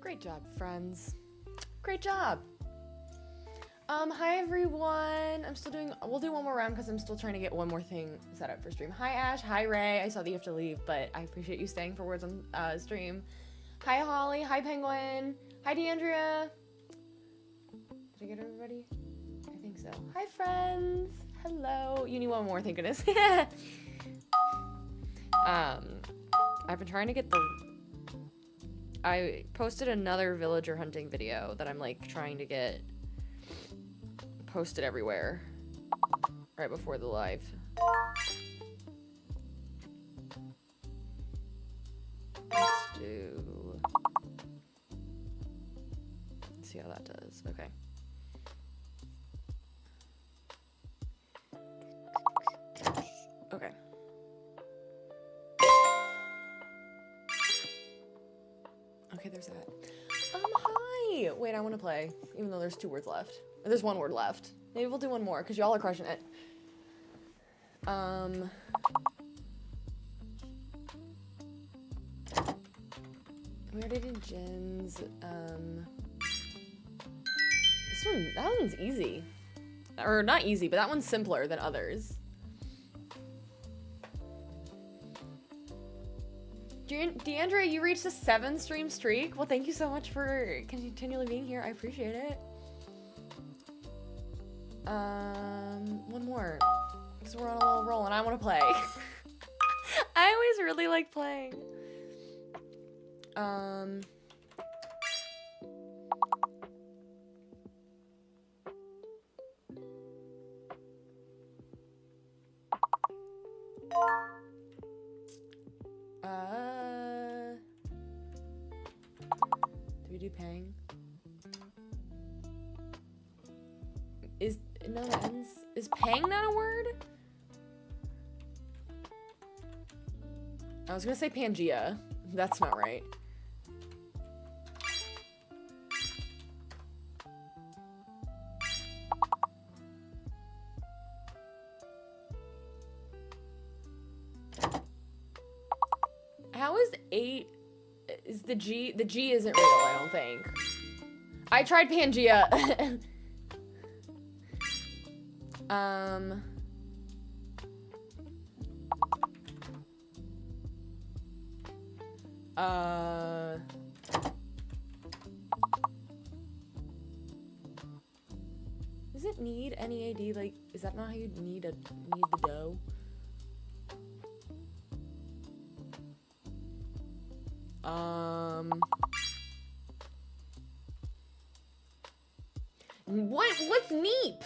Great job, friends. Great job. Hi everyone. I'm still doing, we'll do one more round because I'm still trying to get one more thing set up for stream. Hi Ash, hi Ray. I saw that you have to leave, but I appreciate you staying for words on stream. Hi Holly, hi Penguin. Hi Deandrea. Did I get everybody? I think so. Hi friends. Hello. You need one more, thank goodness. I've been trying to get I posted another villager hunting video that I'm like trying to get posted everywhere right before the live. Let's see how that does. Okay. Okay. Okay, there's that. Hi! Wait, I want to play, even though there's 2 words left. There's 1 word left. Maybe we'll do one more, because y'all are crushing it. We already did Jin's. That one's easy. Or not easy, but that one's simpler than others. Deandra, you reached a 7 stream streak. Well, thank you so much for continually being here. I appreciate it. One more. Because we're on a little roll and I want to play. I always really like playing. Do we do Pang? No, that ends. Is Pang not a word? I was gonna say Pangea. That's not right. How is 8? Is the G? The G isn't real, I don't think. I tried Pangea. Does it need NEAD? Like, is that not how you need the dough? What's neep?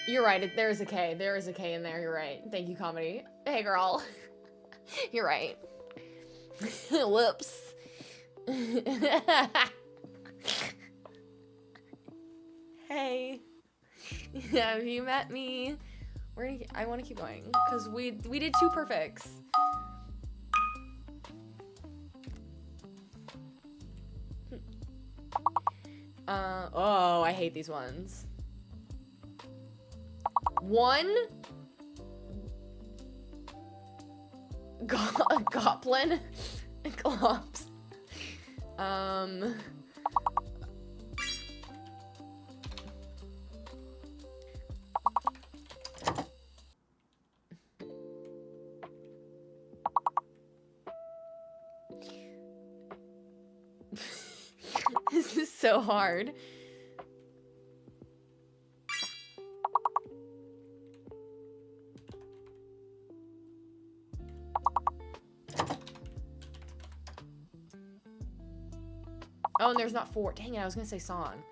You're right, there is a K. There is a K in there, you're right. Thank you, comedy. Hey, girl. You're right. Whoops. Hey. Have you met me? I want to keep going, because we did 2 perfects. Oh, I hate these ones. 1 Goblin Glops. This is so hard. Oh, and there's not 4. Dang it, I was gonna say song.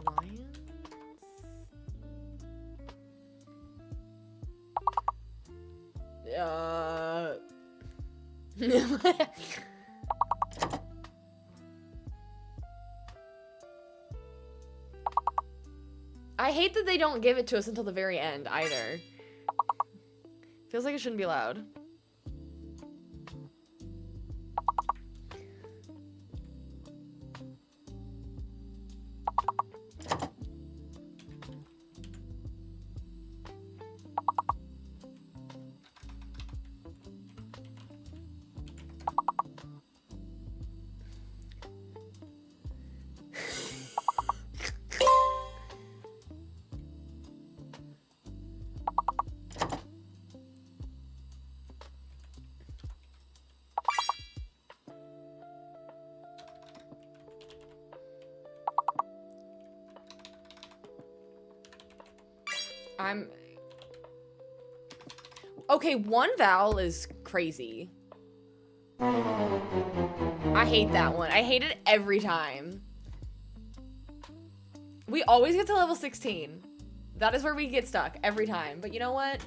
Lions? I hate that they don't give it to us until the very end, either. Feels like it shouldn't be allowed. Okay, one vowel is crazy. I hate that one. I hate it every time. We always get to level 16. That is where we get stuck every time. But you know what?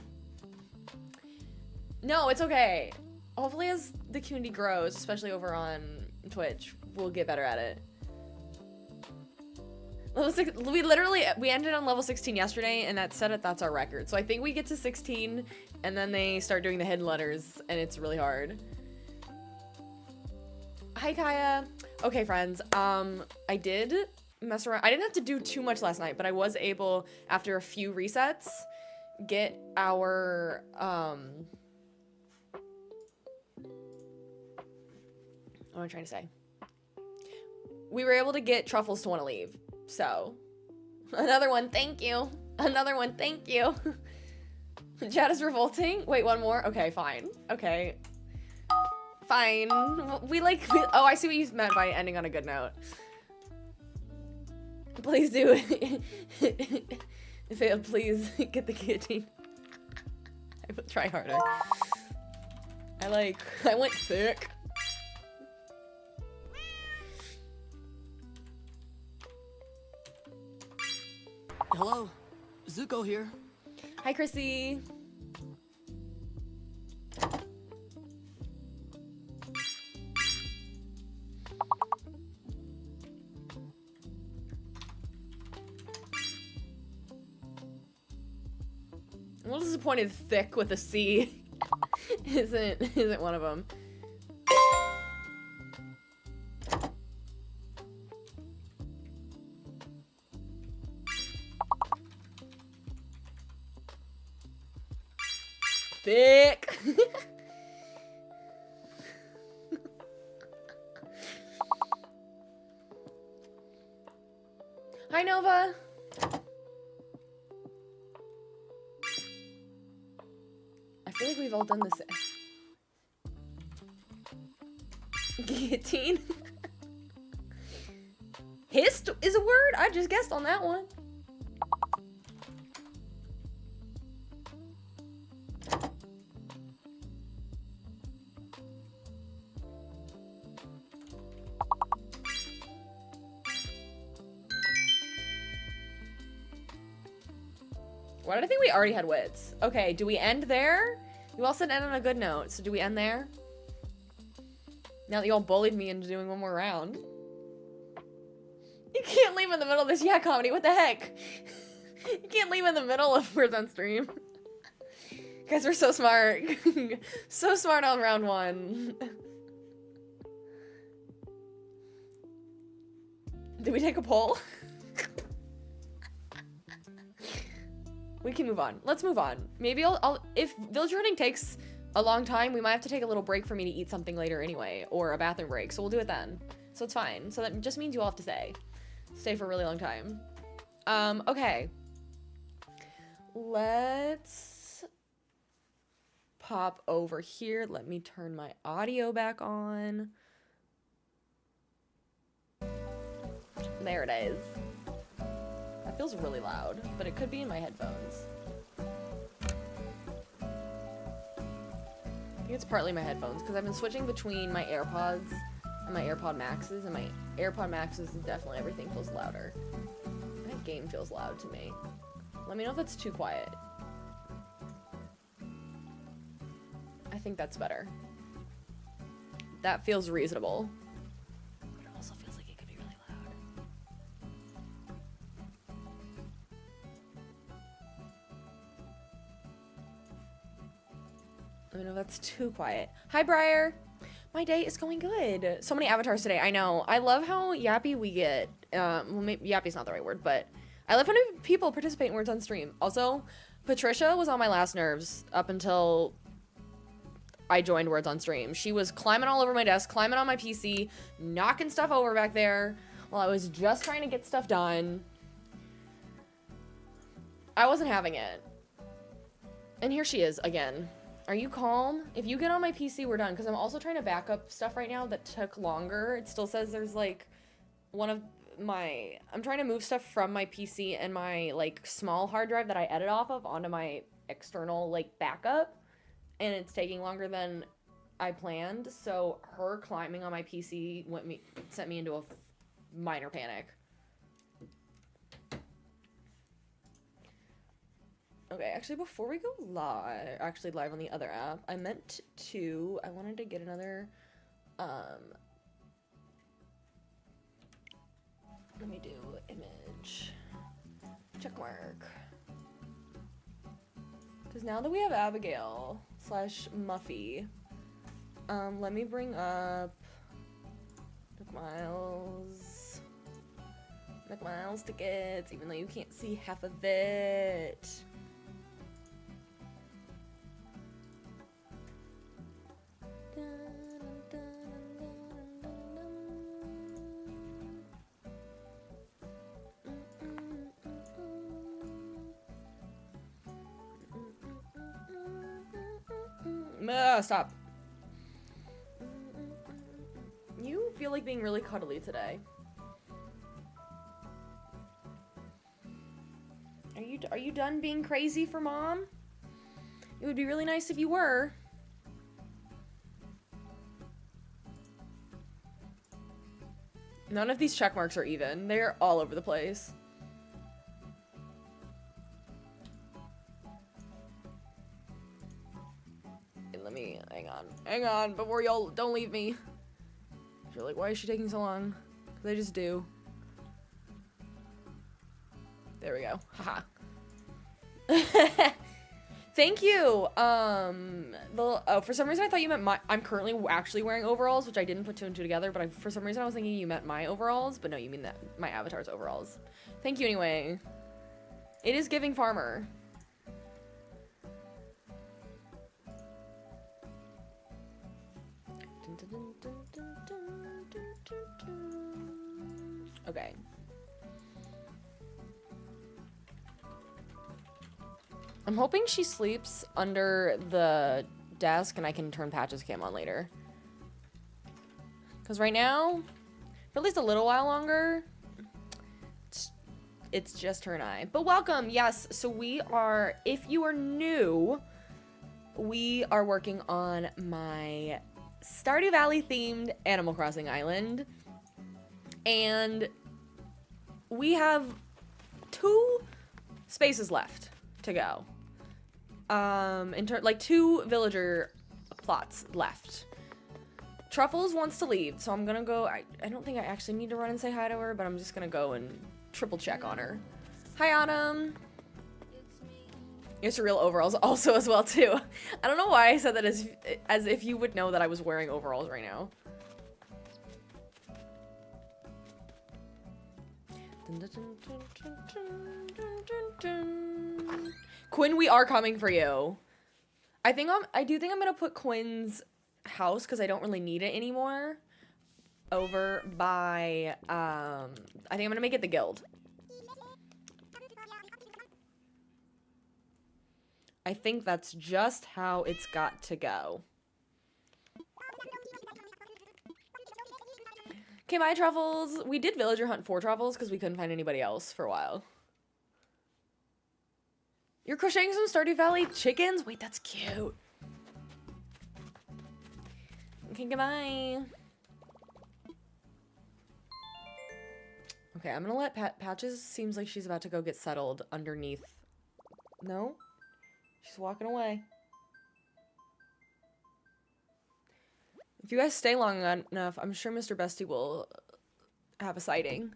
No, it's okay. Hopefully as the community grows, especially over on Twitch, we'll get better at it. Level 6, we ended on level 16 yesterday, and that's our record. So I think we get to 16, and then they start doing the hidden letters, and it's really hard. Hi, Kaya. Okay, friends. I did mess around. I didn't have to do too much last night, but I was able, after a few resets, get our, what am I trying to say? We were able to get Truffles to want to leave. So, another one, thank you. Another one, thank you. Chat is revolting. Wait, one more? Okay, fine. Okay. Fine. Oh, I see what you meant by ending on a good note. Please do. Please get the guillotine. I will try harder. I went thick. Hello, Zuko here. Hi, Chrissy. I'm a little disappointed thick with a C isn't one of them. Thick. Hi, Nova. I feel like we've all done this. Guillotine. Hist is a word? I just guessed on that one. Why did I think we already had wits? Okay, do we end there? You all said end on a good note, so do we end there? Now that you all bullied me into doing one more round. You can't leave in the middle of this comedy, what the heck? You can't leave in the middle of Words on Stream. You guys are so smart. So smart on round one. Did we take a poll? We can move on. Let's move on. Maybe if village running takes a long time, we might have to take a little break for me to eat something later anyway, or a bathroom break, so we'll do it then. So it's fine. So that just means you all have to stay for a really long time. Okay. Let's pop over here. Let me turn my audio back on. There it is. That feels really loud, but it could be in my headphones. I think it's partly my headphones, because I've been switching between my AirPods and my AirPod Maxes, and my AirPod Maxes definitely everything feels louder. That game feels loud to me. Let me know if it's too quiet. I think that's better. That feels reasonable. But it also feels like it could be really loud. Let me know if that's too quiet. Hi, Briar. My day is going good. So many avatars today. I know. I love how yappy we get. Well, maybe yappy's not the right word, but I love when people participate in Words on Stream. Also, Patricia was on my last nerves up until I joined Words on Stream. She was climbing all over my desk, climbing on my PC, knocking stuff over back there while I was just trying to get stuff done. I wasn't having it. And here she is again. Are you calm? If you get on my PC, we're done. Because I'm also trying to back up stuff right now that took longer. It still says there's like one of I'm trying to move stuff from my PC and my, like, small hard drive that I edit off of onto my external, like, backup. And it's taking longer than I planned. So her climbing on my PC sent me into a minor panic. Okay, actually, before we go live on the other app, I wanted to get another, let me do image, check mark. Because now that we have Abigail / Muffy, let me bring up McMiles tickets, even though you can't see half of it. Stop. You feel like being really cuddly today. Are you done being crazy for mom? It would be really nice if you were. None of these check marks are even. They're all over the place. Let me, hang on, before y'all, don't leave me. You're like, why is she taking so long? Because I just do. There we go. Haha. Thank you. For some reason I thought you meant I'm currently actually wearing overalls, which I didn't put two and two together, but for some reason I was thinking you meant my overalls, but no, you mean that my avatar's overalls. Thank you anyway. It is giving farmer. Okay. I'm hoping she sleeps under the desk and I can turn Patch's cam on later. Because right now, for at least a little while longer, it's just her and I. But welcome, yes. So we are, if you are new, we are working on my Stardew Valley themed Animal Crossing island. And we have 2 spaces left to go. Like 2 villager plots left. Truffles wants to leave, so I'm gonna go. I don't think I actually need to run and say hi to her, but I'm just gonna go and triple check on her. Hi, Autumn. Your surreal overalls also as well too. I don't know why I said that as if you would know that I was wearing overalls right now. Quinn, we are coming for you. I do think I'm gonna put Quinn's house, because I don't really need it anymore, over by I think I'm gonna make it the guild. I think that's just how it's got to go. Okay, my truffles. We did villager hunt 4 truffles because we couldn't find anybody else for a while. You're crocheting some Stardew Valley chickens? Wait, that's cute. Okay, goodbye. Okay, I'm gonna let Patches, seems like she's about to go get settled underneath. No? She's walking away. If you guys stay long enough, I'm sure Mr. Bestie will have a sighting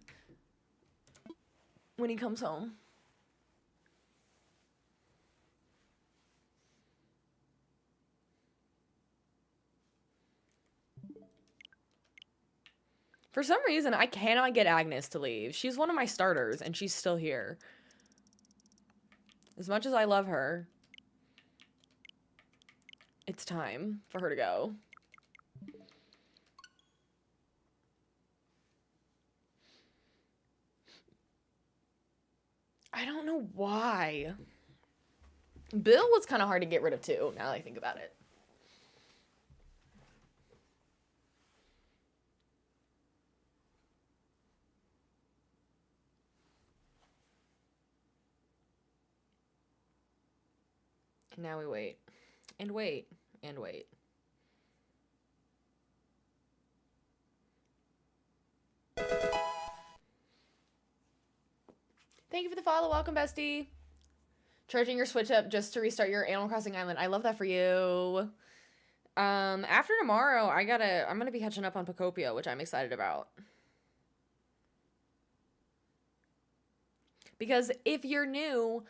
when he comes home. For some reason, I cannot get Agnes to leave. She's one of my starters, and she's still here. As much as I love her, it's time for her to go. I don't know why. Bill was kind of hard to get rid of too, now that I think about it. Now we wait. And wait. And wait. Thank you for the follow. Welcome, bestie. Charging your Switch up just to restart your Animal Crossing Island. I love that for you. After tomorrow, I'm gonna be catching up on Pocopia, which I'm excited about. Because if you're new,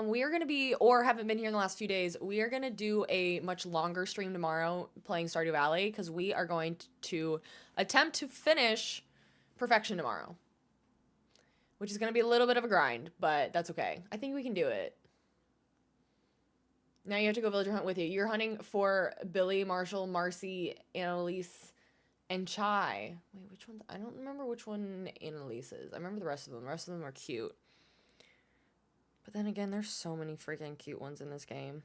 we are gonna be, or haven't been here in the last few days, we are gonna do a much longer stream tomorrow playing Stardew Valley, because we are going to attempt to finish Perfection tomorrow. Which is gonna be a little bit of a grind, but that's okay. I think we can do it. Now you have to go villager hunt with you. You're hunting for Billy, Marshall, Marcy, Annalise, and Chai. Wait, which one? I don't remember which one Annalise is. I remember the rest of them. The rest of them are cute. But then again, there's so many freaking cute ones in this game.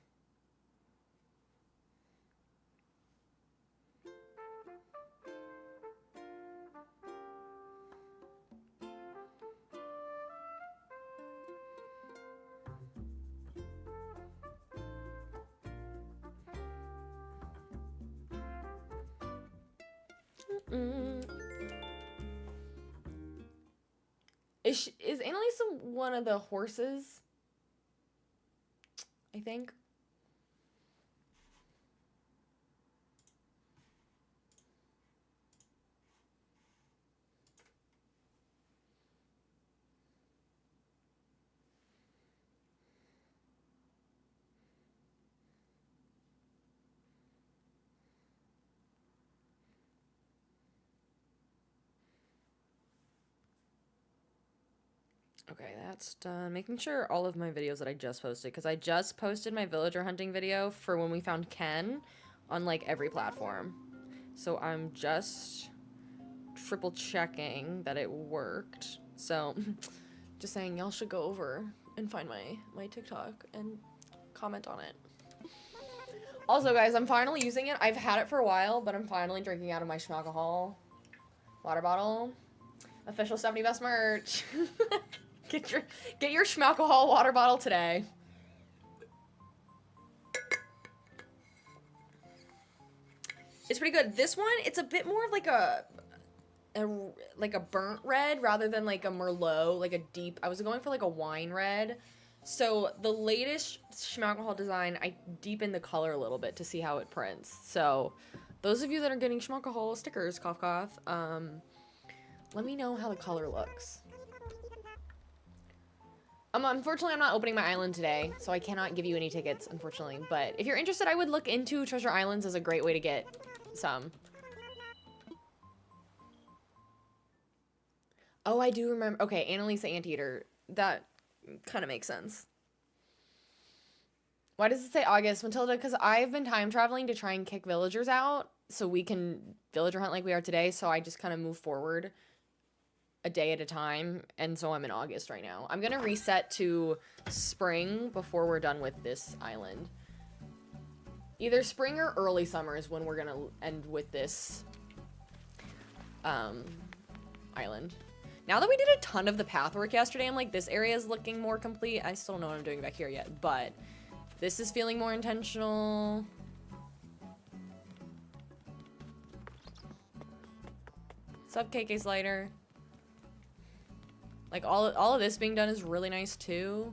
Is Annalisa one of the horses? I think. Okay, that's done. Making sure all of my videos that I just posted, because I just posted my villager hunting video for when we found Ken on, like, every platform. So I'm just triple checking that it worked. So, just saying, y'all should go over and find my TikTok and comment on it. Also, guys, I'm finally using it. I've had it for a while, but I'm finally drinking out of my schmalcohol water bottle. Official 70 Best merch. Get your schmalcohol water bottle today. It's pretty good. This one, it's a bit more of like a burnt red rather than like a Merlot, like a deep. I was going for like a wine red. So the latest schmalcohol design, I deepened the color a little bit to see how it prints. So those of you that are getting schmalcohol stickers, cough cough, let me know how the color looks. Unfortunately, I'm not opening my island today, so I cannot give you any tickets, unfortunately. But if you're interested, I would look into Treasure Islands as a great way to get some. Oh, I do remember. Okay, Annalisa Anteater. That kind of makes sense. Why does it say August, Matilda? Because I've been time traveling to try and kick villagers out so we can villager hunt like we are today, so I just kind of move forward a day at a time, and so I'm in August right now. I'm gonna reset to spring before we're done with this island. Either spring or early summer is when we're gonna end with this island. Now that we did a ton of the path work yesterday, I'm like, this area is looking more complete. I still don't know what I'm doing back here yet, but this is feeling more intentional. What's up, KK Slider? Like, all of this being done is really nice, too.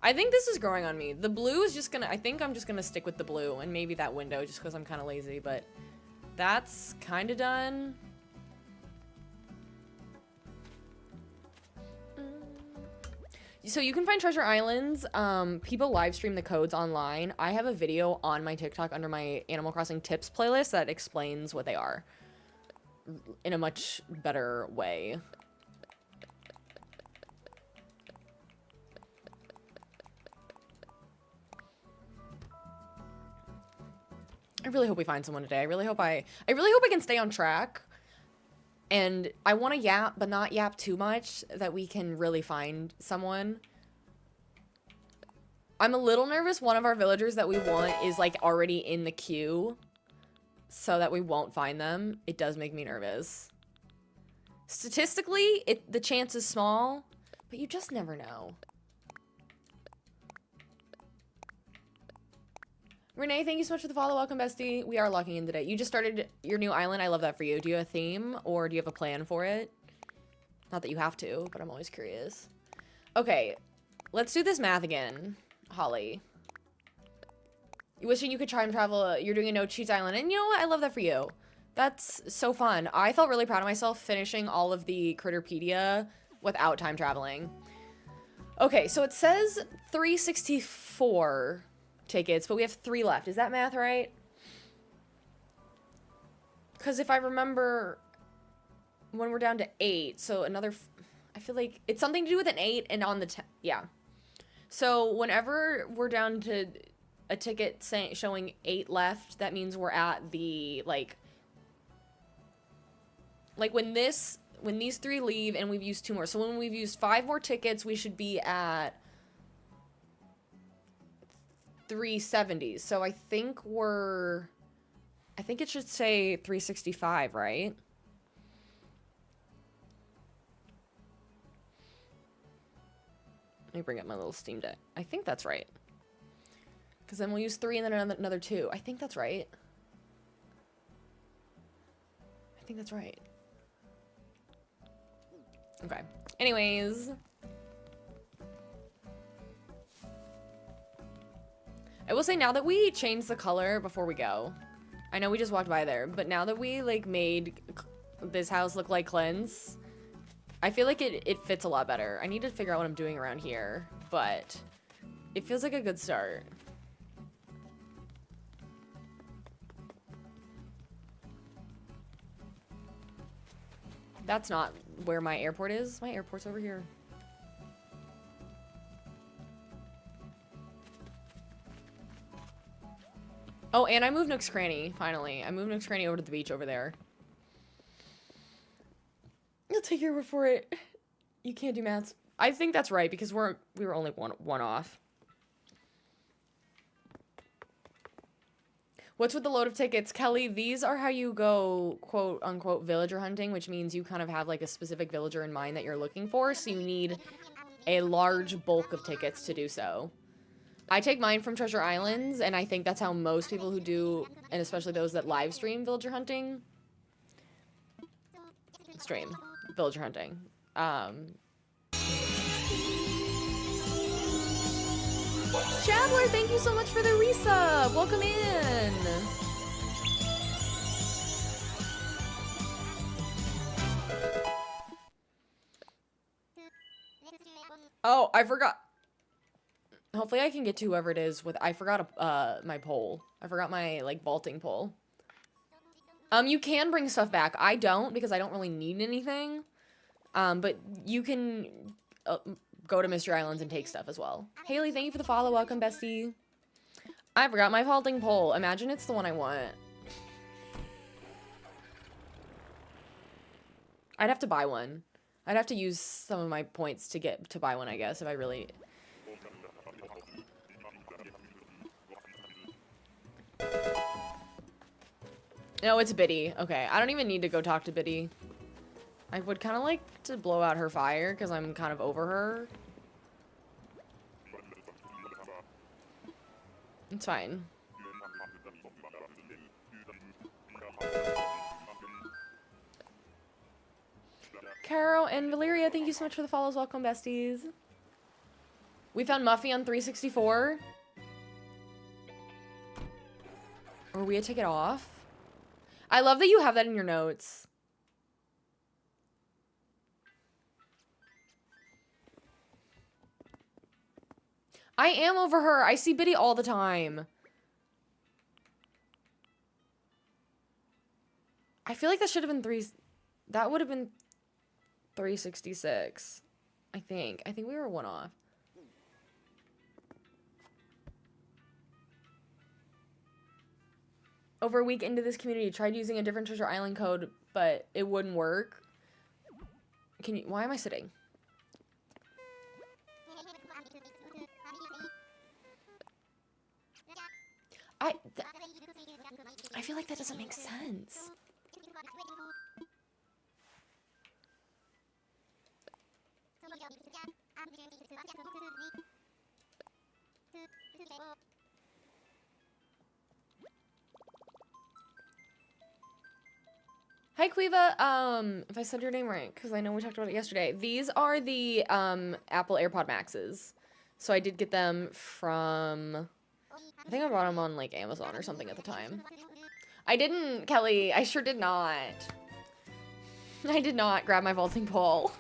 I think this is growing on me. The blue is just gonna... I think I'm just gonna stick with the blue, and maybe that window, just because I'm kind of lazy, but... That's kind of done. So you can find Treasure Islands. People live stream the codes online. I have a video on my TikTok under my Animal Crossing tips playlist that explains what they are in a much better way. I really hope we find someone today. I really hope I can stay on track. And I want to yap, but not yap too much, that we can really find someone. I'm a little nervous one of our villagers that we want is, like, already in the queue, so that we won't find them. It does make me nervous. Statistically, the chance is small, but you just never know. Renee, thank you so much for the follow. Welcome, bestie. We are locking in today. You just started your new island. I love that for you. Do you have a theme or do you have a plan for it? Not that you have to, but I'm always curious. Okay, let's do this math again, Holly. You wishing you could time travel. You're doing a no cheats island. And you know what? I love that for you. That's so fun. I felt really proud of myself finishing all of the Critterpedia without time traveling. Okay, so it says 364 tickets, but we have 3 left. Is that math right? Because if I remember, when we're down to 8, so another... I feel like it's something to do with an 8 and on the 10. Yeah. So whenever we're down to a ticket showing 8 left, that means we're at the, like when these 3 leave and we've used 2 more. So when we've used 5 more tickets, we should be at 370. So I think it should say 365, right? Let me bring up my little Steam Deck. I think that's right. Because then we'll use 3 and then another 2. I think that's right. I think that's right. Okay. Anyways. I will say now that we changed the color before we go. I know we just walked by there, but now that we like made this house look like Clint's, I feel like it fits a lot better. I need to figure out what I'm doing around here, but it feels like a good start. That's not where my airport is. My airport's over here. Oh, and I moved Nook's Cranny, finally. I moved Nook's Cranny over to the beach over there. I'll take your word for it. You can't do maths. I think that's right, because we were only one off. What's with the load of tickets? Kelly, these are how you go, quote, unquote, villager hunting, which means you kind of have, like, a specific villager in mind that you're looking for, so you need a large bulk of tickets to do so. I take mine from Treasure Islands, and I think that's how most people who do, and especially those that live stream villager hunting, villager hunting. Chandler, thank you so much for the resub. Welcome in. Oh, I forgot. Hopefully I can get to whoever it is with... I forgot my pole. I forgot my, like, vaulting pole. You can bring stuff back. I don't, because I don't really need anything. But you can go to Mystery Islands and take stuff as well. Haley, thank you for the follow. Welcome, bestie. I forgot my vaulting pole. Imagine it's the one I want. I'd have to buy one. I'd have to use some of my points to buy one, I guess, if I really... No, it's Biddy. Okay, I don't even need to go talk to Biddy. I would kind of like to blow out her fire, because I'm kind of over her. It's fine. Caro and Valeria, thank you so much for the follows. Welcome, besties. We found Muffy on 364. Or we had to take it off. I love that you have that in your notes. I am over her. I see Biddy all the time. I feel like that should have been that would have been 366. I think we were one off. Over a week into this community, tried using a different Treasure Island code, but it wouldn't work. Why am I sitting? I feel like that doesn't make sense. Quiva, if I said your name right, because I know we talked about it yesterday. These are the Apple AirPod Maxes. So I did get them from, I think I bought them on like Amazon or something at the time. I didn't, Kelly, I sure did not. I did not grab my vaulting pole.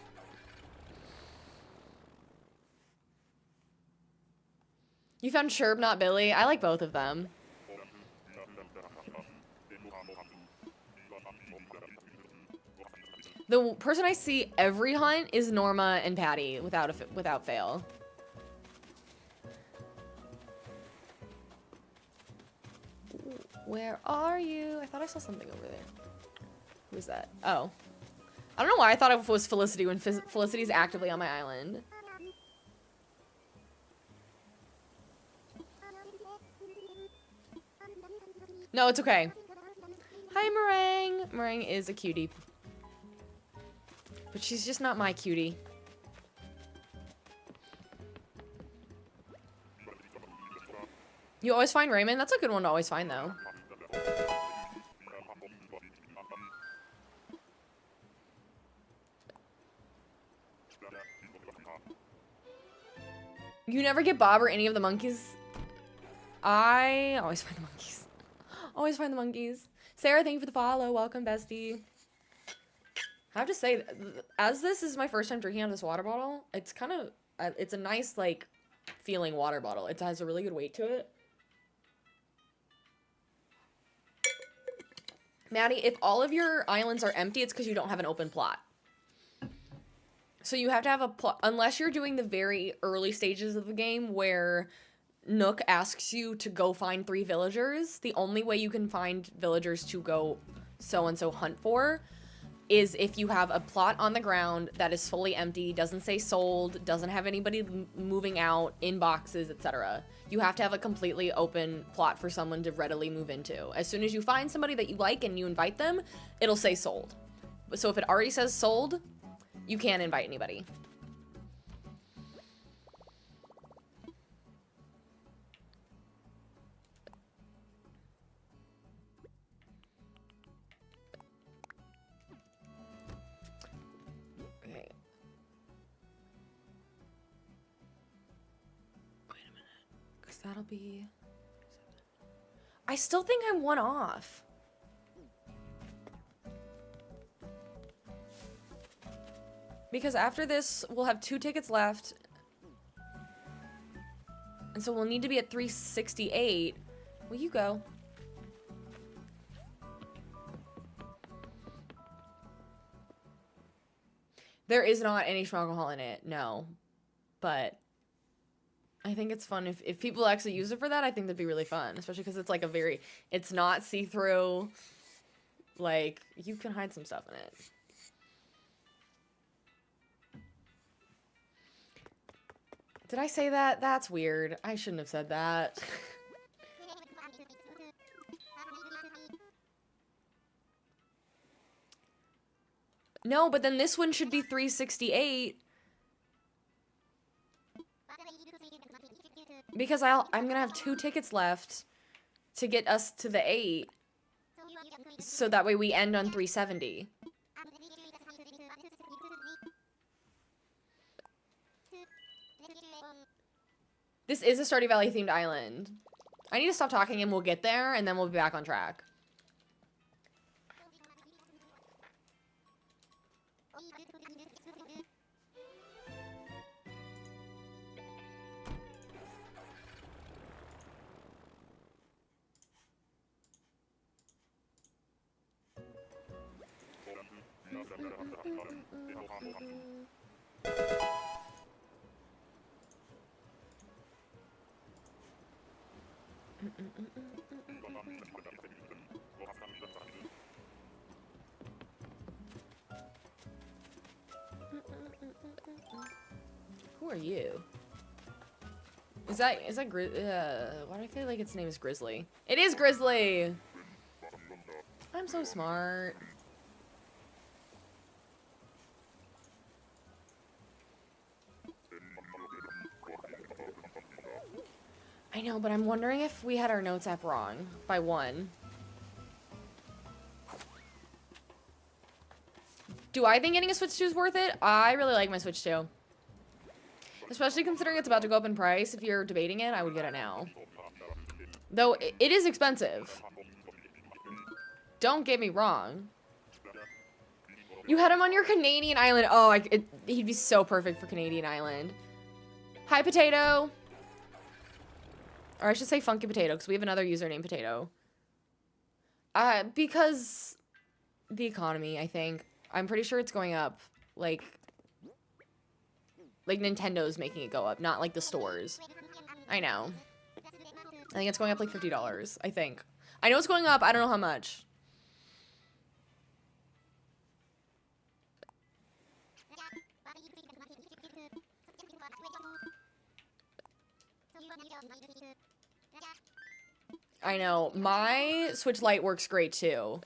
You found Sherb, not Billy? I like both of them. The person I see every hunt is Norma and Patty, without fail. Where are you? I thought I saw something over there. Who is that? Oh. I don't know why I thought it was Felicity when Felicity's actively on my island. No, it's okay. Hi, Meringue. Meringue is a cutie. But she's just not my cutie. You always find Raymond? That's a good one to always find, though. You never get Bob or any of the monkeys? I always find the monkeys. Always find the monkeys. Sarah, thank you for the follow. Welcome, bestie. I have to say, as this is my first time drinking out of this water bottle, it's kind of, it's a nice, like, feeling water bottle. It has a really good weight to it. Maddie, if all of your islands are empty, it's because you don't have an open plot. So you have to have a plot, unless you're doing the very early stages of the game where Nook asks you to go find 3 villagers. The only way you can find villagers to go so-and-so hunt for is if you have a plot on the ground that is fully empty, doesn't say sold, doesn't have anybody moving out, in boxes, etc. You have to have a completely open plot for someone to readily move into. As soon as you find somebody that you like and you invite them, it'll say sold. So if it already says sold, you can't invite anybody. Okay. Wait a minute. Because that'll be... I still think I'm 1 off. Because after this, we'll have 2 tickets left. And so we'll need to be at 368. Will you go? There is not any strong alcohol in it, no. But I think it's fun. If people actually use it for that, I think that'd be really fun. Especially because it's like a very, it's not see-through. Like, you can hide some stuff in it. Did I say that? That's weird. I shouldn't have said that. No, but then this one should be 368. Because I'm gonna have 2 tickets left to get us to the 8. So that way we end on 370. This is a Stardew Valley themed island. I need to stop talking and we'll get there and then we'll be back on track. Who are you? Is that why do I feel like its name is Grizzly? It is Grizzly! I'm so smart. I know, but I'm wondering if we had our notes app wrong by 1. Do I think getting a Switch 2 is worth it? I really like my Switch 2. Especially considering it's about to go up in price. If you're debating it, I would get it now. Though, it is expensive. Don't get me wrong. You had him on your Canadian island. Oh, he'd be so perfect for Canadian island. Hi, Potato. Or I should say Funky Potato, because we have another user named Potato. Because the economy, I think. I'm pretty sure it's going up. Like Nintendo's making it go up, not like the stores. I know. I think it's going up like $50, I think. I know it's going up, I don't know how much. I know. My Switch Lite works great too.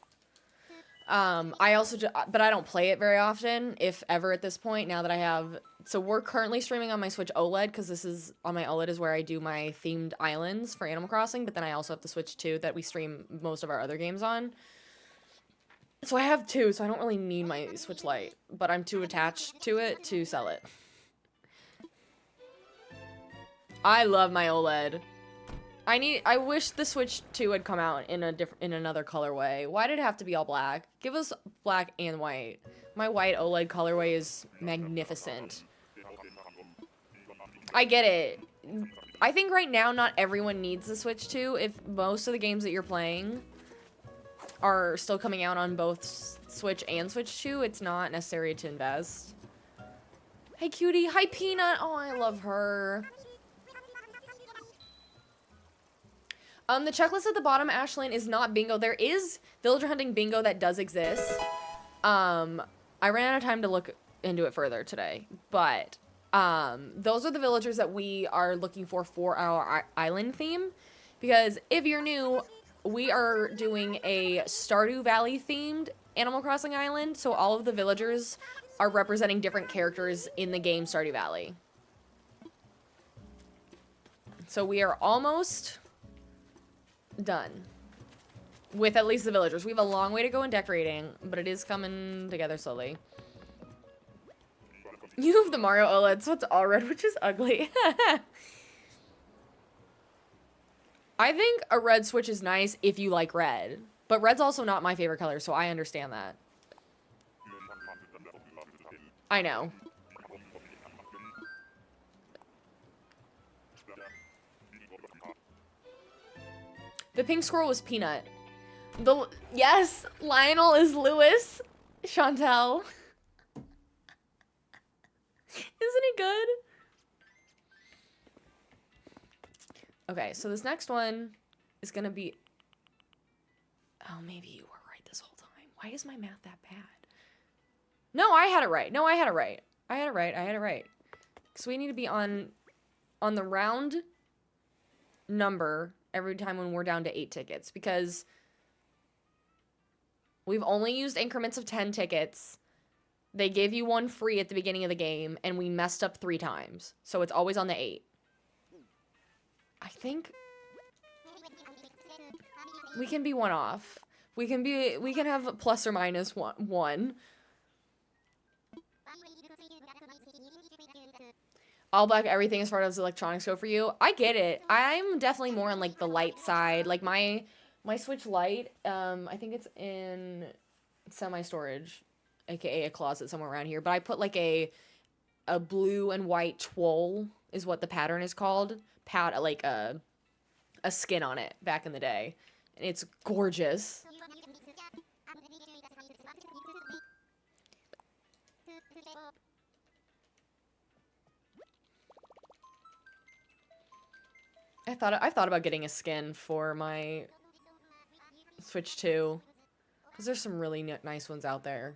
I also, but I don't play it very often, if ever at this point, now that I have, so we're currently streaming on my Switch OLED, because this is, on my OLED is where I do my themed islands for Animal Crossing, but then I also have the Switch 2 that we stream most of our other games on. So I have two, so I don't really need my Switch Lite, but I'm too attached to it to sell it. I love my OLED. I wish the Switch 2 had come out in another colorway. Why did it have to be all black? Give us black and white. My white OLED colorway is magnificent. I get it. I think right now not everyone needs the Switch 2. If most of the games that you're playing are still coming out on both Switch and Switch 2, it's not necessary to invest. Hey, cutie. Hi, Peanut. Oh, I love her. The checklist at the bottom, Ashlyn, is not bingo. There is villager hunting bingo that does exist. I ran out of time to look into it further today, but those are the villagers that we are looking for our island theme. Because if you're new, we are doing a Stardew Valley themed Animal Crossing island, so all of the villagers are representing different characters in the game Stardew Valley. So we are almost done with at least the villagers. We have a long way to go in decorating, but it is coming together slowly. You have the Mario OLED, so it's all red, which is ugly. I think a red Switch is nice if you like red, but red's also not my favorite color, so I understand that. I know. The pink squirrel was Peanut. Yes, Lionel is Lewis. Chantel. Isn't it good? Okay, so this next one is gonna be... Oh, maybe you were right this whole time. Why is my math that bad? No, I had it right. No, I had it right. I had it right. I had it right. So we need to be on the round number every time when we're down to 8 tickets, because we've only used increments of 10 tickets. They gave you one free at the beginning of the game, and we messed up 3 times. So it's always on the 8. I think we can be one off. We can have plus or minus one. All black everything as far as electronics go for you. I get it. I'm definitely more on like the light side. Like my Switch Lite, I think it's in semi-storage, aka a closet somewhere around here. But I put like a blue and white twoll is what the pattern is called. Like a skin on it back in the day. And it's gorgeous. I've thought about getting a skin for my Switch 2, because there's some really nice ones out there.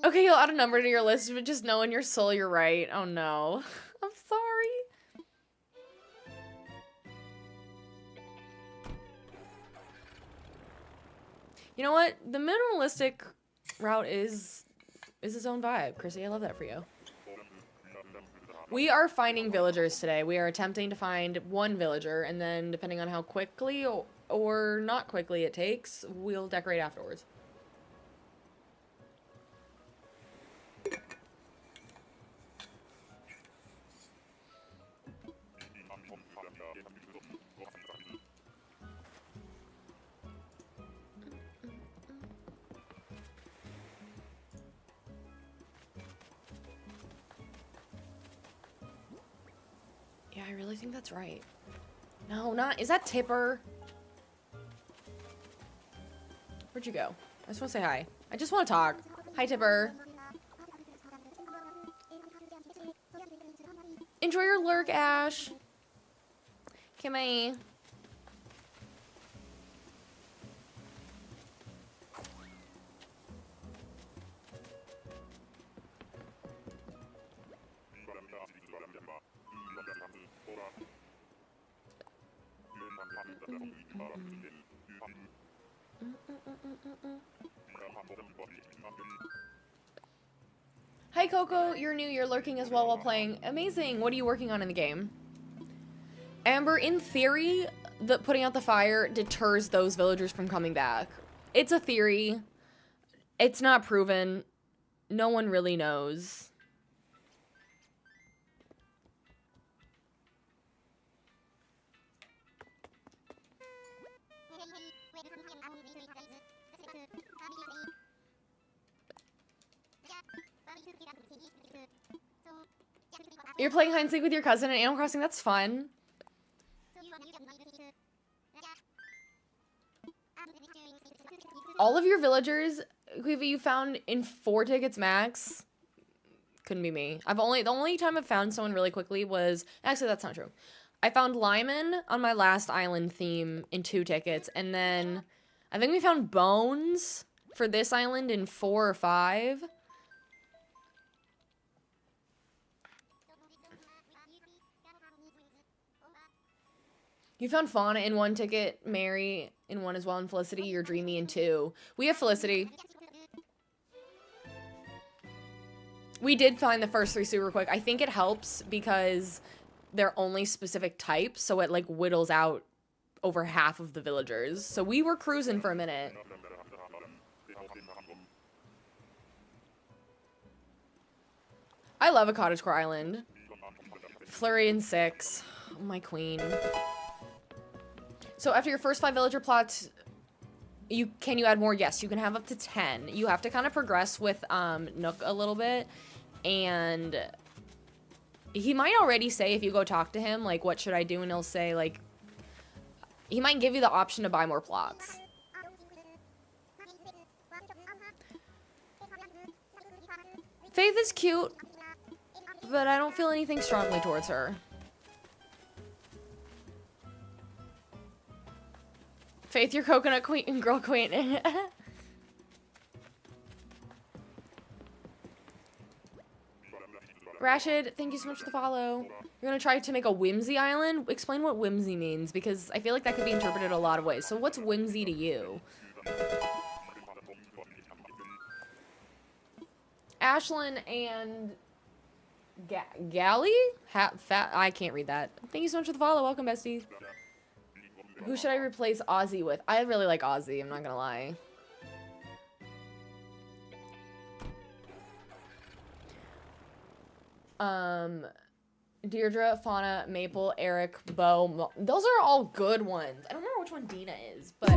Okay, you'll add a number to your list, but just know in your soul you're right. Oh no. I'm sorry. You know what? The minimalistic route is its own vibe. Chrissy, I love that for you. We are finding villagers today. We are attempting to find one villager, and then depending on how quickly or not quickly it takes, we'll decorate afterwards. Yeah, I really think that's right. No, not... Is that Tipper? Where'd you go? I just want to say hi. I just want to talk. Hi, Tipper. Enjoy your lurk, Ash. Kimmy. Hi Coco, you're new, you're lurking as well while playing. Amazing, what are you working on in the game? Amber, in theory, putting out the fire deters those villagers from coming back. It's a theory. It's not proven. No one really knows. You're playing hide and seek with your cousin in Animal Crossing? That's fun. All of your villagers, Quiva, you found in 4 tickets max? Couldn't be me. The only time I've found someone really quickly was... Actually, that's not true. I found Lyman on my last island theme in 2 tickets, and then I think we found Bones for this island in 4 or 5. You found Fauna in 1 ticket, Mary in 1 as well, and Felicity, you're dreamy in 2. We have Felicity. We did find the first 3 super quick. I think it helps because they're only specific types, so it like whittles out over half of the villagers. So we were cruising for a minute. I love a cottagecore island. Flurry in 6. Oh, my queen. So after your first 5 villager plots, can you add more? Yes, you can have up to 10. You have to kind of progress with Nook a little bit, and he might already say, if you go talk to him, like, what should I do? And he'll say, like, he might give you the option to buy more plots. Faith is cute, but I don't feel anything strongly towards her. Faith, your coconut queen, girl queen. Rashid, thank you so much for the follow. You're gonna try to make a whimsy island? Explain what whimsy means, because I feel like that could be interpreted a lot of ways. So what's whimsy to you? Ashlyn and Gally? I can't read that. Thank you so much for the follow. Welcome, besties. Who should I replace Ozzy with? I really like Ozzy, I'm not gonna lie. Deirdre, Fauna, Maple, Eric, Bo. Those are all good ones. I don't remember which one Dina is, but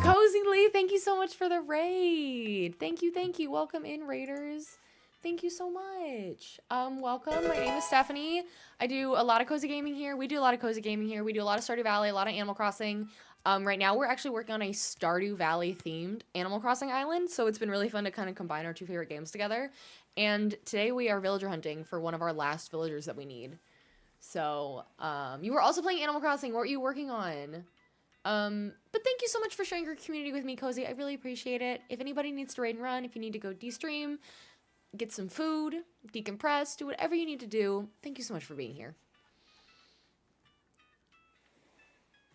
Cozy Lee, thank you so much for the raid. Thank you, thank you. Welcome in, raiders. Thank you so much. Welcome. My name is Stephanie. I do a lot of cozy gaming here. We do a lot of cozy gaming here. We do a lot of Stardew Valley, a lot of Animal Crossing. Right now, we're actually working on a Stardew Valley themed Animal Crossing island, so it's been really fun to kind of combine our 2 favorite games together. And today we are villager hunting for one of our last villagers that we need. So, you were also playing Animal Crossing. What were you working on? But thank you so much for sharing your community with me, Cozy. I really appreciate it. If anybody needs to raid and run, if you need to go de-stream, get some food, decompress, do whatever you need to do. Thank you so much for being here.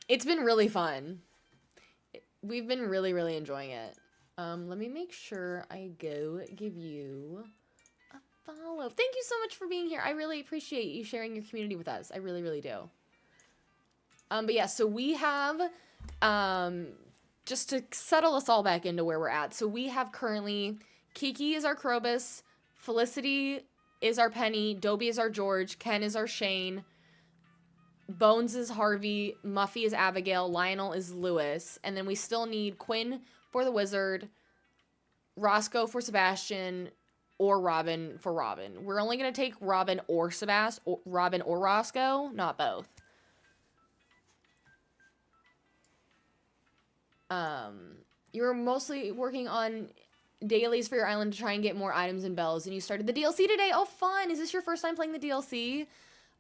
It's been really fun. We've been really, really enjoying it. Let me make sure I go give you a follow. Thank you so much for being here. I really appreciate you sharing your community with us. I really, really do. But yeah, so we have, just to settle us all back into where we're at. So we have currently, Kiki is our Krobus, Felicity is our Penny, Dobie is our George, Ken is our Shane, Bones is Harvey, Muffy is Abigail, Lionel is Lewis, and then we still need Quinn for the Wizard, Roscoe for Sebastian, or Robin for Robin. We're only going to take Robin or Robin or Roscoe, not both. You're mostly working on dailies for your island to try and get more items and bells, and you started the DLC today. Oh, fun! Is this your first time playing the DLC?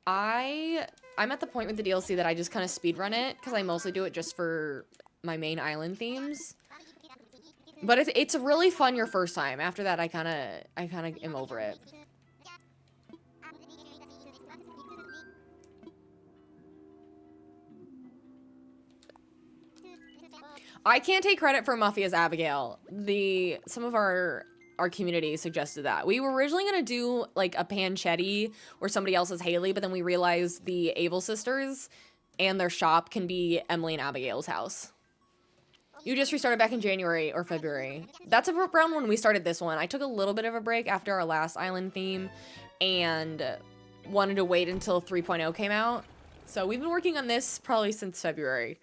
I'm at the point with the DLC that I just kind of speedrun it, because I mostly do it just for my main island themes. But it's really fun your first time. After that, I kind of am over it. I can't take credit for Muffy as Abigail. Some of our community suggested that. We were originally going to do like a Panchetti or somebody else as Haley, but then we realized the Able sisters and their shop can be Emily and Abigail's house. You just restarted back in January or February. That's around when we started this one. I took a little bit of a break after our last island theme and wanted to wait until 3.0 came out. So we've been working on this probably since February.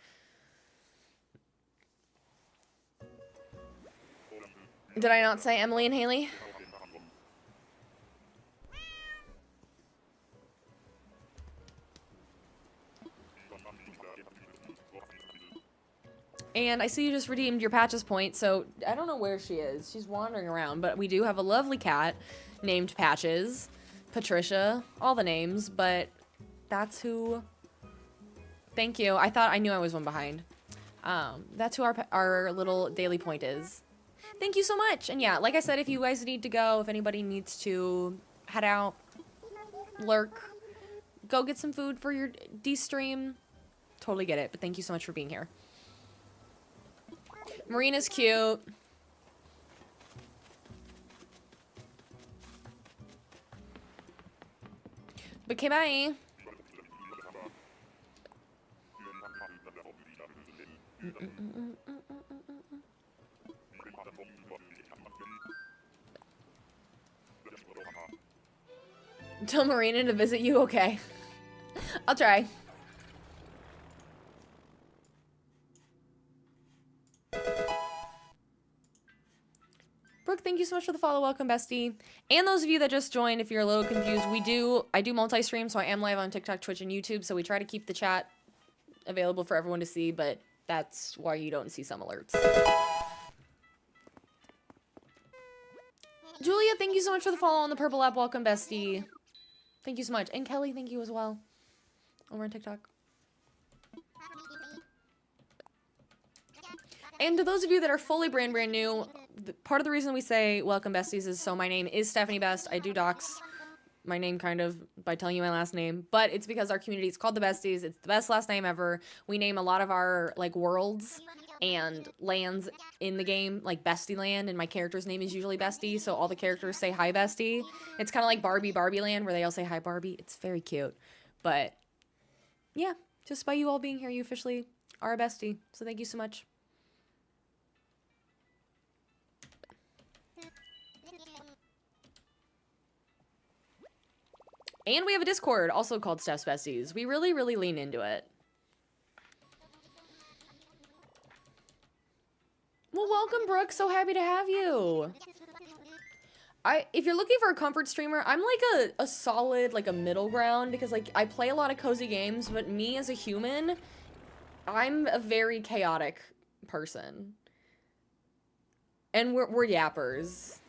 Did I not say Emily and Haley? And I see you just redeemed your Patches point, so I don't know where she is. She's wandering around, but we do have a lovely cat named Patches, Patricia, all the names, but that's who... Thank you. I knew I was one behind. That's who our little daily point is. Thank you so much. And yeah, like I said, if you guys need to go, if anybody needs to head out, lurk, go get some food for your D-stream, totally get it. But thank you so much for being here. Marina's cute. Okay, bye. Tell Marina to visit you? Okay. I'll try. Brooke, thank you so much for the follow. Welcome, bestie. And those of you that just joined, if you're a little confused, I do multi-stream, so I am live on TikTok, Twitch, and YouTube, so we try to keep the chat available for everyone to see, but that's why you don't see some alerts. Julia, thank you so much for the follow on the purple app. Welcome, bestie. Thank you so much. And Kelly, thank you as well. Over on TikTok. And to those of you that are fully brand new, part of the reason we say welcome, besties, is so my name is Stephanie Best. I do dox my name kind of by telling you my last name, but it's because our community is called the Besties. It's the best last name ever. We name a lot of our like worlds and lands in the game like Bestie Land, and my character's name is usually Bestie, so all the characters say hi Bestie. It's kind of like Barbie Land where they all say hi Barbie. It's very cute. But yeah, just by you all being here, you officially are a bestie. So thank you so much. And we have a Discord, also called Steph's Besties. We really, really lean into it. Well, welcome, Brooke. So happy to have you. If you're looking for a comfort streamer, I'm like a solid, like a middle ground, because like I play a lot of cozy games, but me as a human, I'm a very chaotic person. And we're yappers.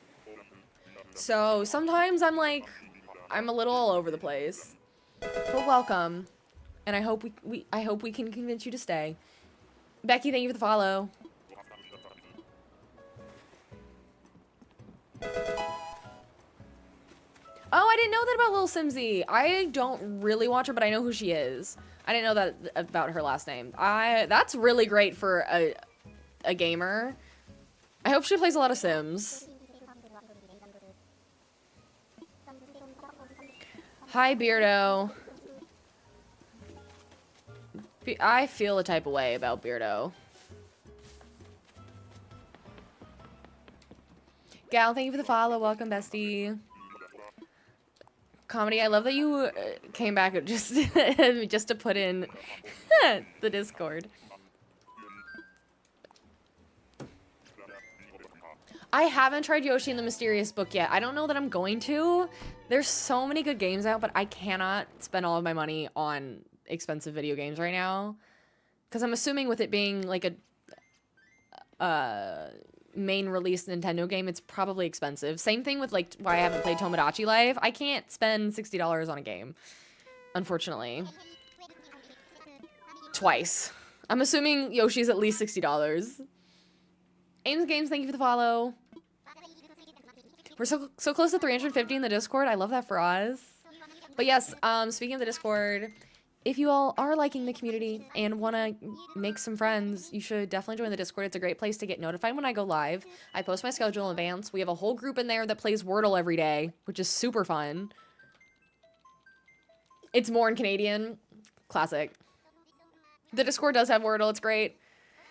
So sometimes I'm like... I'm a little all over the place, but welcome, and I hope we can convince you to stay. Becky, thank you for the follow. Oh, I didn't know that about Lil Simsy. I don't really watch her, but I know who she is. I didn't know that about her last name. That's really great for a gamer. I hope she plays a lot of Sims. Hi, Beardo. I feel a type of way about Beardo. Gal, thank you for the follow. Welcome, bestie. Comedy, I love that you came back just just to put in the Discord. I haven't tried Yoshi and the Mysterious Book yet. I don't know that I'm going to. There's so many good games out, but I cannot spend all of my money on expensive video games right now. Because I'm assuming with it being like a main release Nintendo game, it's probably expensive. Same thing with like why I haven't played Tomodachi Life. I can't spend $60 on a game, unfortunately. Twice. I'm assuming Yoshi's at least $60. Ames Games, thank you for the follow. We're so close to 350 in the Discord. I love that for us. But yes, speaking of the Discord, if you all are liking the community and want to make some friends, you should definitely join the Discord. It's a great place to get notified when I go live. I post my schedule in advance. We have a whole group in there that plays Wordle every day, which is super fun. It's more in Canadian. Classic. The Discord does have Wordle. It's great.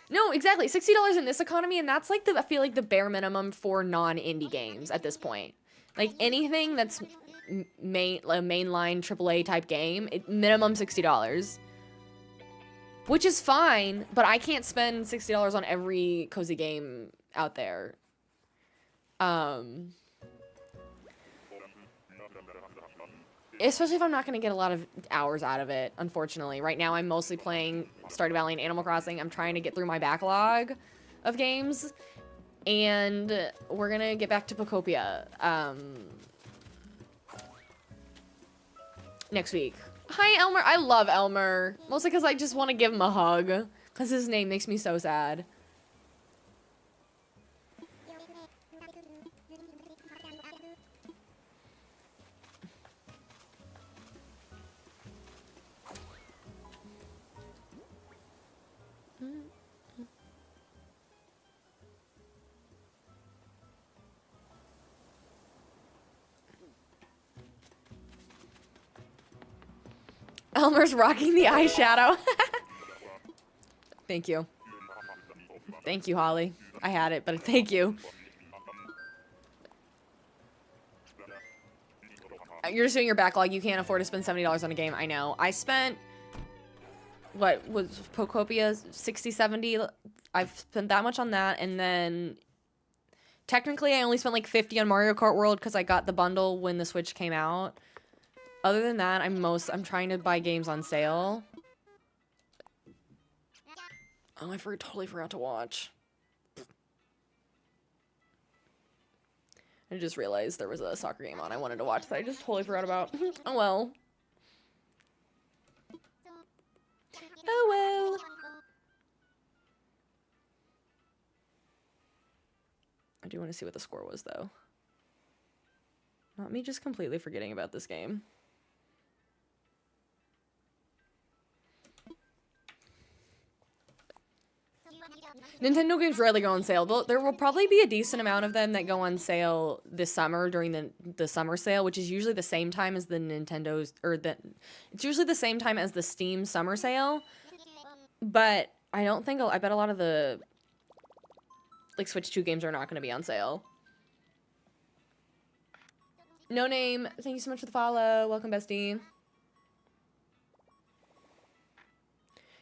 No, exactly. $60 in this economy, and that's like I feel like the bare minimum for non-indie games at this point. Like anything that's a mainline AAA type game, minimum $60. Which is fine, but I can't spend $60 on every cozy game out there. Especially if I'm not going to get a lot of hours out of it, unfortunately. Right now, I'm mostly playing Stardew Valley and Animal Crossing. I'm trying to get through my backlog of games. And we're going to get back to Pocopia next week. Hi, Elmer. I love Elmer. Mostly because I just want to give him a hug. Because his name makes me so sad. Elmer's rocking the eyeshadow. Thank you. Thank you, Holly. I had it, but thank you. You're just doing your backlog. You can't afford to spend $70 on a game. I know. I spent, what was Pocopia, 60, 70? I've spent that much on that, and then technically I only spent like 50 on Mario Kart World because I got the bundle when the Switch came out. Other than that, I'm trying to buy games on sale. Oh, I totally forgot to watch. I just realized there was a soccer game on I wanted to watch that I just totally forgot about. Oh well. Oh well. I do want to see what the score was, though. Not me just completely forgetting about this game. Nintendo games rarely go on sale. There will probably be a decent amount of them that go on sale this summer during the summer sale, which is usually the same time as the Nintendo's, it's usually the same time as the Steam summer sale. But I don't think, I bet a lot of the, like, Switch 2 games are not going to be on sale. No Name, thank you so much for the follow. Welcome, bestie.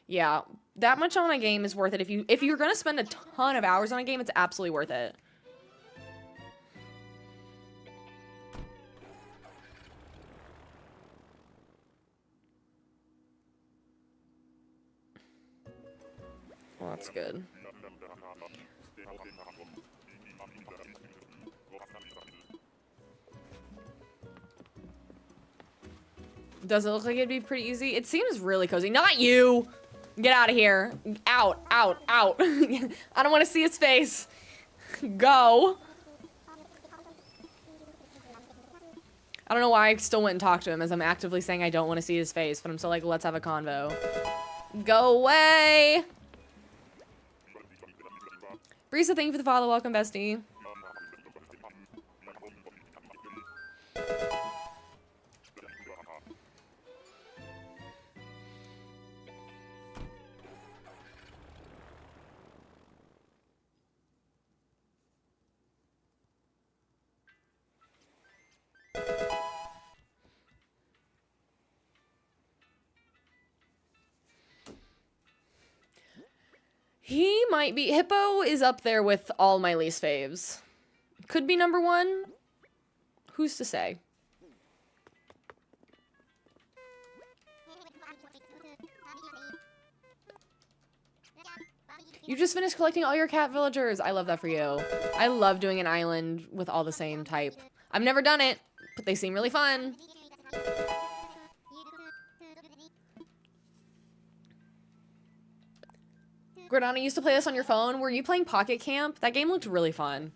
Yeah, that much on a game is worth it. If you're gonna spend a ton of hours on a game, it's absolutely worth it. Well, that's good. Does it look like it'd be pretty easy? It seems really cozy. Not you! Get out of here. Out, out, out. I don't want to see his face. Go. I don't know why I still went and talked to him as I'm actively saying I don't want to see his face, but I'm still like, let's have a convo. Go away. Brisa, thank you for the follow. Welcome, bestie. He might be. Hippo is up there with all my least faves. Could be number one. Who's to say? You just finished collecting all your cat villagers. I love that for you. I love doing an island with all the same type. I've never done it, but they seem really fun. Gradana used to play this on your phone. Were you playing Pocket Camp? That game looked really fun.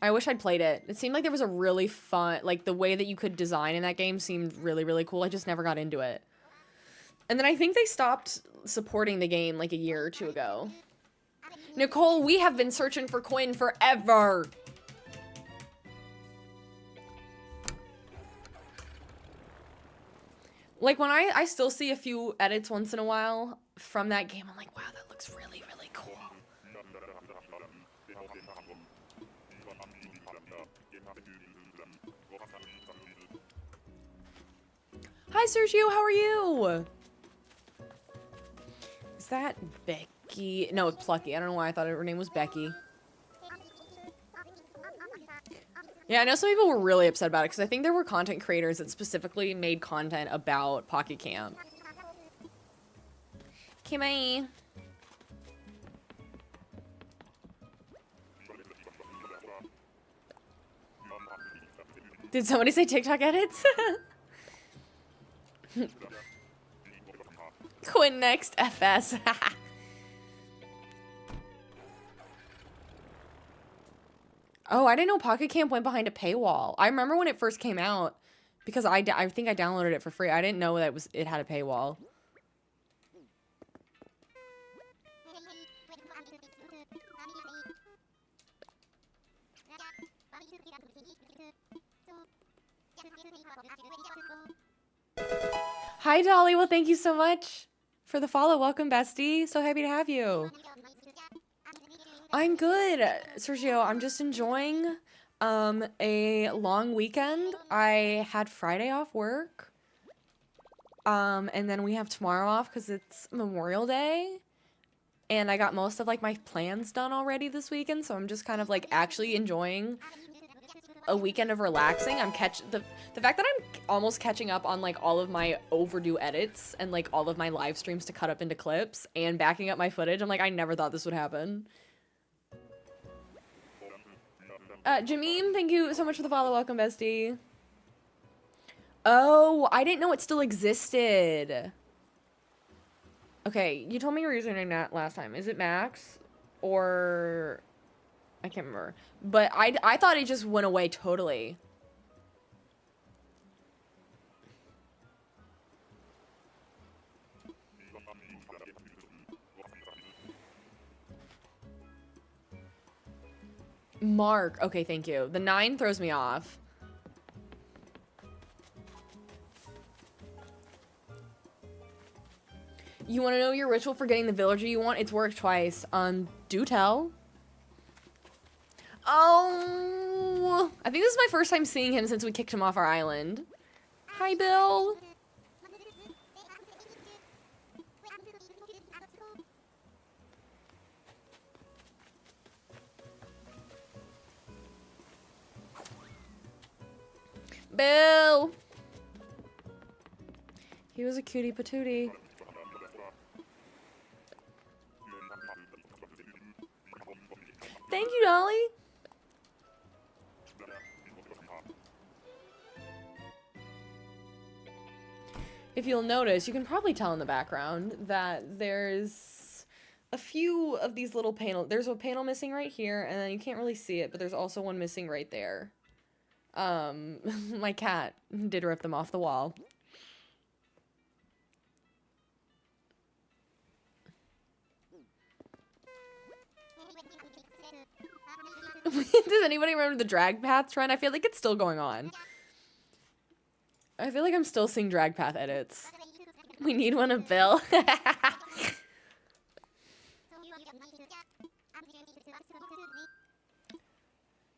I wish I'd played it. It seemed like there was a really fun, like the way that you could design in that game seemed really, really cool. I just never got into it. And then I think they stopped supporting the game like a year or two ago. Nicole, we have been searching for Quinn forever. Like when I still see a few edits once in a while from that game, I'm like, wow, that looks really, really cool. Hi, Sergio, how are you? Is that Becky? No, it's Plucky. I don't know why I thought her name was Becky. Yeah, I know some people were really upset about it because I think there were content creators that specifically made content about Pocket Camp. Okay, bye. Did somebody say TikTok edits? Quinn next FS. Oh, I didn't know Pocket Camp went behind a paywall. I remember when it first came out because I think I downloaded it for free. I didn't know that it had a paywall. Hi, Dolly. Well, thank you so much for the follow. Welcome, bestie. So happy to have you. I'm good, Sergio. I'm just enjoying a long weekend. I had Friday off work. And then we have tomorrow off because it's Memorial Day. And I got most of like my plans done already this weekend, so I'm just kind of like actually enjoying a weekend of relaxing. I'm the fact that I'm almost catching up on like all of my overdue edits and like all of my live streams to cut up into clips and backing up my footage. I'm like, I never thought this would happen. Jameem, thank you so much for the follow. Welcome, bestie. Oh, I didn't know it still existed. Okay, you told me your username that last time. Is it Max? Or... I can't remember. But I thought it just went away totally. Mark. Okay, thank you. The 9 throws me off. You want to know your ritual for getting the villager you want? It's worked twice. Do tell. Oh, I think this is my first time seeing him since we kicked him off our island. Hi, Bill. Bill. He was a cutie patootie. Thank you, Dolly. If you'll notice, you can probably tell in the background that there's a few of these little panels. There's a panel missing right here, and then you can't really see it, but there's also one missing right there. My cat did rip them off the wall. Does anybody remember the drag path trend? I feel like it's still going on. I feel like I'm still seeing drag path edits. We need one of Bill.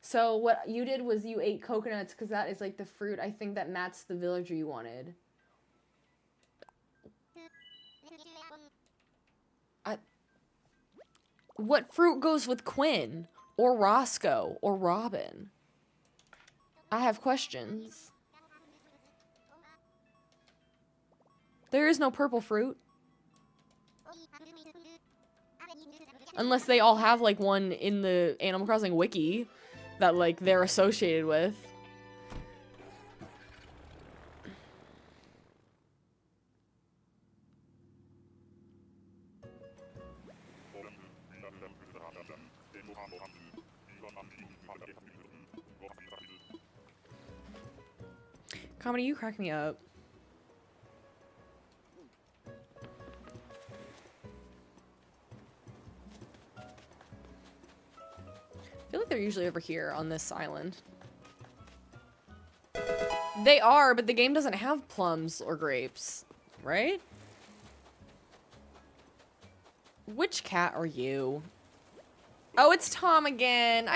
So what you did was you ate coconuts because that is like the fruit. I think that Matt's the villager you wanted. What fruit goes with Quinn? Or Roscoe? Or Robin? I have questions. There is no purple fruit. Unless they all have, like, one in the Animal Crossing wiki that, like, they're associated with. Comedy, you crack me up. I feel like they're usually over here on this island. They are, but the game doesn't have plums or grapes, right? Which cat are you? Oh, it's Tom again.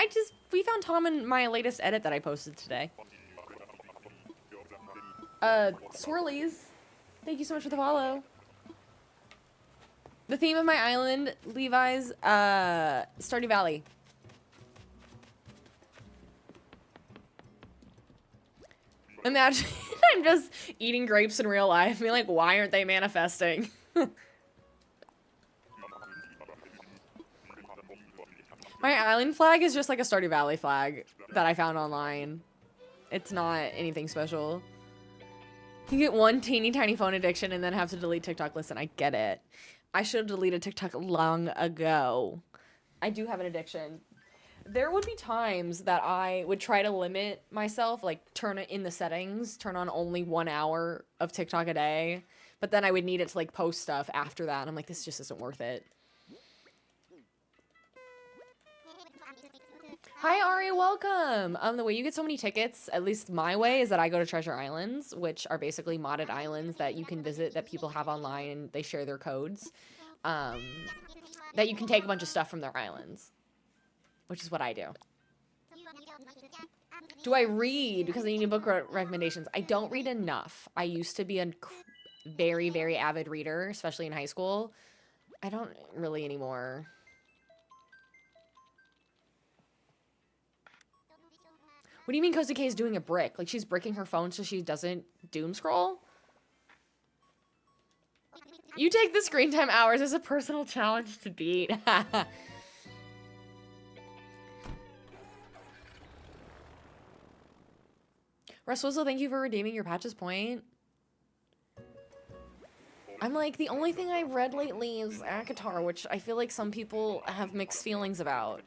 We found Tom in my latest edit that I posted today. Swirlies, thank you so much for the follow. The theme of my island, Levi's, Stardew Valley. Imagine I'm just eating grapes in real life. Being like, why aren't they manifesting? My island flag is just like a Stardew Valley flag that I found online. It's not anything special. You get one teeny tiny phone addiction and then have to delete TikTok. Listen, I get it. I should have deleted TikTok long ago. I do have an addiction. There would be times that I would try to limit myself, like turn it in the settings, turn on only 1 hour of TikTok a day, but then I would need it to like post stuff after that. And I'm like, this just isn't worth it. Hi Ari, welcome. The way you get so many tickets, at least my way, is that I go to Treasure Islands, which are basically modded islands that you can visit that people have online and they share their codes. That you can take a bunch of stuff from their islands. Which is what I do. Do I read? Because I need book recommendations. I don't read enough. I used to be a very, very avid reader, especially in high school. I don't really anymore. What do you mean Kosuke is doing a brick? Like she's bricking her phone so she doesn't doom scroll? You take the screen time hours as a personal challenge to beat. Russ Wizzle, thank you for redeeming your patches point. I'm like, the only thing I've read lately is ACOTAR, which I feel like some people have mixed feelings about.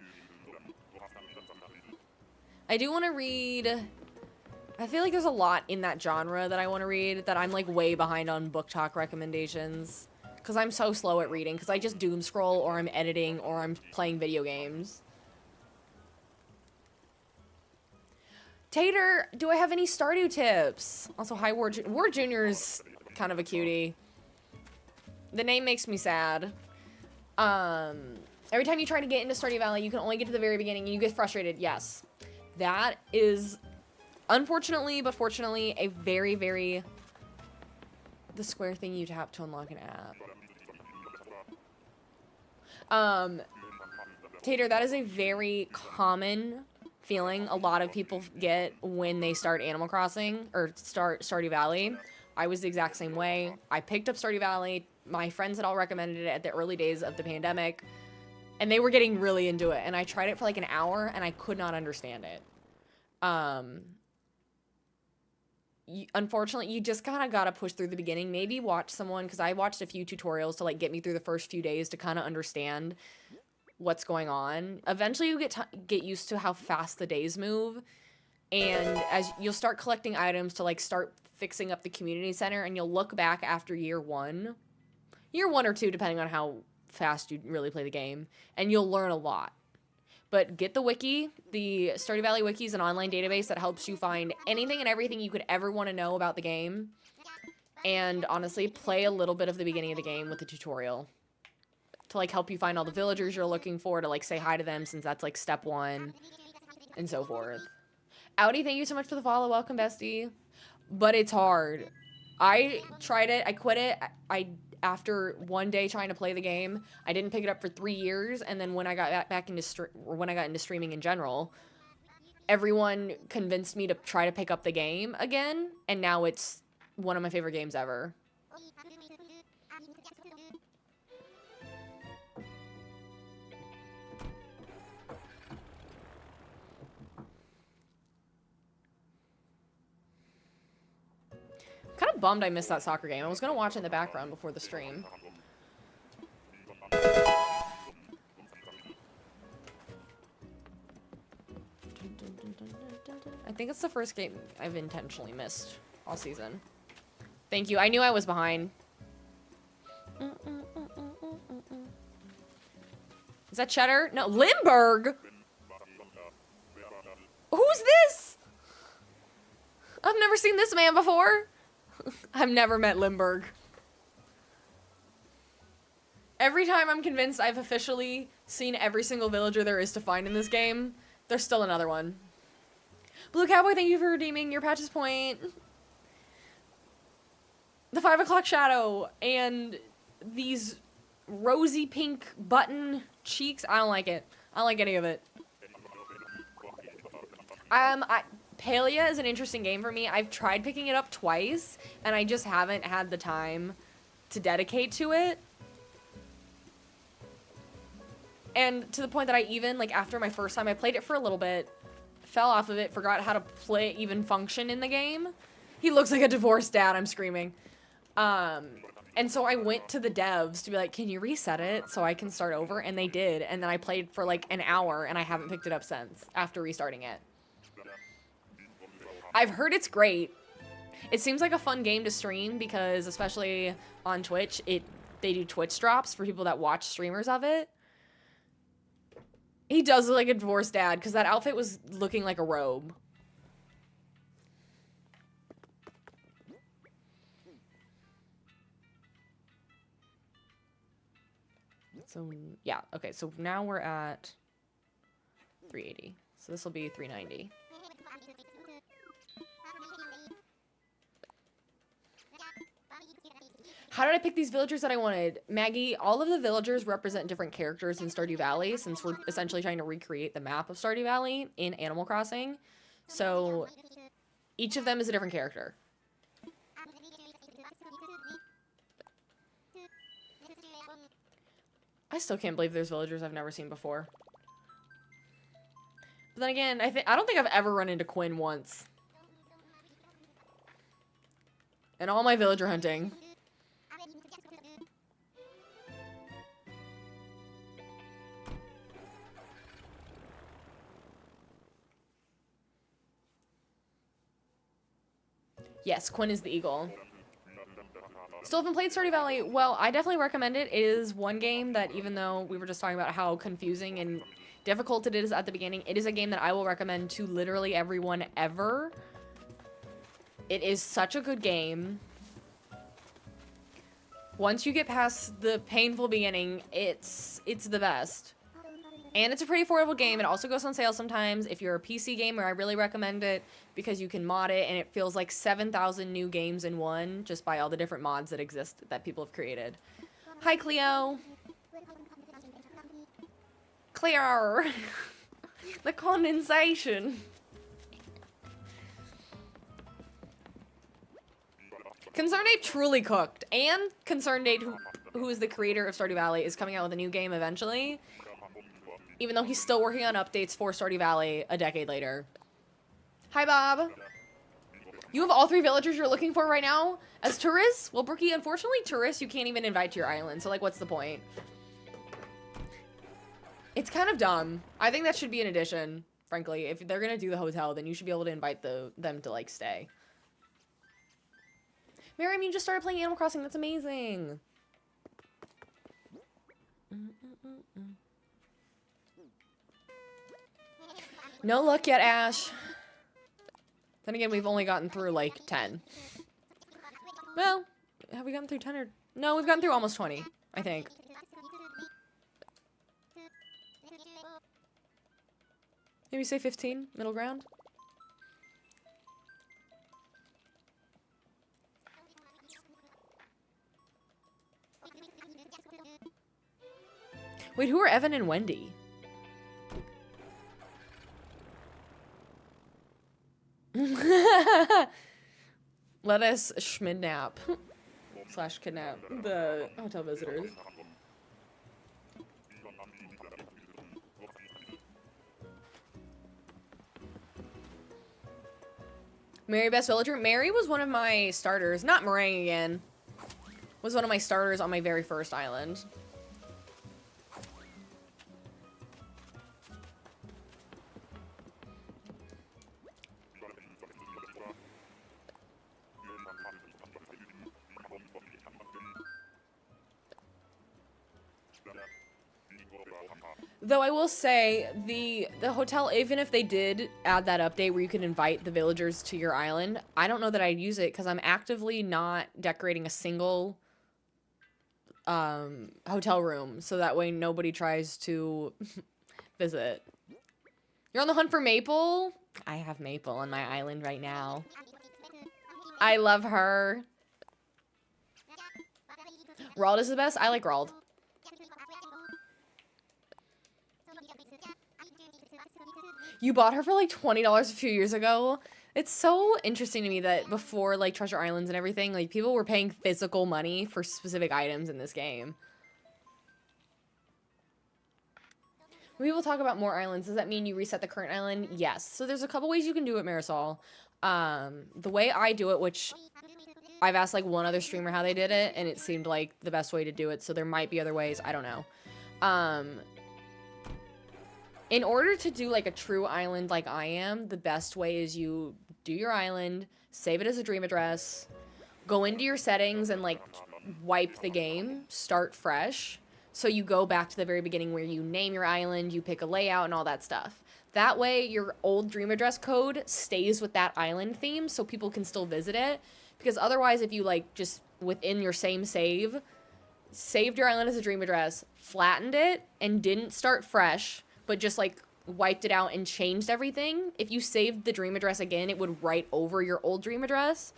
I do want to read... I feel like there's a lot in that genre that I want to read that I'm like way behind on book talk recommendations. Because I'm so slow at reading, because I just doom scroll, or I'm editing, or I'm playing video games. Tater, do I have any Stardew tips? Also, hi, Ward Jr.'s kind of a cutie. The name makes me sad. Every time you try to get into Stardew Valley, you can only get to the very beginning, and you get frustrated. Yes. That is, unfortunately, but fortunately, a very, very... The square thing you tap to unlock an app. Tater, that is a very common feeling a lot of people get when they start Animal Crossing or start Stardew Valley. I was the exact same way. I picked up Stardew Valley. My friends had all recommended it at the early days of the pandemic, and they were getting really into it. And I tried it for like an hour, and I could not understand it. Unfortunately, you just kind of got to push through the beginning. Maybe watch someone, because I watched a few tutorials to like get me through the first few days to kind of understand what's going on. Eventually you get used to how fast the days move, and as you'll start collecting items to like start fixing up the community center, and you'll look back after year one or two, depending on how fast you really play the game, and you'll learn a lot. But get the wiki. The Stardew Valley wiki is an online database that helps you find anything and everything you could ever want to know about the game. And honestly, play a little bit of the beginning of the game with the tutorial to like help you find all the villagers you're looking for, to like say hi to them, since that's like step one, and so forth. Audi, thank you so much for the follow. Welcome, bestie. But it's hard. I tried it. I quit it. After one day trying to play the game, I didn't pick it up for 3 years, and then when I got back into when I got into streaming in general, everyone convinced me to try to pick up the game again, and now it's one of my favorite games ever. Kind of bummed I missed that soccer game. I was gonna watch it in the background before the stream. I think it's the first game I've intentionally missed all season. Thank you. I knew I was behind. Is that Cheddar? No, Limburg! Who's this? I've never seen this man before. I've never met Limburg. Every time I'm convinced I've officially seen every single villager there is to find in this game, there's still another one. Blue Cowboy, thank you for redeeming your patches point. The 5 o'clock shadow and these rosy pink button cheeks. I don't like it. I don't like any of it. Palia is an interesting game for me. I've tried picking it up twice, and I just haven't had the time to dedicate to it. And to the point that I even, like, after my first time, I played it for a little bit, fell off of it, forgot how to play, even function in the game. He looks like a divorced dad, I'm screaming. And so I went to the devs to be like, can you reset it so I can start over? And they did, and then I played for like an hour, and I haven't picked it up since, after restarting it. I've heard it's great. It seems like a fun game to stream because, especially on Twitch, they do Twitch drops for people that watch streamers of it. He does look like a divorced dad because that outfit was looking like a robe. So, yeah. Okay, so now we're at 380. So this will be 390. How did I pick these villagers that I wanted? Maggie, all of the villagers represent different characters in Stardew Valley since we're essentially trying to recreate the map of Stardew Valley in Animal Crossing. So each of them is a different character. I still can't believe there's villagers I've never seen before. But then again, I don't think I've ever run into Quinn once. In all my villager hunting. Yes, Quinn is the eagle. Still haven't played Stardew Valley. Well, I definitely recommend it. It is one game that, even though we were just talking about how confusing and difficult it is at the beginning, it is a game that I will recommend to literally everyone ever. It is such a good game. Once you get past the painful beginning, it's the best. And it's a pretty affordable game. It also goes on sale sometimes. If you're a PC gamer, I really recommend it because you can mod it, and it feels like 7,000 new games in one just by all the different mods that exist that people have created. Hi, Cleo. Clear. The condensation. Concerned Ape truly cooked. And Concerned Ape, who is the creator of Stardew Valley, is coming out with a new game eventually. Even though he's still working on updates for Stardew Valley a decade later. Hi, Bob. You have all 3 villagers you're looking for right now as tourists? Well, Brookie, unfortunately, tourists you can't even invite to your island. So, like, what's the point? It's kind of dumb. I think that should be an addition, frankly. If they're going to do the hotel, then you should be able to invite them to, like, stay. Miriam, you just started playing Animal Crossing. That's amazing. No luck yet, Ash. Then again, we've only gotten through, like, 10. Well, have we gotten through 10 or... No, we've gotten through almost 20, I think. Maybe say 15, middle ground. Wait, who are Evan and Wendy? Let us schmidnap / kidnap the hotel visitors. Mary Best Villager. Mary was one of my starters. Not Meringue again. Was one of my starters on my very first island. Though I will say, the hotel, even if they did add that update where you can invite the villagers to your island, I don't know that I'd use it because I'm actively not decorating a single hotel room, so that way nobody tries to visit. You're on the hunt for Maple? I have Maple on my island right now. I love her. Rald is the best? I like Rald. You bought her for like $20 a few years ago. It's so interesting to me that before like Treasure Islands and everything, like people were paying physical money for specific items in this game. We will talk about more islands. Does that mean you reset the current island? Yes. So there's a couple ways you can do it, Marisol. The way I do it, which I've asked like one other streamer how they did it, and it seemed like the best way to do it. So there might be other ways. I don't know. In order to do like a true island like I am, the best way is you do your island, save it as a dream address, go into your settings and like wipe the game, start fresh. So you go back to the very beginning where you name your island, you pick a layout and all that stuff. That way your old dream address code stays with that island theme so people can still visit it. Because otherwise if you like just within your same save, saved your island as a dream address, flattened it, and didn't start fresh, but just like wiped it out and changed everything, if you saved the dream address again, it would write over your old dream address.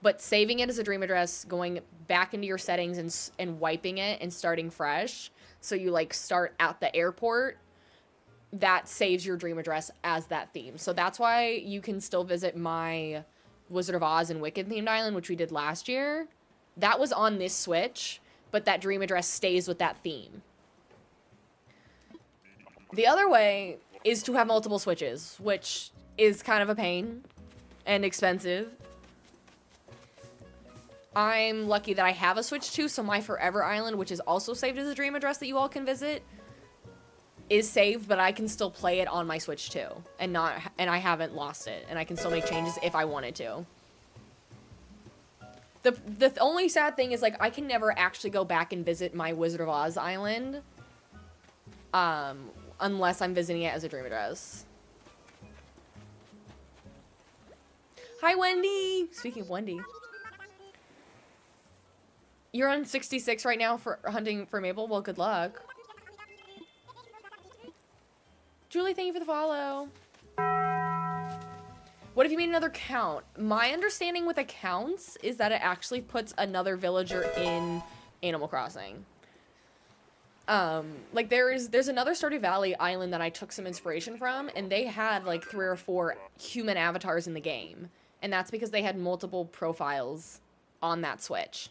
But saving it as a dream address, going back into your settings and wiping it and starting fresh, so you like start at the airport, that saves your dream address as that theme. So that's why you can still visit my Wizard of Oz and Wicked themed island, which we did last year. That was on this Switch, but that dream address stays with that theme. The other way is to have multiple Switches, which is kind of a pain and expensive. I'm lucky that I have a Switch 2, so my Forever Island, which is also saved as a dream address that you all can visit, is saved, but I can still play it on my Switch 2, and I haven't lost it, and I can still make changes if I wanted to. The only sad thing is, like, I can never actually go back and visit my Wizard of Oz island, unless I'm visiting it as a dream address. Hi, Wendy! Speaking of Wendy. You're on 66 right now for hunting for Maple? Well, good luck. Julie, thank you for the follow. What if you made another count? My understanding with accounts is that it actually puts another villager in Animal Crossing. Like there's another Stardew Valley island that I took some inspiration from, and they had like 3 or 4 human avatars in the game. And that's because they had multiple profiles on that Switch.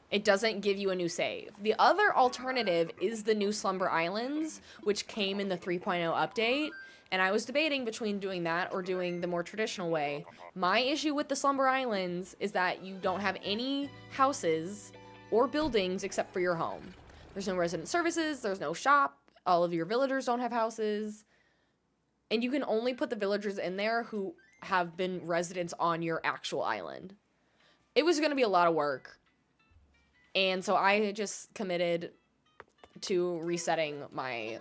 It doesn't give you a new save. The other alternative is the new Slumber Islands, which came in the 3.0 update. And I was debating between doing that or doing the more traditional way. My issue with the Slumber Islands is that you don't have any houses or buildings except for your home. There's no resident services, there's no shop, all of your villagers don't have houses. And you can only put the villagers in there who have been residents on your actual island. It was going to be a lot of work. And so I just committed to resetting my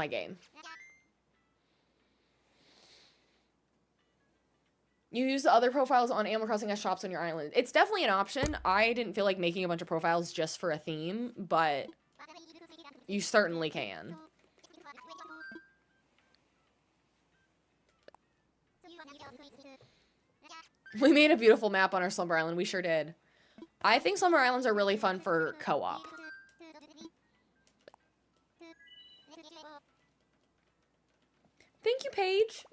game. You use the other profiles on Animal Crossing as shops on your island. It's definitely an option. I didn't feel like making a bunch of profiles just for a theme, but you certainly can. We made a beautiful map on our Slumber Island. We sure did. I think Slumber Islands are really fun for co-op. Thank you, Paige.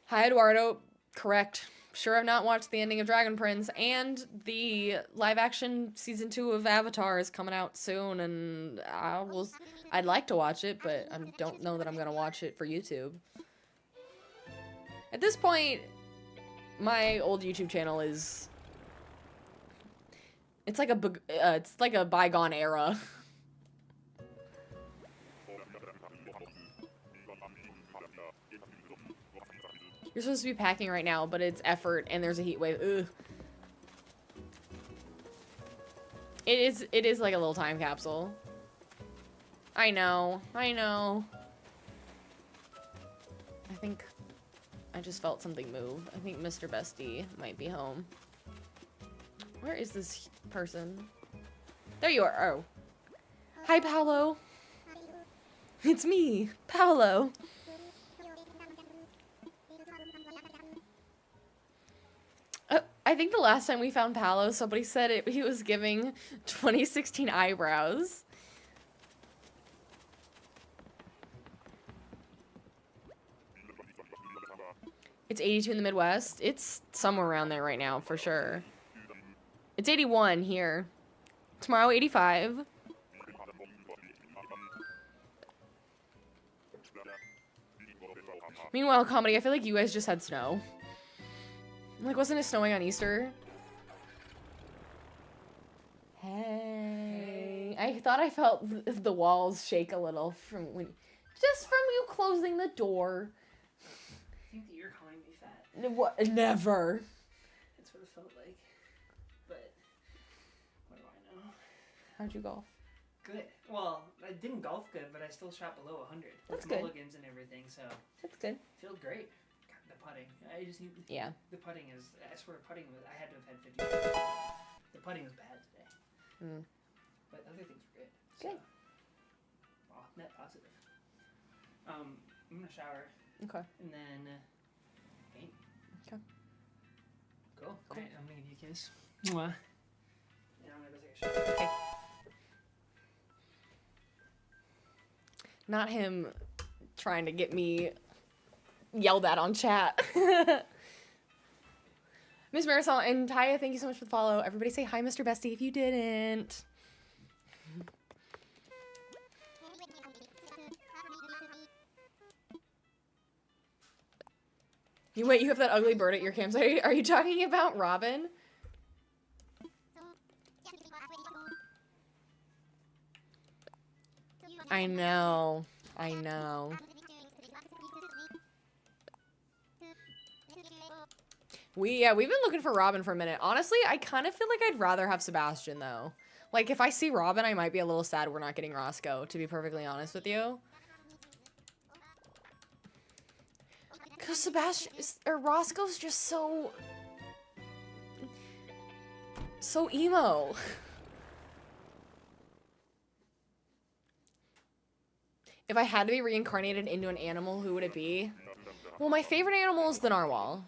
Hi, Eduardo. Correct. Sure, I've not watched the ending of Dragon Prince, and the live-action season 2 of Avatar is coming out soon, and I'd like to watch it, but I don't know that I'm gonna watch it for YouTube. At this point, my old YouTube channel is... It's like a bygone era. You're supposed to be packing right now, but it's effort and there's a heat wave. Ugh. It is like a little time capsule. I know. I think I just felt something move. I think Mr. Bestie might be home. Where is this person? There you are. Oh. Hi, Paolo. It's me, Paolo. I think the last time we found Paolo, somebody said he was giving 2016 eyebrows. It's 82 in the Midwest. It's somewhere around there right now, for sure. It's 81 here. Tomorrow, 85. Meanwhile, comedy, I feel like you guys just had snow. Like, wasn't it snowing on Easter? Hey. I thought I felt the walls shake a little from just from you closing the door. I think that you're calling me fat. What? Never. That's what it felt like. But, what do I know? How'd you golf? Good. Well, I didn't golf good, but I still shot below 100. That's with good. mulligans and everything, so. That's good. Felt great. The putting. I just need. Yeah. The putting is. I swear, putting was. I had to have had 50. The putting was bad today. Mm. But other things were good. Good. So, well, net positive. I'm gonna shower. Okay. And then. Paint. Okay. Cool. Cool. Alright, I'm gonna give you a kiss. Mwah. And I'm gonna go take a shower. Okay. Not him trying to get me yelled at on chat. Miss Marisol and Taya, thank you so much for the follow. Everybody say hi, Mr. Bestie, if you didn't. You wait, you have that ugly bird at your campsite. Are you talking about Robin? I know. We've been looking for Robin for a minute. Honestly, I kind of feel like I'd rather have Sebastian, though. Like, if I see Robin, I might be a little sad we're not getting Roscoe, to be perfectly honest with you. Because Roscoe's just so emo. If I had to be reincarnated into an animal, who would it be? Well, my favorite animal is the narwhal.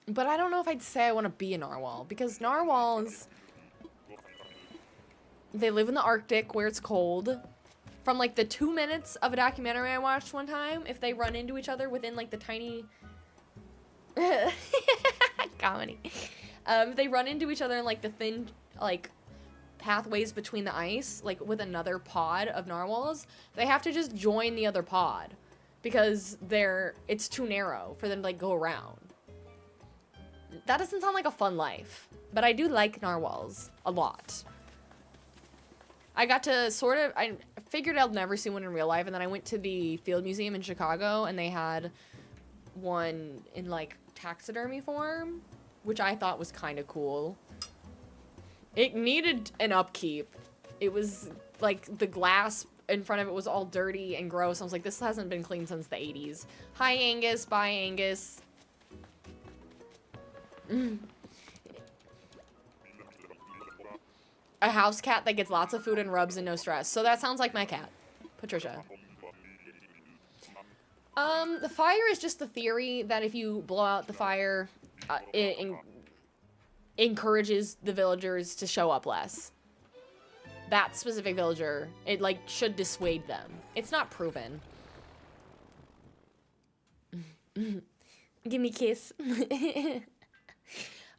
But I don't know if I'd say I want to be a narwhal, because narwhals, they live in the Arctic where it's cold. From like the 2 minutes of a documentary I watched one time, if they run into each other within like the tiny comedy, if they run into each other in like the thin like pathways between the ice, like with another pod of narwhals, they have to just join the other pod because it's too narrow for them to like go around. That doesn't sound like a fun life, but I do like narwhals a lot. I got to I figured I'd never see one in real life, and then I went to the Field Museum in Chicago, and they had one in like taxidermy form, which I thought was kind of cool. It needed an upkeep. It was like the glass in front of it was all dirty and gross. I was like, this hasn't been cleaned since the 80s. Hi, Angus. Bye, Angus. A house cat that gets lots of food and rubs and no stress. So that sounds like my cat, Patricia. The fire is just the theory that if you blow out the fire, encourages the villagers to show up less. That specific villager, it like should dissuade them. It's not proven. Give me a kiss.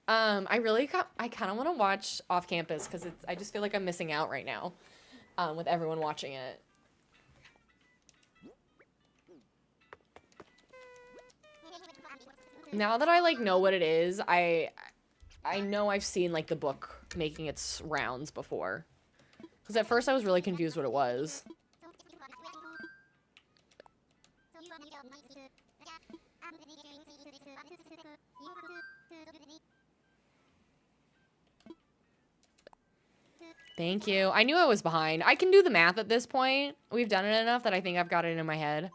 I kind of want to watch Off Campus because I just feel like I'm missing out right now with everyone watching it. Now that I like know what it is, I know I've seen like the book making its rounds before. Because at first I was really confused what it was. Thank you. I knew I was behind. I can do the math at this point. We've done it enough that I think I've got it in my head.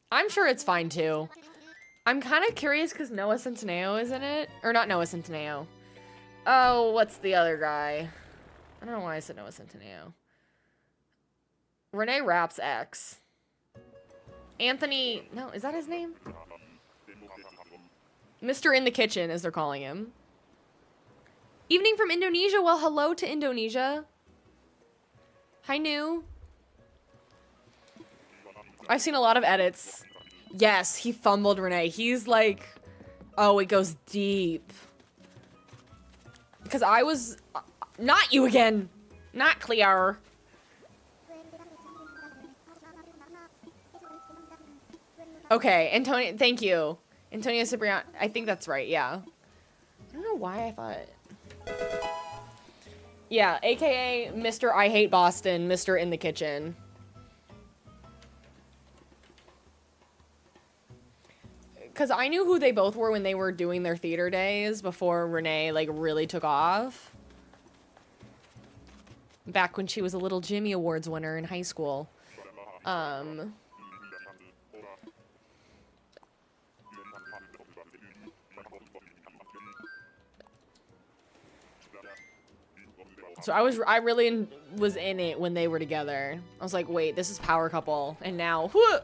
I'm sure it's fine too. I'm kind of curious because Noah Centineo is in it. Or not Noah Centineo. Oh, what's the other guy? I don't know why I said Noah Centineo. Renee Rapp's ex. Anthony... No, is that his name? Mr. in the Kitchen, as they're calling him. Evening from Indonesia. Well, hello to Indonesia. Hi, New. I've seen a lot of edits. Yes, he fumbled Renee. He's like... Oh, it goes deep. Because I was... Not you again! Not Clear. Okay, Antonio... Thank you. Antonio Cipriano... I think that's right, yeah. I don't know why I thought... Yeah, aka Mr. I Hate Boston, Mr. in the Kitchen. Because I knew who they both were when they were doing their theater days before Renee, like, really took off. Back when she was a little Jimmy Awards winner in high school. So I really was in it when they were together. I was like, wait, this is power couple. And now, whoo!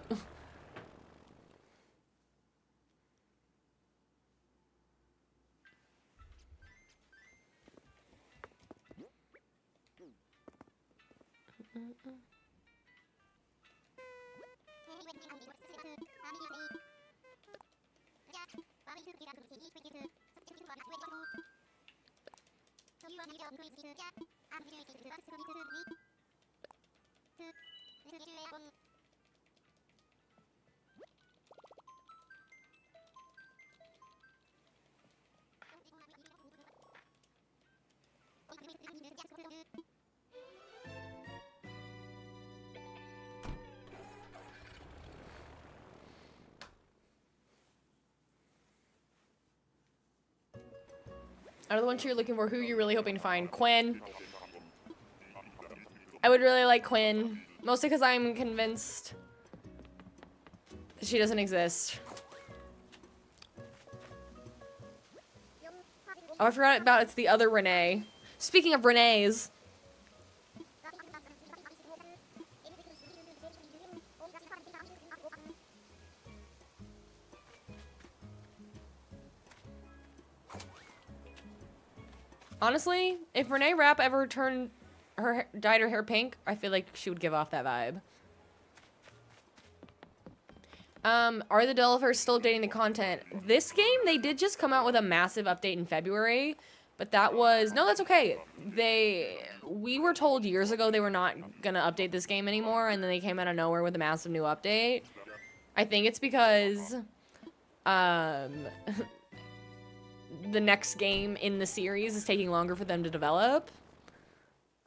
Out of the ones you're looking for, who are you really hoping to find? Quinn. I would really like Quinn. Mostly because I'm convinced she doesn't exist. Oh, I forgot about it's the other Renee. Speaking of Renees. Honestly, if Renee Rapp ever dyed her hair pink, I feel like she would give off that vibe. Are the developers still updating the content? This game, they did just come out with a massive update in February, but that was... No, that's okay. We were told years ago they were not gonna update this game anymore, and then they came out of nowhere with a massive new update. I think it's because... the next game in the series is taking longer for them to develop.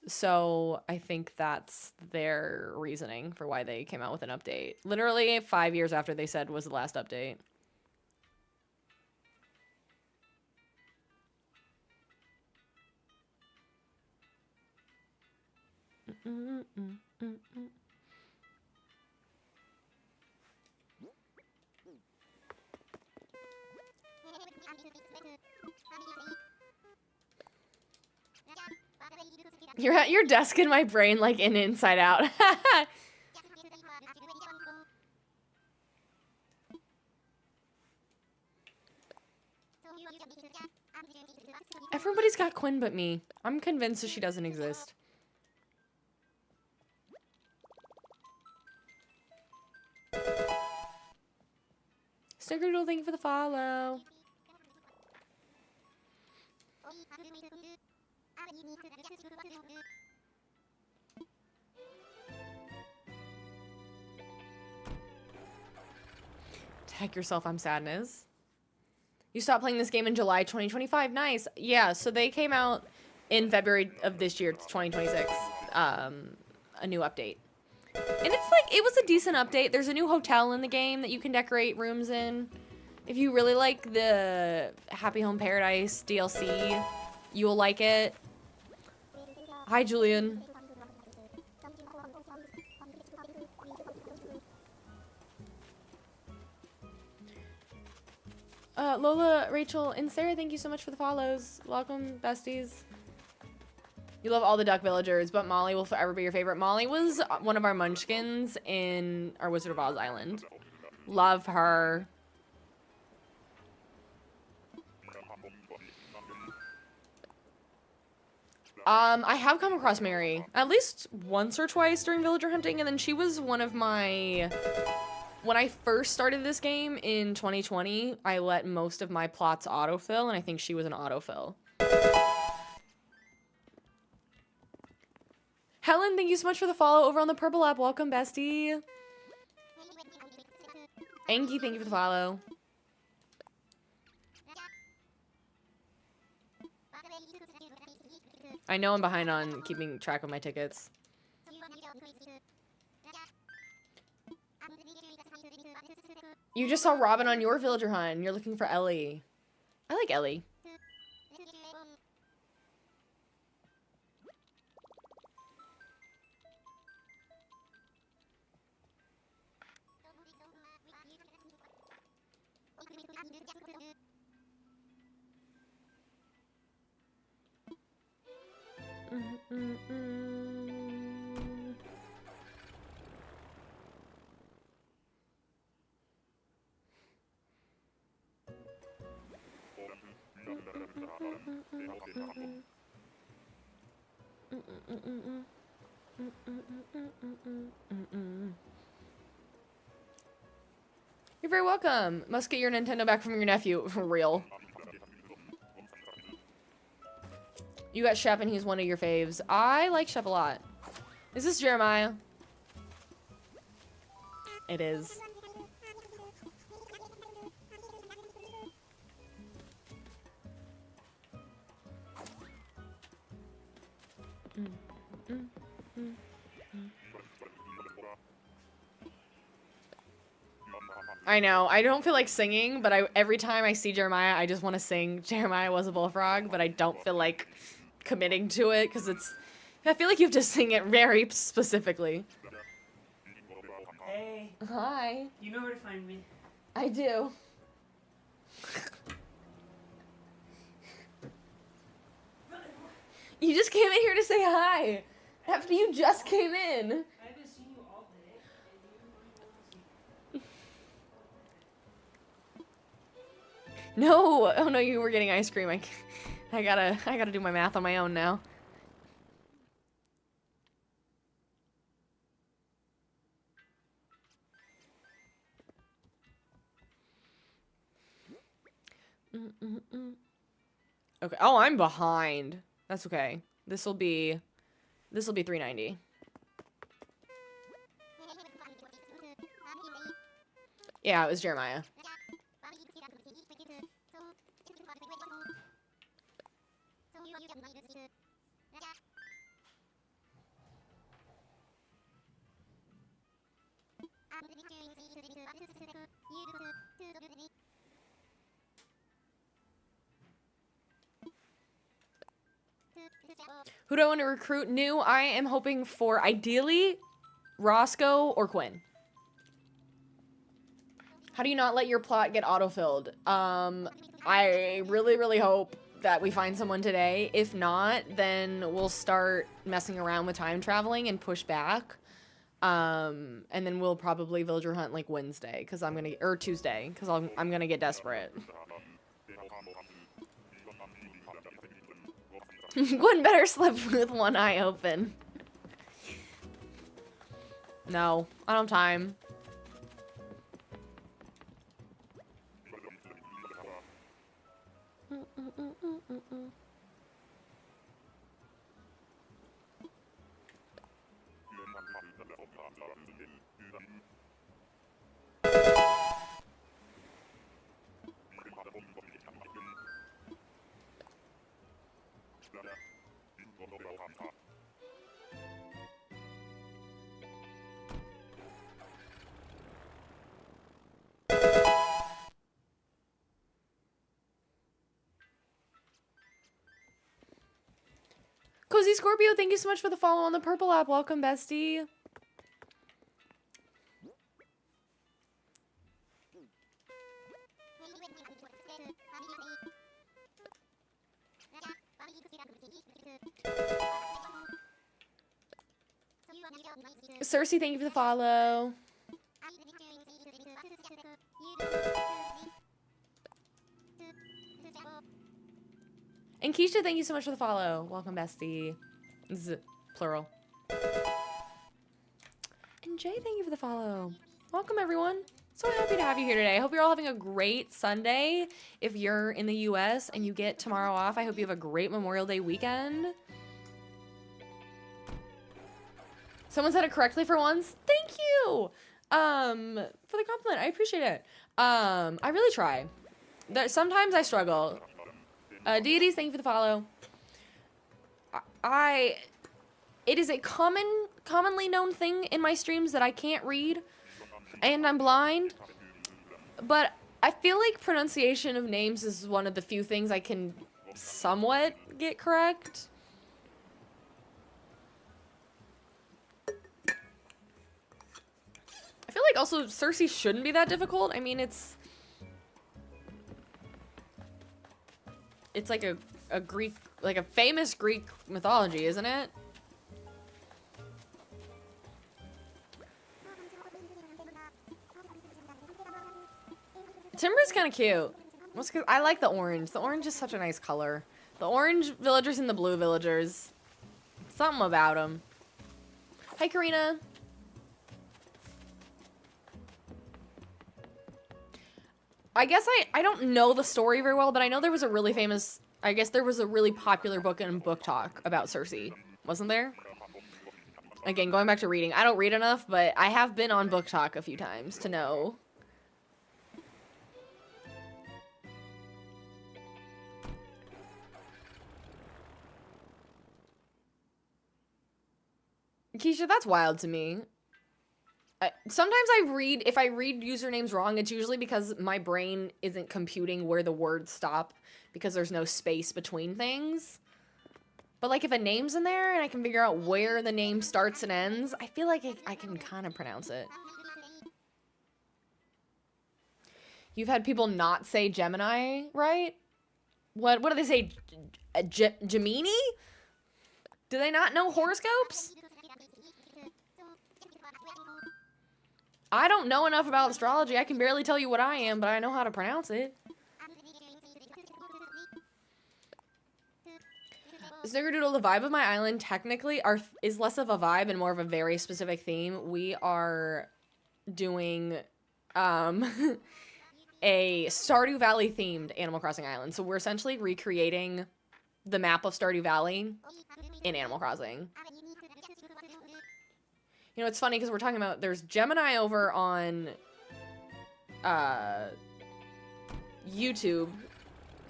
So I think that's their reasoning for why they came out with an update. Literally 5 years after they said was the last update. You're at your desk in my brain, like in Inside Out. Everybody's got Quinn but me. I'm convinced that she doesn't exist. Snickerdoodle, thank you for the follow. Tag yourself, I'm sadness. You stopped playing this game in July 2025. Nice. Yeah, so they came out in February of this year, 2026. A new update. And it's like, it was a decent update. There's a new hotel in the game that you can decorate rooms in. If you really like the Happy Home Paradise DLC, you'll like it. Hi, Julian. Lola, Rachel, and Sarah, thank you so much for the follows. Welcome, besties. You love all the duck villagers, but Molly will forever be your favorite. Molly was one of our munchkins in our Wizard of Oz Island. Love her. I have come across Mary at least once or twice during villager hunting, and then she was one of my... When I first started this game in 2020, I let most of my plots autofill, and I think she was an autofill. Helen, thank you so much for the follow over on the Purple app. Welcome, bestie. Anki, thank you for the follow. I know I'm behind on keeping track of my tickets. You just saw Robin on your villager hunt, and you're looking for Ellie. I like Ellie. You're very welcome. Must get your Nintendo back from your nephew. For real. You got Shep and he's one of your faves. I like Shep a lot. Is this Jeremiah? It is. I know. I don't feel like singing, but every time I see Jeremiah, I just want to sing Jeremiah Was a Bullfrog, but I don't feel like committing to it because I feel like you have to sing it very specifically. Hey. Hi. You know where to find me. I do. You just came in here to say hi. After you just came in. I haven't seen you all day. No. Oh no, you were getting ice cream. I gotta do my math on my own now. Okay. Oh, I'm behind. That's okay. This will be $3.90. Yeah, it was Jeremiah. Who do I want to recruit new? I am hoping for, ideally, Roscoe or Quinn. How do you not let your plot get autofilled? I really, really hope that we find someone today. If not, then we'll start messing around with time traveling and push back. And then we'll probably villager hunt like Wednesday, because I'm gonna, or Tuesday, because I'm gonna get desperate. One better slip with one eye open. No, I don't have time. Cozy Scorpio, thank you so much for the follow on the purple app. Welcome, bestie. Cersei, thank you for the follow. And Keisha, thank you so much for the follow. Welcome, bestie. Plural. And Jay, thank you for the follow. Welcome, everyone. So happy to have you here today. I hope you're all having a great Sunday. If you're in the US and you get tomorrow off, I hope you have a great Memorial Day weekend. Someone said it correctly for once. Thank you for the compliment. I appreciate it. I really try. Sometimes I struggle. Deities, thank you for the follow. It is a commonly known thing in my streams that I can't read, and I'm blind. But I feel like pronunciation of names is one of the few things I can somewhat get correct. I feel like also Cersei shouldn't be that difficult. I mean, it's like a Greek, like a famous Greek mythology, isn't it? Timber's kind of cute. That's 'cause I like the orange. The orange is such a nice color. The orange villagers and the blue villagers. Something about them. Hi, Karina. I guess I don't know the story very well, but I know there was a really famous, I guess there was a really popular book in Book Talk about Cersei. Wasn't there? Again, going back to reading. I don't read enough, but I have been on Book Talk a few times to know. Keisha, that's wild to me. Sometimes if I read usernames wrong, it's usually because my brain isn't computing where the words stop because there's no space between things. But like if a name's in there and I can figure out where the name starts and ends, I feel like I can kind of pronounce it. You've had people not say Gemini, right? What do they say? Gemini? Do they not know horoscopes? I don't know enough about astrology. I can barely tell you what I am, but I know how to pronounce it. Snickerdoodle, the vibe of my island technically is less of a vibe and more of a very specific theme. We are doing a Stardew Valley themed Animal Crossing island. So we're essentially recreating the map of Stardew Valley in Animal Crossing. You know, it's funny because we're talking about, there's Gemini over on YouTube,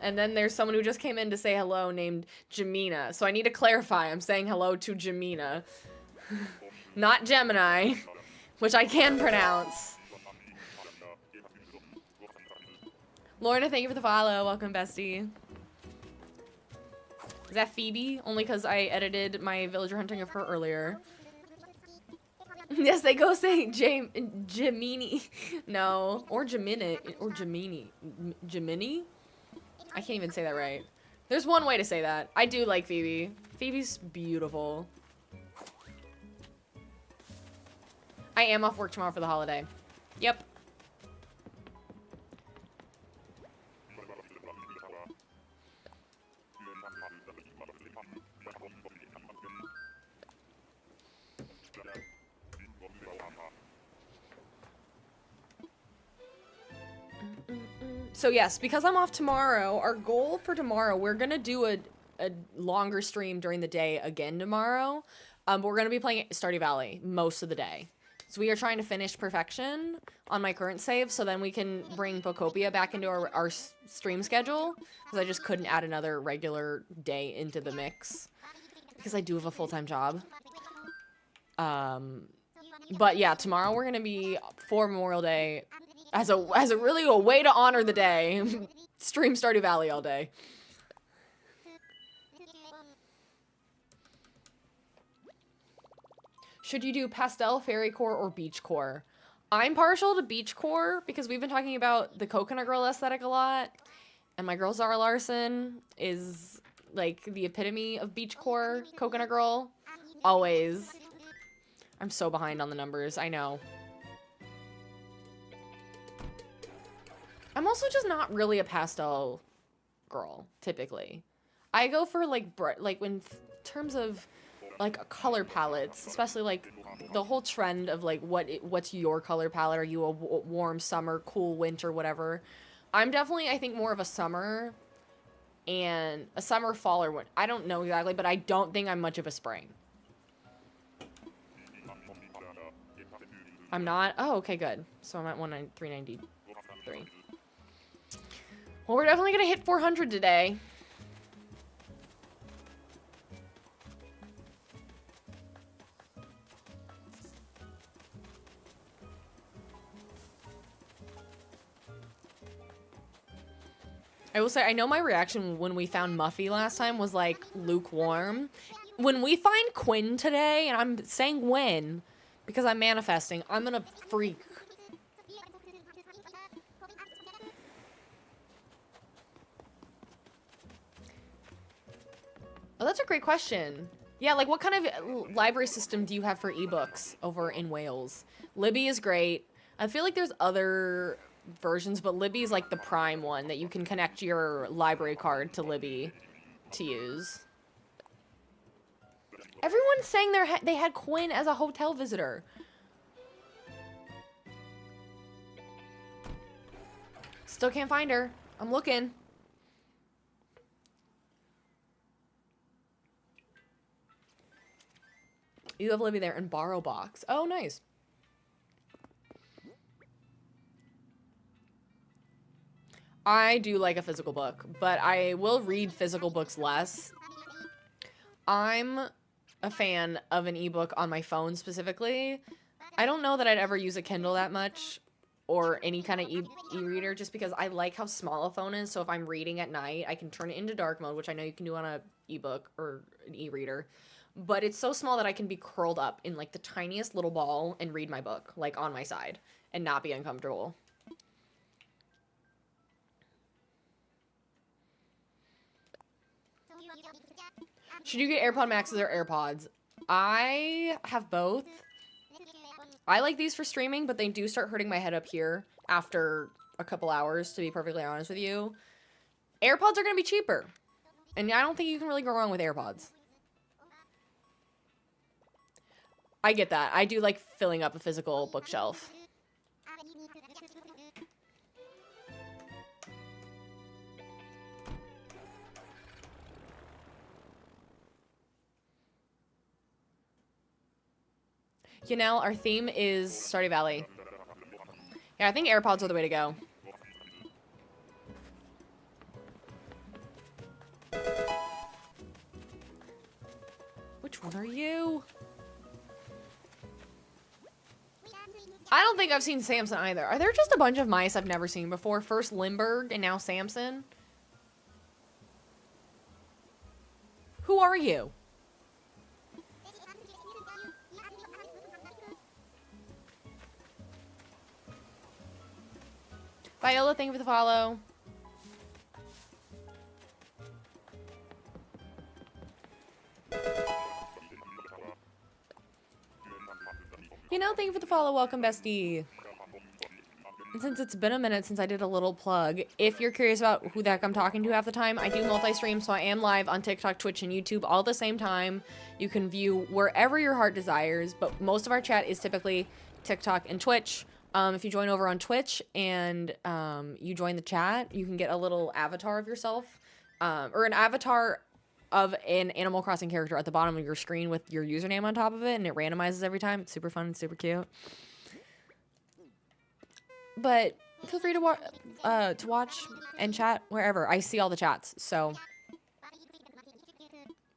and then there's someone who just came in to say hello named Jamina. So I need to clarify, I'm saying hello to Jamina. Not Gemini, which I can pronounce. Lorna, thank you for the follow. Welcome, bestie. Is that Phoebe? Only because I edited my villager hunting of her earlier. Yes, they go say Gemini. No. Or Gemini. Or Gemini. Gemini? I can't even say that right. There's one way to say that. I do like Phoebe. Phoebe's beautiful. I am off work tomorrow for the holiday. Yep. So yes, because I'm off tomorrow, our goal for tomorrow, we're gonna do a longer stream during the day again tomorrow. But we're gonna be playing Stardew Valley most of the day. So we are trying to finish perfection on my current save, so then we can bring Pocopia back into our stream schedule. Because I just couldn't add another regular day into the mix. Because I do have a full-time job. But yeah, tomorrow we're gonna be, for Memorial Day, as a really a way to honor the day, stream Stardew Valley all day. Should you do pastel, fairy core, or beach core? I'm partial to beach core because we've been talking about the coconut girl aesthetic a lot, and my girl Zara Larson is like the epitome of beach core coconut girl. Always. I'm so behind on the numbers, I know. I'm also just not really a pastel girl, typically. I go for like when terms of like color palettes, especially like the whole trend of like what's your color palette? Are you a warm summer, cool winter, whatever? I'm definitely, I think, more of a summer and a summer, fall, or what? I don't know exactly, but I don't think I'm much of a spring. I'm not? Oh, okay, good. So I'm at 393. Well, we're definitely gonna hit 400 today. I will say, I know my reaction when we found Muffy last time was like lukewarm. When we find Quinn today, and I'm saying when, because I'm manifesting, I'm gonna freak. Oh, that's a great question. Yeah, like what kind of library system do you have for ebooks over in Wales? Libby is great. I feel like there's other versions, but Libby is like the prime one that you can connect your library card to Libby to use. Everyone's saying they had Quinn as a hotel visitor. Still can't find her. I'm looking. You have Libby there in Borrow Box. Oh, nice. I do like a physical book, but I will read physical books less. I'm a fan of an ebook on my phone specifically. I don't know that I'd ever use a Kindle that much or any kind of e-reader just because I like how small a phone is. So if I'm reading at night, I can turn it into dark mode, which I know you can do on a ebook or an e-reader. But it's so small that I can be curled up in like the tiniest little ball and read my book like on my side and not be uncomfortable. Should you get AirPod Maxes or AirPods? I have both. I like these for streaming, but they do start hurting my head up here after a couple hours, to be perfectly honest with you. AirPods are going to be cheaper. And I don't think you can really go wrong with AirPods. I get that. I do like filling up a physical bookshelf. You know, our theme is Stardew Valley. Yeah, I think AirPods are the way to go. Which one are you? I don't think I've seen Samson either. Are there just a bunch of mice I've never seen before? First Lindbergh and now Samson? Who are you? Viola, thank you for the follow. You know, thank you for the follow. Welcome, bestie. And since it's been a minute since I did a little plug, if you're curious about who the heck I'm talking to half the time, I do multi-stream, so I am live on TikTok, Twitch, and YouTube all at the same time. You can view wherever your heart desires, but most of our chat is typically TikTok and Twitch. If you join over on Twitch and you join the chat, you can get a little avatar of yourself, or an avatar of an Animal Crossing character at the bottom of your screen with your username on top of it, and it randomizes every time. It's super fun and super cute. But feel free to watch and chat wherever. I see all the chats, so.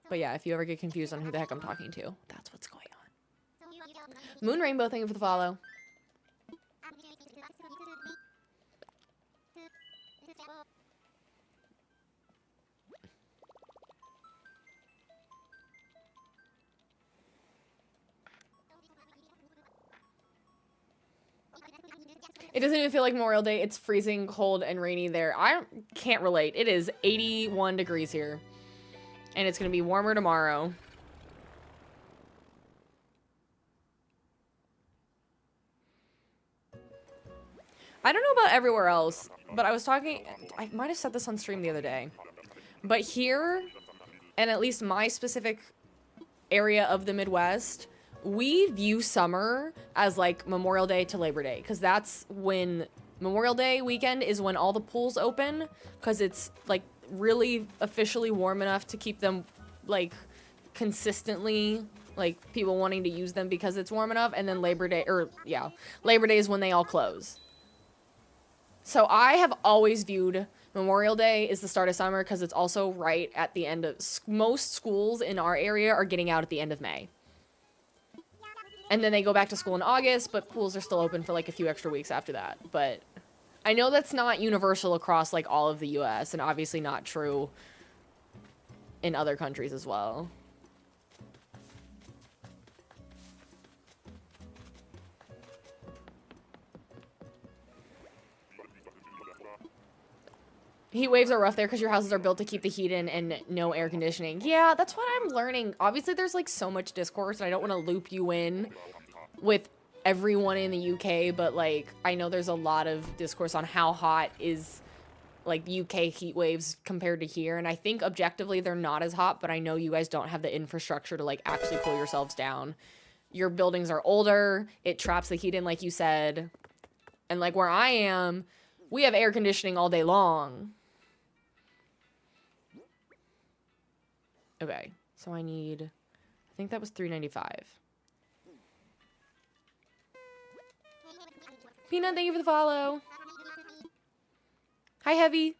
But yeah, if you ever get confused on who the heck I'm talking to, that's what's going on. Moon Rainbow, thank you for the follow. It doesn't even feel like Memorial Day. It's freezing cold and rainy there. I can't relate. It is 81 degrees here. And it's going to be warmer tomorrow. I don't know about everywhere else, but I was talking... I might have said this on stream the other day. But here, and at least my specific area of the Midwest... we view summer as like Memorial Day to Labor Day, because that's when Memorial Day weekend is when all the pools open, because it's like really officially warm enough to keep them like consistently like people wanting to use them because it's warm enough. And then Labor Day, or yeah, Labor Day is when they all close. So I have always viewed Memorial Day is the start of summer, because it's also right at the end of most schools in our area are getting out at the end of May. And then they go back to school in August, but pools are still open for like a few extra weeks after that. But I know that's not universal across like all of the US, and obviously not true in other countries as well. Heat waves are rough there because your houses are built to keep the heat in and no air conditioning. Yeah, that's what I'm learning. Obviously, there's like so much discourse, and I don't want to loop you in with everyone in the UK, but like I know there's a lot of discourse on how hot is like UK heat waves compared to here, and I think objectively they're not as hot, but I know you guys don't have the infrastructure to like actually cool yourselves down. Your buildings are older, it traps the heat in like you said, and like where I am, we have air conditioning all day long. Okay, so I think that was $3.95. Peanut, thank you for the follow. Hi, Heavy.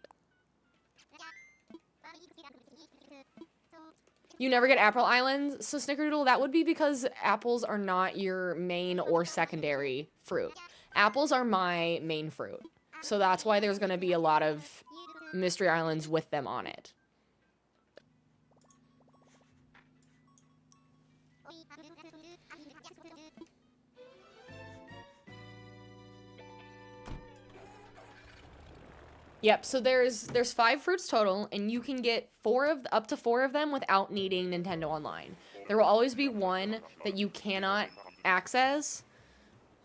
You never get apple islands? So, Snickerdoodle, that would be because apples are not your main or secondary fruit. Apples are my main fruit. So that's why there's going to be a lot of mystery islands with them on it. Yep, so there's 5 fruits total, and you can get up to 4 of them without needing Nintendo Online. There will always be one that you cannot access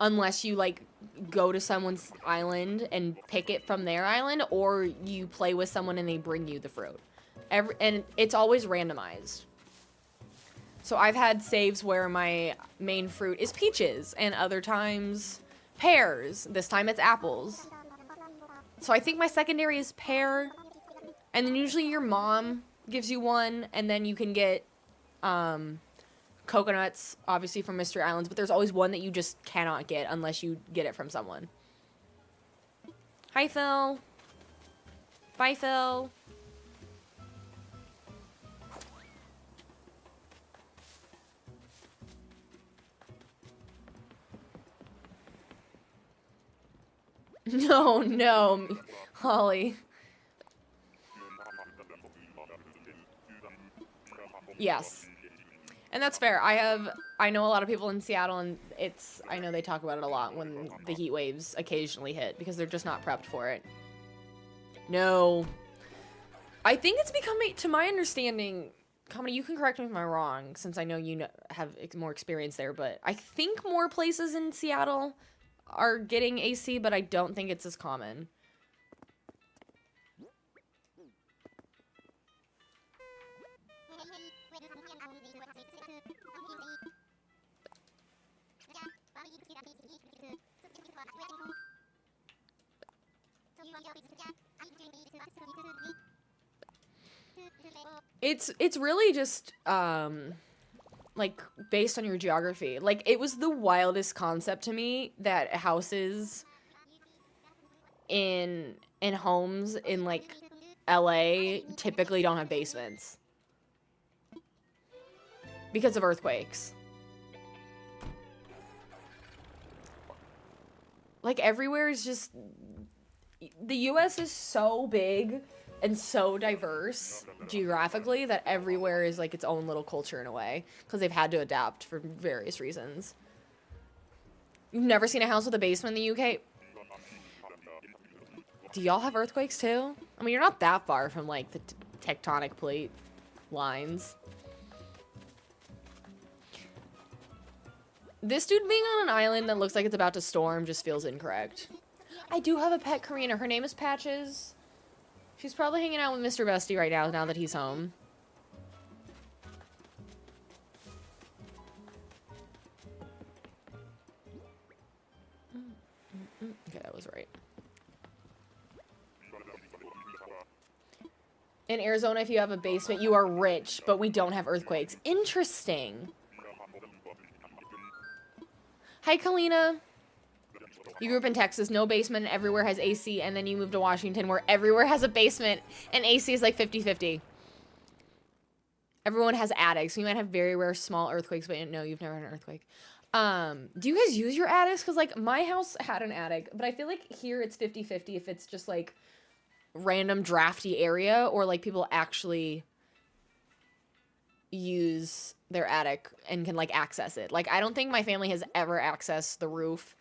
unless you like go to someone's island and pick it from their island, or you play with someone and they bring you the fruit. And it's always randomized. So I've had saves where my main fruit is peaches, and other times pears. This time it's apples. So I think my secondary is pear, and then usually your mom gives you one, and then you can get coconuts, obviously from Mystery Islands, but there's always one that you just cannot get unless you get it from someone. Hi, Phil. Bye, Phil. No, Holly. Yes. And that's fair. I know a lot of people in Seattle, and I know they talk about it a lot when the heat waves occasionally hit, because they're just not prepped for it. No. I think it's becoming, to my understanding, Comedy, you can correct me if I'm wrong, since I know you have more experience there, but I think more places in Seattle are getting AC, but I don't think it's as common. It's really just like based on your geography. Like it was the wildest concept to me that houses in homes in like LA typically don't have basements because of earthquakes. Like everywhere is just, the US is so big and so diverse geographically that everywhere is like its own little culture in a way because they've had to adapt for various reasons. You've never seen a house with a basement in the UK? Do y'all have earthquakes too? I mean, you're not that far from like the tectonic plate lines. This dude being on an island that looks like it's about to storm just feels incorrect. I do have a pet Karina. Her name is Patches. She's probably hanging out with Mr. Bestie right now that he's home. Okay, that was right. In Arizona, if you have a basement, you are rich, but we don't have earthquakes. Interesting. Hi, Kalina. You grew up in Texas, no basement, and everywhere has AC, and then you moved to Washington, where everywhere has a basement, and AC is like 50-50. Everyone has attics. You might have very rare small earthquakes, but no, you've never had an earthquake. Do you guys use your attics? Because, like, my house had an attic, but I feel like here it's 50-50 if it's just, like, random drafty area, or, like, people actually use their attic and can, like, access it. Like, I don't think my family has ever accessed the roof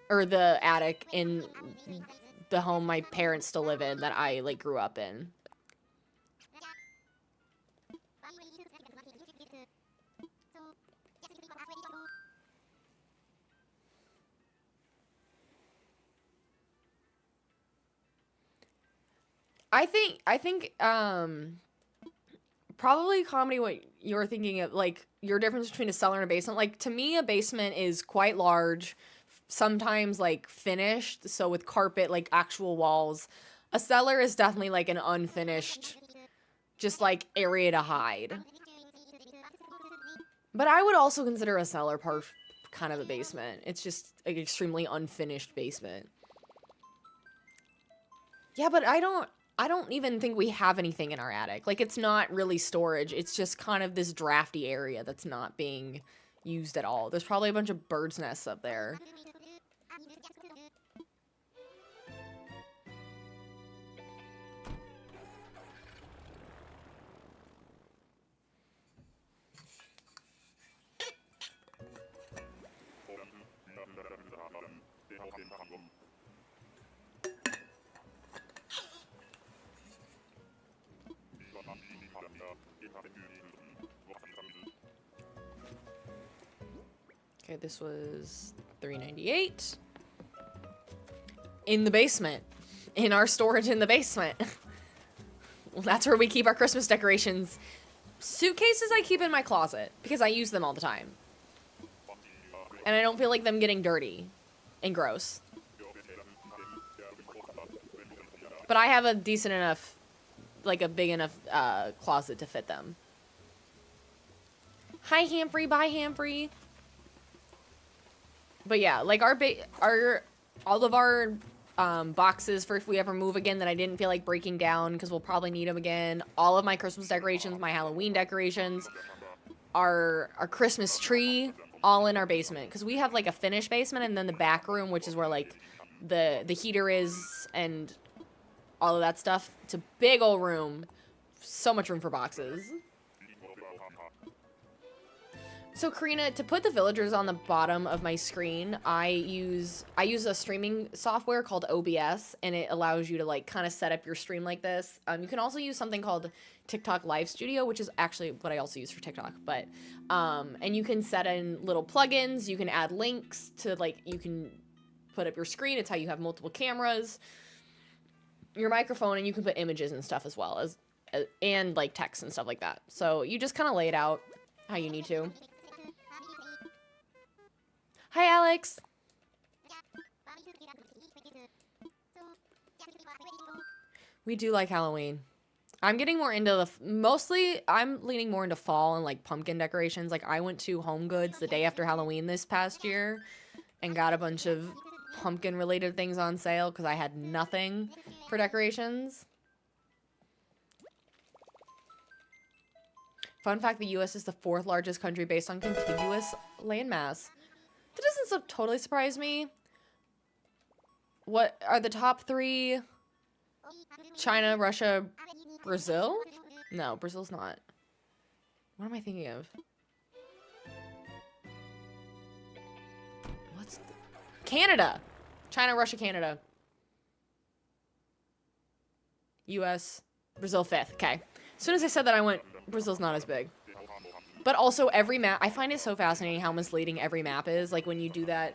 or the attic in the home my parents still live in that I, like, grew up in. I think probably comedy, what you're thinking of, like, your difference between a cellar and a basement. Like, to me, a basement is quite large, sometimes, like, finished, so with carpet, like, actual walls. A cellar is definitely, like, an unfinished, just, like, area to hide. But I would also consider a cellar part kind of a basement. It's just an extremely unfinished basement. Yeah, but I don't even think we have anything in our attic. Like, it's not really storage. It's just kind of this drafty area that's not being used at all. There's probably a bunch of birds' nests up there. Okay, this was $3.98 in the basement, in our storage in the basement. Well, that's where we keep our Christmas decorations. Suitcases I keep in my closet because I use them all the time, and I don't feel like them getting dirty and gross. But I have a decent enough, like a big enough closet to fit them. Hi, Hamfrey. Bye, Hamfrey. But yeah, like all of our boxes for if we ever move again that I didn't feel like breaking down because we'll probably need them again. All of my Christmas decorations, my Halloween decorations, our Christmas tree, all in our basement. Because we have like a finished basement and then the back room, which is where like the heater is and all of that stuff. It's a big old room. So much room for boxes. So Karina, to put the villagers on the bottom of my screen, I use a streaming software called OBS, and it allows you to like kind of set up your stream like this. You can also use something called TikTok Live Studio, which is actually what I also use for TikTok. But and you can set in little plugins. You can add links to like you can put up your screen. It's how you have multiple cameras, your microphone, and you can put images and stuff as well as and like text and stuff like that. So you just kind of lay it out how you need to. Hi, Alex. We do like Halloween. I'm getting more into the... Mostly, I'm leaning more into fall and, like, pumpkin decorations. Like, I went to Home Goods the day after Halloween this past year and got a bunch of pumpkin-related things on sale because I had nothing for decorations. Fun fact, the U.S. is the 4th largest country based on contiguous landmass. That doesn't totally surprise me. What are the top 3? China, Russia, Brazil? No, Brazil's not. What am I thinking of? What's the... Canada! China, Russia, Canada. US, Brazil 5th. Okay. As soon as I said that, I went, Brazil's not as big. But also every map, I find it so fascinating how misleading every map is. Like when you do that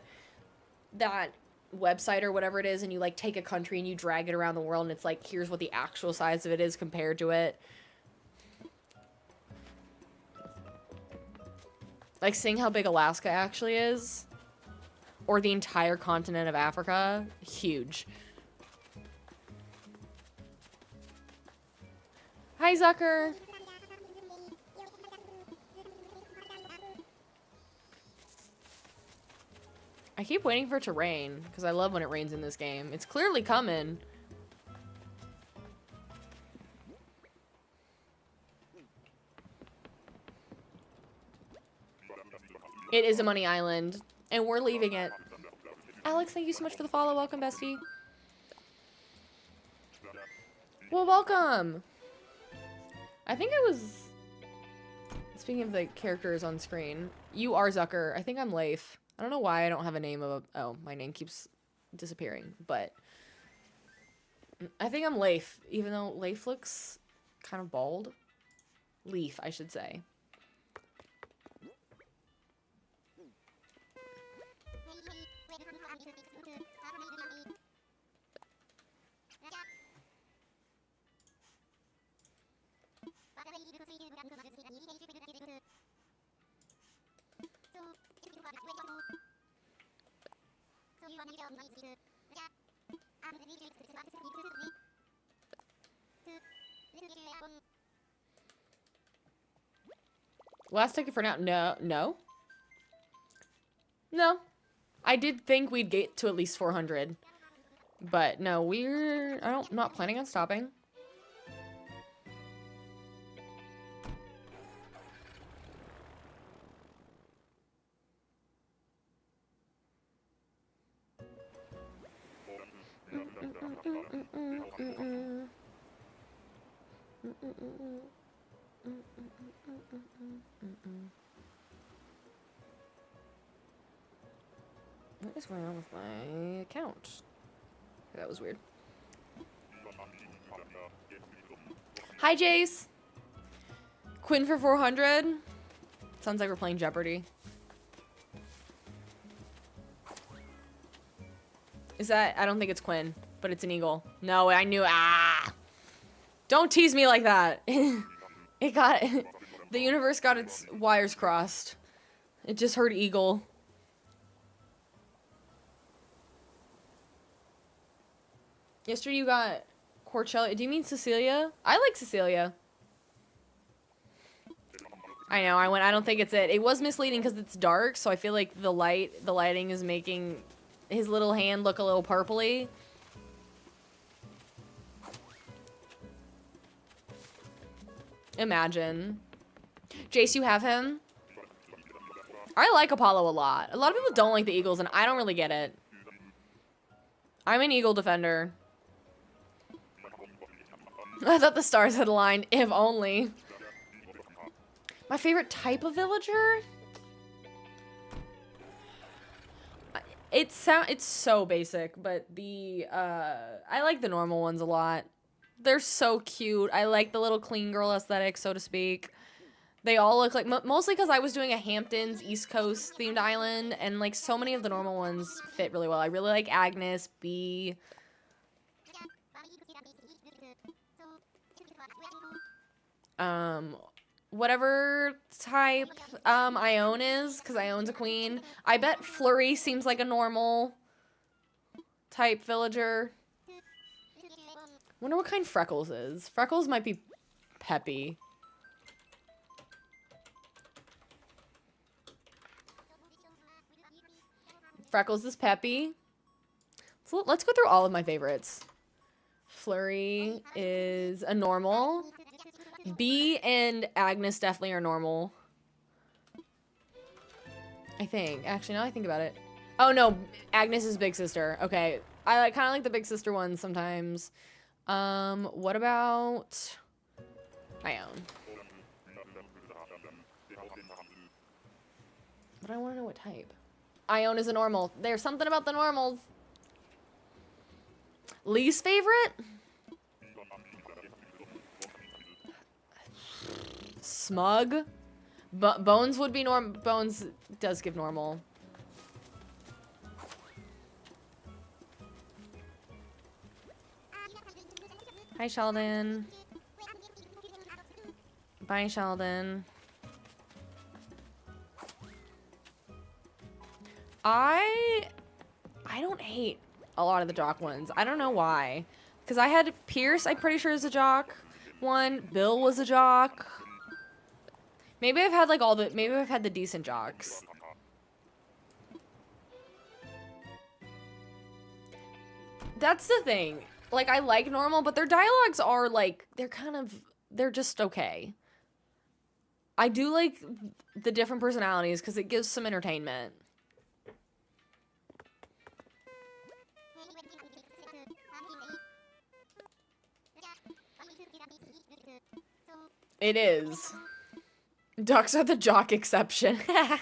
website or whatever it is and you like take a country and you drag it around the world and it's like, here's what the actual size of it is compared to it. Like seeing how big Alaska actually is. Or the entire continent of Africa. Huge. Hi, Zucker. I keep waiting for it to rain, because I love when it rains in this game. It's clearly coming. It is a money island, and we're leaving it. Alex, thank you so much for the follow. Welcome, bestie. Well, welcome. I think I was... Speaking of the characters on screen, you are Zucker. I think I'm Leif. I don't know why I don't have a name of a... Oh, my name keeps disappearing, but... I think I'm Leif, even though Leif looks kind of bald. Leaf, I should say. Last ticket for now. No. I did think we'd get to at least 400. But no, I'm not planning on stopping. What is going on with my account? That was weird. Hi, Jace. Quinn for 400. Sounds like we're playing Jeopardy. Is that... I don't think it's Quinn, but it's an eagle. No, I knew... Ah! Don't tease me like that. It got... The universe got its wires crossed. It just heard eagle. Yesterday you got Coachella. Do you mean Cecilia? I like Cecilia. I know, I don't think it's it. It was misleading because it's dark, so I feel like the lighting is making his little hand look a little purpley. Imagine. Jace, you have him? I like Apollo a lot. A lot of people don't like the Eagles, and I don't really get it. I'm an Eagle defender. I thought the stars had aligned, if only. My favorite type of villager? It's so basic, but the I like the normal ones a lot. They're so cute. I like the little clean girl aesthetic, so to speak. They all look like, mostly because I was doing a Hamptons East Coast themed island, and like so many of the normal ones fit really well. I really like Agnes, Bee. Whatever type Ione is, because Ione's a queen. I bet Flurry seems like a normal type villager. Wonder what kind Freckles is. Freckles might be peppy. Freckles is peppy. So let's go through all of my favorites. Flurry is a normal. Bee and Agnes definitely are normal. I think. Actually, now I think about it. Oh, no. Agnes is big sister. Okay. I kind of like the big sister ones sometimes. What about Ione? But I want to know what type. Ione is a normal. There's something about the normals. Least favorite? Smug? Bones would be Bones does give normal. Hi, Sheldon. Bye, Sheldon. I don't hate a lot of the jock ones. I don't know why. Because I had Pierce, I'm pretty sure is a jock one. Bill was a jock. Maybe I've had like maybe I've had the decent jocks. That's the thing. Like, I like normal, but their dialogues are like, they're just okay. I do like the different personalities because it gives some entertainment. It is. Ducks are the jock exception. I'm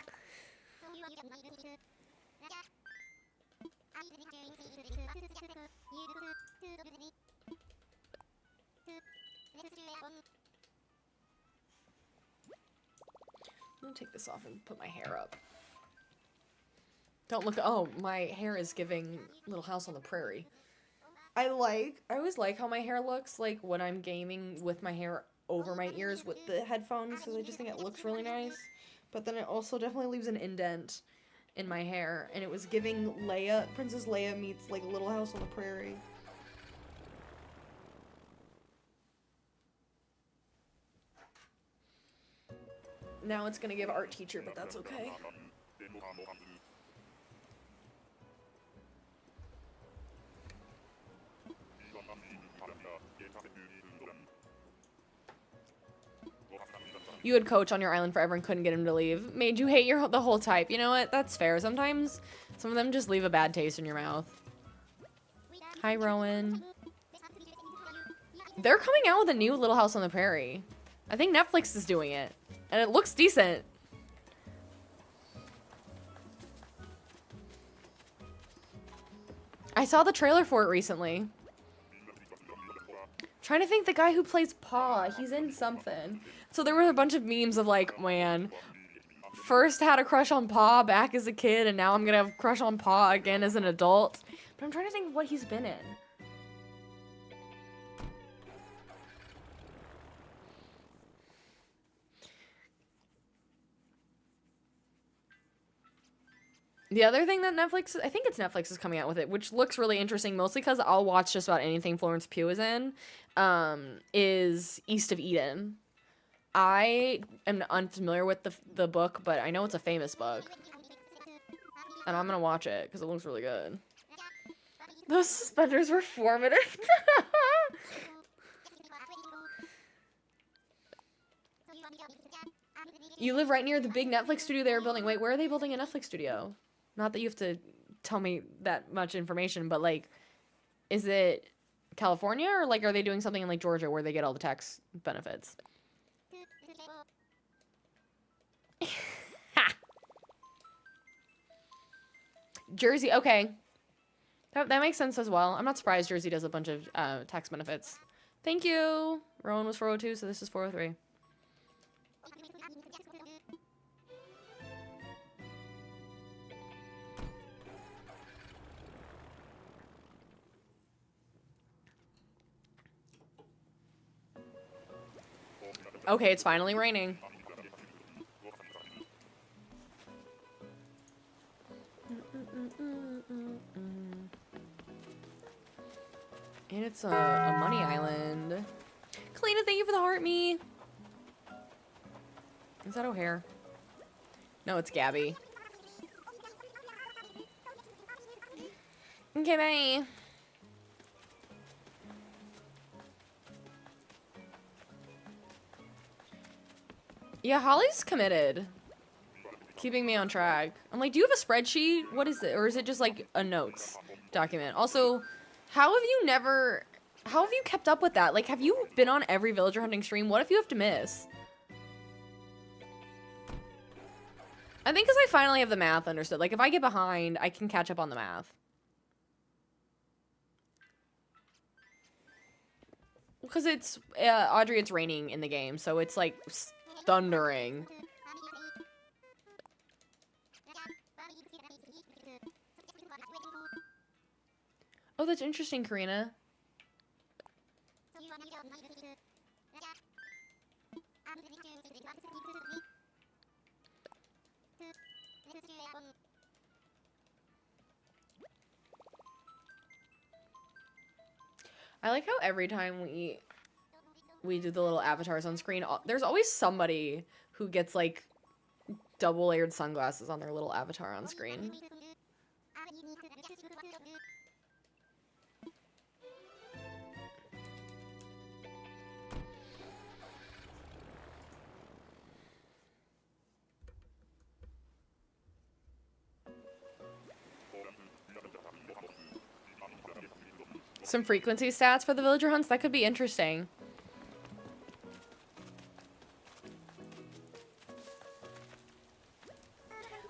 gonna take this off and put my hair up. Don't look. Oh, my hair is giving Little House on the Prairie. I always like how my hair looks like when I'm gaming with my hair over my ears with the headphones, because I just think it looks really nice. But then it also definitely leaves an indent in my hair, and it was giving Princess Leia meets like Little House on the Prairie. Now it's gonna give art teacher, but that's okay. You had Coach on your island forever and couldn't get him to leave. Made you hate the whole type. You know what? That's fair. Sometimes some of them just leave a bad taste in your mouth. Hi, Rowan. They're coming out with a new Little House on the Prairie. I think Netflix is doing it. And it looks decent. I saw the trailer for it recently. Trying to think the guy who plays Pa. He's in something. So there were a bunch of memes of like, man, first had a crush on Pa back as a kid, and now I'm gonna have a crush on Pa again as an adult. But I'm trying to think of what he's been in. The other thing that I think it's Netflix is coming out with it, which looks really interesting, mostly because I'll watch just about anything Florence Pugh is in, is East of Eden. I am unfamiliar with the book, but I know it's a famous book. And I'm gonna watch it, because it looks really good. Those suspenders were formative. You live right near the big Netflix studio they were building. Wait, where are they building a Netflix studio? Not that you have to tell me that much information, but, like, is it California, or, like, are they doing something in, like, Georgia where they get all the tax benefits? Jersey, okay. That makes sense as well. I'm not surprised Jersey does a bunch of tax benefits. Thank you. Rowan was 402, so this is 403. Okay, it's finally raining. And it's a money island. Kalina, thank you for the heart me. Is that O'Hare? No, it's Gabby. Okay, bye. Yeah, Holly's committed. Keeping me on track. I'm like, do you have a spreadsheet? What is it? Or is it just like a notes document? Also, how have you kept up with that? Like, have you been on every villager hunting stream? What if you have to miss? I think because I finally have the math understood. Like, if I get behind, I can catch up on the math. Because it's, Audrey, it's raining in the game, so it's like thundering. Oh, that's interesting, Karina. I like how every time we do the little avatars on screen, there's always somebody who gets like double-layered sunglasses on their little avatar on screen. Some frequency stats for the villager hunts? That could be interesting.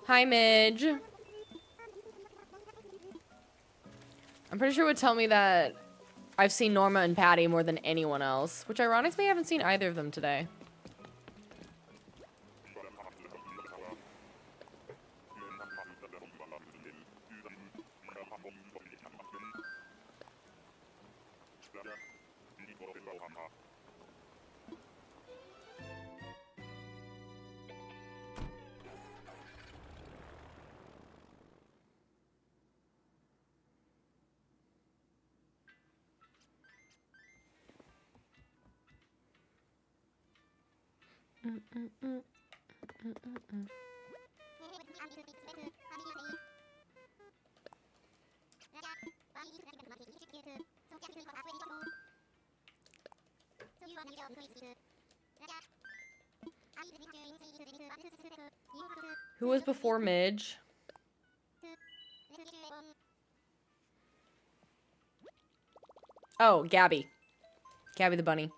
Hi, Midge. I'm pretty sure it would tell me that I've seen Norma and Patty more than anyone else, which ironically I haven't seen either of them today. Who was before Midge? Oh, Gabby. Gabby the bunny.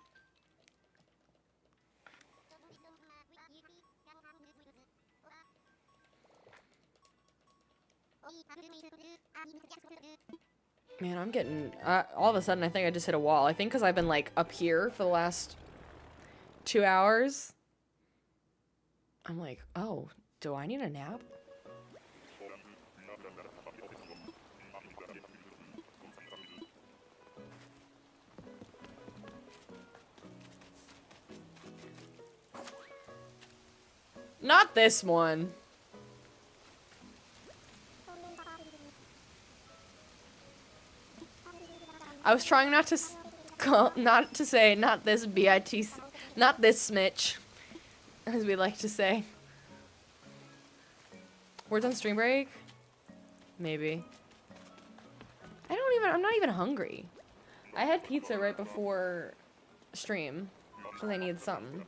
Man, I'm getting... all of a sudden, I think I just hit a wall. I think because I've been, like, up here for the last 2 hours. I'm like, oh, do I need a nap? Not this one. I was trying not to say not this BIT, not this smidge, as we like to say. Words on stream break? Maybe. I'm not even hungry. I had pizza right before stream, because I needed something.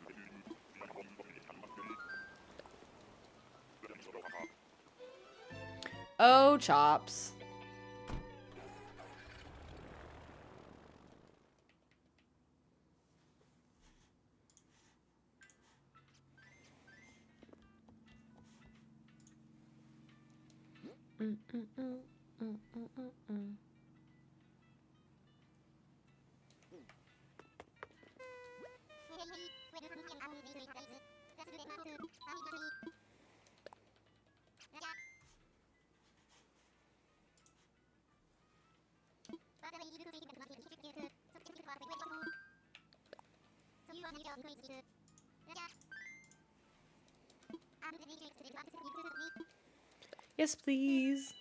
Oh, chops. Yes, please.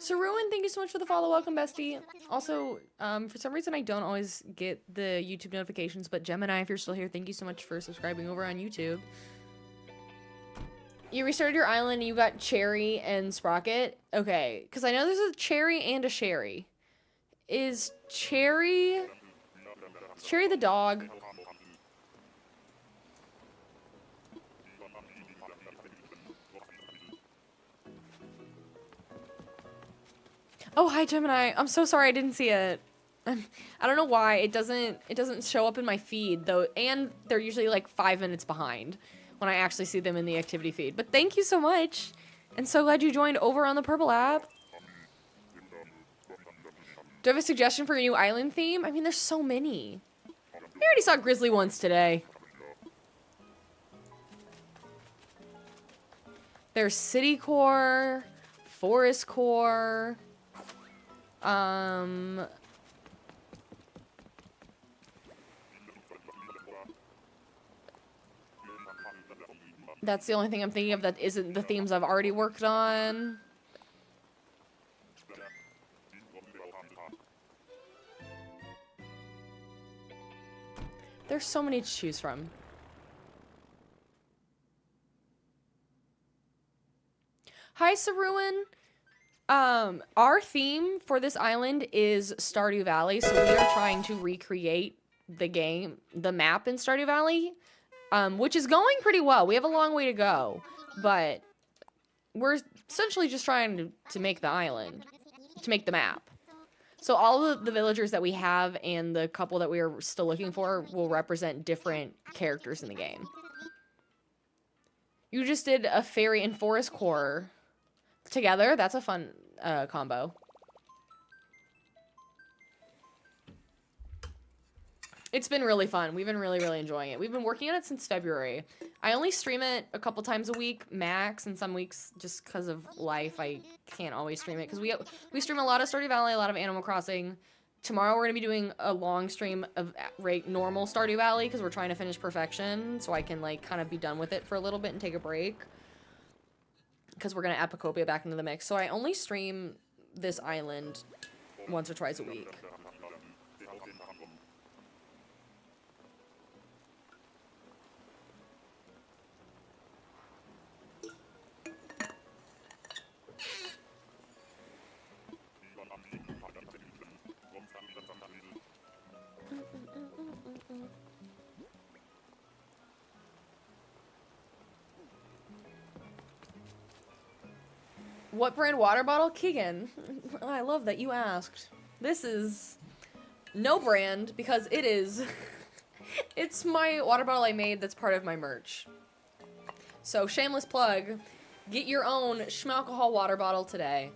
Saruin, thank you so much for the follow. Welcome, bestie. Also, for some reason I don't always get the YouTube notifications, but Gemini, if you're still here, thank you so much for subscribing over on YouTube. You restarted your island and you got Cherry and Sprocket? Okay, because I know there's a Cherry and a Sherry. Is Cherry the dog? Oh, hi Gemini. I'm so sorry I didn't see it. I don't know why it doesn't show up in my feed though, and they're usually like 5 minutes behind when I actually see them in the activity feed. But thank you so much. And so glad you joined over on the Purple app. Do you have a suggestion for a new island theme? I mean, there's so many. I already saw Grizzly once today. There's City Core, Forest Core, that's the only thing I'm thinking of that isn't the themes I've already worked on. There's so many to choose from. Hi, Saruin. Our theme for this island is Stardew Valley, so we are trying to recreate the map in Stardew Valley, which is going pretty well. We have a long way to go, but we're essentially just trying to make the island, to make the map. So all of the villagers that we have and the couple that we are still looking for will represent different characters in the game. You just did a fairy and forest core together. That's a fun combo. It's been really fun. We've been really enjoying it. We've been working on it since February. I only stream it a couple times a week max, and some weeks just because of life I can't always stream it because we stream a lot of Stardew Valley, a lot of Animal Crossing. Tomorrow we're gonna be doing a long stream of normal Stardew Valley because we're trying to finish Perfection, so I can like kind of be done with it for a little bit and take a break. Because we're gonna add Pacopia back into the mix, so I only stream this island once or twice a week. What brand water bottle? Keegan. I love that you asked. This is no brand because it is. It's my water bottle I made that's part of my merch. So shameless plug, get your own schmalcohol water bottle today.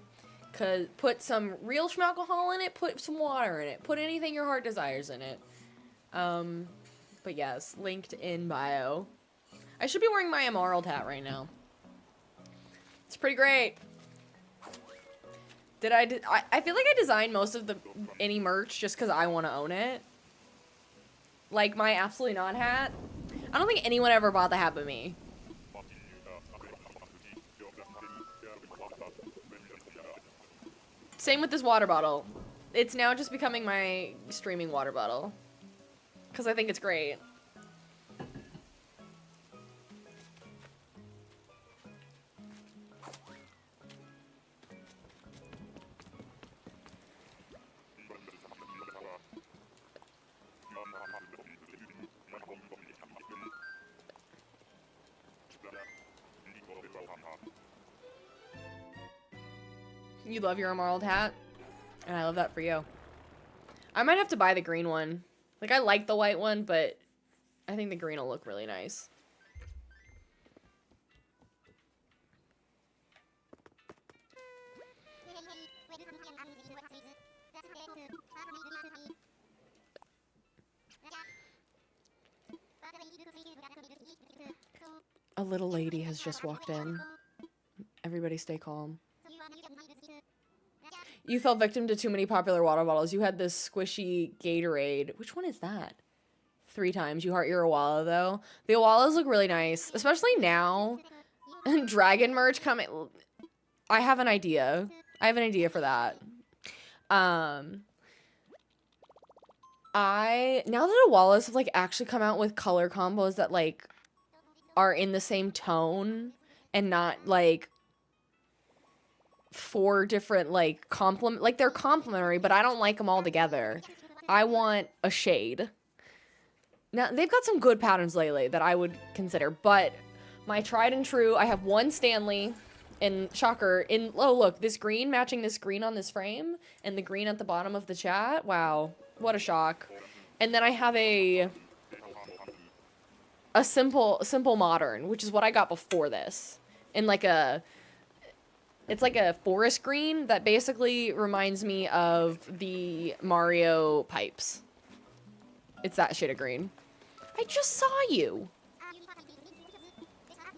Put some real schmalcohol in it, put some water in it, put anything your heart desires in it. But yes, linked in bio. I should be wearing my Emerald hat right now. It's pretty great. I feel like I designed most of any merch just because I want to own it. Like my Absolutely Not hat. I don't think anyone ever bought the hat but me. Same with this water bottle. It's now just becoming my streaming water bottle. Because I think it's great. You love your emerald hat, and I love that for you. I might have to buy the green one. Like, I like the white one, but I think the green will look really nice. A little lady has just walked in. Everybody stay calm. You fell victim to too many popular water bottles. You had this squishy Gatorade. Which one is that? 3 times. You heart your Awala, though. The Awalas look really nice, especially now. Dragon merch coming. I have an idea. I have an idea for that. Now that Awalas have, like, actually come out with color combos that, like, are in the same tone and not, like, 4 different, like, like, they're complementary, but I don't like them all together. I want a shade. Now, they've got some good patterns lately that I would consider, but my tried and true, I have one Stanley, and shocker, oh, look, this green matching this green on this frame, and the green at the bottom of the chat. Wow, what a shock. And then I have a simple modern, which is what I got before this, in like it's like a forest green that basically reminds me of the Mario pipes. It's that shade of green. I just saw you.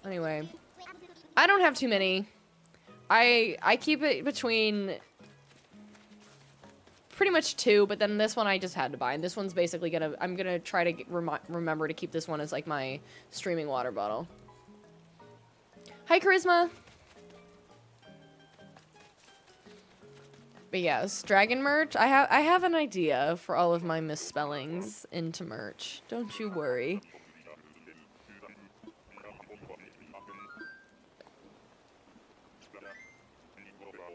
Anyway, I don't have too many. I keep it between pretty much 2, but then this one I just had to buy, and this one's basically I'm gonna try to remember to keep this one as like my streaming water bottle. Hi, Charisma. But yes, dragon merch. I have an idea for all of my misspellings into merch. Don't you worry.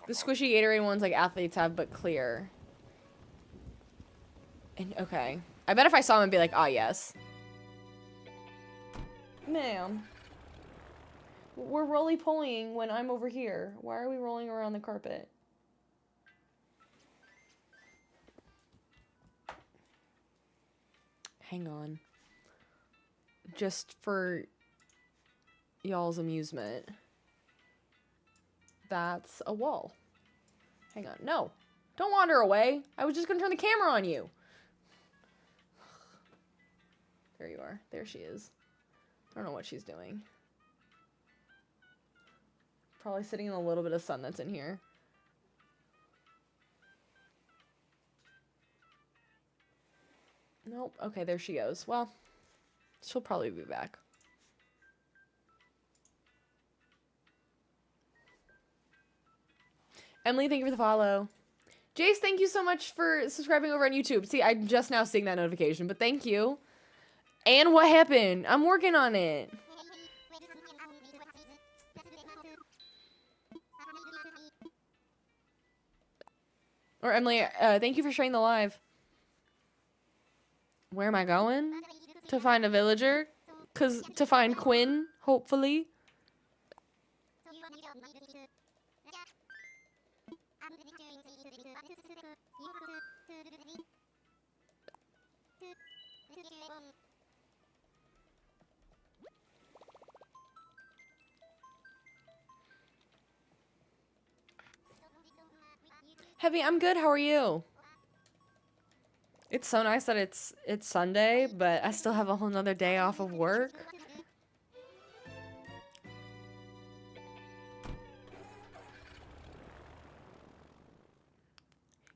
The squishy Gatorade ones like athletes have, but clear. And okay, I bet if I saw him, I'd be like, ah, yes. Ma'am, we're roly-polying when I'm over here. Why are we rolling around the carpet? Hang on. Just for y'all's amusement. That's a wall. Hang on. No. Don't wander away. I was just gonna turn the camera on you. There you are. There she is. I don't know what she's doing. Probably sitting in a little bit of sun that's in here. Nope. Okay, there she goes. Well, she'll probably be back. Emily, thank you for the follow. Jace, thank you so much for subscribing over on YouTube. See, I'm just now seeing that notification, but thank you. And what happened? I'm working on it. Or Emily, thank you for sharing the live. Where am I going? To find a villager? To find Quinn, hopefully. Heavy, I'm good. How are you? It's so nice that it's Sunday, but I still have a whole nother day off of work.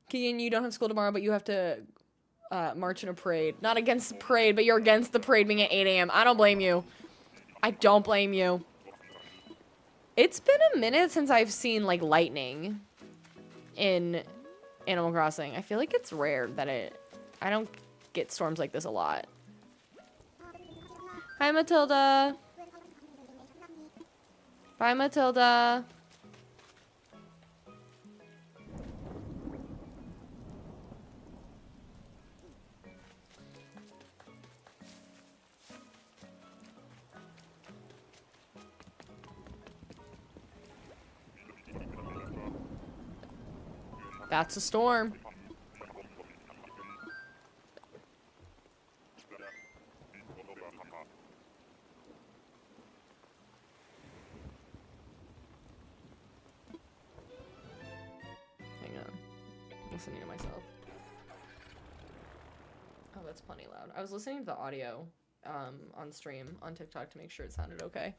Keegan, you don't have school tomorrow, but you have to march in a parade. Not against the parade, but you're against the parade being at 8 a.m. I don't blame you. I don't blame you. It's been a minute since I've seen, like, lightning in Animal Crossing. I feel like it's rare that I don't get storms like this a lot. Hi, Matilda. Bye, Matilda. That's a storm. Hang on. Listening to myself. Oh, that's plenty loud. I was listening to the audio on stream on TikTok to make sure it sounded okay.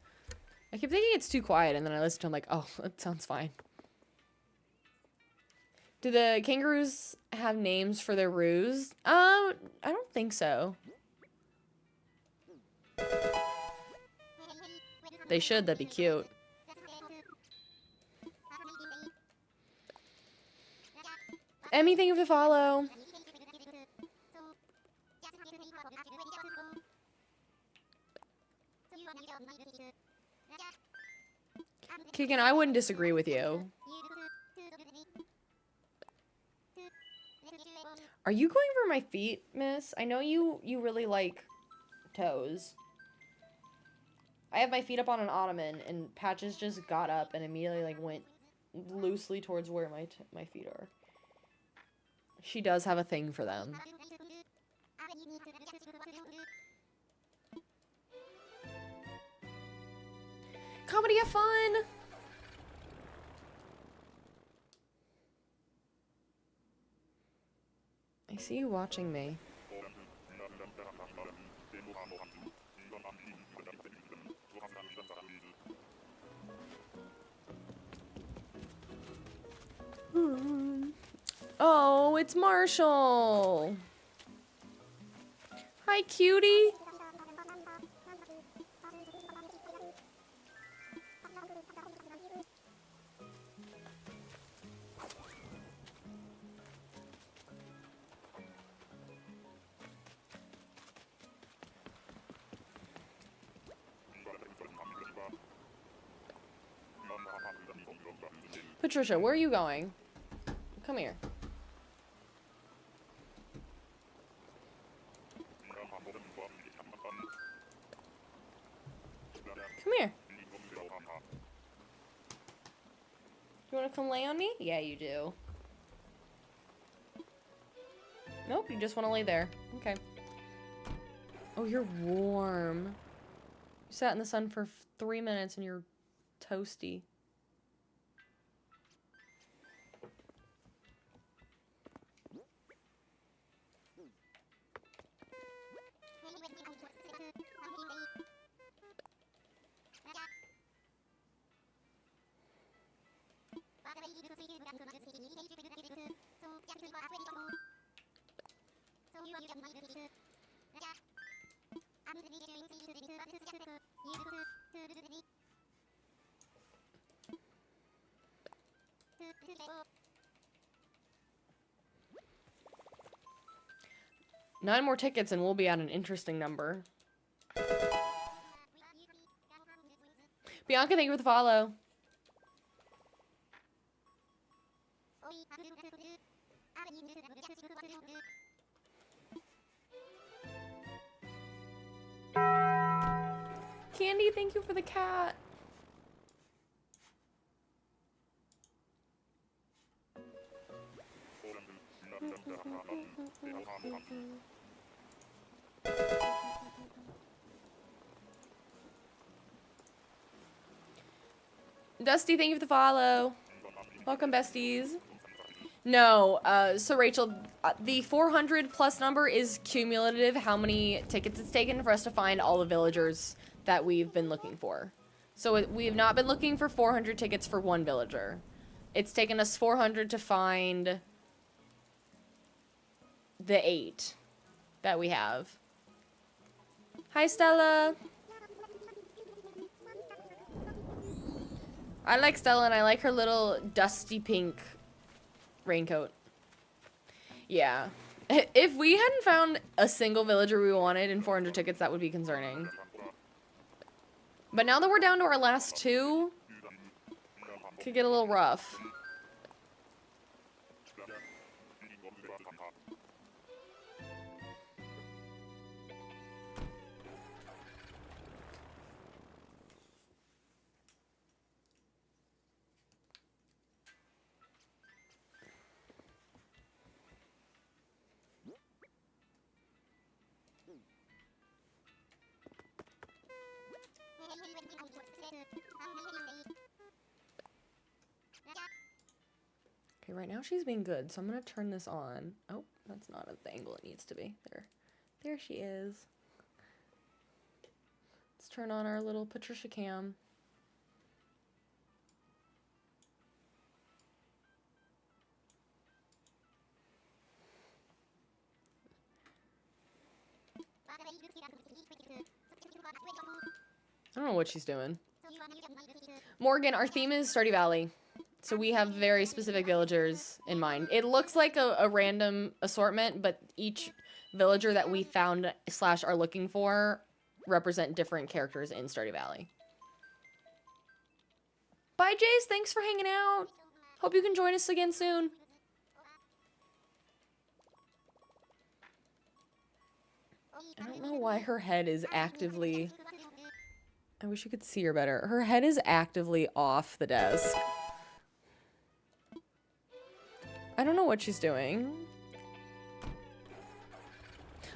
I keep thinking it's too quiet, and then I listen to it, I'm like, oh, it sounds fine. Do the kangaroos have names for their roos? I don't think so. They should, that'd be cute. Emmy, thank you for the follow. Keegan, I wouldn't disagree with you. Are you going for my feet, miss? I know you really like toes. I have my feet up on an ottoman, and Patches just got up and immediately like went loosely towards where my feet are. She does have a thing for them. Comedy, have fun! I see you watching me. Oh, it's Marshall. Hi, cutie. Patricia, where are you going? Come here. Come here. You want to come lay on me? Yeah, you do. Nope, you just want to lay there. Okay. Oh, you're warm. You sat in the sun for 3 minutes and you're toasty. Nine more tickets and we'll be at an interesting number. Bianca, thank you for the follow. Candy, thank you for the cat. Dusty, thank you for the follow. Welcome, besties. No, so Rachel, the 400 plus number is cumulative how many tickets it's taken for us to find all the villagers that we've been looking for. So we have not been looking for 400 tickets for one villager. It's taken us 400 to find the 8 that we have. Hi, Stella. I like Stella, and I like her little dusty pink raincoat. Yeah. If we hadn't found a single villager we wanted in 400 tickets, that would be concerning. But now that we're down to our last 2, it could get a little rough. Okay, right now she's being good, so I'm gonna turn this on. Oh, that's not at the angle it needs to be. There she is. Let's turn on our little Patricia cam. I don't know what she's doing. Morgan, our theme is Stardew Valley. So we have very specific villagers in mind. It looks like a random assortment, but each villager that we found / are looking for represent different characters in Stardew Valley. Bye, Jace. Thanks for hanging out. Hope you can join us again soon. I don't know why her head is actively... I wish you could see her better. Her head is actively off the desk. I don't know what she's doing.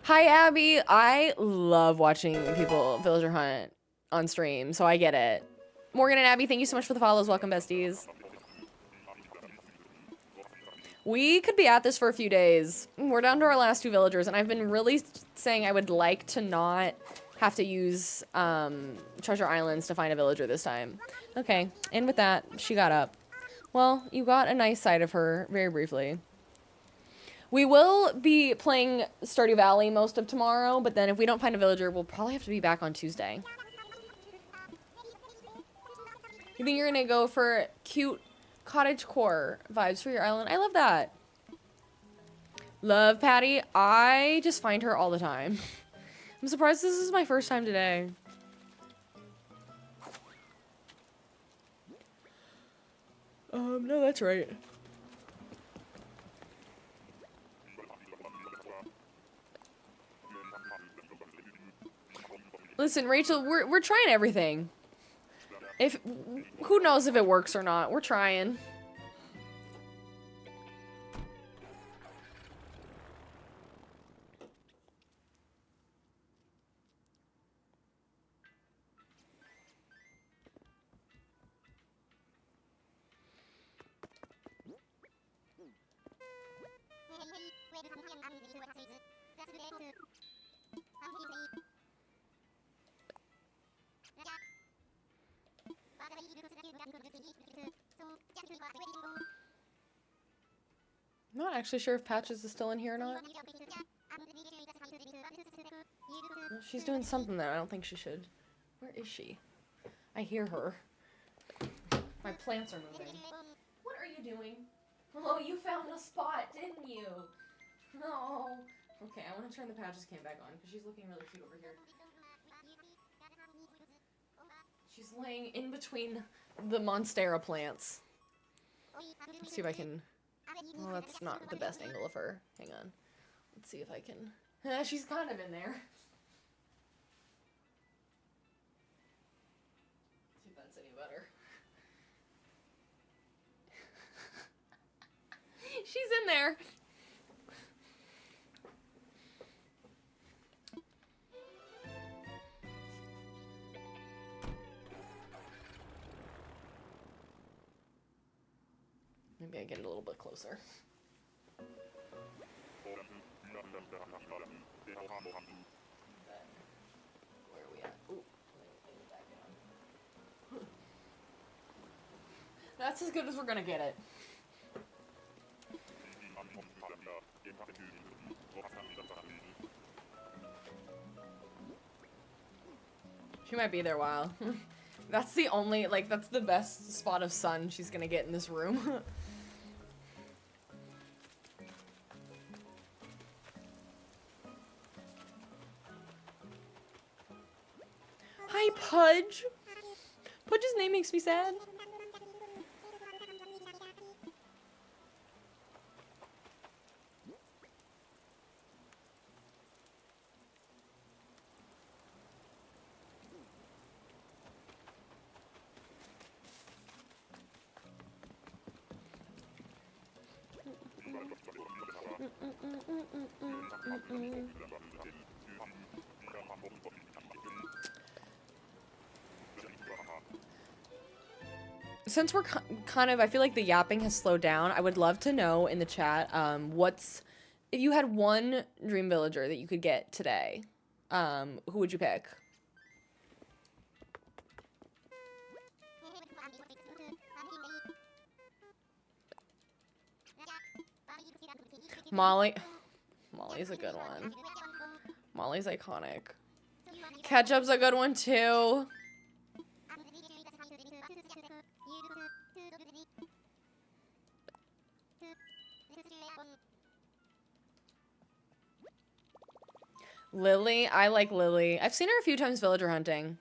Hi, Abby. I love watching people villager hunt on stream, so I get it. Morgan and Abby, thank you so much for the follows. Welcome, besties. We could be at this for a few days. We're down to our last 2 villagers, and I've been really saying I would like to not have to use Treasure Islands to find a villager this time. Okay, and with that, she got up. Well, you got a nice sight of her very briefly. We will be playing Stardew Valley most of tomorrow, but then if we don't find a villager, we'll probably have to be back on Tuesday. You think you're gonna go for cute cottagecore vibes for your island? I love that. Love Patty. I just find her all the time. I'm surprised this is my first time today. No, that's right. Listen, Rachel, we're trying everything. Who knows if it works or not? We're trying. I'm not actually sure if Patches is still in here or not. Well, she's doing something there. I don't think she should. Where is she? I hear her. My plants are moving. What are you doing? Oh, you found a spot, didn't you? Oh. Okay, I want to turn the Patches cam back on because she's looking really cute over here. She's laying in between the Monstera plants. Let's see if I can... Well, that's not the best angle of her. Hang on. Let's see if I can... She's kind of in there. See if that's any better. She's in there. Maybe I get it a little bit closer. Where are we at? Ooh. That's as good as we're gonna get it. She might be there a while. That's the only, like, that's the best spot of sun she's gonna get in this room. Hi, Pudge! Pudge's name makes me sad. since we're kind of, I feel like the yapping has slowed down, I would love to know in the chat, if you had one dream villager that you could get today, who would you pick? Molly's a good one. Molly's iconic. Ketchup's a good one too. Lily, I like Lily. I've seen her a few times villager hunting.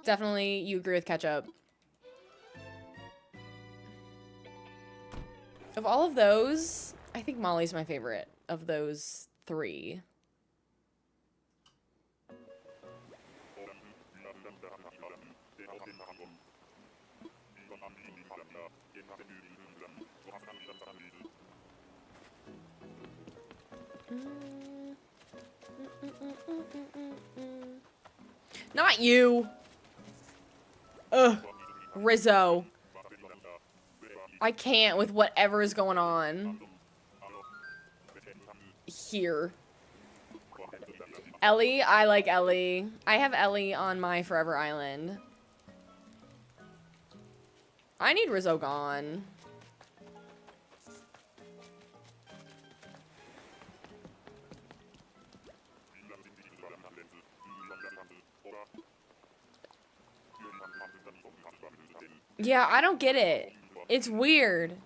Definitely, you agree with Ketchup. Of all of those, I think Molly's my favorite of those three. Not you. Ugh. Rizzo. I can't with whatever is going on here. Ellie, I like Ellie. I have Ellie on my Forever Island. I need Rizzo gone. Yeah, I don't get it. It's weird.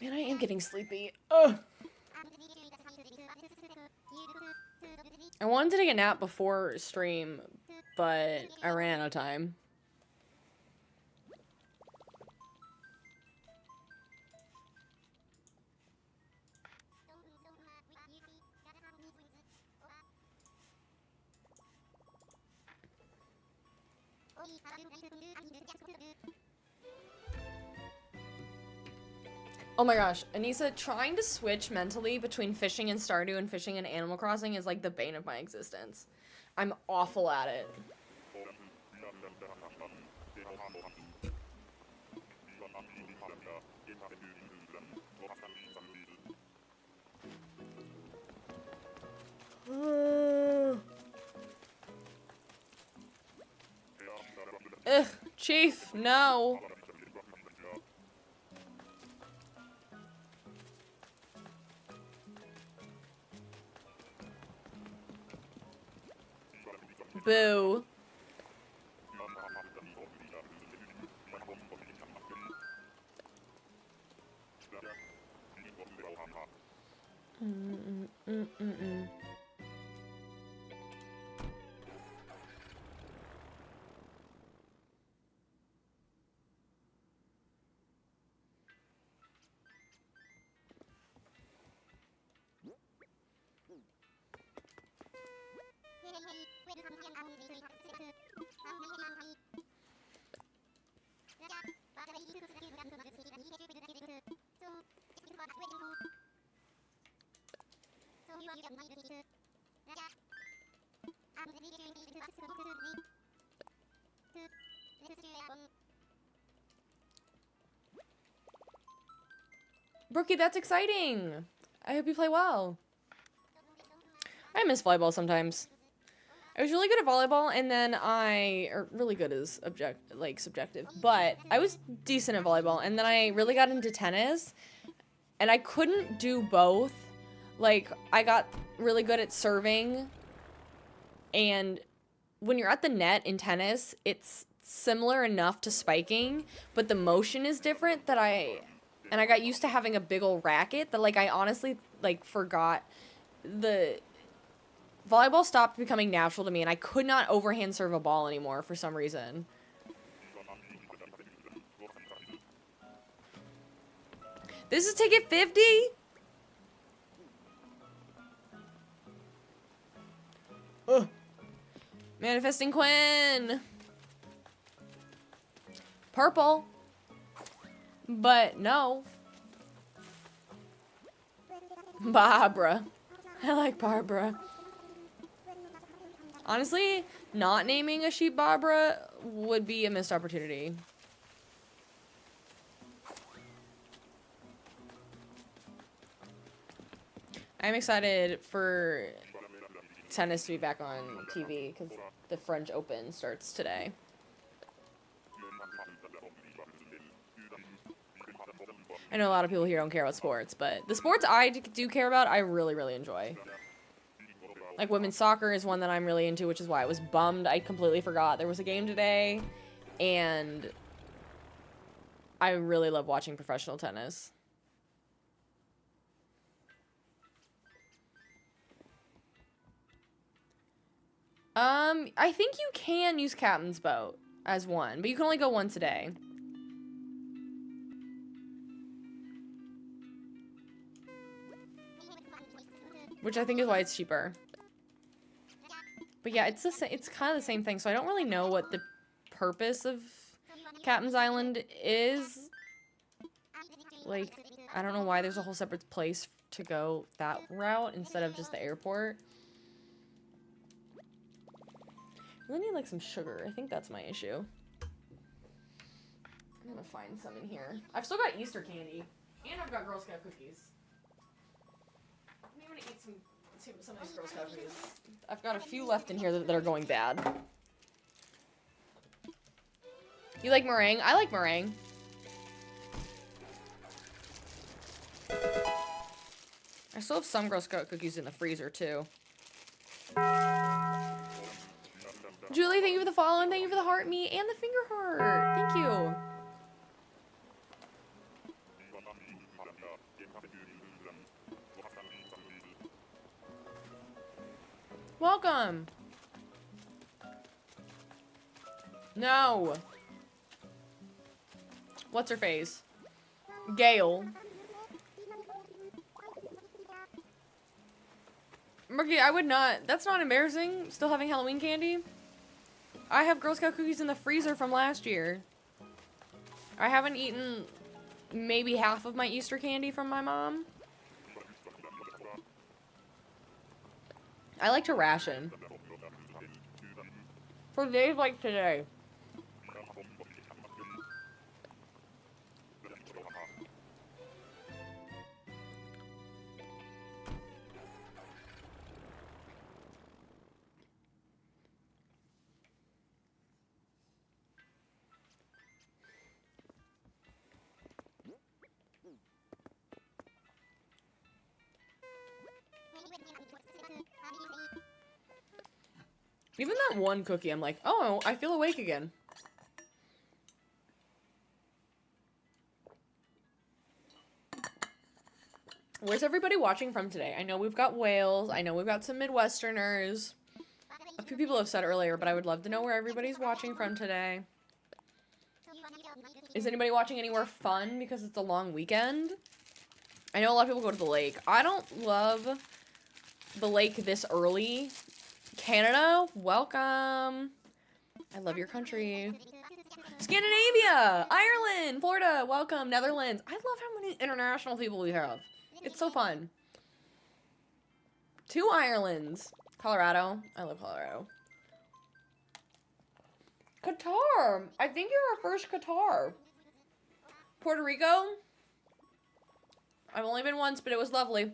Man, I am getting sleepy. Ugh. I wanted to take a nap before stream, but I ran out of time. Oh my gosh, Anissa, trying to switch mentally between fishing in Stardew and fishing in Animal Crossing is like the bane of my existence. I'm awful at it. Ugh, Chief, no. Boo. Brookie, that's exciting. I hope you play well. I miss volleyball sometimes. I was really good at volleyball, and then or really good is subjective, but I was decent at volleyball, and then I really got into tennis, and I couldn't do both. Like, I got really good at serving, and when you're at the net in tennis, it's similar enough to spiking, but the motion is different that I got used to having a big ol' racket that, like, I honestly, like, forgot the volleyball stopped becoming natural to me, and I could not overhand serve a ball anymore for some reason. This is ticket 50? Ugh. Manifesting Quinn. Purple. But no. Barbara. I like Barbara. Honestly, not naming a sheep Barbara would be a missed opportunity. I'm excited for tennis to be back on TV because the French Open starts today. I know a lot of people here don't care about sports, but the sports I do care about, I really, really enjoy. Like, women's soccer is one that I'm really into, which is why I was bummed. I completely forgot there was a game today, and I really love watching professional tennis. I think you can use Captain's Boat as one, but you can only go once a day. Which I think is why it's cheaper. But yeah, it's kind of the same thing, so I don't really know what the purpose of Captain's Island is. Like, I don't know why there's a whole separate place to go that route instead of just the airport. I really need, like, some sugar. I think that's my issue. I'm gonna find some in here. I've still got Easter candy. And I've got Girl Scout cookies. I'm gonna eat some of these Girl Scout cookies. I've got a few left in here that are going bad. You like meringue? I like meringue. I still have some Girl Scout cookies in the freezer, too. Julie, thank you for the follow, and thank you for the heart me and the finger heart. Thank you. Welcome. No. What's her face? Gail. Murky, I would not. That's not embarrassing. Still having Halloween candy? I have Girl Scout cookies in the freezer from last year. I haven't eaten maybe half of my Easter candy from my mom. I like to ration. For days like today. Even that one cookie, I'm like, oh, I feel awake again. Where's everybody watching from today? I know we've got Wales. I know we've got some Midwesterners. A few people have said earlier, but I would love to know where everybody's watching from today. Is anybody watching anywhere fun because it's a long weekend? I know a lot of people go to the lake. I don't love the lake this early. Canada, welcome. I love your country. Scandinavia, Ireland, Florida, welcome. Netherlands. I love how many international people we have. It's so fun. 2 Irelands. Colorado. I love Colorado. Qatar. I think you're our first Qatar. Puerto Rico. I've only been once, but it was lovely.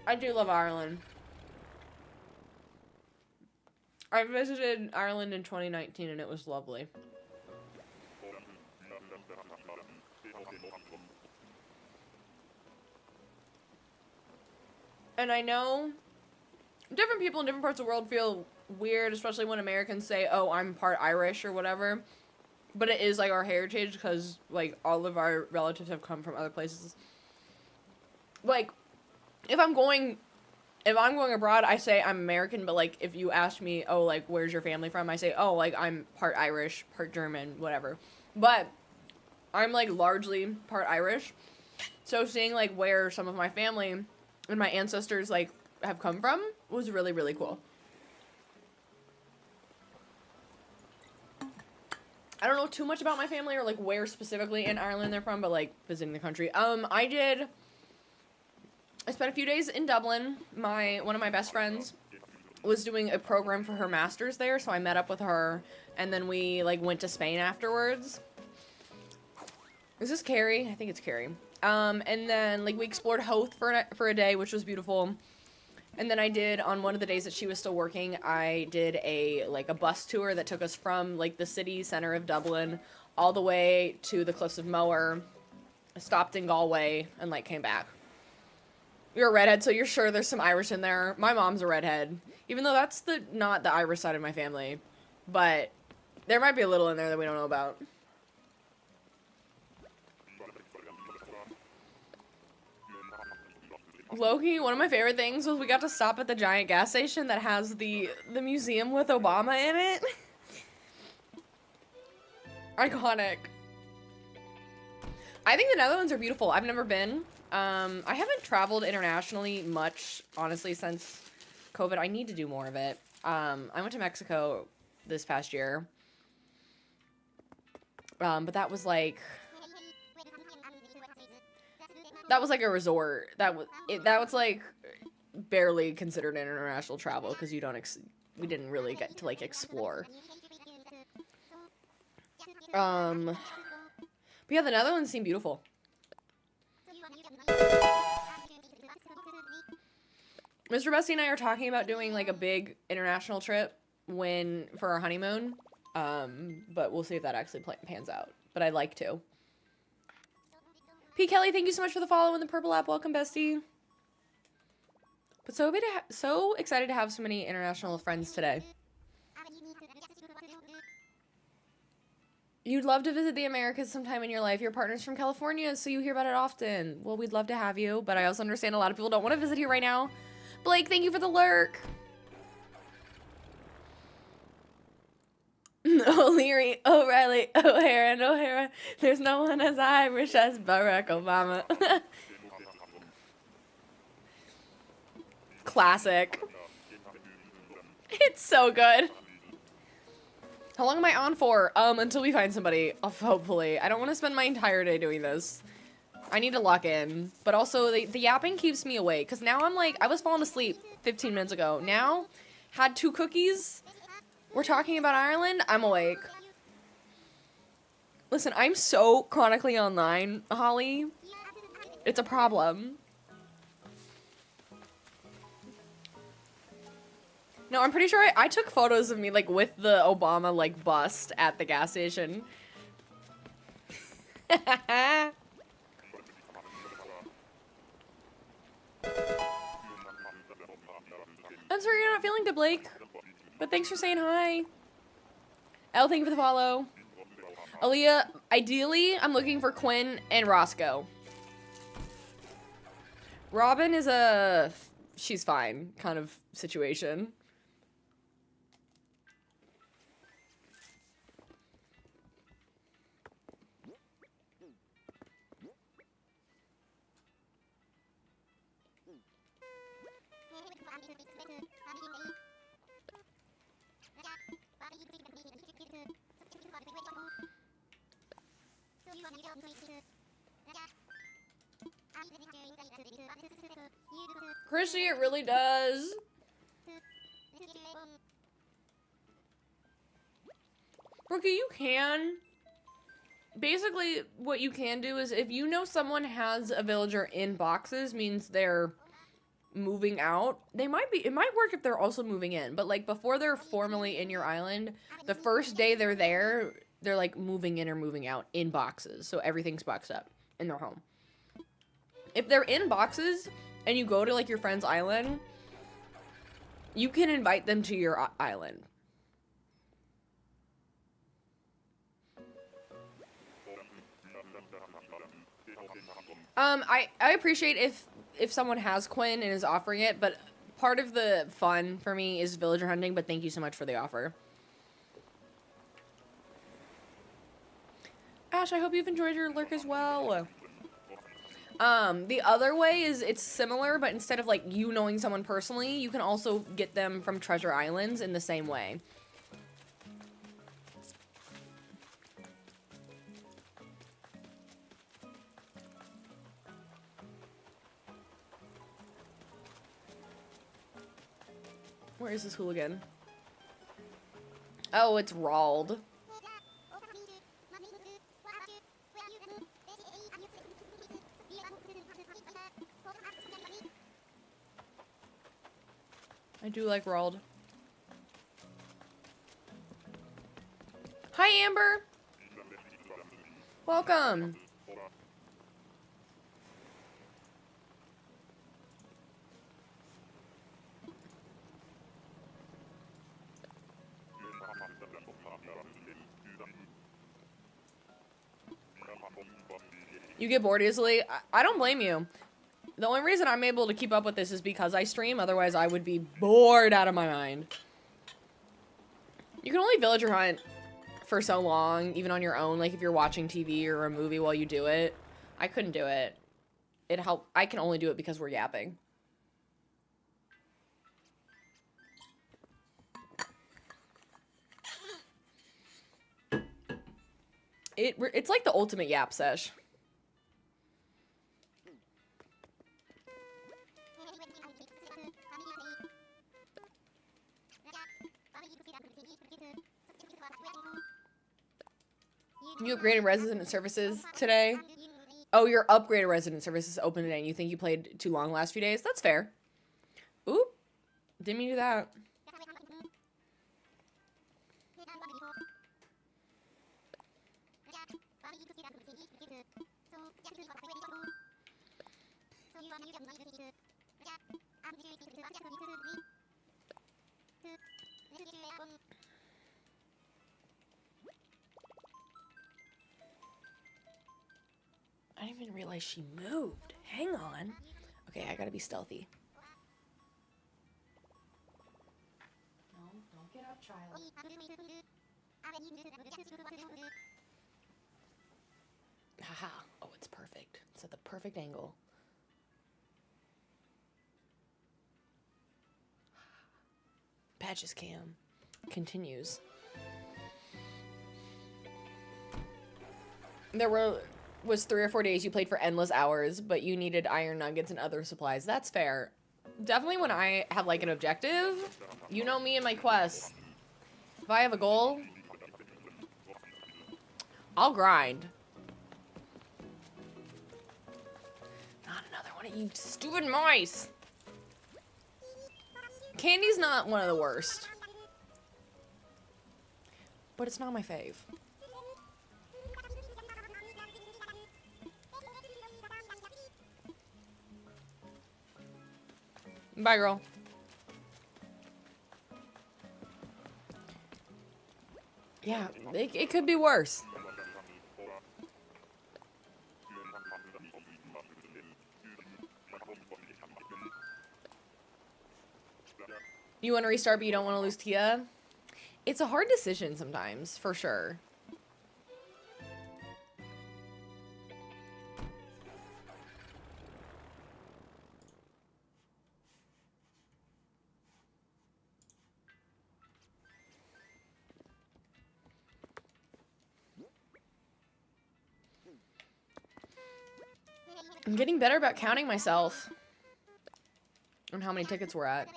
I do love Ireland. I visited Ireland in 2019 and it was lovely. And I know different people in different parts of the world feel weird, especially when Americans say, oh, I'm part Irish or whatever. But it is, like, our heritage because, like, all of our relatives have come from other places. Like, if I'm going abroad, I say I'm American, but, like, if you ask me, oh, like, where's your family from? I say, oh, like, I'm part Irish, part German, whatever. But I'm, like, largely part Irish. So seeing, like, where some of my family and my ancestors, like, have come from was really, really cool. I don't know too much about my family or, like, where specifically in Ireland they're from, but, like, visiting the country. I spent a few days in Dublin. One of my best friends was doing a program for her master's there, so I met up with her, and then we, like, went to Spain afterwards. Is this Carrie? I think it's Carrie. And then, like, we explored Hoth for a day, which was beautiful. And then I did, on one of the days that she was still working, I did a bus tour that took us from, like, the city center of Dublin all the way to the Cliffs of Moher, stopped in Galway, and, like, came back. You're a redhead, so you're sure there's some Irish in there. My mom's a redhead, even though that's not the Irish side of my family. But there might be a little in there that we don't know about. Loki, one of my favorite things was we got to stop at the giant gas station that has the museum with Obama in it. Iconic. I think the Netherlands are beautiful. I've never been. I haven't traveled internationally much, honestly, since COVID. I need to do more of it. I went to Mexico this past year. But that was like a resort. That was like barely considered international travel because we didn't really get to, like, explore. But yeah, the Netherlands seem beautiful. Mr. Bestie and I are talking about doing, like, a big international trip for our honeymoon. But we'll see if that actually pans out. But I'd like to. P. Kelly, thank you so much for the follow in the purple app. Welcome, bestie. But so excited to have so many international friends today. You'd love to visit the Americas sometime in your life. Your partner's from California, so you hear about it often. Well, we'd love to have you, but I also understand a lot of people don't want to visit here right now. Blake, thank you for the lurk. O'Leary, O'Reilly, O'Hara. There's no one as Irish as Barack Obama. Classic. It's so good. How long am I on for? Until we find somebody, hopefully. I don't want to spend my entire day doing this. I need to lock in. But also, the yapping keeps me awake. Because now I'm like, I was falling asleep 15 minutes ago. Now, had 2 cookies. We're talking about Ireland. I'm awake. Listen, I'm so chronically online, Holly. It's a problem. No, I'm pretty sure I took photos of me, like, with the Obama, like, bust at the gas station. I'm sorry you're not feeling good, Blake. But thanks for saying hi. Elle, thank you for the follow. Aaliyah, ideally, I'm looking for Quinn and Roscoe. Robin is a she's fine kind of situation. Chrissy, it really does. Brookie, you can. Basically, what you can do is if you know someone has a villager in boxes, means they're moving out. It might work if they're also moving in, but like before they're formally in your island, the first day they're there, they're like moving in or moving out in boxes. So everything's boxed up in their home. If they're in boxes, and you go to like your friend's island, you can invite them to your island. I appreciate if someone has Quinn and is offering it, but part of the fun for me is villager hunting, but thank you so much for the offer. Ash, I hope you've enjoyed your lurk as well. The other way is it's similar, but instead of like you knowing someone personally, you can also get them from treasure islands in the same way. Where is this hooligan? Oh, it's Rald. I do like Rald. Hi, Amber. Welcome. You get bored easily? I don't blame you. The only reason I'm able to keep up with this is because I stream, otherwise I would be bored out of my mind. You can only villager hunt for so long, even on your own, like if you're watching TV or a movie while you do it. I couldn't do it. I can only do it because we're yapping. It's like the ultimate yap sesh. You upgraded resident services today? Oh, your upgraded resident services open today and you think you played too long the last few days? That's fair. Oop. Didn't mean to do that. I didn't even realize she moved. Hang on. Okay, I gotta be stealthy. No, don't get up, child. Haha. Oh, it's perfect. It's at the perfect angle. Patches cam continues. There was 3 or 4 days you played for endless hours, but you needed iron nuggets and other supplies. That's fair. Definitely when I have like an objective, you know me and my quests. If I have a goal, I'll grind. Not another one of you stupid mice. Candy's not one of the worst, but it's not my fave. Bye, girl. Yeah, it could be worse. You want to restart, but you don't want to lose Tia? It's a hard decision sometimes, for sure. I'm getting better about counting myself and how many tickets we're at.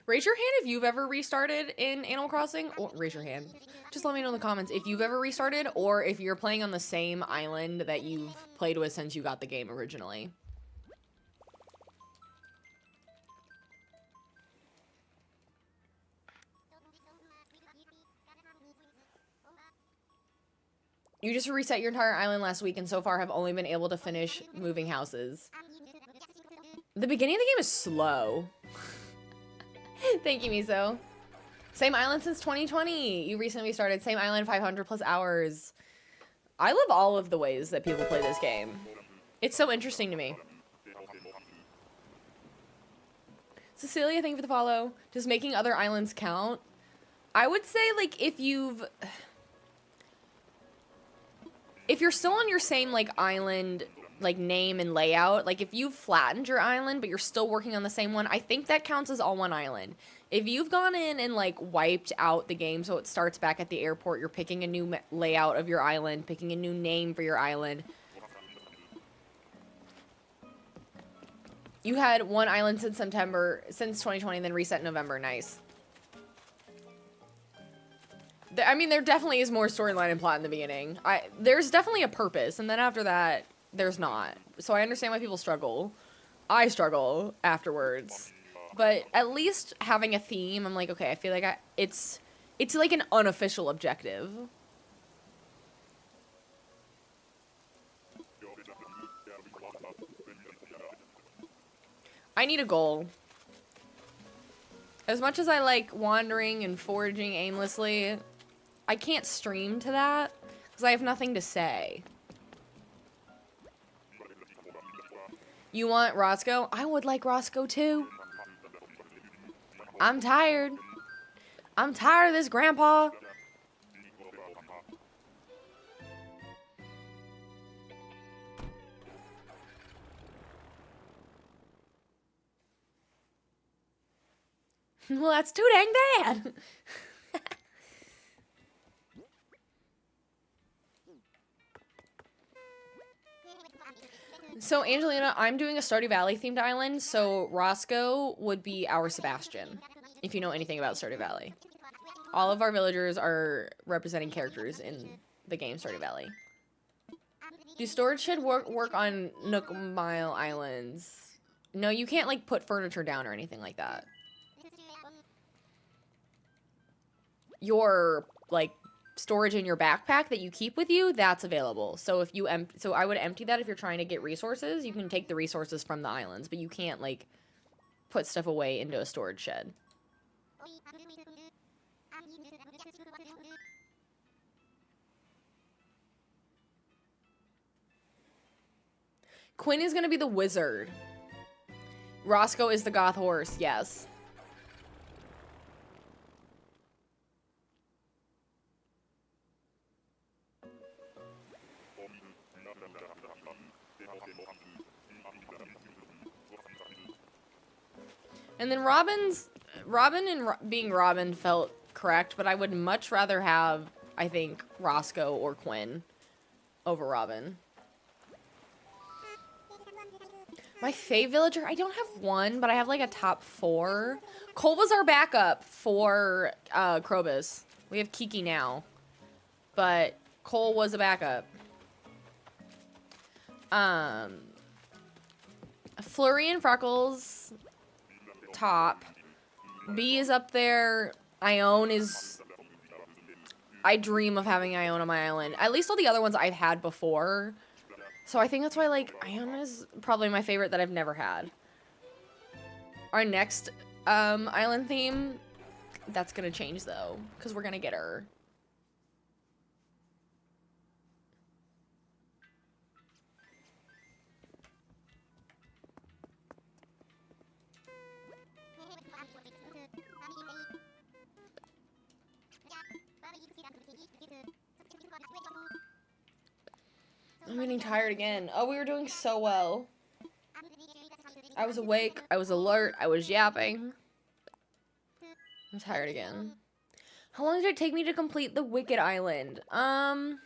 Raise your hand if you've ever restarted in Animal Crossing, or raise your hand. Just let me know in the comments if you've ever restarted or if you're playing on the same island that you've played with since you got the game originally. You just reset your entire island last week and so far have only been able to finish moving houses. The beginning of the game is slow. Thank you, Miso. Same island since 2020. You recently started. Same island, 500 plus hours. I love all of the ways that people play this game. It's so interesting to me. Cecilia, thank you for the follow. Does making other islands count? I would say, like, if you're still on your same, like, island, like, name and layout, like, if you've flattened your island, but you're still working on the same one, I think that counts as all one island. If you've gone in and, like, wiped out the game so it starts back at the airport, you're picking a new layout of your island, picking a new name for your island. You had one island since September, since 2020, and then reset in November. Nice. I mean, there definitely is more storyline and plot in the beginning. There's definitely a purpose, and then after that, there's not. So I understand why people struggle. I struggle afterwards. But at least having a theme, I'm like, okay, I feel like it's like an unofficial objective. I need a goal. As much as I like wandering and foraging aimlessly, I can't stream to that because I have nothing to say. You want Roscoe? I would like Roscoe too. I'm tired. I'm tired of this, Grandpa. Well, that's too dang bad. So, Angelina, I'm doing a Stardew Valley themed island, so Roscoe would be our Sebastian, if you know anything about Stardew Valley. All of our villagers are representing characters in the game Stardew Valley. Do storage shed work on Nook Mile Islands? No, you can't, like, put furniture down or anything like that. Your, like, storage in your backpack that you keep with you, that's available. So if you so I would empty that if you're trying to get resources. You can take the resources from the islands, but you can't, like, put stuff away into a storage shed. Quinn is gonna be the wizard. Roscoe is the goth horse, yes. And then being Robin felt correct, but I would much rather have, I think, Roscoe or Quinn over Robin. My fave villager, I don't have one, but I have like a top 4. Cole was our backup for Krobus. We have Kiki now, but Cole was a backup. Flurry and Freckles, top. B is up there. Ione is... I dream of having Ione on my island. At least all the other ones I've had before. So I think that's why, like, Ione is probably my favorite that I've never had. Our next island theme, that's gonna change though, because we're gonna get her. I'm getting tired again. Oh, we were doing so well. I was awake, I was alert, I was yapping. I'm tired again. How long did it take me to complete the Wicked Island? When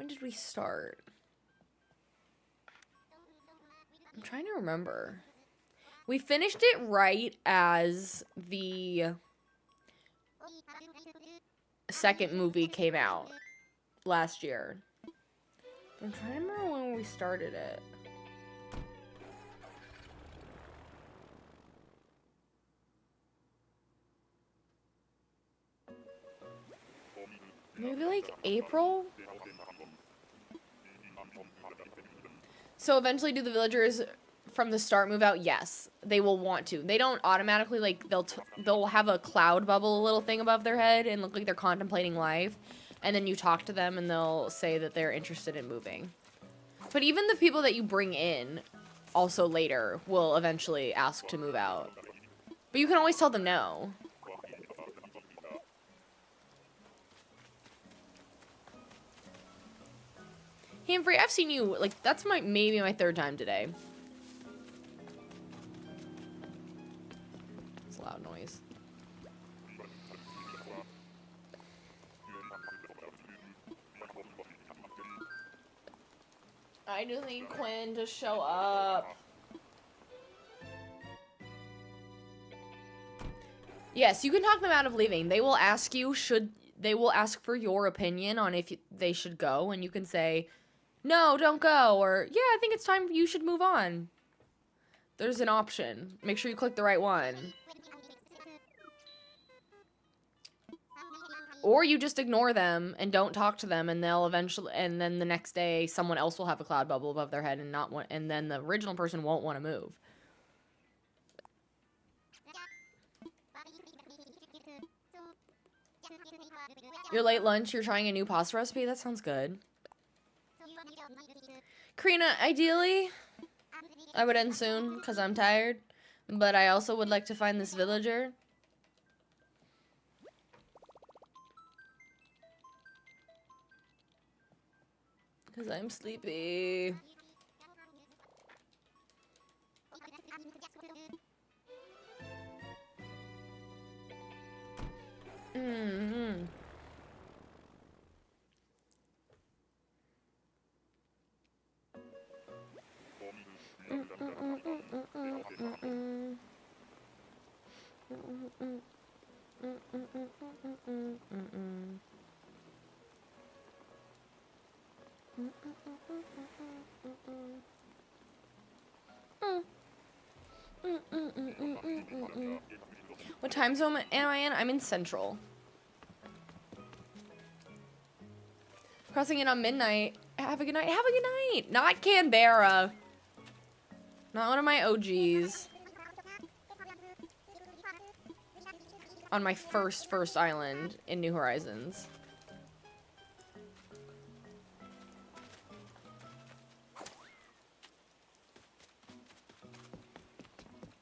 did we start? I'm trying to remember. We finished it right as the second movie came out last year. I'm trying to remember when we started it. Maybe like April? So eventually do the villagers from the start move out? Yes, they will want to. They don't automatically, like, they'll have a cloud bubble, a little thing above their head and look like they're contemplating life. And then you talk to them and they'll say that they're interested in moving. But even the people that you bring in also later will eventually ask to move out. But you can always tell them no. Humphrey, I've seen you, like, that's maybe my third time today. It's a loud noise. I just need Quinn to show up. Yes, you can talk them out of leaving. They will ask you, they will ask for your opinion on if they should go, and you can say, no, don't go, or, yeah, I think it's time you should move on. There's an option. Make sure you click the right one. Or you just ignore them and don't talk to them, and they'll eventually, and then the next day, someone else will have a cloud bubble above their head and not want, and then the original person won't want to move. Your late lunch, you're trying a new pasta recipe? That sounds good. Karina, ideally, I would end soon because I'm tired, but I also would like to find this villager. Because I'm sleepy. Mm-hmm. What time zone am I in? I'm in Central. Crossing in on midnight. Have a good night. Have a good night. Not Canberra. Not one of my OGs. On my first island in New Horizons.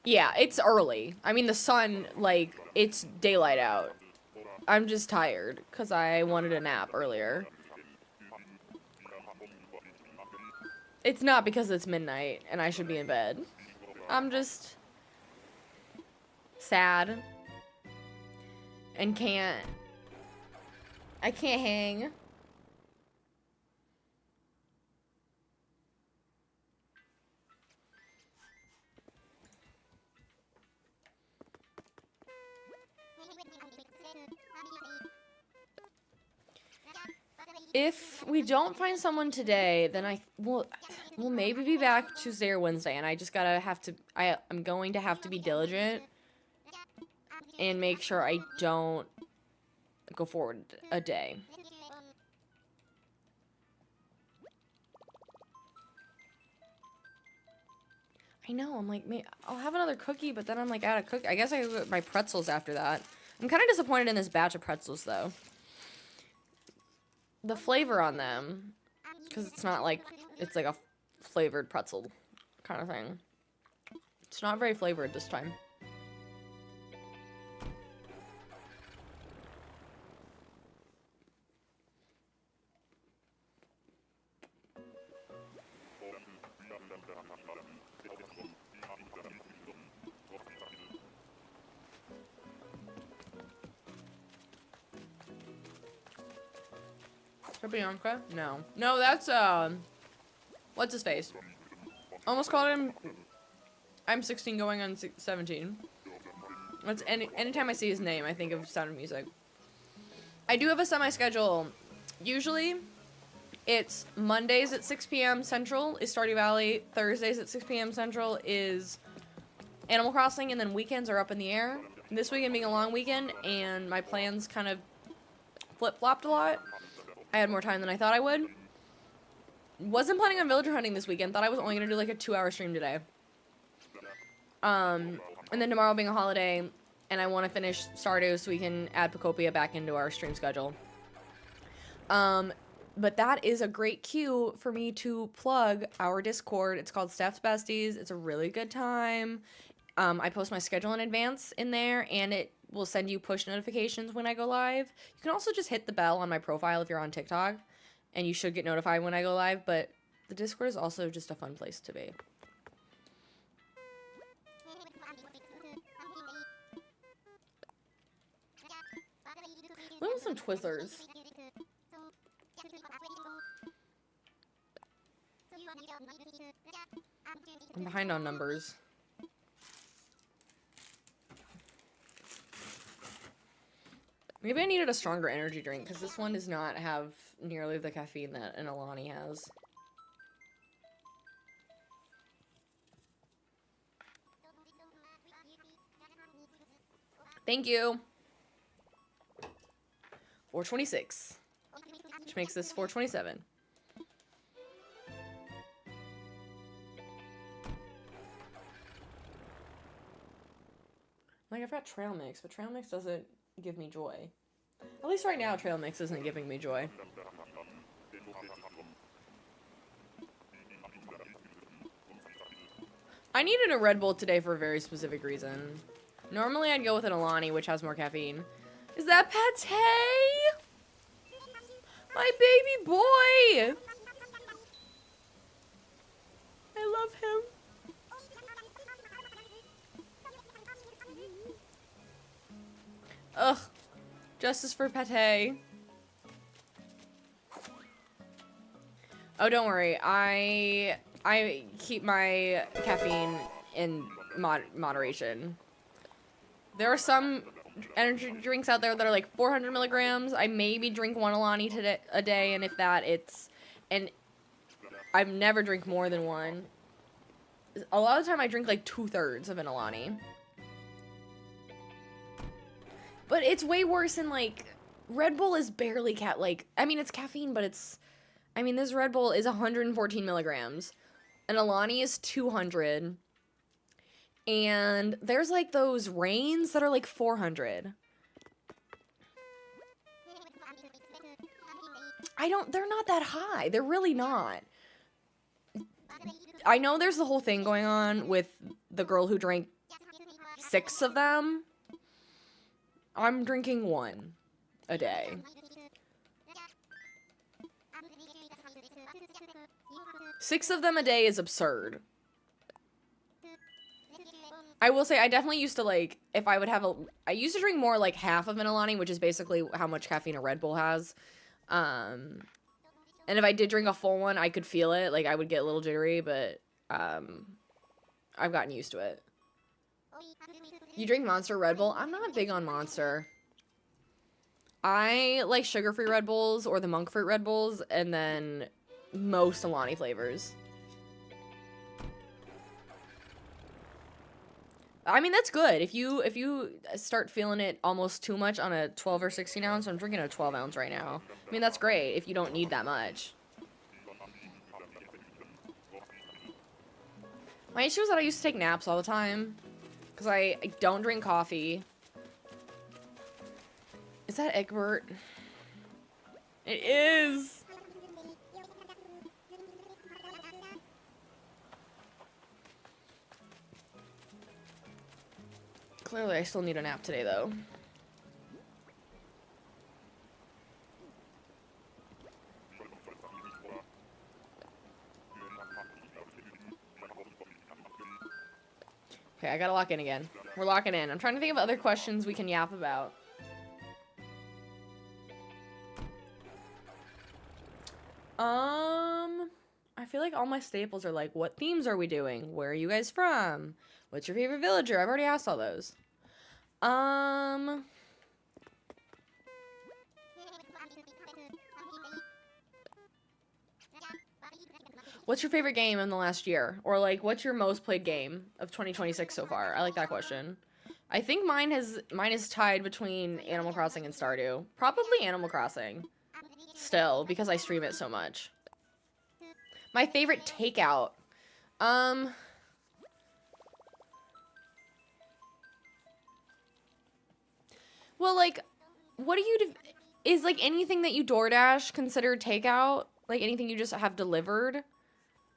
Yeah, it's early. I mean, the sun, like, it's daylight out. I'm just tired because I wanted a nap earlier. It's not because it's midnight and I should be in bed. I'm just sad and I can't hang. If we don't find someone today, then we'll maybe be back Tuesday or Wednesday, and I just I'm going to have to be diligent and make sure I don't go forward a day. I know, I'm like, I'll have another cookie, but then I'm like out of cookie. I guess I go get my pretzels after that. I'm kind of disappointed in this batch of pretzels, though. The flavor on them, because it's not like, it's like a flavored pretzel kind of thing. It's not very flavored this time. Bianca? No. No, that's, what's his face? Almost called him, I'm 16 going on 17. That's anytime I see his name, I think of Sound of Music. I do have a semi-schedule. Usually, it's Mondays at 6 p.m. Central is Stardew Valley. Thursdays at 6 p.m. Central is Animal Crossing, and then weekends are up in the air. This weekend being a long weekend, and my plans kind of flip-flopped a lot. I had more time than I thought I would. Wasn't planning on villager hunting this weekend. Thought I was only gonna do like a 2-hour stream today. And then tomorrow being a holiday, and I want to finish Stardew so we can add Pacopia back into our stream schedule. But that is a great cue for me to plug our Discord. It's called Steph's Besties. It's a really good time. I post my schedule in advance in there, and it will send you push notifications when I go live. You can also just hit the bell on my profile if you're on TikTok, and you should get notified when I go live, but the Discord is also just a fun place to be. Look at some Twizzlers. I'm behind on numbers. Maybe I needed a stronger energy drink, because this one does not have nearly the caffeine that an Alani has. Thank you. 426. Which makes this 427. Like, I've got trail mix, but trail mix doesn't give me joy. At least right now, trail mix isn't giving me joy. I needed a Red Bull today for a very specific reason. Normally, I'd go with an Alani, which has more caffeine. Is that Pate? My baby boy! I love him. Ugh. Justice for Pate. Oh, don't worry. I keep my caffeine in moderation. There are some energy drinks out there that are like 400 milligrams. I maybe drink one Alani a day, and if that, and I've never drink more than one. A lot of the time I drink like 2/3 of an Alani. But it's way worse than, like, Red Bull is barely I mean, it's caffeine, but this Red Bull is 114 milligrams. An Alani is 200. And there's, like, those Reigns that are, like, 400. They're not that high. They're really not. I know there's the whole thing going on with the girl who drank 6 of them. I'm drinking 1 a day. Six of them a day is absurd. I will say, I definitely used to, like, if I would have I used to drink more, like, half of an Alani, which is basically how much caffeine a Red Bull has. And if I did drink a full one, I could feel it. Like, I would get a little jittery, but, I've gotten used to it. You drink Monster Red Bull? I'm not big on Monster. I like sugar-free Red Bulls or the monk fruit Red Bulls, and then most Alani flavors. I mean, that's good. If you start feeling it almost too much on a 12 or 16 ounce, I'm drinking a 12 ounce right now. I mean, that's great if you don't need that much. My issue is that I used to take naps all the time. Because I don't drink coffee. Is that Egbert? It is! Clearly, I still need a nap today, though. Okay, I gotta lock in again. We're locking in. I'm trying to think of other questions we can yap about. I feel like all my staples are like, what themes are we doing? Where are you guys from? What's your favorite villager? I've already asked all those. What's your favorite game in the last year? Or, like, what's your most played game of 2026 so far? I like that question. I think mine is tied between Animal Crossing and Stardew. Probably Animal Crossing. Still, because I stream it so much. My favorite takeout. Well, like, what do you do? Is, like, anything that you DoorDash considered takeout? Like, anything you just have delivered?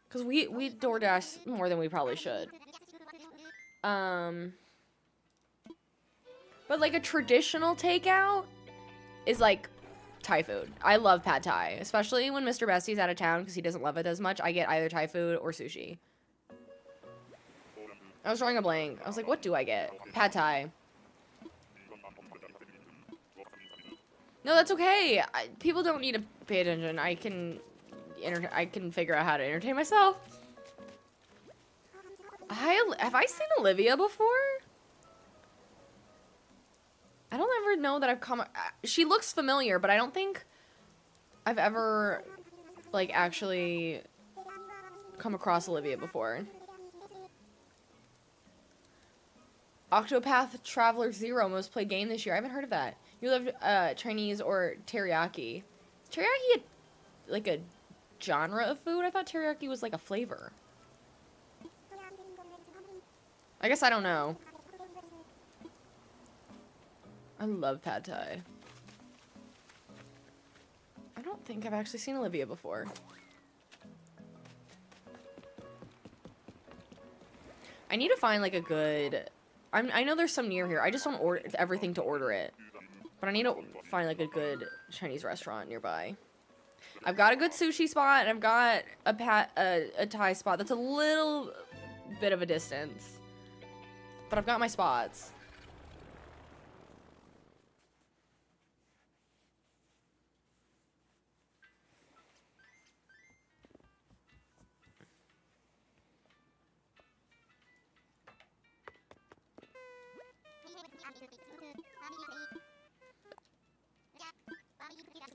Because we DoorDash more than we probably should. But, like, a traditional takeout is, like, Thai food. I love pad Thai, especially when Mr. Bestie's out of town because he doesn't love it as much. I get either Thai food or sushi. I was drawing a blank. I was like, what do I get? Pad Thai. No, that's okay. People don't need to pay attention. I can figure out how to entertain myself. Have I seen Olivia before? I don't ever know that I've come... She looks familiar, but I don't think I've ever, like, actually come across Olivia before. Octopath Traveler 0 most played game this year. I haven't heard of that. You love Chinese or teriyaki. Teriyaki, like a genre of food? I thought teriyaki was like a flavor. I guess I don't know. I love pad Thai. I don't think I've actually seen Olivia before. I need to find like a good... I know there's some near here. I just don't order everything to order it. But I need to find like a good Chinese restaurant nearby. I've got a good sushi spot and I've got a Thai spot that's a little bit of a distance. But I've got my spots.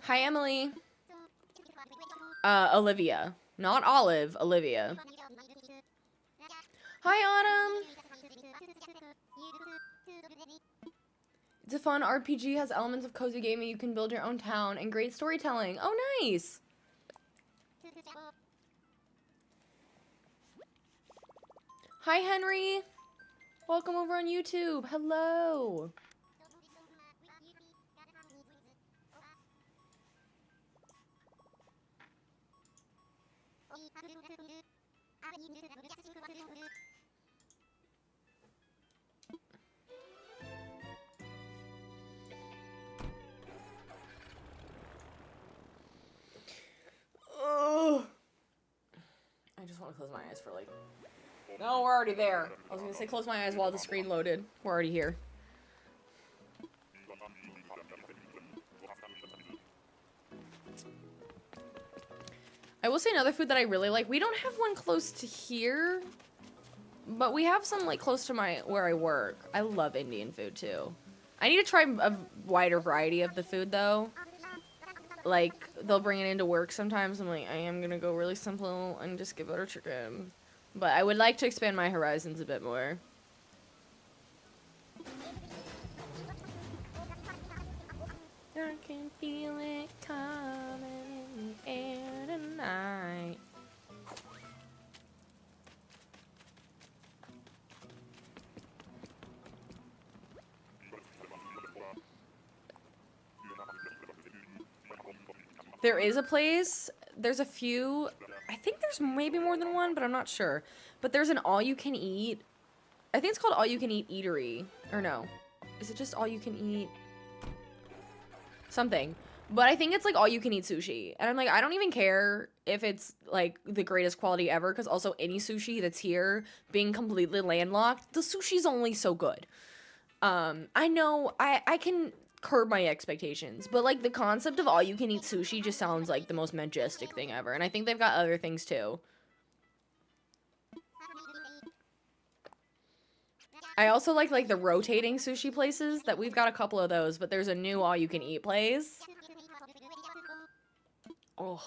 Hi, Emily. Olivia. Not Olive, Olivia. Hi, Autumn. It's a fun RPG, has elements of cozy gaming, you can build your own town, and great storytelling. Oh, nice. Hi, Henry. Welcome over on YouTube. Hello. Oh, I just want to close my eyes for like... No, we're already there. I was going to say close my eyes while the screen loaded. We're already here. I will say another food that I really like. We don't have one close to here, but we have some like close to where I work. I love Indian food too. I need to try a wider variety of the food though. Like they'll bring it into work sometimes. I'm like, I am gonna go really simple and just get butter chicken. But I would like to expand my horizons a bit more. I can feel it coming in the air tonight. There is a place, there's a few, I think there's maybe more than one, but I'm not sure. But there's an all-you-can-eat, I think it's called all-you-can-eat eatery. Or no, is it just all-you-can-eat? Something. But I think it's like all-you-can-eat sushi. And I'm like, I don't even care if it's like the greatest quality ever, because also any sushi that's here, being completely landlocked, the sushi's only so good. I know, I can curb my expectations, but like the concept of all-you-can-eat sushi just sounds like the most majestic thing ever. And I think they've got other things too. I also like the rotating sushi places that we've got a couple of those, but there's a new all-you-can-eat place. Oh.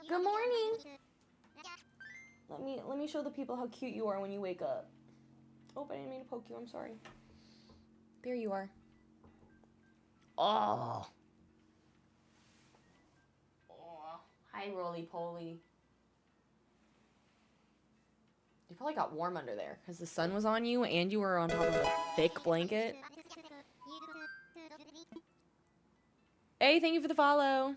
Good morning. Let me show the people how cute you are when you wake up. Oh, I didn't mean to poke you. I'm sorry. There you are. Oh. Oh. Hi, Hi, Roly Poly. You probably got warm under there because the sun was on you and you were on top of a thick blanket. Hey, thank you for the follow.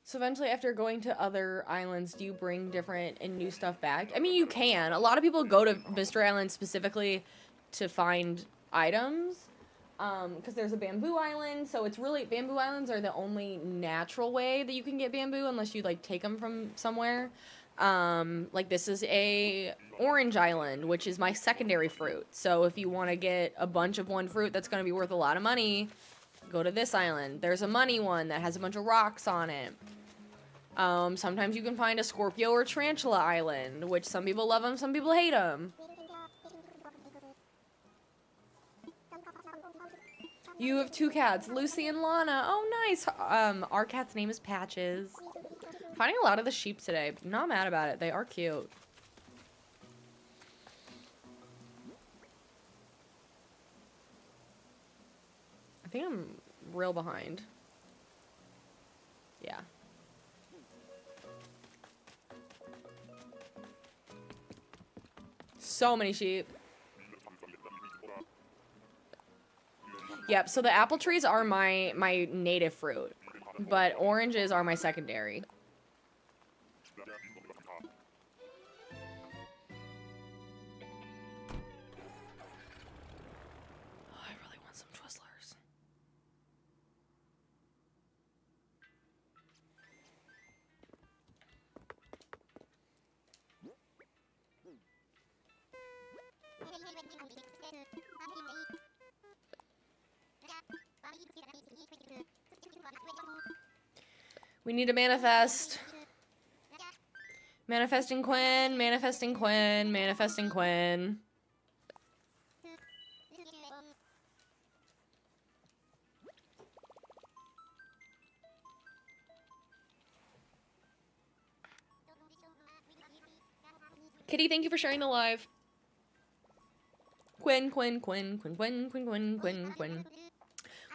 So eventually, after going to other islands, do you bring different and new stuff back? I mean, you can. A lot of people go to Mystery Island specifically to find items. Because there's a bamboo island, so it's really, bamboo islands are the only natural way that you can get bamboo unless you like take them from somewhere. Like this is a orange island, which is my secondary fruit. So if you want to get a bunch of one fruit that's going to be worth a lot of money, go to this island. There's a money one that has a bunch of rocks on it. Sometimes you can find a Scorpio or Tarantula island, which some people love them, some people hate them. You have 2 cats, Lucy and Lana. Oh, nice. Our cat's name is Patches. Finding a lot of the sheep today. Not mad about it. They are cute. I think I'm real behind. Yeah. So many sheep. Yep, so the apple trees are my native fruit, but oranges are my secondary. Oh, I really want some Twizzlers. We need to manifest. Manifesting Quinn, manifesting Quinn, manifesting Quinn. Kitty, thank you for sharing the live. Quinn, Quinn, Quinn, Quinn, Quinn, Quinn, Quinn, Quinn, Quinn.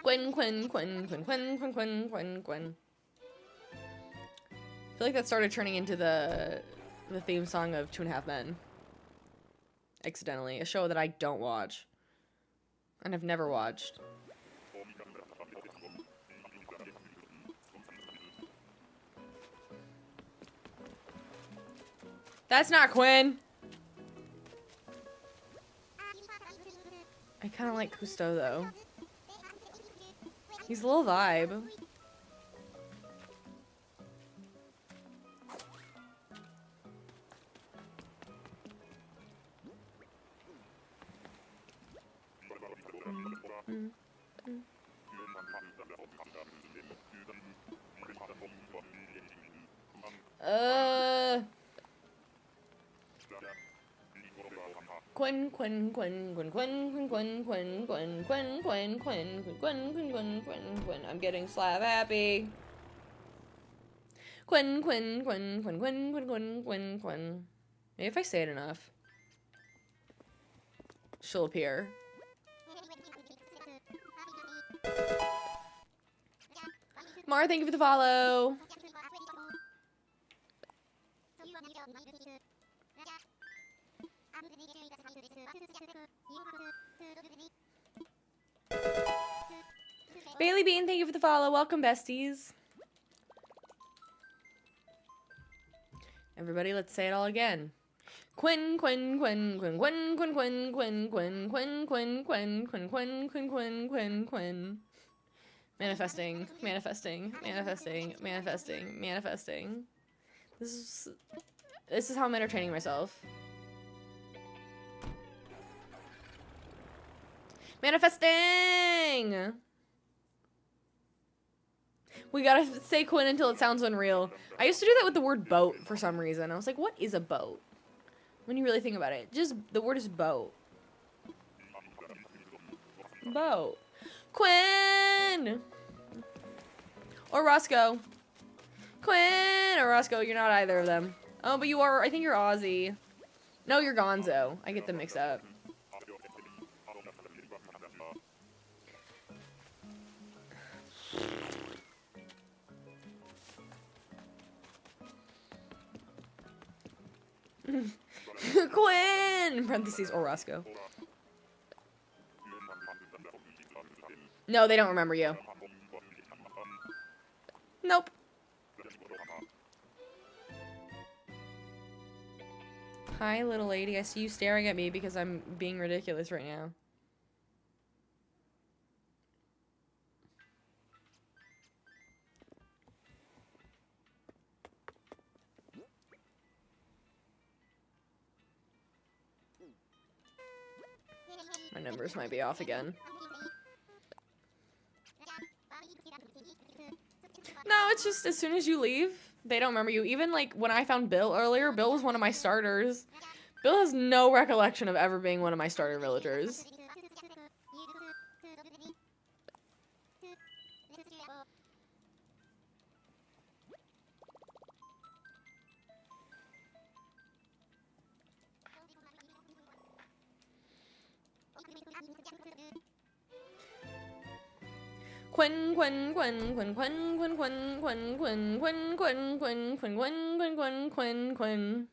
Quinn, Quinn, Quinn, Quinn, Quinn, Quinn, Quinn, Quinn, Quinn. I feel like that started turning into the theme song of 2.5 Men. Accidentally. A show that I don't watch. And I've never watched. That's not Quinn! I kind of like Cousteau, though. He's a little vibe. Quinn, Quinn, Quinn, Quinn, Quinn, Quinn, Quinn, Quinn, Quinn, Quinn, Quinn, Quinn, Quinn, Quinn, Quinn, Quinn, Quinn, Quinn. I'm getting slab happy. Quinn, Quinn, Quinn, Quinn, Quinn, Quinn, Quinn, Quinn, Quinn. Maybe if I say it enough, she'll appear. Mara, thank you for the follow. Bailey Bean, thank you for the follow. Welcome, besties. Everybody, let's say it all again. Quinn, Quinn, Quinn, Quinn, Quinn, Quinn, Quinn, Quinn, Quinn, Quinn, Quinn, Quinn, Quinn, Quinn, Quinn, Quinn, Quinn, Quinn. Manifesting, manifesting, manifesting, manifesting, manifesting. This is how I'm entertaining myself. Manifesting! We gotta say Quinn until it sounds unreal. I used to do that with the word boat for some reason. I was like, what is a boat? When you really think about it. Just, the word is boat. Boat. Quinn! Or Roscoe. Quinn or Roscoe, you're not either of them. Oh, but you are, I think you're Aussie. No, you're Gonzo. I get them mixed up. Quinn! Parentheses, or Roscoe. No, they don't remember you. Nope. Hi, little lady. I see you staring at me because I'm being ridiculous right now. My numbers might be off again. No, it's just as soon as you leave, they don't remember you. Even like when I found Bill earlier, Bill was one of my starters. Bill has no recollection of ever being one of my starter villagers. Quinn, Quinn, Quinn, Quinn, Quinn, Quinn, Quinn, Quinn, Quinn, Quinn, Quinn, Quinn, Quinn, Quinn, Quinn, Quinn, Quinn, Quinn.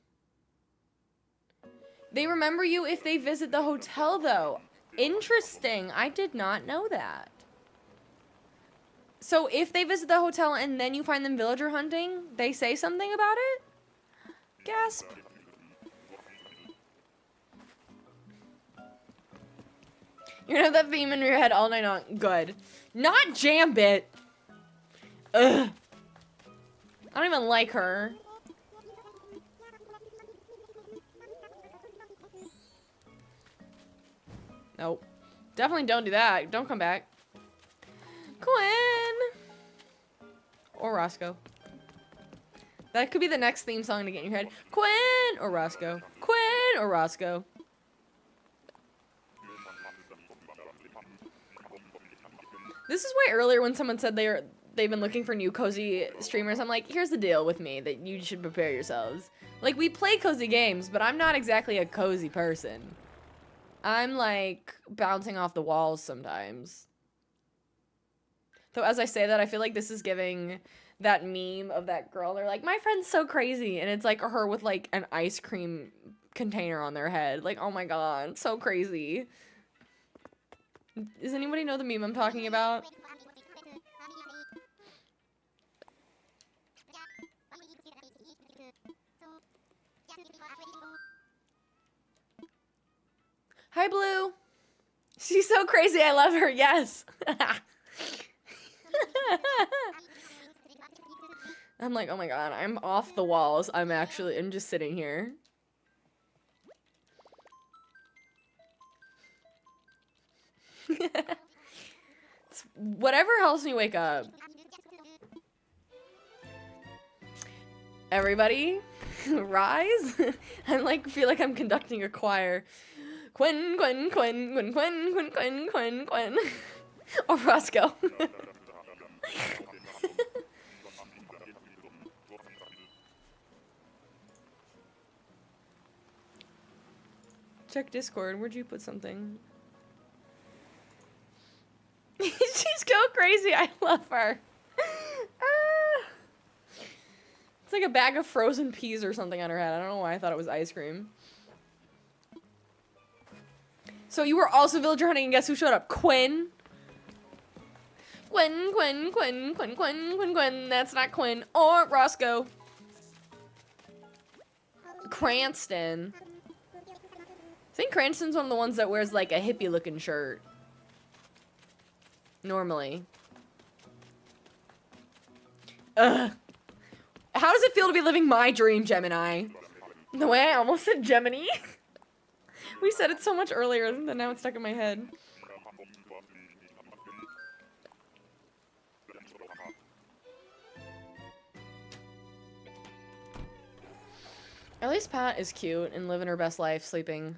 They remember you if they visit the hotel, though. Interesting. I did not know that. So if they visit the hotel and then you find them villager hunting, they say something about it? Gasp. You're gonna have that theme in your head all night long. Good. Not Jambit. Ugh. I don't even like her. Nope. Definitely don't do that. Don't come back. Quinn! Or Roscoe. That could be the next theme song to get in your head. Quinn or Roscoe. Quinn or Roscoe. This is why earlier when someone said they've been looking for new cozy streamers, I'm like, here's the deal with me, that you should prepare yourselves. Like, we play cozy games, but I'm not exactly a cozy person. I'm, like, bouncing off the walls sometimes. So as I say that, I feel like this is giving that meme of that girl. They're like, my friend's so crazy. And it's, like, her with, like, an ice cream container on their head. Like, oh my god, so crazy. Does anybody know the meme I'm talking about? Hi, Blue. She's so crazy. I love her. Yes. I'm like, oh my god, I'm off the walls. I'm just sitting here. Whatever helps me wake up. Everybody, rise. I'm like, feel like I'm conducting a choir. Quinn, Quinn, Quinn, Quinn, Quinn, Quinn, Quinn, Quinn, Quinn. Or Roscoe. Check Discord. Where'd you put something? She's go crazy. I love her. It's like a bag of frozen peas or something on her head. I don't know why I thought it was ice cream. So you were also villager hunting, and guess who showed up? Quinn. Quinn, Quinn, Quinn, Quinn, Quinn, Quinn, Quinn. That's not Quinn. Or Roscoe. Cranston. I think Cranston's one of the ones that wears like a hippie looking shirt. Normally. Ugh. How does it feel to be living my dream, Gemini? The way I almost said Gemini. We said it so much earlier, and now it's stuck in my head. At least Pat is cute and living her best life sleeping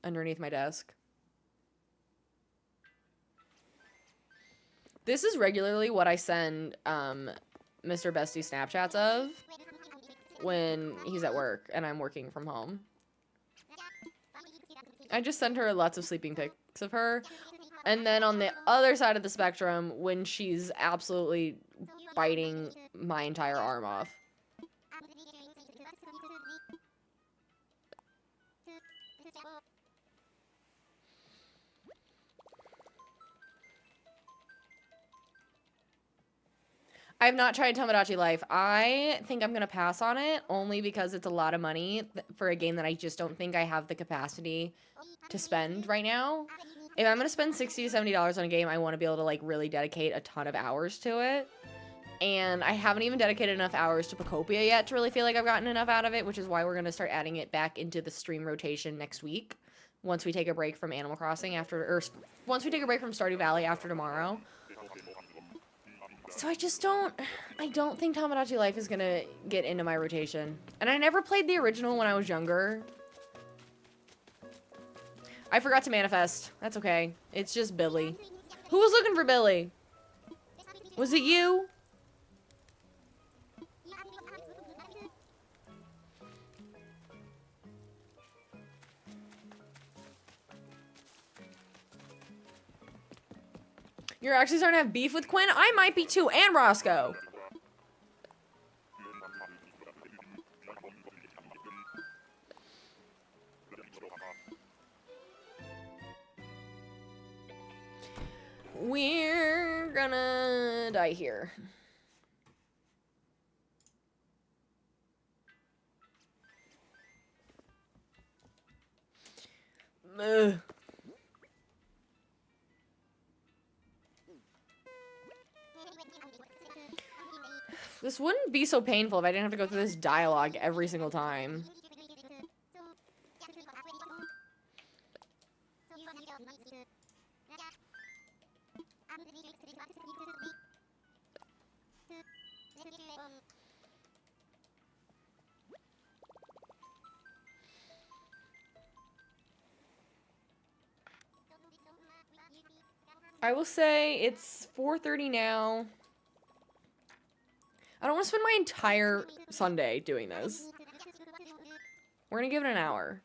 underneath my desk. This is regularly what I send Mr. Bestie Snapchats of when he's at work and I'm working from home. I just send her lots of sleeping pics of her. And then on the other side of the spectrum, when she's absolutely biting my entire arm off. I have not tried Tomodachi Life. I think I'm going to pass on it only because it's a lot of money for a game that I just don't think I have the capacity to spend right now. If I'm going to spend $60 to $70 on a game, I want to be able to like really dedicate a ton of hours to it. And I haven't even dedicated enough hours to Pocopia yet to really feel like I've gotten enough out of it, which is why we're going to start adding it back into the stream rotation next week. Once we take a break from Animal Crossing once we take a break from Stardew Valley after tomorrow. So I don't think Tomodachi Life is gonna get into my rotation. And I never played the original when I was younger. I forgot to manifest. That's okay. It's just Billy. Who was looking for Billy? Was it you? You're actually starting to have beef with Quinn? I might be too, and Roscoe. We're gonna die here. Ugh. This wouldn't be so painful if I didn't have to go through this dialogue every single time. I will say it's 4:30 now. I don't want to spend my entire Sunday doing this. We're gonna give it an hour.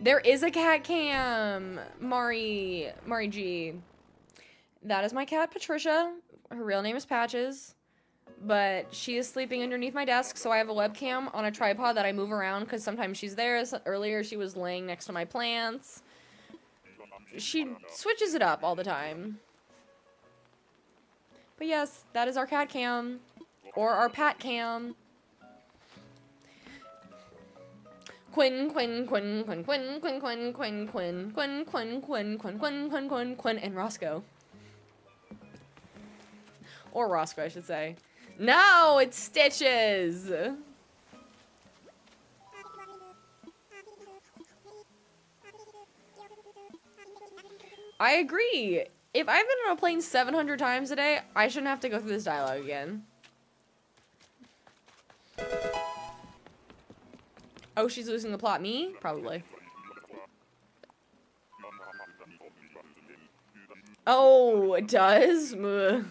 There is a cat cam, Mari G. That is my cat, Patricia. Her real name is Patches. But she is sleeping underneath my desk, so I have a webcam on a tripod that I move around because sometimes she's there. Earlier she was laying next to my plants. She switches it up all the time. But yes, that is our cat cam. Or our pat cam. Quinn, and Roscoe. Or Roscoe, I should say. No, it's Stitches! I agree. If I've been on a plane 700 times a day, I shouldn't have to go through this dialogue again. Oh, she's losing the plot. Me? Probably. Oh, it does? Ugh.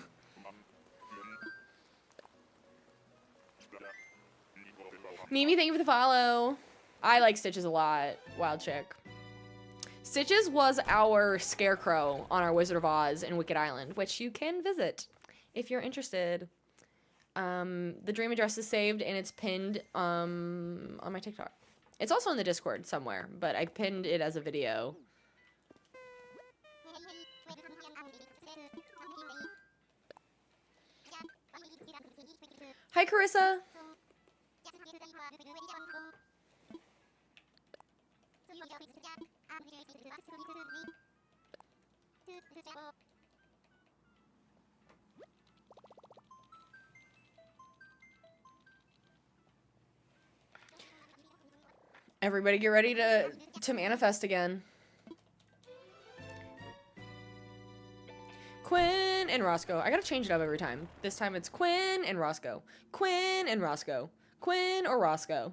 Mimi, thank you for the follow. I like Stitches a lot. Wild chick. Stitches was our scarecrow on our Wizard of Oz in Wicked Island, which you can visit if you're interested. The dream address is saved and it's pinned on my TikTok. It's also in the Discord somewhere, but I pinned it as a video. Hi, Carissa. Everybody get ready to manifest again. Quinn and Roscoe. I gotta change it up every time. This time it's Quinn and Roscoe. Quinn and Roscoe. Quinn or Roscoe?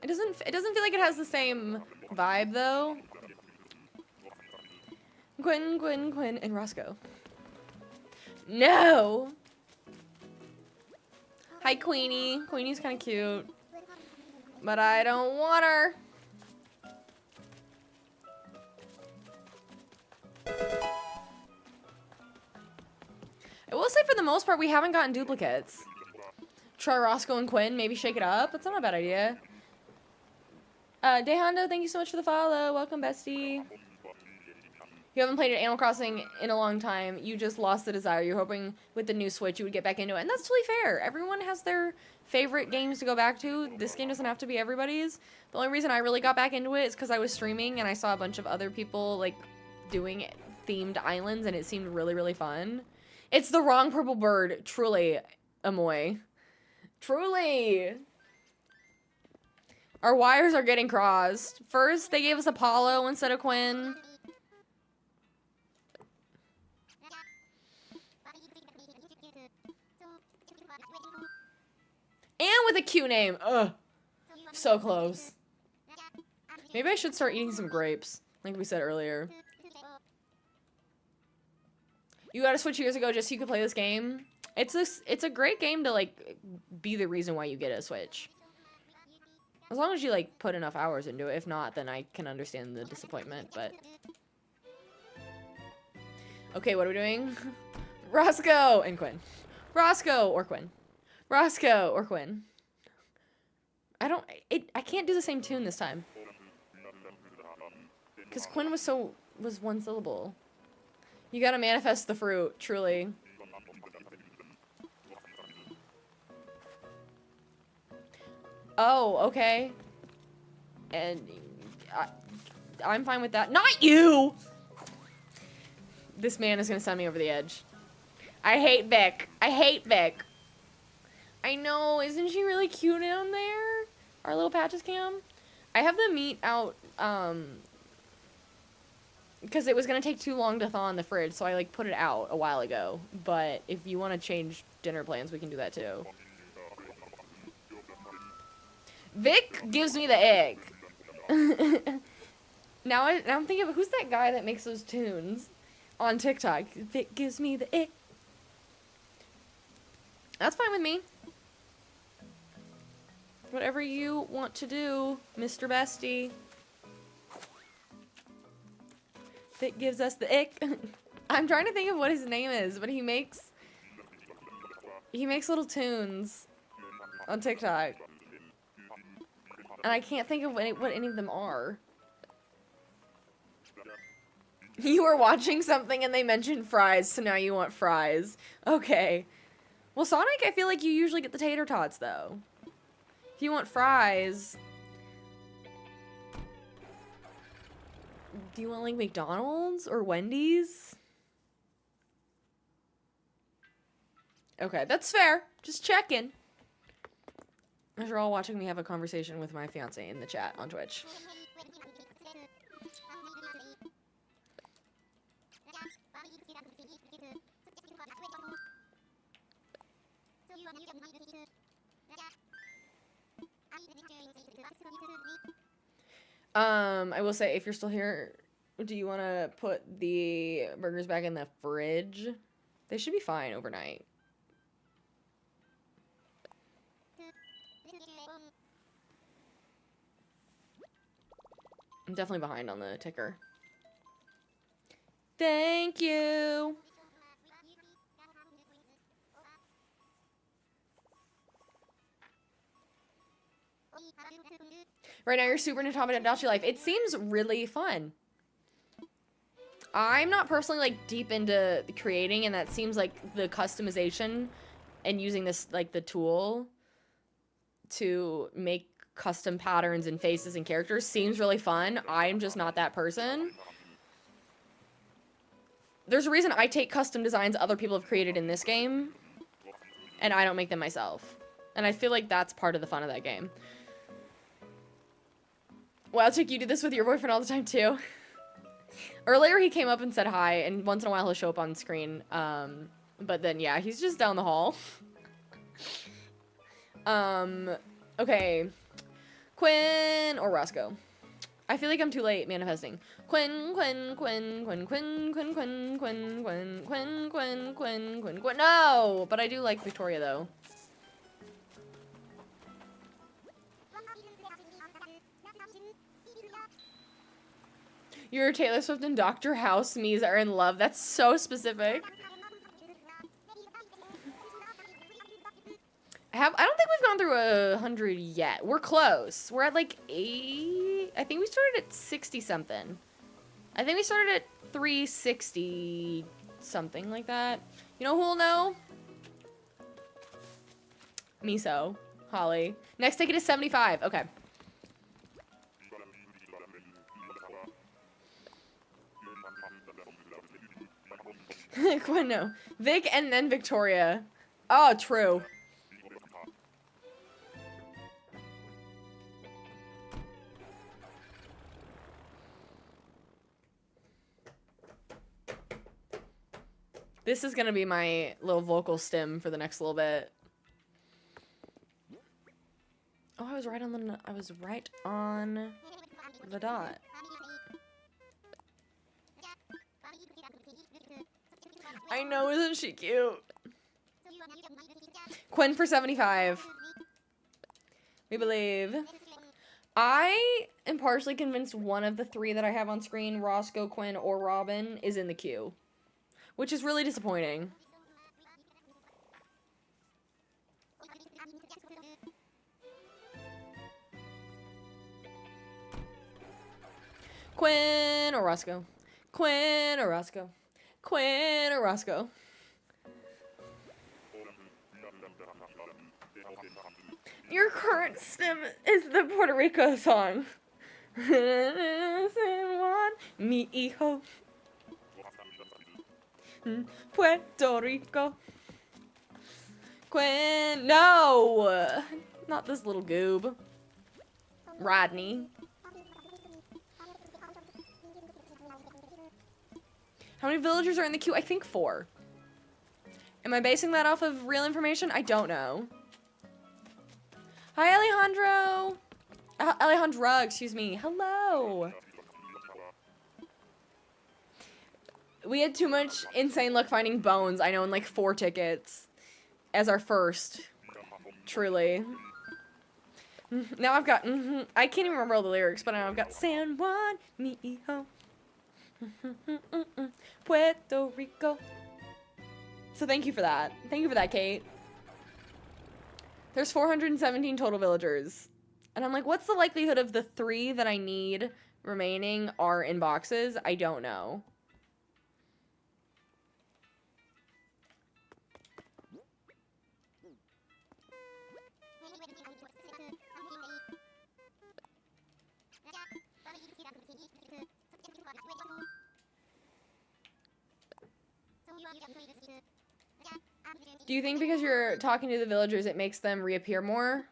It doesn't feel like it has the same vibe though. Quinn, and Roscoe. No! Hi, Queenie. Queenie's kind of cute. But I don't want her. I will say for the most part, we haven't gotten duplicates. Try Roscoe and Quinn, maybe shake it up. That's not a bad idea. Dehondo, thank you so much for the follow. Welcome, bestie. You haven't played Animal Crossing in a long time. You just lost the desire. You're hoping with the new Switch you would get back into it. And that's totally fair. Everyone has their favorite games to go back to. This game doesn't have to be everybody's. The only reason I really got back into it is because I was streaming and I saw a bunch of other people like doing themed islands and it seemed really, really fun. It's the wrong purple bird. Truly, Amoy. Truly. Our wires are getting crossed. First, they gave us Apollo instead of Quinn. And with a cute name. Ugh. So close. Maybe I should start eating some grapes, like we said earlier. You got a Switch years ago just so you could play this game. It's a great game to, like, be the reason why you get a Switch. As long as you, like, put enough hours into it. If not, then I can understand the disappointment, but... Okay, what are we doing? Roscoe and Quinn. Roscoe or Quinn. Roscoe or Quinn. I can't do the same tune this time. Because Quinn was one syllable. You gotta manifest the fruit, truly. Oh, okay. And I'm fine with that. Not you! This man is gonna send me over the edge. I hate Vic. I hate Vic. I know, isn't she really cute down there? Our little Patches Cam. I have the meat out, because it was gonna take too long to thaw in the fridge, so I, like, put it out a while ago. But if you want to change dinner plans, we can do that too. Vic gives me the ick. Now I'm thinking of who's that guy that makes those tunes on TikTok. Vic gives me the ick. That's fine with me. Whatever you want to do, Mr. Bestie. Vic gives us the ick. I'm trying to think of what his name is, but he makes little tunes on TikTok. And I can't think of what any of them are. You were watching something and they mentioned fries, so now you want fries. Okay. Well, Sonic, I feel like you usually get the tater tots, though. If you want fries... Do you want, like, McDonald's or Wendy's? Okay, that's fair. Just checking. As you're all watching me have a conversation with my fiance in the chat on Twitch. I will say, if you're still here, do you want to put the burgers back in the fridge? They should be fine overnight. I'm definitely behind on the ticker. Thank you. Right now you're super into Tamagotchi life. It seems really fun. I'm not personally, like, deep into creating, and that seems like the customization and using this, like, the tool to make custom patterns and faces and characters seems really fun. I'm just not that person. There's a reason I take custom designs other people have created in this game, and I don't make them myself. And I feel like that's part of the fun of that game. Wow, Chick, you do this with your boyfriend all the time, too. Earlier, he came up and said hi, and once in a while he'll show up on screen. But then, yeah, he's just down the hall. Okay. Quinn or Roscoe. I feel like I'm too late manifesting. Quinn. No, but I do like Victoria though. Your Taylor Swift and Dr. House me's are in love. That's so specific. I don't think we've gone through 100 yet. We're close. We're at like 8. I think we started at 60 something. I think we started at 360 something like that. You know who'll know? Miso. Holly. Next ticket is 75. Okay. No. Vic and then Victoria. Oh, true. This is gonna be my little vocal stim for the next little bit. Oh, I was right on the dot. I know, isn't she cute? Quinn for 75. We believe. I am partially convinced one of the 3 that I have on screen, Roscoe, Quinn, or Robin, is in the queue. Which is really disappointing. Quinn or Roscoe. Quinn or Roscoe. Quinn or Roscoe. Your current stim is the Puerto Rico song. Mi hijo. Puerto Rico. Quinn. No! Not this little goob. Rodney. How many villagers are in the queue? I think 4. Am I basing that off of real information? I don't know. Hi, Alejandro. Alejandra, excuse me. Hello. We had too much insane luck finding bones, I know, in like 4 tickets as our first. Truly. Now I've got, I can't even remember all the lyrics, but now I've got San Juan, mi hijo. Puerto Rico. So thank you for that. Thank you for that, Kate. There's 417 total villagers. And I'm like, what's the likelihood of the 3 that I need remaining are in boxes? I don't know. Do you think because you're talking to the villagers it makes them reappear more?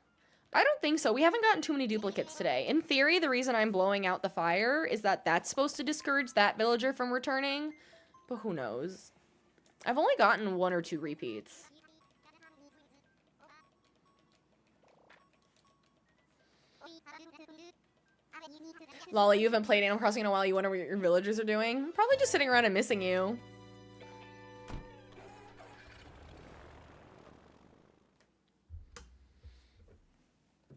I don't think so. We haven't gotten too many duplicates today. In theory, the reason I'm blowing out the fire is that that's supposed to discourage that villager from returning. But who knows? I've only gotten 1 or 2 repeats. Lolly, you haven't played Animal Crossing in a while. You wonder what your villagers are doing? Probably just sitting around and missing you.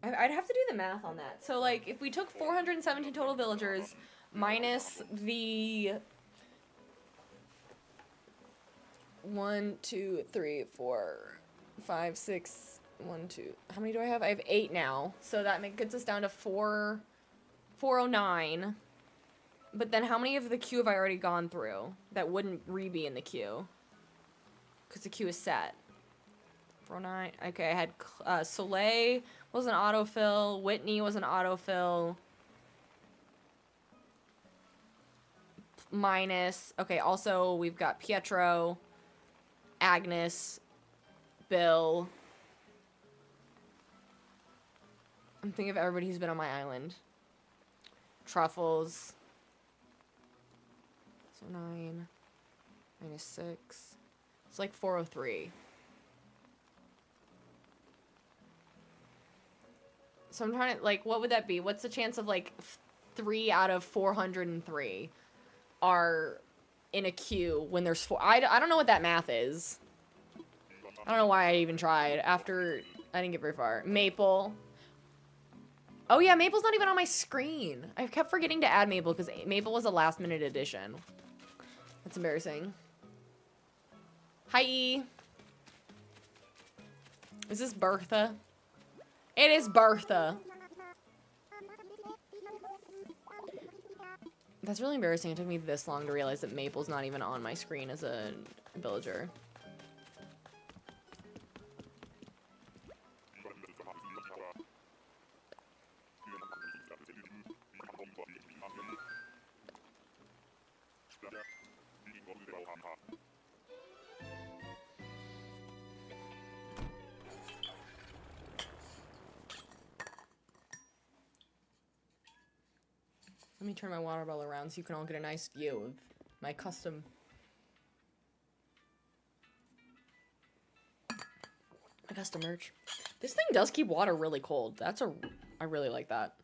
I'd have to do the math on that. So, like, if we took 417 total villagers minus the 1, 2, 3, 4, 5, 6, 1, 2. How many do I have? I have 8 now. So that gets us down to 409. But then how many of the queue have I already gone through that wouldn't be in the queue? Because the queue is set. 409. Okay, I had Soleil was an autofill. Whitney was an autofill. Minus. Okay, also we've got Pietro, Agnes, Bill. I'm thinking of everybody who's been on my island. Truffles. So 9 minus 6. It's like 403. So I'm trying to, like, what would that be? What's the chance of, like, 3 out of 403 are in a queue when there's 4? I don't know what that math is. I don't know why I even tried. After, I didn't get very far. Maple. Oh yeah, Maple's not even on my screen. I kept forgetting to add Maple because Maple was a last minute addition. That's embarrassing. Hi, E. Is this Bertha? It is Bertha. That's really embarrassing. It took me this long to realize that Maple's not even on my screen as a villager. Let me turn my water bottle around so you can all get a nice view of my custom. My custom merch. This thing does keep water really cold. I really like that.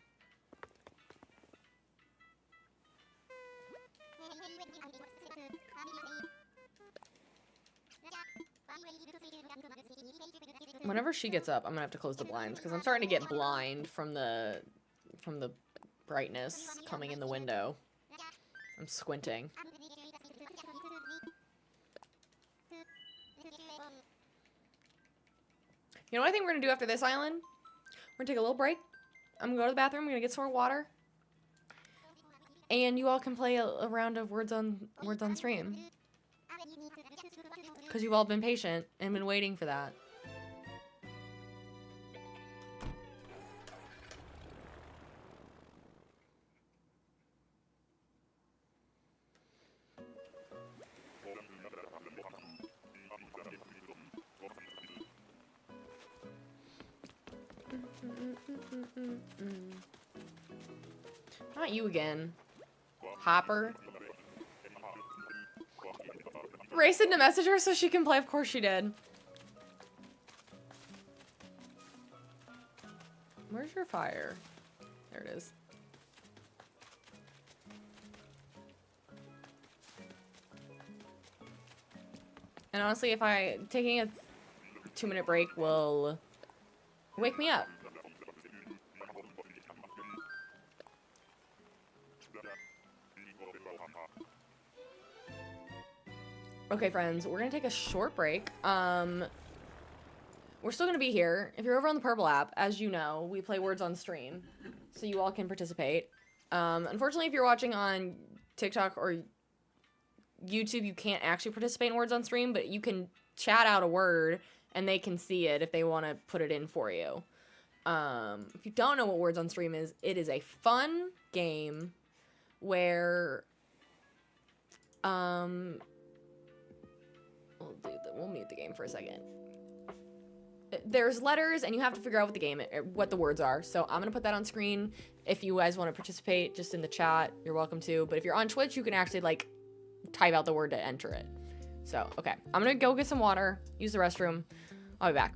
Whenever she gets up, I'm gonna have to close the blinds because I'm starting to get blind from the brightness coming in the window. I'm squinting. You know what I think we're gonna do after this island? We're gonna take a little break. I'm gonna go to the bathroom. I'm gonna get some more water, and you all can play a round of words on stream because you've all been patient and been waiting for that. Not you again. Hopper. Race into message her so she can play. Of course she did. Where's your fire? There it is. And honestly, if taking a 2-minute break will wake me up. Okay, friends, we're gonna take a short break. We're still gonna be here. If you're over on the Purple app, as you know, we play words on stream, so you all can participate. Unfortunately, if you're watching on TikTok or YouTube, you can't actually participate in words on stream, but you can chat out a word, and they can see it if they want to put it in for you. If you don't know what words on stream is, it is a fun game where we'll mute the game for a second. There's letters, and you have to figure out what the words are. So I'm gonna put that on screen. If you guys want to participate, just in the chat, you're welcome to. But if you're on Twitch, you can actually like type out the word to enter it. So okay, I'm gonna go get some water, use the restroom. I'll be back.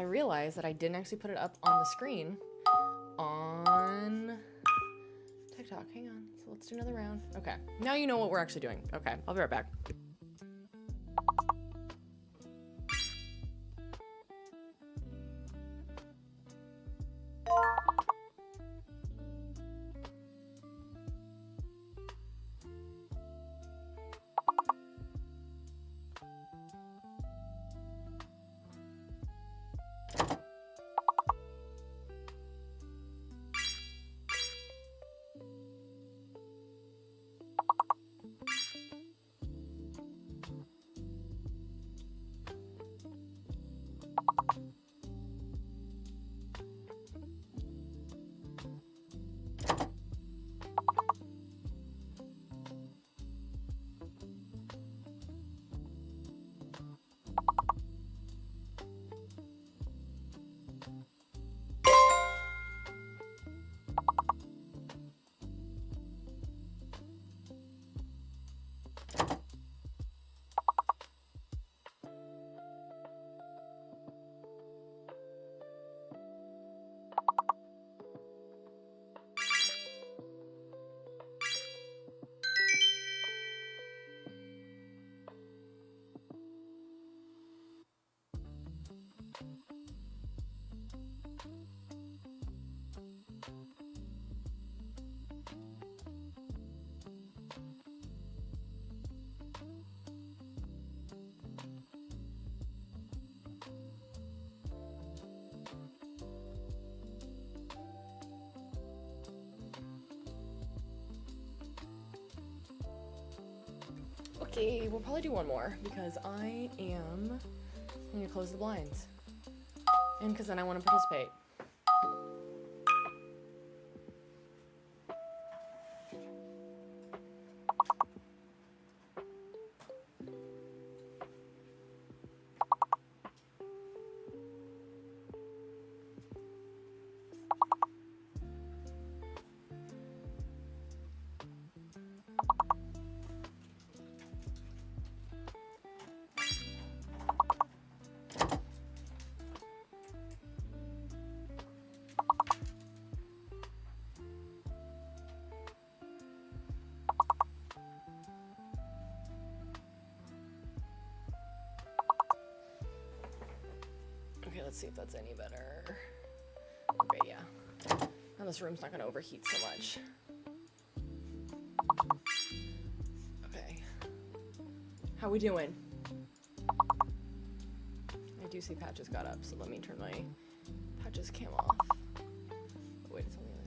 I realized that I didn't actually put it up on the screen on TikTok. Hang on. So let's do another round. Okay. Now you know what we're actually doing. Okay. I'll be right back. Okay, we'll probably do one more because I am going to close the blinds. And because then I want to participate. Okay, let's see if that's any better. Okay, yeah. Now this room's not gonna overheat so much. Okay. How we doing? I do see Patches got up, so let me turn my Patches cam off. Oh, wait, it's on the other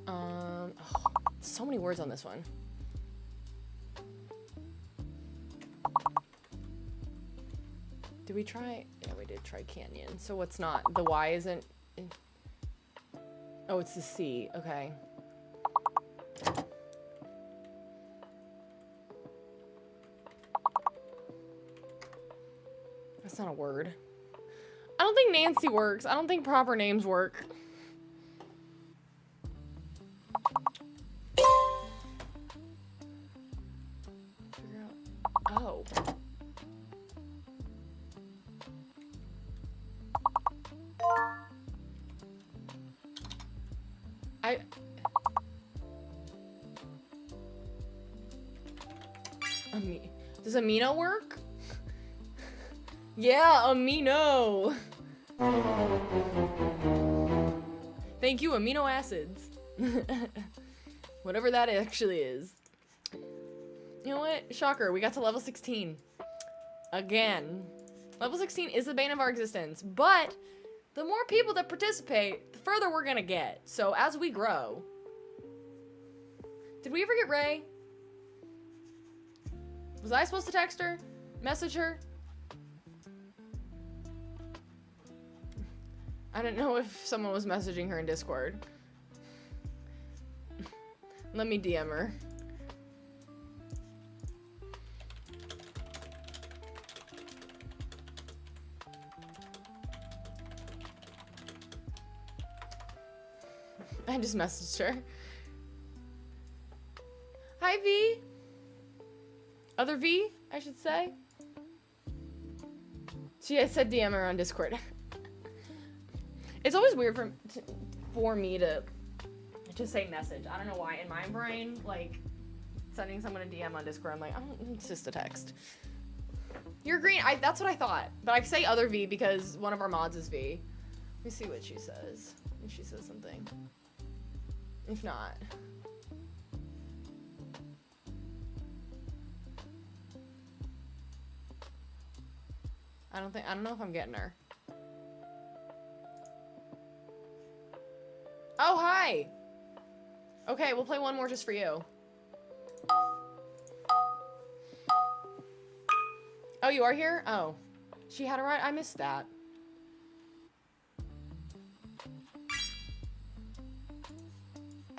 one. Oh, so many words on this one. Did we try? Yeah, we did try canyon. So what's not? The Y isn't... Oh, it's the C. Okay. That's not a word. I don't think Nancy works. I don't think proper names work. Figure out... Oh. Does amino work? Yeah, amino. Thank you, amino acids. Whatever that actually is. You know what? Shocker, we got to level 16. Again. Level 16 is the bane of our existence, but the more people that participate, the further we're gonna get. So as we grow... Did we ever get Ray? Was I supposed to text her? Message her? I didn't know if someone was messaging her in Discord. Let me DM her. I just messaged her. Hi, V. Other V, I should say. She had said DM her on Discord. It's always weird for me to say message. I don't know why. In my brain, like, sending someone a DM on Discord, I'm like, oh, it's just a text. You're green. That's what I thought. But I say other V because one of our mods is V. Let me see what she says. If she says something. If not. I don't know if I'm getting her. Oh, hi! Okay, we'll play one more just for you. Oh, you are here? Oh. She had a ride? I missed that.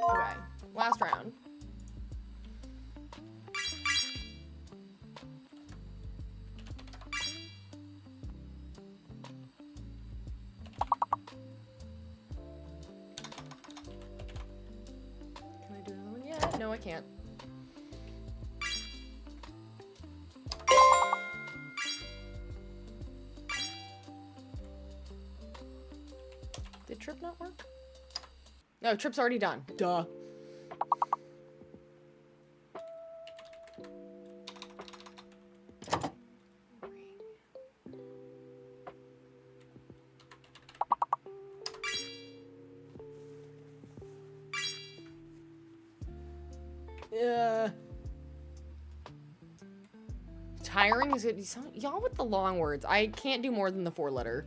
Okay. Last round. Can I do another one yet? No, I can't. Did trip not work? No, trip's already done. Duh. Tiring is good. Y'all with the long words. I can't do more than the 4-letter.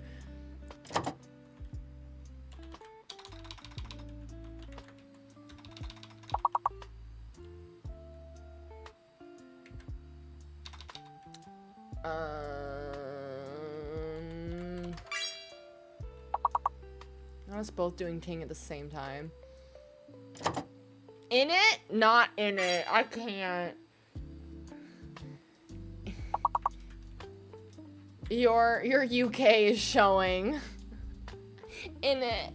Us both doing ting at the same time. In it? Not in it. I can't. Your UK is showing. In it.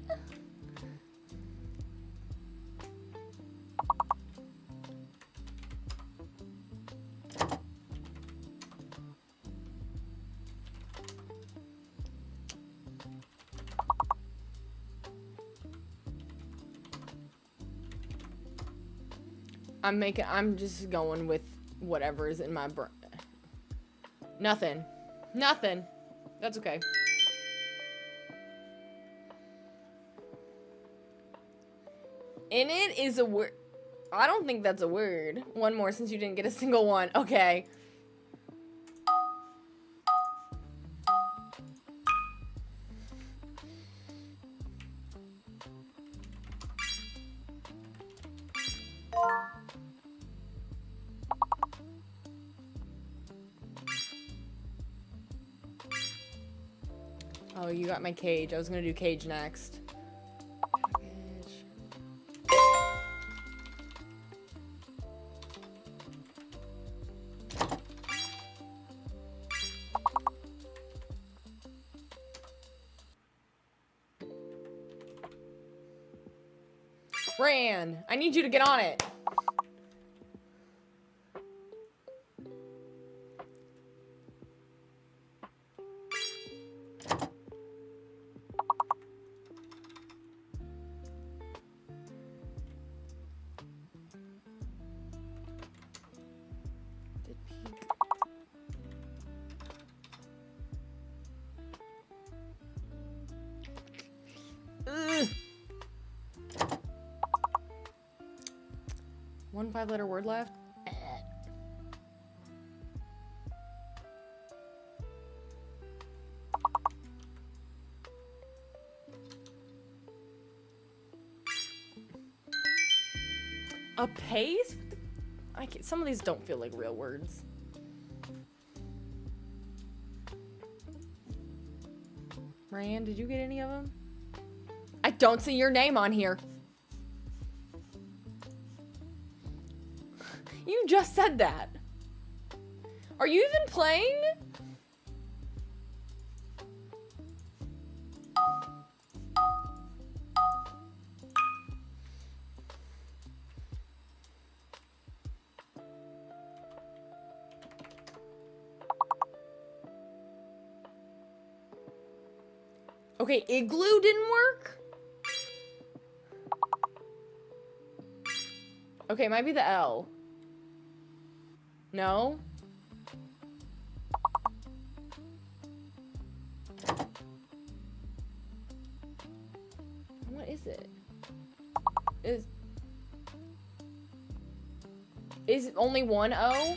I'm just going with whatever's in my brain. Nothing. Nothing. That's okay. In it is a word. I don't think that's a word. One more since you didn't get a single one. Okay. Oh, you got my cage. I was gonna do cage next. Cage. Fran, I need you to get on it. One 5-letter word left. A pace? Some of these don't feel like real words. Ryan, did you get any of them? I don't see your name on here. You just said that. Are you even playing? Okay, igloo didn't work? Okay, it might be the L. No? What is it? Is only one O?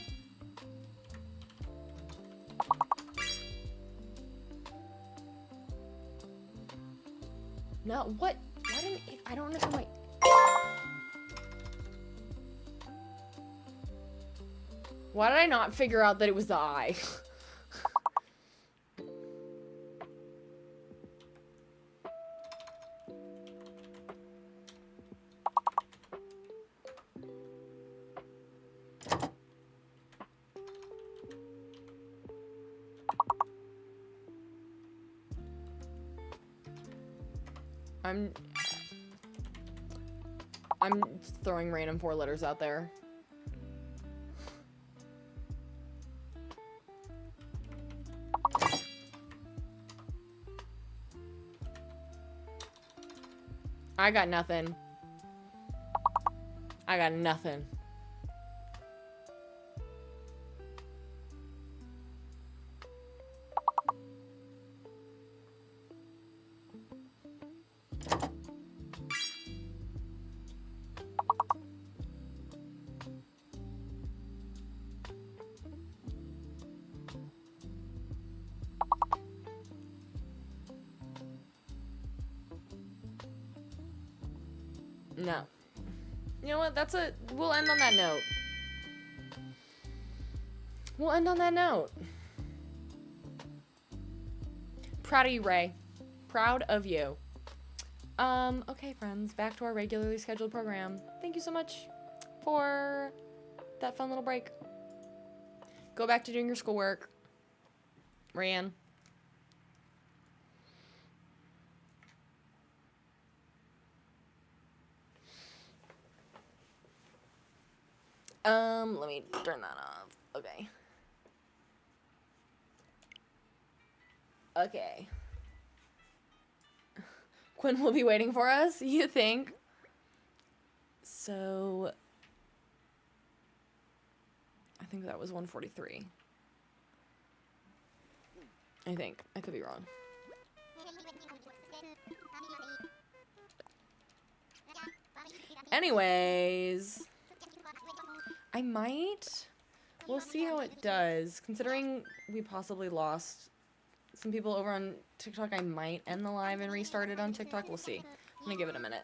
No, what? Why didn't I don't understand why. Why did I not figure out that it was the I? I'm throwing random 4 letters out there. I got nothing. I got nothing. No. You know what? We'll end on that note. We'll end on that note. Proud of you, Ray. Proud of you. Okay, friends, back to our regularly scheduled program. Thank you so much for that fun little break. Go back to doing your schoolwork. Ryan. Let me turn that off. Okay. Okay. Quinn will be waiting for us, you think? So... I think that was 143. I think. I could be wrong. Anyways... I might. We'll see how it does. Considering we possibly lost some people over on TikTok, I might end the live and restart it on TikTok. We'll see. I'm gonna give it a minute.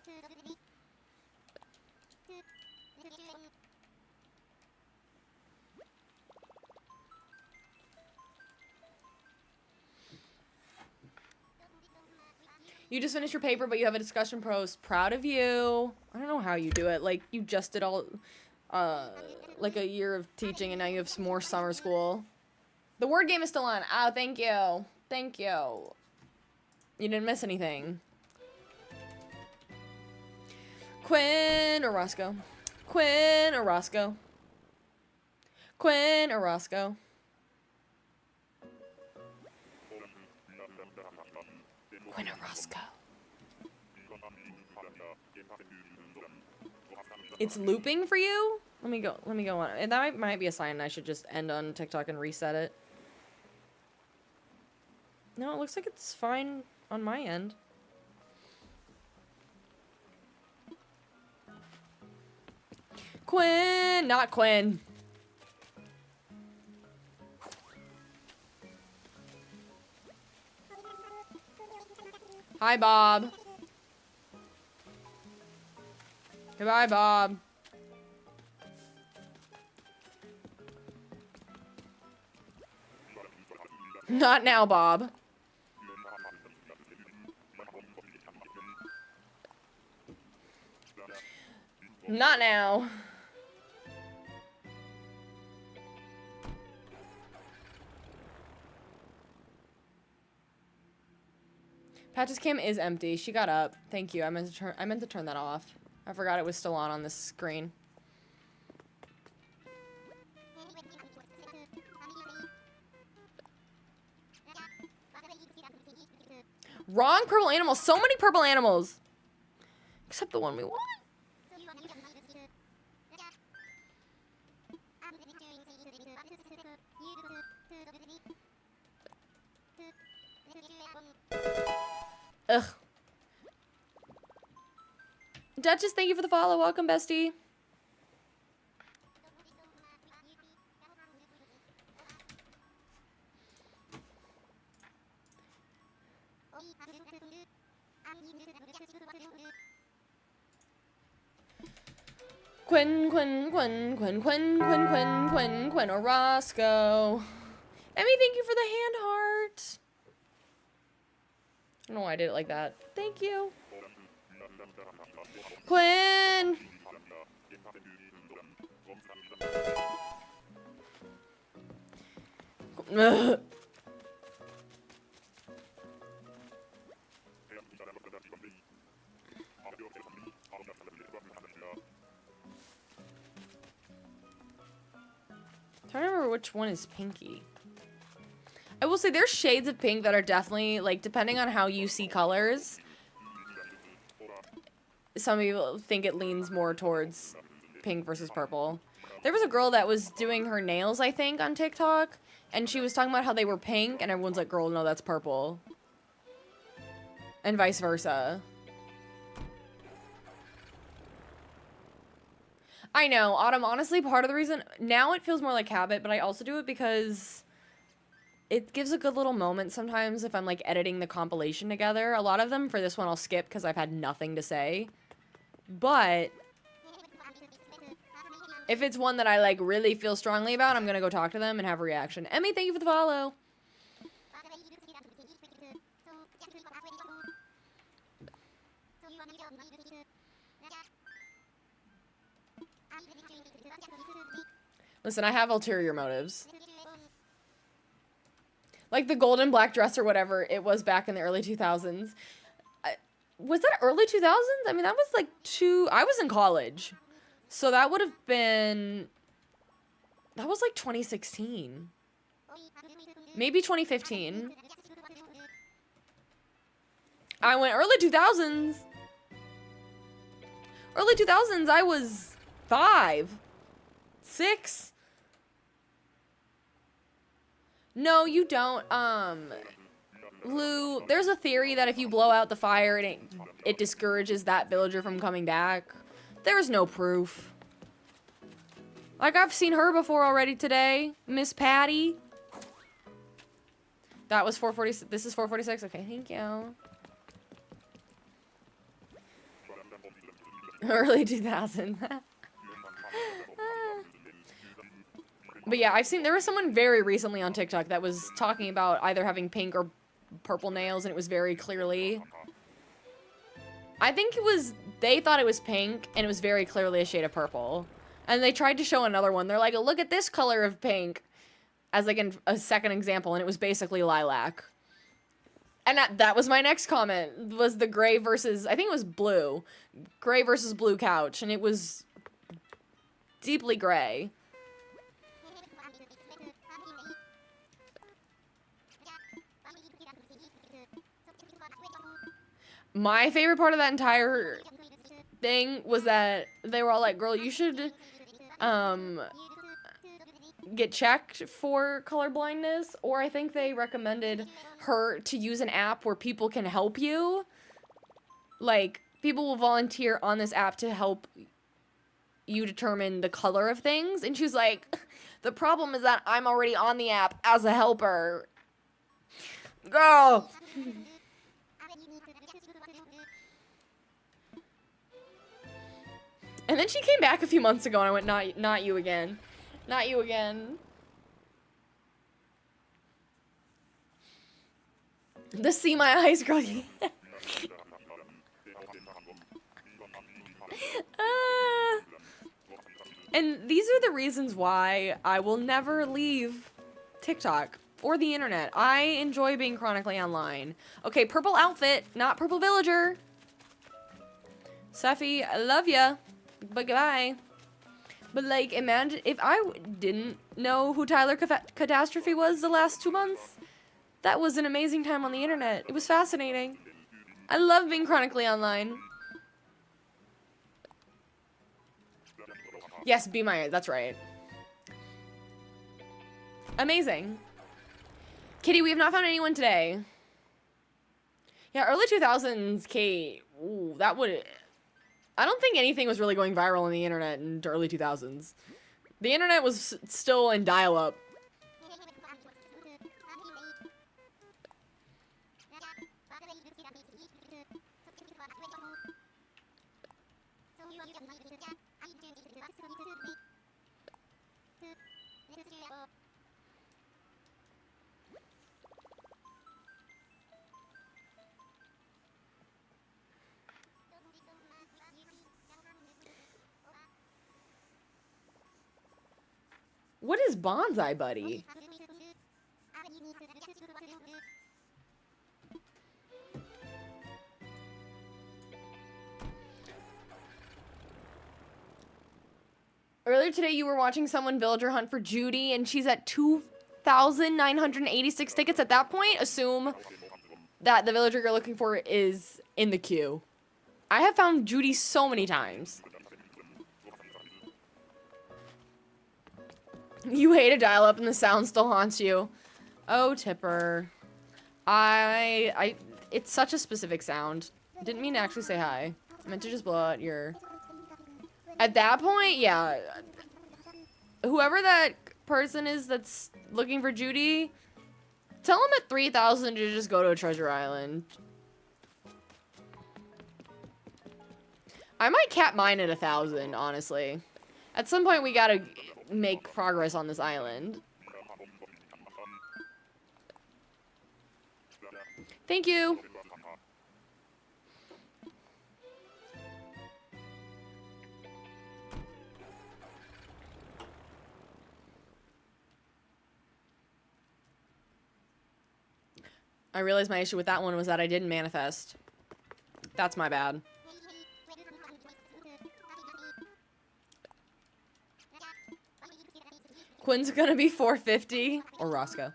You just finished your paper, but you have a discussion post. Proud of you. I don't know how you do it. Like, you just did all... like a year of teaching and now you have some more summer school. The word game is still on. Oh, thank you. Thank you. You didn't miss anything. Quinn or Roscoe? Quinn or Roscoe? Quinn or Roscoe? Quinn or Roscoe? It's looping for you? Let me go on. And that might be a sign I should just end on TikTok and reset it. No, it looks like it's fine on my end. Quinn! Not Quinn. Hi, Bob. Goodbye, Bob. Not now, Bob. Not now. Patch's cam is empty. She got up. Thank you. I meant to turn that off. I forgot it was still on this screen. Wrong purple animals. So many purple animals. Except the one we want. Ugh. Duchess, thank you for the follow. Welcome, bestie. Quinn, Orozco. Emmy, thank you for the hand heart. I don't know why I did it like that. Thank you. Quinn! Ugh. I'm trying to remember which one is Pinky. I will say there's shades of pink that are definitely, like, depending on how you see colors. Some people think it leans more towards pink versus purple. There was a girl that was doing her nails, I think, on TikTok. And she was talking about how they were pink. And everyone's like, girl, no, that's purple. And vice versa. I know, Autumn, honestly, part of the reason... Now it feels more like habit, but I also do it because... It gives a good little moment sometimes if I'm, like, editing the compilation together. A lot of them for this one I'll skip because I've had nothing to say. But... if it's one that I, like, really feel strongly about, I'm gonna go talk to them and have a reaction. Emmy, thank you for the follow! Listen, I have ulterior motives. Like the golden black dress or whatever it was back in the early 2000s. Was that early 2000s? I mean, that was like I was in college. So that would have been... That was like 2016. Maybe 2015. I went early 2000s. Early 2000s, I was 5. 6. No, you don't. Lou, there's a theory that if you blow out the fire, it discourages that villager from coming back. There's no proof. Like, I've seen her before already today. Miss Patty. That was 446. This is 446. Okay, thank you. Early 2000s. But yeah, there was someone very recently on TikTok that was talking about either having pink or purple nails, and it was very clearly... I think they thought it was pink, and it was very clearly a shade of purple. And they tried to show another one. They're like, look at this color of pink, as like a second example, and it was basically lilac. And that was my next comment, was the gray versus, I think it was blue. Gray versus blue couch, and it was deeply gray. My favorite part of that entire thing was that they were all like, girl, you should get checked for color blindness. Or I think they recommended her to use an app where people can help you. Like, people will volunteer on this app to help you determine the color of things. And she was like, the problem is that I'm already on the app as a helper. Girl! And then she came back a few months ago and I went, not you again. Not you again. The see my eyes, girl. And these are the reasons why I will never leave TikTok or the internet. I enjoy being chronically online. Okay, purple outfit, not purple villager. Seffi, I love ya. But goodbye. But like, imagine if I didn't know who Tyler Catastrophe was the last 2 months. That was an amazing time on the internet. It was fascinating. I love being chronically online. Yes, be my, that's right. Amazing. Kitty, we have not found anyone today. Yeah, early 2000s, Kate. Ooh, that would... I don't think anything was really going viral on the internet in the early 2000s. The internet was still in dial-up. What is Bonsai Buddy? Earlier today, you were watching someone villager hunt for Judy, and she's at 2,986 tickets. At that point, assume that the villager you're looking for is in the queue. I have found Judy so many times. You hate a dial-up and the sound still haunts you. Oh, Tipper. It's such a specific sound. Didn't mean to actually say hi. I meant to just blow out your... At that point, yeah. Whoever that person is that's looking for Judy, tell them at 3,000 to just go to a treasure island. I might cap mine at 1,000, honestly. At some point, we gotta make progress on this island. Thank you. I realized my issue with that one was that I didn't manifest. That's my bad. Quinn's gonna be 450 or Roscoe.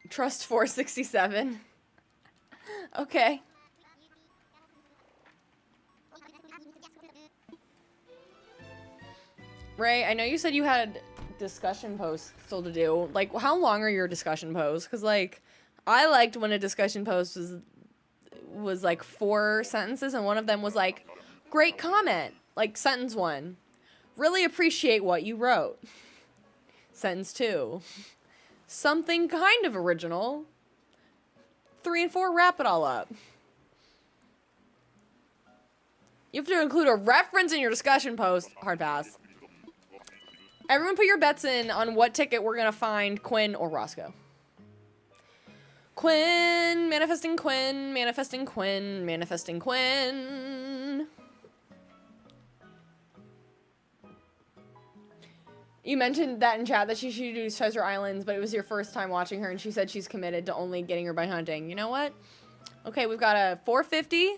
Trust 467. Okay. Ray, I know you said you had discussion posts still to do. Like, how long are your discussion posts? Because, like, I liked when a discussion post was like 4 sentences, and one of them was like, great comment. Like, sentence 1. Really appreciate what you wrote. Sentence 2. Something kind of original. 3 and 4, wrap it all up. You have to include a reference in your discussion post. Hard pass. Everyone put your bets in on what ticket we're gonna find Quinn or Roscoe. Quinn, manifesting Quinn, manifesting Quinn, manifesting Quinn. You mentioned that in chat that she should do Treasure Islands, but it was your first time watching her, and she said she's committed to only getting her by hunting. You know what? Okay, we've got a 450.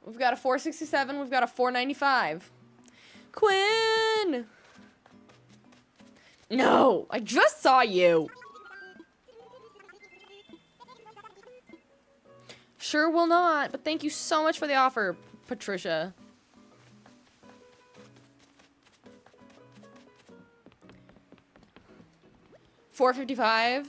We've got a 467. We've got a 495. Quinn! No! I just saw you! Sure will not, but thank you so much for the offer, Patricia. $4.55.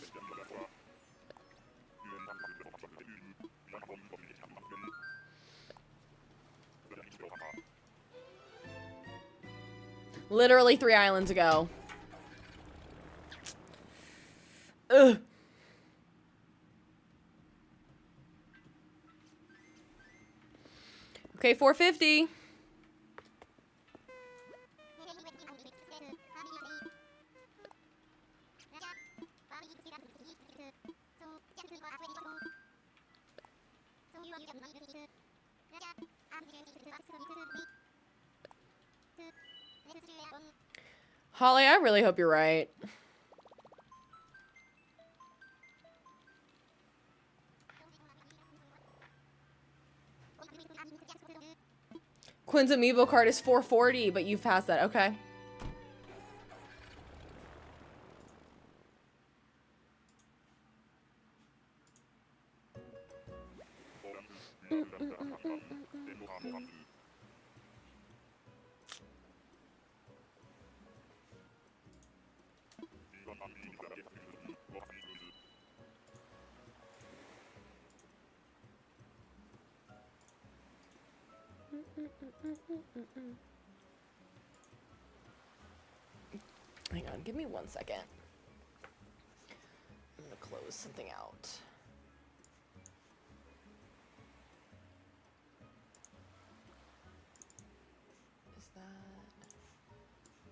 Literally 3 islands ago. Ugh. Okay, 450. Holly, I really hope you're right. Quinn's amiibo card is 440, but you've passed that. Okay. Hang on, give me 1 second. I'm gonna close something out. Is that...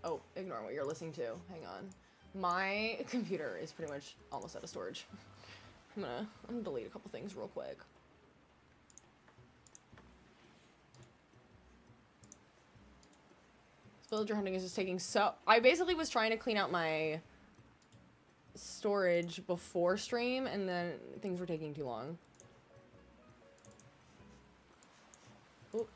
Oh, ignore what you're listening to. Hang on. My computer is pretty much almost out of storage. I'm gonna delete a couple things real quick. Villager hunting is just taking so... I basically was trying to clean out my storage before stream, and then things were taking too long. Oop.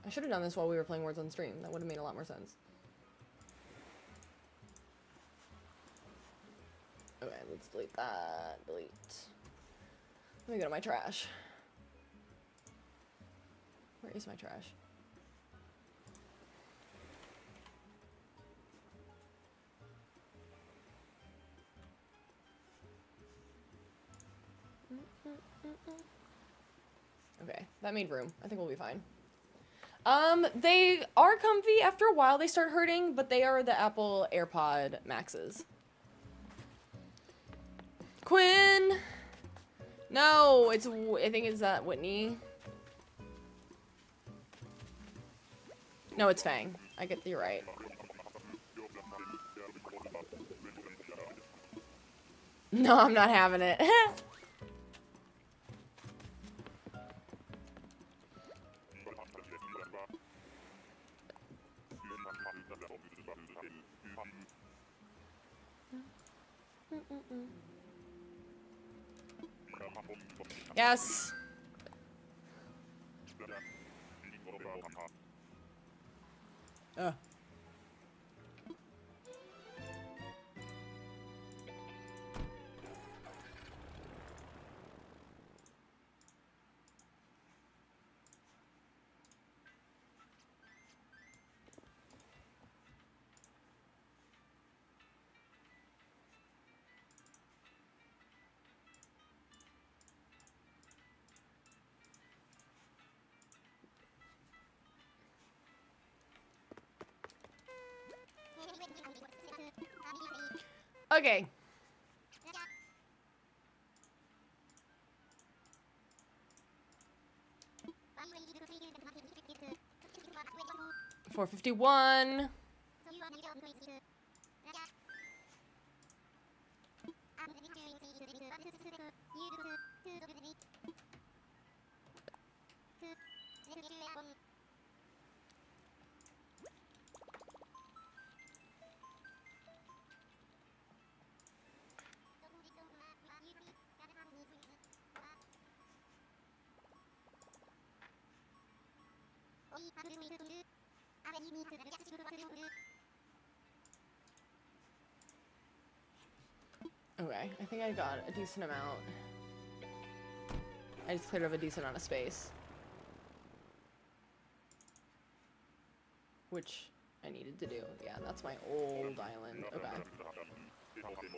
I should have done this while we were playing Words on stream. That would have made a lot more sense. Okay, let's delete that. Delete. Let me go to my trash. Where is my trash? Okay, that made room. I think we'll be fine. They are comfy. After a while, they start hurting, but they are the Apple AirPod Maxes. Quinn! No, it's, I think it's that Whitney. No, it's Fang. I get, you're right. No, I'm not having it. Yes. Okay. $4.51. Okay, I think I got a decent amount. I just cleared up a decent amount of space. Which I needed to do. Yeah, that's my old island. Okay.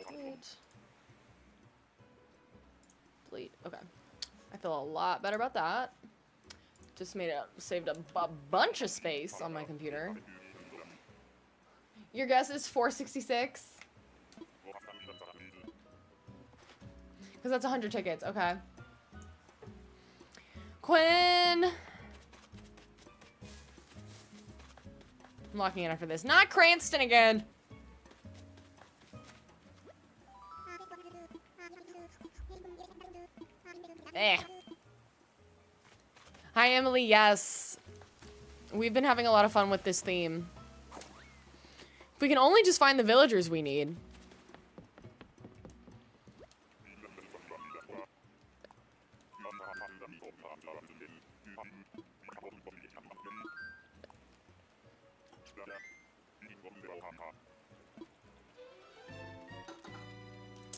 Delete. Delete. Okay. I feel a lot better about that. Just saved a bunch of space on my computer. Your guess is 466? Because that's 100 tickets. Okay. Quinn! I'm locking in after this. Not Cranston again! Eh. Hi, Emily. Yes. We've been having a lot of fun with this theme. If we can only just find the villagers we need.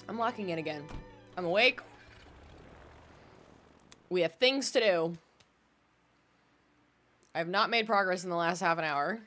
I'm locking in again. I'm awake. We have things to do. I have not made progress in the last half an hour.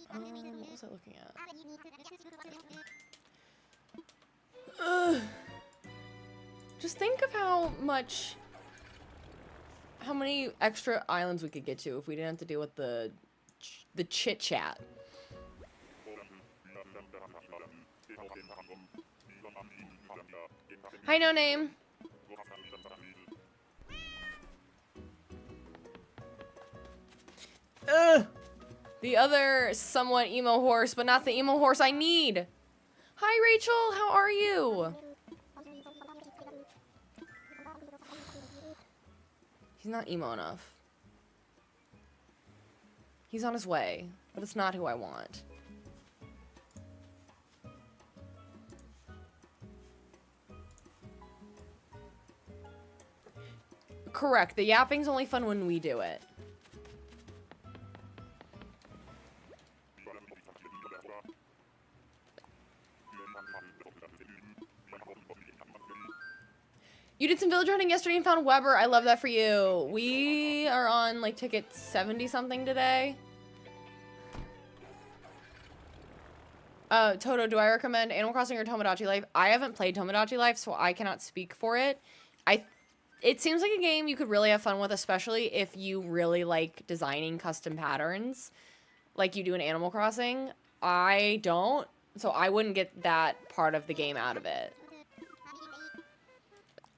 What was I looking at? Just think of how many extra islands we could get to if we didn't have to deal with the chit chat. Hi, no name. The other somewhat emo horse, but not the emo horse I need. Hi, Rachel. How are you? He's not emo enough. He's on his way, but it's not who I want. Correct. The yapping's only fun when we do it. You did some villager hunting yesterday and found Weber. I love that for you. We are on like ticket 70 something today. Toto, do I recommend Animal Crossing or Tomodachi Life? I haven't played Tomodachi Life, so I cannot speak for it. It seems like a game you could really have fun with, especially if you really like designing custom patterns like you do in Animal Crossing. I don't, so I wouldn't get that part of the game out of it.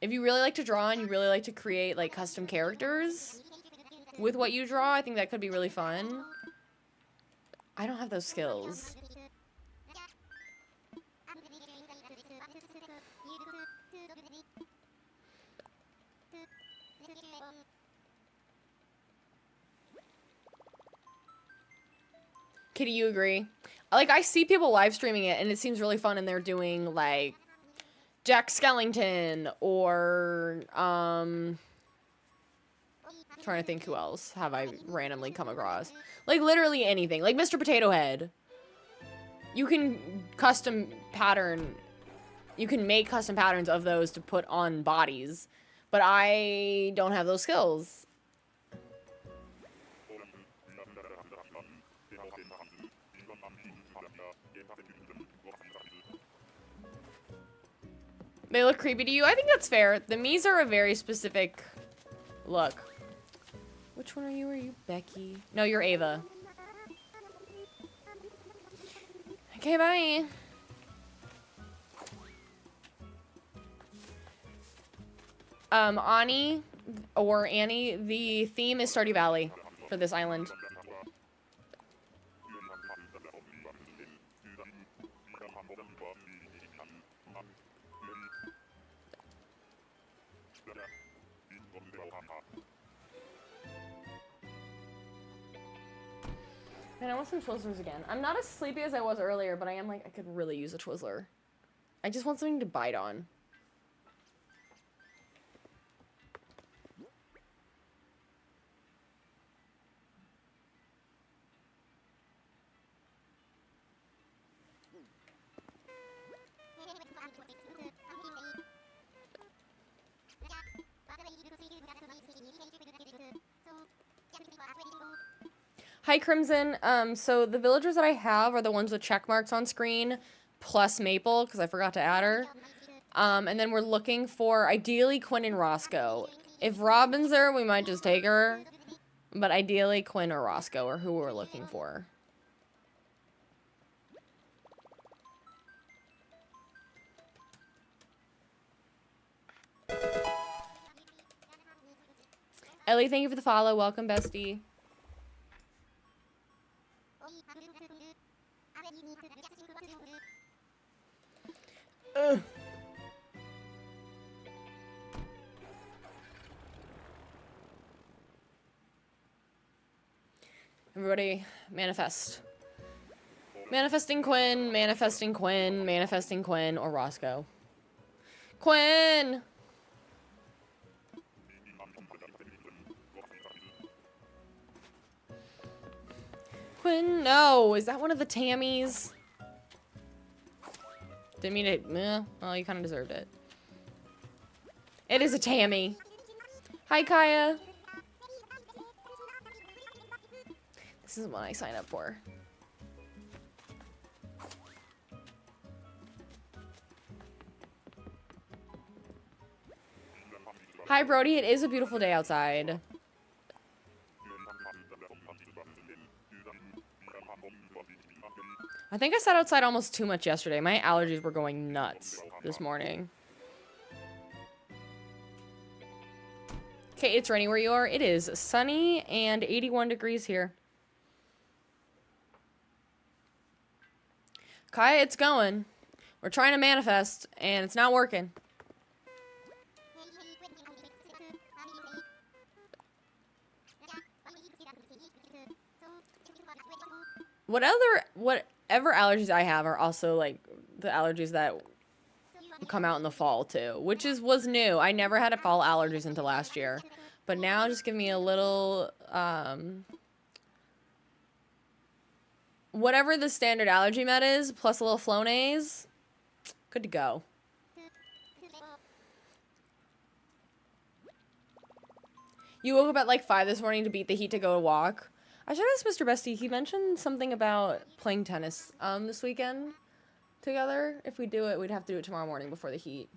If you really like to draw and you really like to create like custom characters with what you draw, I think that could be really fun. I don't have those skills. Kitty, you agree? Like, I see people live streaming it and it seems really fun and they're doing like Jack Skellington or trying to think who else have I randomly come across. Like literally anything. Like Mr. Potato Head. You can make custom patterns of those to put on bodies, but I don't have those skills. They look creepy to you? I think that's fair. The Miis are a very specific look. Which one are you? Are you Becky? No, you're Ava. Okay, bye. Ani, or Annie, the theme is Stardew Valley for this island. Man, I want some Twizzlers again. I'm not as sleepy as I was earlier, but I am like, I could really use a Twizzler. I just want something to bite on. Hi, Crimson. So the villagers that I have are the ones with check marks on screen, plus Maple, because I forgot to add her. And then we're looking for, ideally, Quinn and Roscoe. If Robin's there, we might just take her. But ideally, Quinn or Roscoe are who we're looking for. Ellie, thank you for the follow. Welcome, bestie. Ugh. Everybody, manifest. Manifesting Quinn, manifesting Quinn, manifesting Quinn, or Roscoe. Quinn! Quinn, no! Is that one of the Tammys? Didn't mean it. Well, you kind of deserved it. It is a Tammy. Hi, Kaya. This is what I sign up for. Hi, Brody. It is a beautiful day outside. I think I sat outside almost too much yesterday. My allergies were going nuts this morning. Okay, it's rainy where you are. It is sunny and 81 degrees here. Kaya, it's going. We're trying to manifest, and it's not working. Whatever allergies I have are also, like, the allergies that come out in the fall, too. Which was new. I never had fall allergies until last year. But now just give me a little, whatever the standard allergy med is, plus a little Flonase, good to go. You woke up at like 5 this morning to beat the heat to go to walk. I should ask Mr. Bestie. He mentioned something about playing tennis this weekend together. If we do it, we'd have to do it tomorrow morning before the heat.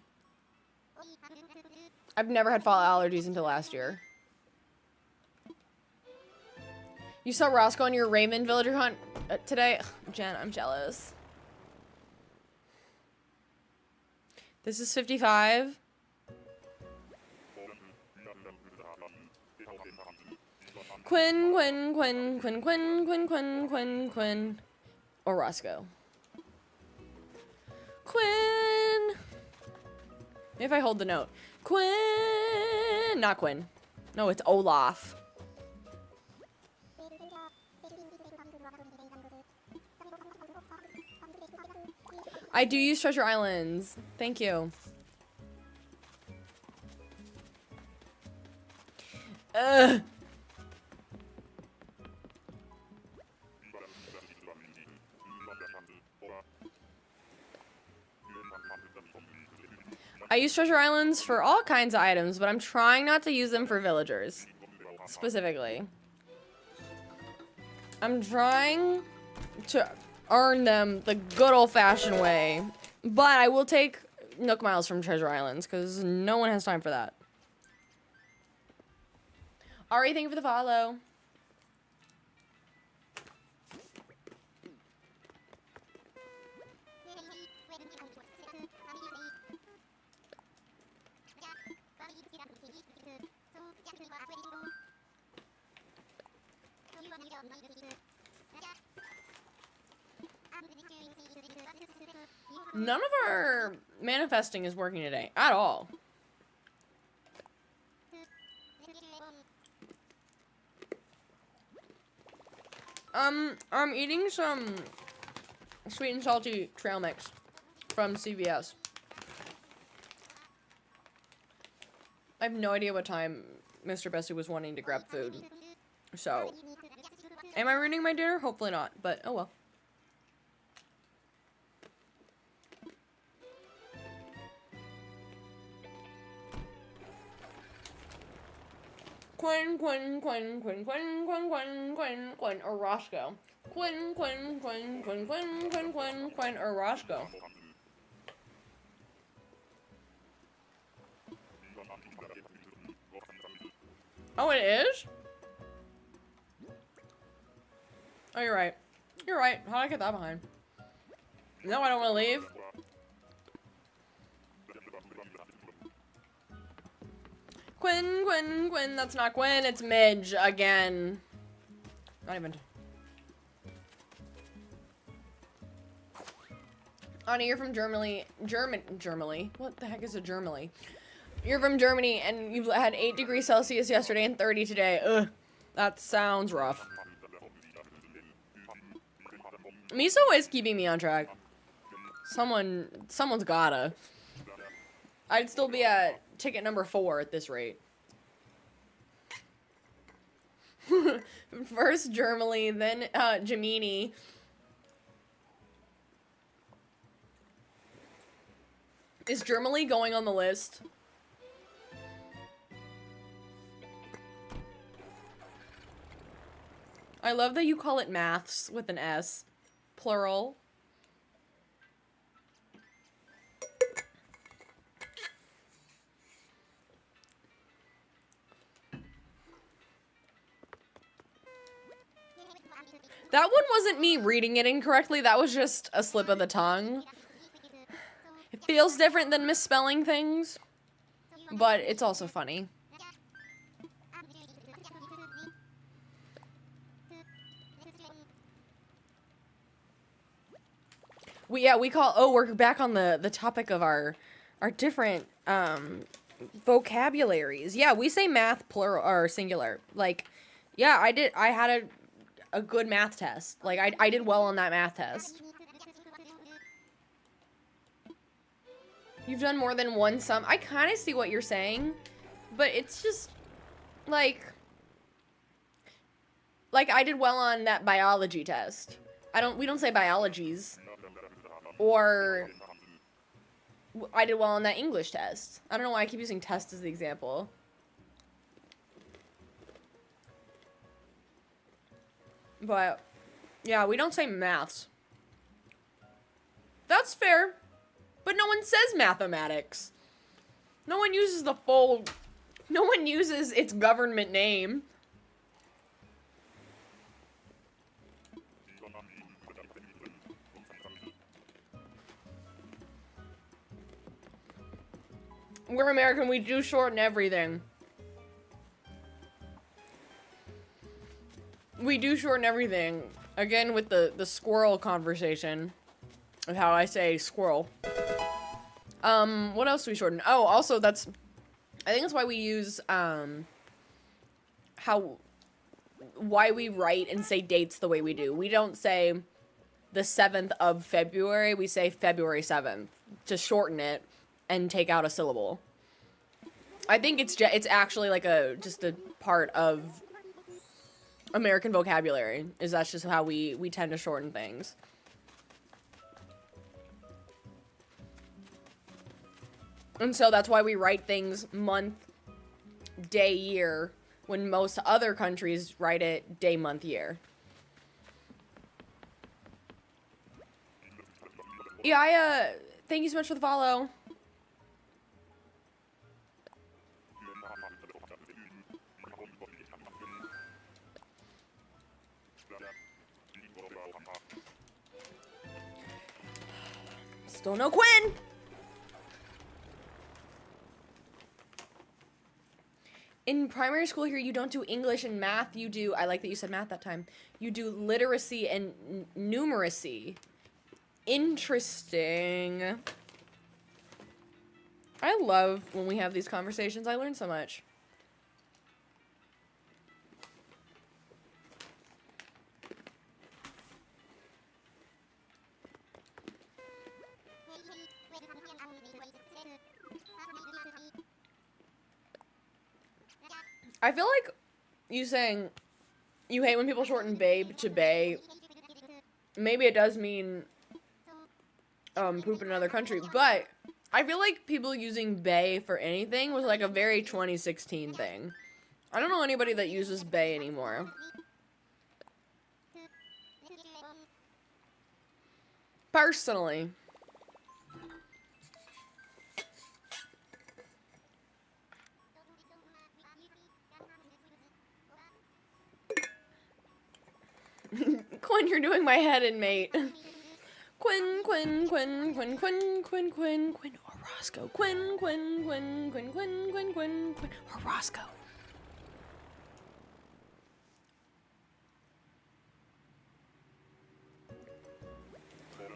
I've never had fall allergies until last year. You saw Roscoe on your Raymond villager hunt today? Ugh, Jen, I'm jealous. This is 55. Quinn, Quinn, Quinn, Quinn, Quinn, Quinn, Quinn, Quinn, Quinn. Or Roscoe. Quinn! Maybe if I hold the note. Quinn! Not Quinn. No, it's Olaf. I do use Treasure Islands. Thank you. Ugh. I use Treasure Islands for all kinds of items, but I'm trying not to use them for villagers. Specifically. I'm trying to earn them the good old-fashioned way. But I will take Nook Miles from Treasure Islands, because no one has time for that. Ari, thank you for the follow. None of our manifesting is working today at all. I'm eating some sweet and salty trail mix from CVS. I have no idea what time Mr. Bessie was wanting to grab food. So, am I ruining my dinner? Hopefully not, but oh well. Quinn, Quinn, Quinn, Quinn, Quinn, Quinn, Quinn, Quinn, Quinn, or Roscoe. Quinn, Quinn, Quinn, Quinn, Quinn, Quinn, Quinn, Quinn, or Roscoe. Oh, it is? Oh, you're right. You're right. How did I get that behind? No, I don't want to leave. Quinn. That's not Quinn. It's Midge again. Not even. Anna, you're from Germany. Germany? What the heck is a Germany? You're from Germany and you've had 8 degrees Celsius yesterday and 30 today. Ugh. That sounds rough. Miso is keeping me on track. Someone's gotta. I'd still be at ticket number 4 at this rate. First Germany, then Gemini. Is Germany going on the list? I love that you call it maths with an S. Plural. That one wasn't me reading it incorrectly, that was just a slip of the tongue. It feels different than misspelling things, but it's also funny. We're back on the topic of our different vocabularies. Yeah, we say math plural or singular. Like, yeah, I had a good math test. Like, I did well on that math test. You've done more than one sum. I kind of see what you're saying, but it's just like I did well on that biology test. We don't say biologies. Or I did well on that English test. I don't know why I keep using test as the example. But yeah, we don't say maths. That's fair. But no one says mathematics. No one uses no one uses its government name. We're American, we do shorten everything. We do shorten everything. Again, with the squirrel conversation. Of how I say squirrel. What else do we shorten? Oh, also I think that's why we use, why we write and say dates the way we do. We don't say the 7th of February, we say February 7th to shorten it and take out a syllable. I think it's actually like just a part of American vocabulary, is that's just how we tend to shorten things. And so that's why we write things month, day, year, when most other countries write it day, month, year. Yeah, thank you so much for the follow. Still no Quinn! In primary school here, you don't do English and math, you do, I like that you said math that time, you do literacy and numeracy. Interesting. I love when we have these conversations, I learn so much. I feel like you saying you hate when people shorten babe to bae. Maybe it does mean poop in another country, but I feel like people using bae for anything was like a very 2016 thing. I don't know anybody that uses bae anymore. Personally. You're doing my head in, mate. Quinn, Quinn, Quinn, Quinn, Quinn, Quinn, Quinn, Quinn, or Roscoe. Quinn, Quinn, Quinn, Quinn, Quinn, Quinn, Quinn, Quinn, or Roscoe.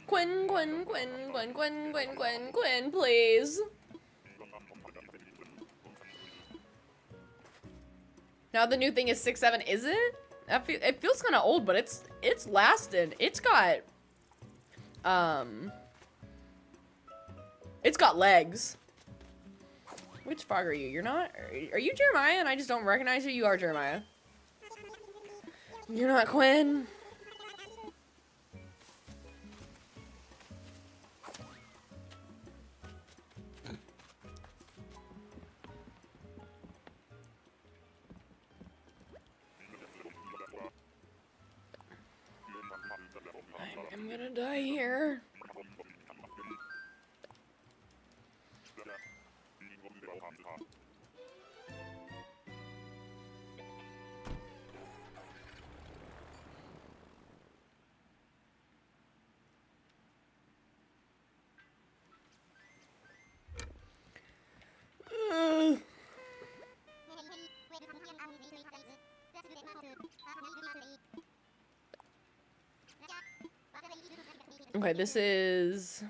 Quinn, Quinn, Quinn, Quinn, Quinn, Quinn, Quinn, Quinn, please. Now the new thing is 6-7, is it? It feels kind of old, but it's lasted. It's got legs. Which frog are you? You're not? Are you Jeremiah and I just don't recognize you? You are Jeremiah. You're not Quinn. I'm gonna die here. Okay, this is...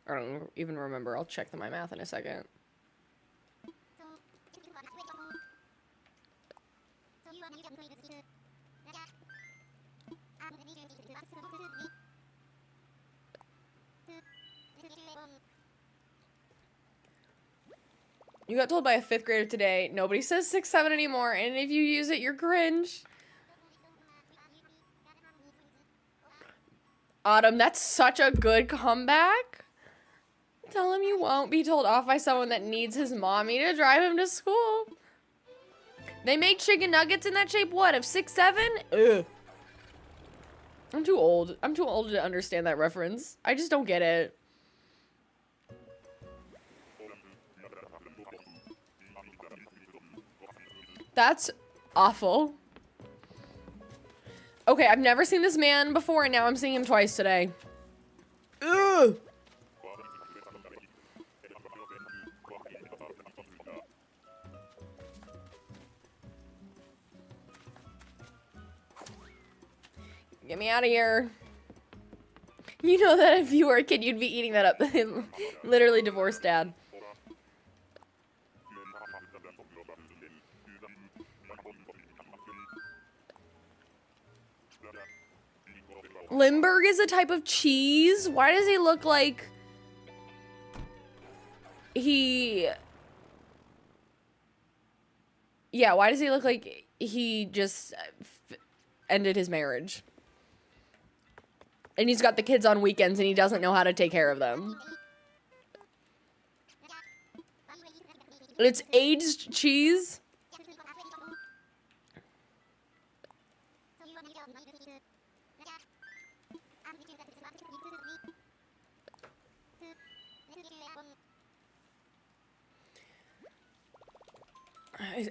I don't even remember. I'll check my math in a second. You got told by a 5th grader today, nobody says 6-7 anymore, and if you use it, you're cringe. Autumn, that's such a good comeback. Tell him you won't be told off by someone that needs his mommy to drive him to school. They make chicken nuggets in that shape, what, of 6-7? Ugh. I'm too old. I'm too old to understand that reference. I just don't get it. That's awful. Okay, I've never seen this man before, and now I'm seeing him twice today. Ugh! Get me out of here. You know that if you were a kid, you'd be eating that up. Literally divorced dad. Limburg is a type of cheese? Why does he look like he... Yeah, why does he look like he just ended his marriage? And he's got the kids on weekends and he doesn't know how to take care of them. It's aged cheese?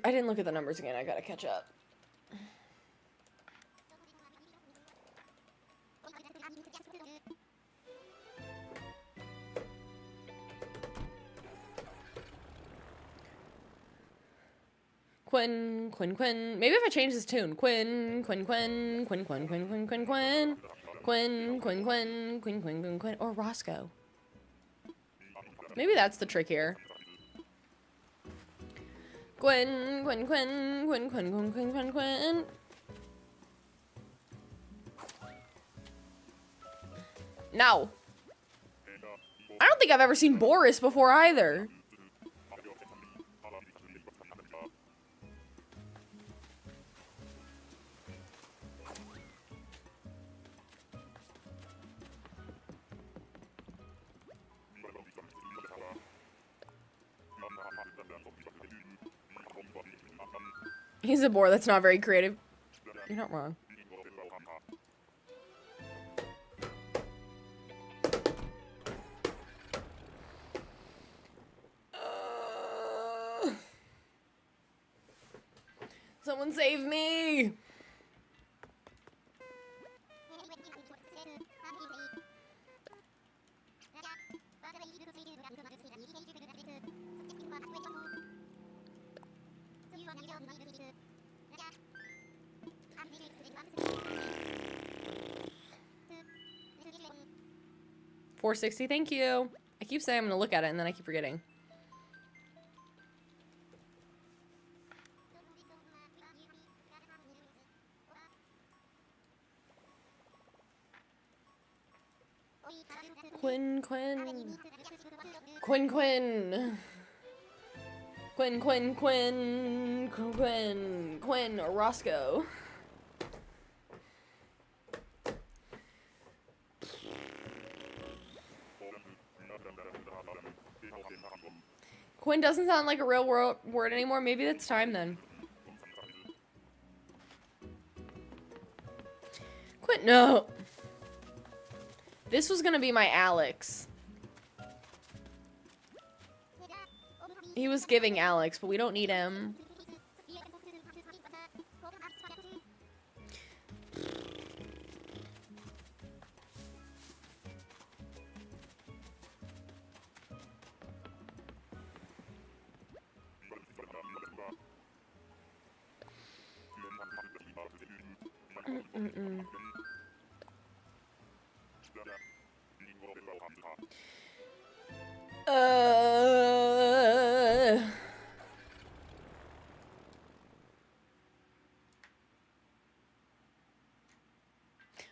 I didn't look at the numbers again. I gotta catch up. Quinn, Quinn, Quinn. Maybe if I change this tune. Quinn, Quinn, Quinn, Quinn, Quinn, Quinn, Quinn, Quinn, Quinn. Quinn, Quinn, Quinn, Quinn, Quinn, Quinn, Quinn, or Roscoe. Maybe that's the trick here. Quinn, Quinn, Quinn, Quinn, Quinn, Quinn, Quinn, Quinn, Quinn. No. I don't think I've ever seen Boris before either. He's a bore that's not very creative. You're not wrong. Someone save me! 460, thank you. I keep saying I'm gonna look at it and then I keep forgetting. Quinn. Roscoe. Quinn doesn't sound like a real word anymore. Maybe it's time then. Quinn, no. This was gonna be my Alex. He was giving Alex, but we don't need him.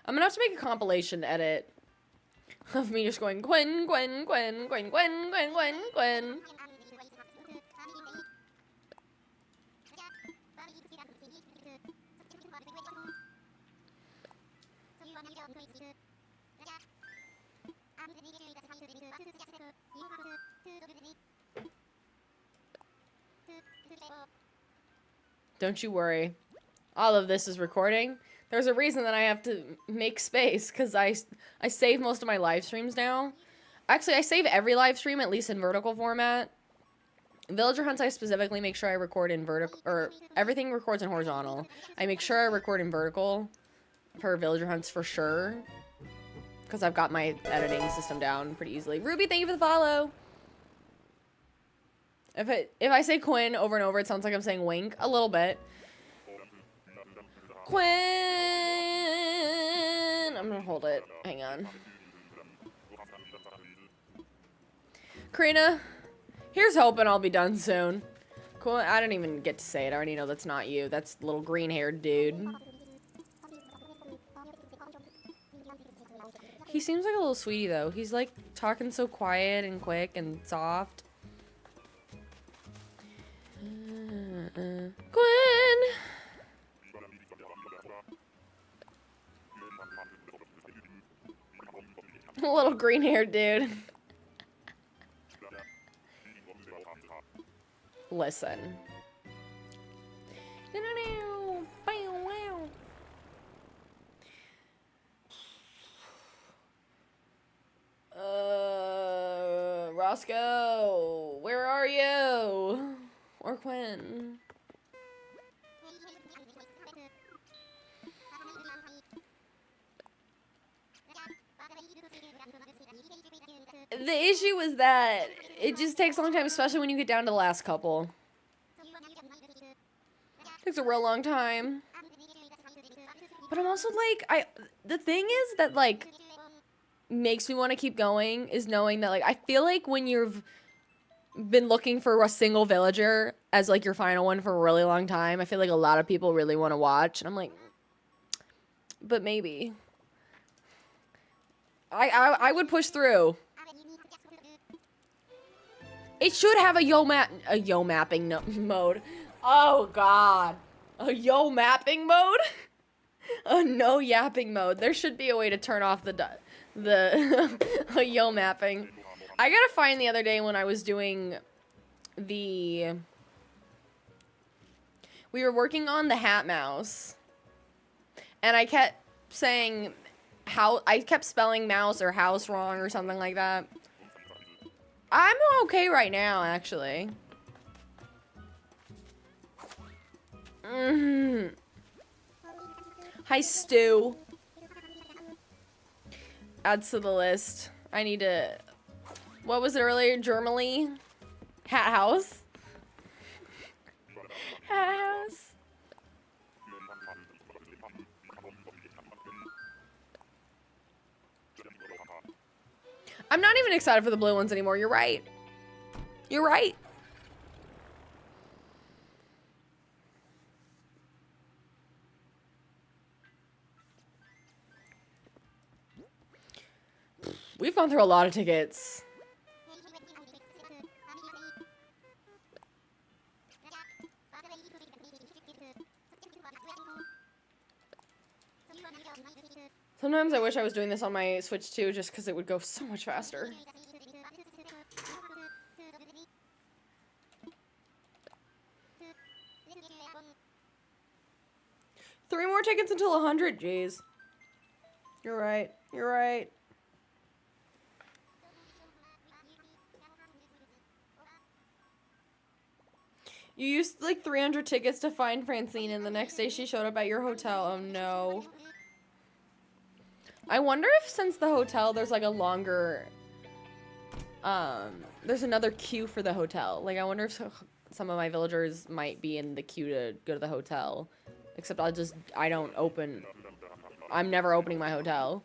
I'm gonna have to make a compilation edit of me just going Quinn. Don't you worry. All of this is recording. There's a reason that I have to make space, because I save most of my live streams now. Actually, I save every live stream, at least in vertical format. Villager Hunts, I specifically make sure I record in vertical, or everything records in horizontal. I make sure I record in vertical for Villager Hunts for sure, because I've got my editing system down pretty easily. Ruby, thank you for the follow. If I say Quinn over and over, it sounds like I'm saying wink a little bit. Quinn! I'm gonna hold it. Hang on. Karina, here's hoping I'll be done soon. Cool. I didn't even get to say it. I already know that's not you. That's the little green-haired dude. He seems like a little sweetie, though. He's, like, talking so quiet and quick and soft. Quinn! A little green-haired dude. Listen. Roscoe, where are you? Or Quinn? The issue is that it just takes a long time, especially when you get down to the last couple. It takes a real long time. But I'm also like, the thing is that, like, makes me want to keep going is knowing that, like, I feel like when you've been looking for a single villager as, like, your final one for a really long time, I feel like a lot of people really want to watch. And I'm like, but maybe. I would push through. It should have a yo mapping mode. Oh god. A yo mapping mode? A no yapping mode. There should be a way to turn off the yo mapping. I gotta find the other day when I was doing we were working on the Hat Mouse. And I kept saying I kept spelling mouse or house wrong or something like that. I'm okay right now, actually. Hi, Stu. Adds to the list. I need to... What was it earlier? Germany? Hat House? Hat House? I'm not even excited for the blue ones anymore. You're right. You're right. We've gone through a lot of tickets. Sometimes I wish I was doing this on my Switch too, just because it would go so much faster. Three more tickets until 100, jeez. You're right. You're right. You used like 300 tickets to find Francine, and the next day she showed up at your hotel. Oh no. I wonder if since the hotel there's like a longer, there's another queue for the hotel. Like I wonder if some of my villagers might be in the queue to go to the hotel. Except I'm never opening my hotel.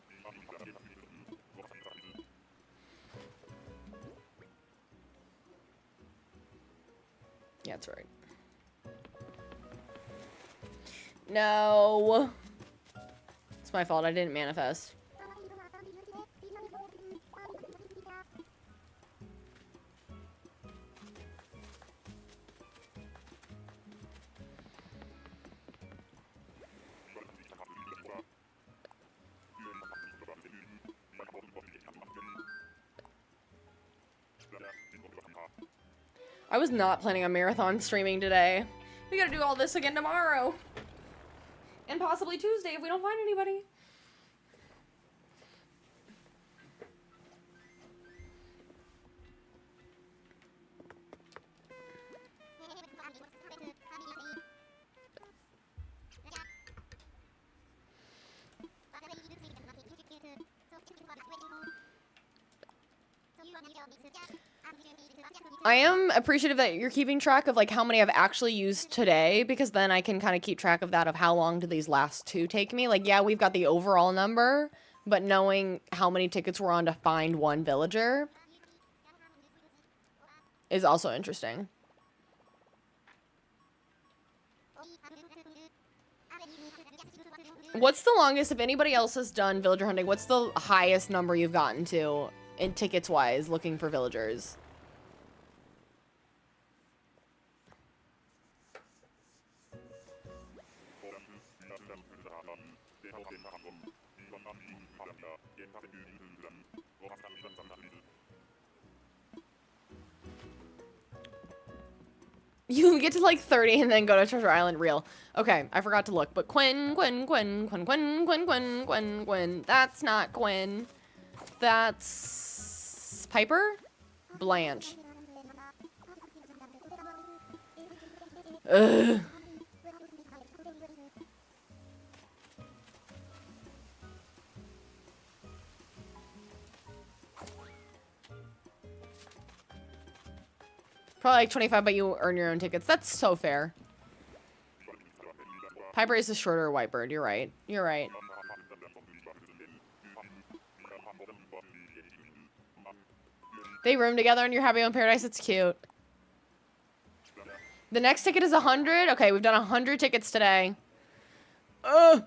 Yeah, that's right. No. It's my fault. I didn't manifest. I was not planning on marathon streaming today. We gotta do all this again tomorrow. And possibly Tuesday if we don't find anybody. I am appreciative that you're keeping track of like how many I've actually used today, because then I can kind of keep track of that, of how long do these last two take me. Like, yeah, we've got the overall number, but knowing how many tickets we're on to find one villager is also interesting. What's the longest, if anybody else has done villager hunting, what's the highest number you've gotten to in tickets wise looking for villagers? You get to like 30 and then go to Treasure Island real. Okay, I forgot to look, but Quinn. That's not Quinn. That's Piper? Blanche. Ugh. Probably like 25, but you earn your own tickets. That's so fair. Piper is a shorter whitebird. You're right. You're right. They room together and you're happy on Paradise. It's cute. The next ticket is 100. Okay, we've done 100 tickets today. Ugh.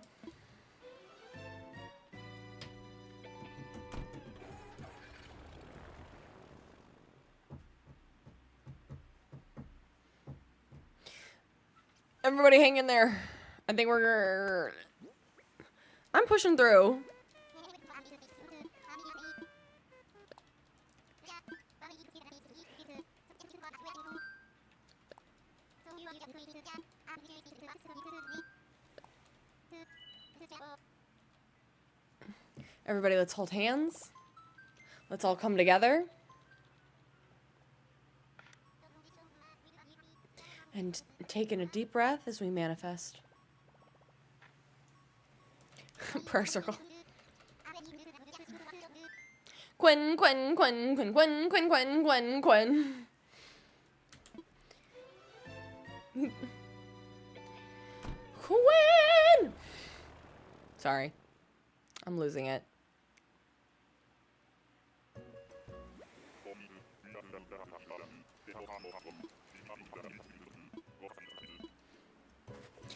Everybody hang in there. I think I'm pushing through. Everybody, let's hold hands. Let's all come together. And take in a deep breath as we manifest. Prayer circle. Quinn. Quinn! Sorry. I'm losing it.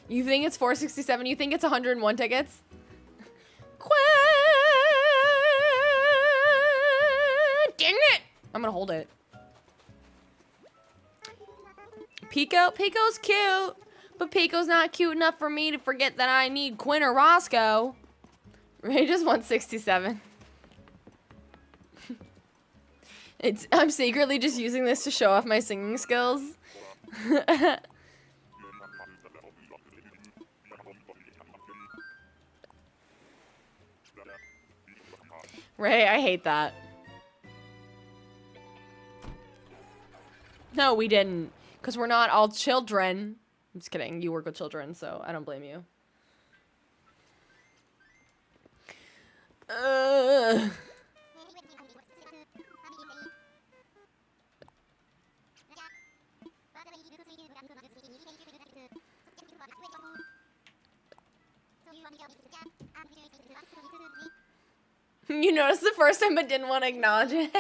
You think it's 467? You think it's 101 tickets? Quinn! Dang it! I'm gonna hold it. Pico? Pico's cute, but Pico's not cute enough for me to forget that I need Quinn or Roscoe. Ray just 167. I'm secretly just using this to show off my singing skills. Ray, I hate that. No, we didn't. Because we're not all children. I'm just kidding. You work with children, so I don't blame you. You noticed the first time but didn't want to acknowledge it.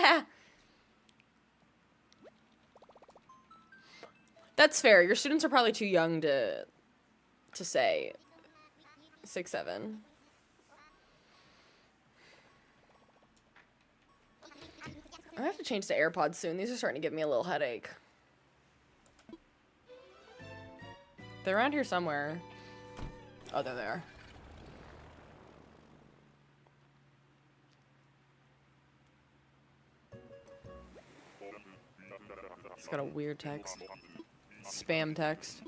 That's fair. Your students are probably too young to say 6, 7. I have to change to AirPods soon. These are starting to give me a little headache. They're around here somewhere. Oh, they're there. It's got a weird text. Spam text.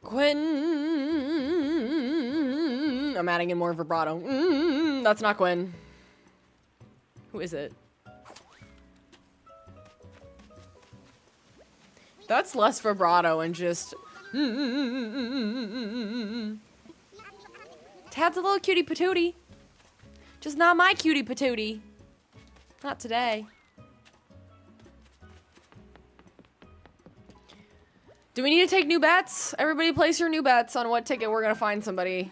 Quinn. I'm adding in more vibrato. That's not Quinn. Who is it? That's less vibrato and just. Tad's a little cutie patootie. Just not my cutie patootie. Not today. Do we need to take new bets? Everybody place your new bets on what ticket we're gonna find somebody.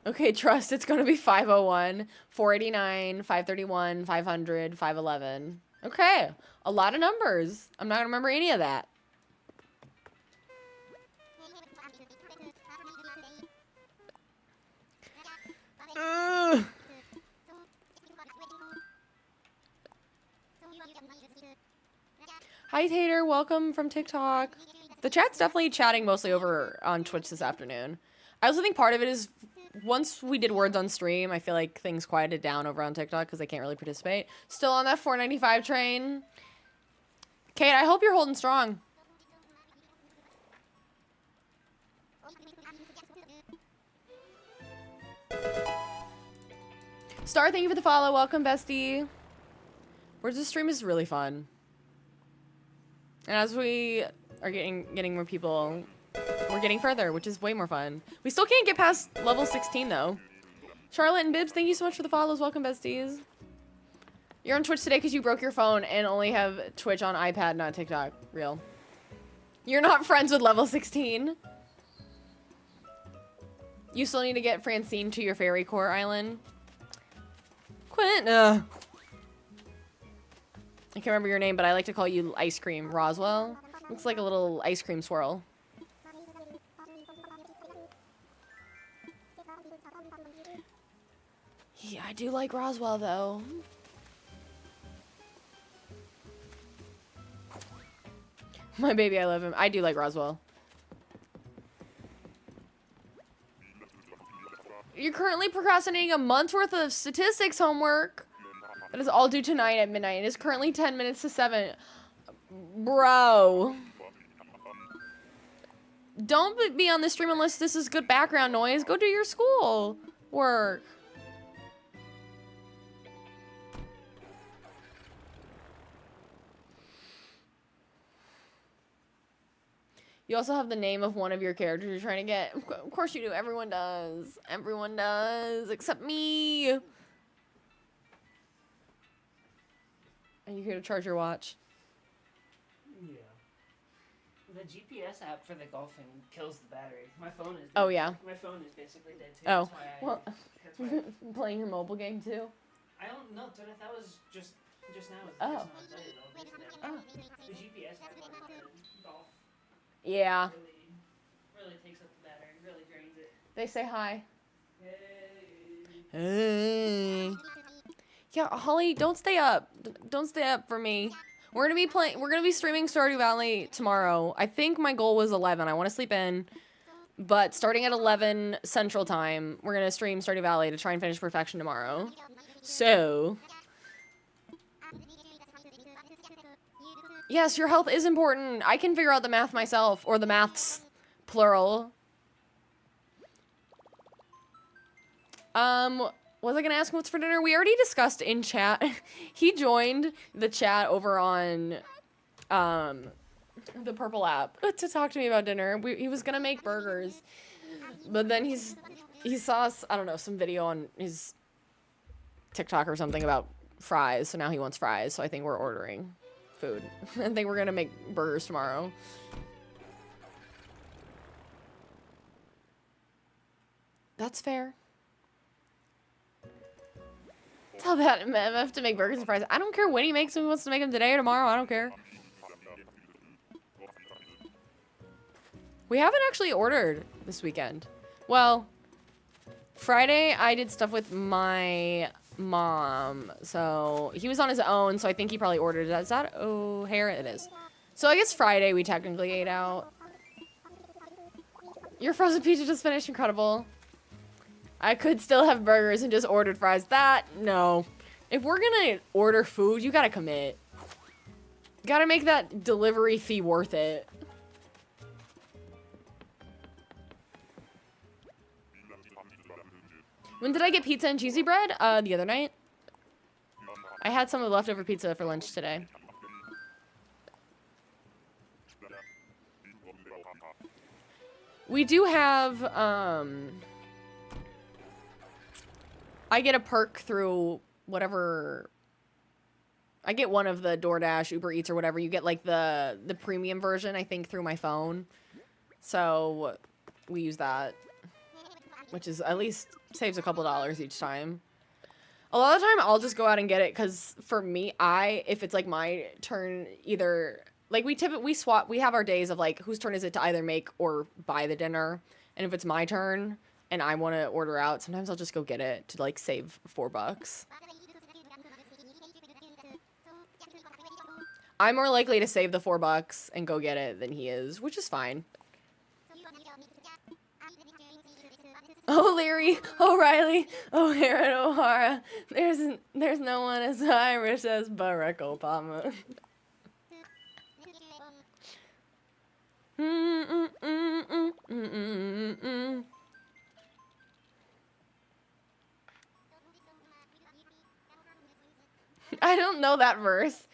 Okay, trust, it's gonna be 501, 489, 531, 500, 511. Okay, a lot of numbers. I'm not gonna remember any of that. Hi Tater, welcome from TikTok. The chat's definitely chatting mostly over on Twitch this afternoon. I also think part of it is once we did words on stream, I feel like things quieted down over on TikTok because they can't really participate. Still on that 495 train. Kate, I hope you're holding strong. Star, thank you for the follow. Welcome, bestie. Words of stream is really fun. And as we are getting more people, we're getting further, which is way more fun. We still can't get past level 16, though. Charlotte and Bibbs, thank you so much for the follows. Welcome, besties. You're on Twitch today because you broke your phone and only have Twitch on iPad, not TikTok. Real. You're not friends with level 16. You still need to get Francine to your fairy core island. Quint. I can't remember your name, but I like to call you Ice Cream. Roswell. Looks like a little ice cream swirl. Yeah, I do like Roswell, though. My baby, I love him. I do like Roswell. You're currently procrastinating a month's worth of statistics homework. That is all due tonight at midnight. It is currently 10 minutes to 7. Bro. Don't be on the stream unless this is good background noise. Go do your school work. You also have the name of one of your characters you're trying to get. Of course you do. Everyone does. Everyone does. Except me. Are you here to charge your watch? Yeah. The GPS app for the golfing kills the battery. My phone is. Oh, yeah. My phone is basically dead too. Oh, That's why well, that's why playing your mobile game too? I don't know. That was just now. Was the Oh. first time I played it all basically. Oh. The GPS app on the golf Yeah. really takes up the battery. Really drains it. They say hi. Hey. Hey. Yeah, Holly, don't stay up. Don't stay up for me. We're gonna be streaming Stardew Valley tomorrow. I think my goal was 11. I want to sleep in. But starting at 11 Central Time, we're gonna stream Stardew Valley to try and finish Perfection tomorrow. So... Yes, your health is important. I can figure out the math myself. Or the maths, plural. Was I gonna ask him what's for dinner? We already discussed in chat. He joined the chat over on, the Purple app to talk to me about dinner. He was gonna make burgers, but then he saw, I don't know, some video on his TikTok or something about fries, so now he wants fries, so I think we're ordering food. I think we're gonna make burgers tomorrow. That's fair. Tell that MF to make burgers and fries. I don't care when he makes them. He wants to make them today or tomorrow. I don't care. We haven't actually ordered this weekend. Well, Friday I did stuff with my mom. So he was on his own, so I think he probably ordered it. Is that O'Hare? It is. So I guess Friday we technically ate out. Your frozen pizza just finished. Incredible. I could still have burgers and just ordered fries. No. If we're gonna order food, you gotta commit. You gotta make that delivery fee worth it. When did I get pizza and cheesy bread? The other night. I had some of the leftover pizza for lunch today. We do have, I get a perk through whatever. I get one of the DoorDash, Uber Eats, or whatever. You get like the premium version, I think, through my phone. So we use that, which is at least saves a couple dollars each time. A lot of the time, I'll just go out and get it because for me, if it's like my turn, either like we swap. We have our days of like whose turn is it to either make or buy the dinner, and if it's my turn and I want to order out, sometimes I'll just go get it to like save $4. I'm more likely to save the $4 and go get it than he is, which is fine. O'Leary, O'Reilly, O'Hare, and O'Hara. There's no one as Irish as Barack Obama. I don't know that verse.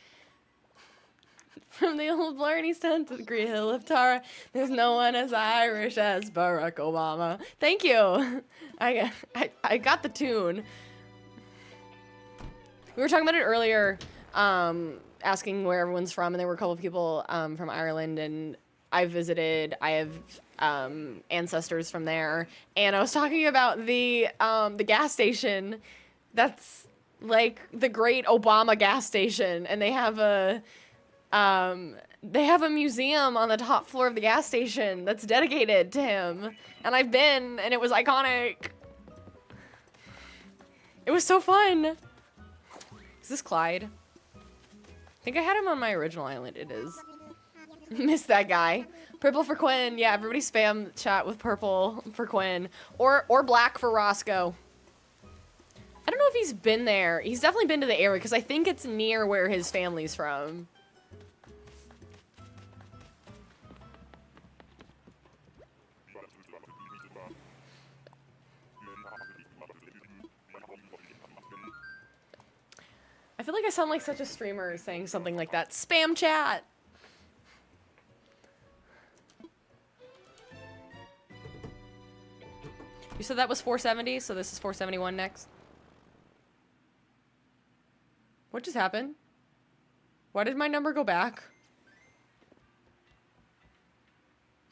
From the old Blarney Stone to the Green Hill of Tara, there's no one as Irish as Barack Obama. Thank you. I got the tune. We were talking about it earlier, asking where everyone's from, and there were a couple of people from Ireland, and I have ancestors from there, and I was talking about the gas station that's like the Great Obama gas station, and they have a museum on the top floor of the gas station that's dedicated to him. And I've been, and it was iconic. It was so fun. Is this Clyde? I think I had him on my original island. It is. Miss that guy. Purple for Quinn. Yeah, everybody spam chat with purple for Quinn. Or black for Roscoe. I don't know if he's been there. He's definitely been to the area because I think it's near where his family's from. I feel like I sound like such a streamer saying something like that. Spam chat! You said that was 470, so this is 471 next. What just happened? Why did my number go back?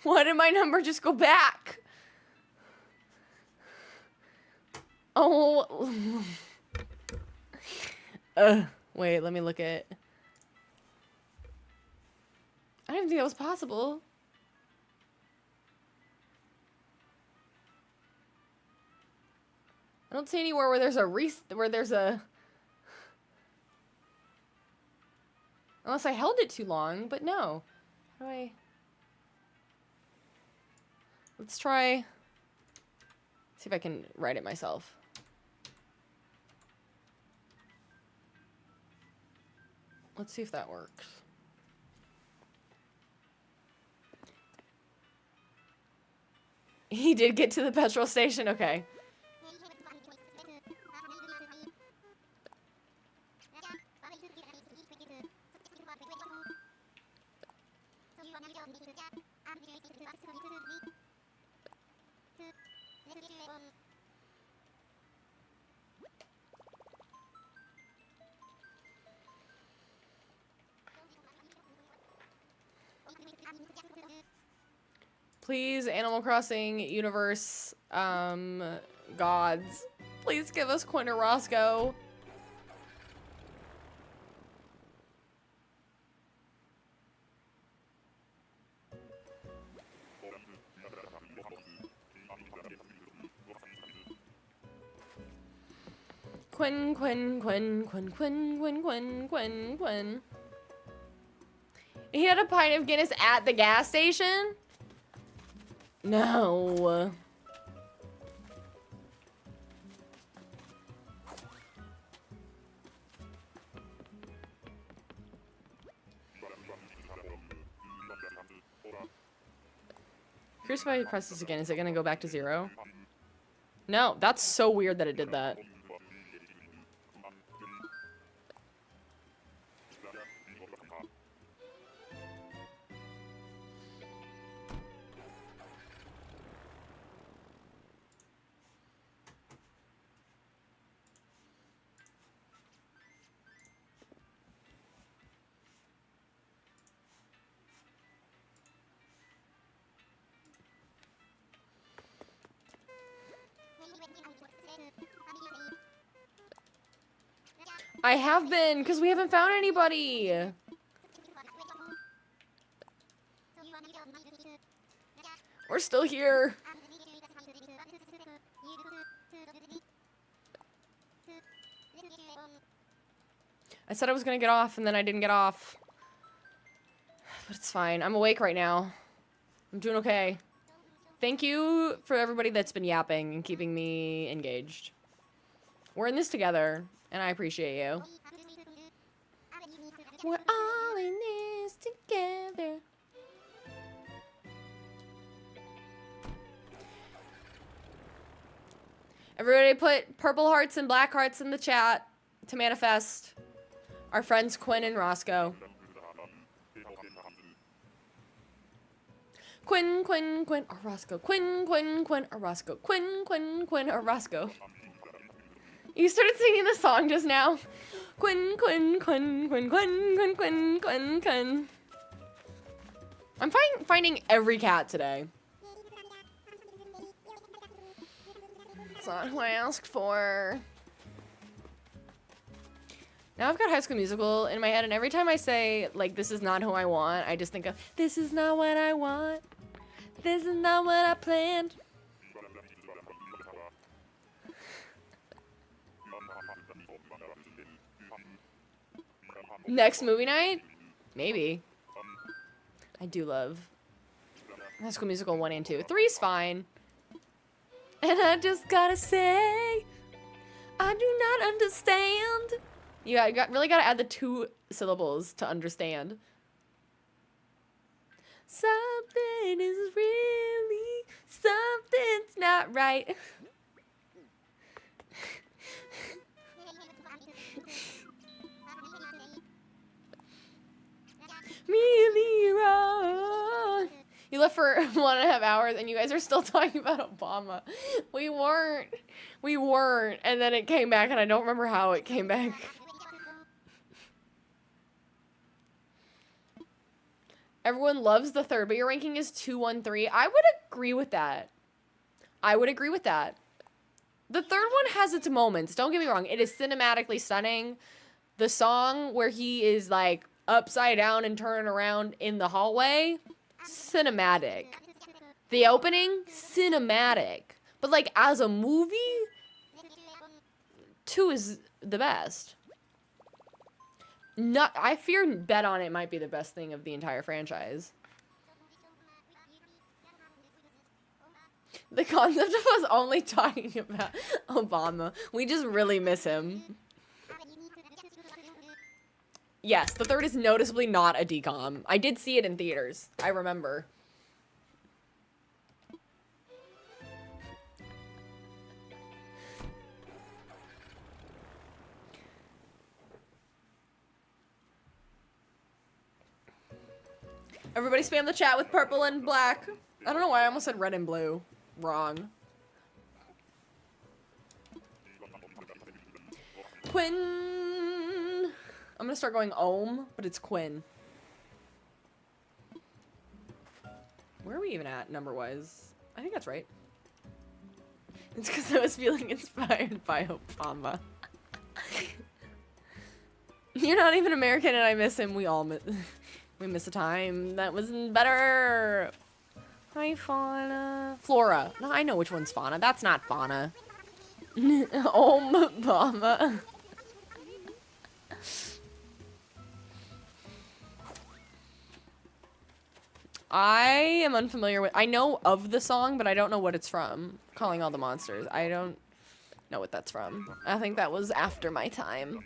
Why did my number just go back? Oh. Wait, let me look at... I didn't think that was possible. I don't see anywhere where there's a unless I held it too long, but no. How do I... Let's try... See if I can write it myself. Let's see if that works. He did get to the petrol station? Okay. Please, Animal Crossing universe, gods, please give us Quinn or Roscoe. Quinn. He had a pint of Guinness at the gas station? No. Curious if I press this again, is it gonna go back to 0? No, that's so weird that it did that. I have been, because we haven't found anybody. We're still here. I said I was gonna get off, and then I didn't get off. But it's fine. I'm awake right now. I'm doing okay. Thank you for everybody that's been yapping and keeping me engaged. We're in this together, and I appreciate you. We're all in this together. Everybody put purple hearts and black hearts in the chat to manifest our friends Quinn and Roscoe. Quinn, or Roscoe. Quinn, or Roscoe. Quinn, or Roscoe. You started singing the song just now. Quinn. I'm finding every cat today. That's not who I asked for. Now I've got High School Musical in my head, and every time I say, like, this is not who I want, I just think of, this is not what I want. This is not what I planned. Next movie night? Maybe. I do love High School Musical 1 and 2. 3's fine. And I just gotta say, I do not understand. You really gotta add the 2 syllables to understand. Something is really, something's not right. Really wrong. You left for 1.5 hours and you guys are still talking about Obama. We weren't. And then it came back and I don't remember how it came back. Everyone loves the third, but your ranking is 213. I would agree with that. I would agree with that. The third one has its moments. Don't get me wrong. It is cinematically stunning. The song where he is like upside down and turning around in the hallway, cinematic. The opening, cinematic. But like as a movie, 2 is the best. I fear Bet on It might be the best thing of the entire franchise. The concept of us only talking about Obama. We just really miss him. Yes, the third is noticeably not a decom. I did see it in theaters. I remember. Everybody spam the chat with purple and black. I don't know why I almost said red and blue. Wrong. Quinn. I'm gonna start going Ohm, but it's Quinn. Where are we even at number-wise? I think that's right. It's because I was feeling inspired by Obama. You're not even American and I miss him. We all miss... We miss a time that was better. Hi, Fauna. Flora. No, I know which one's Fauna. That's not Fauna. Obama. I am unfamiliar with... I know of the song, but I don't know what it's from. Calling All the Monsters. I don't know what that's from. I think that was after my time.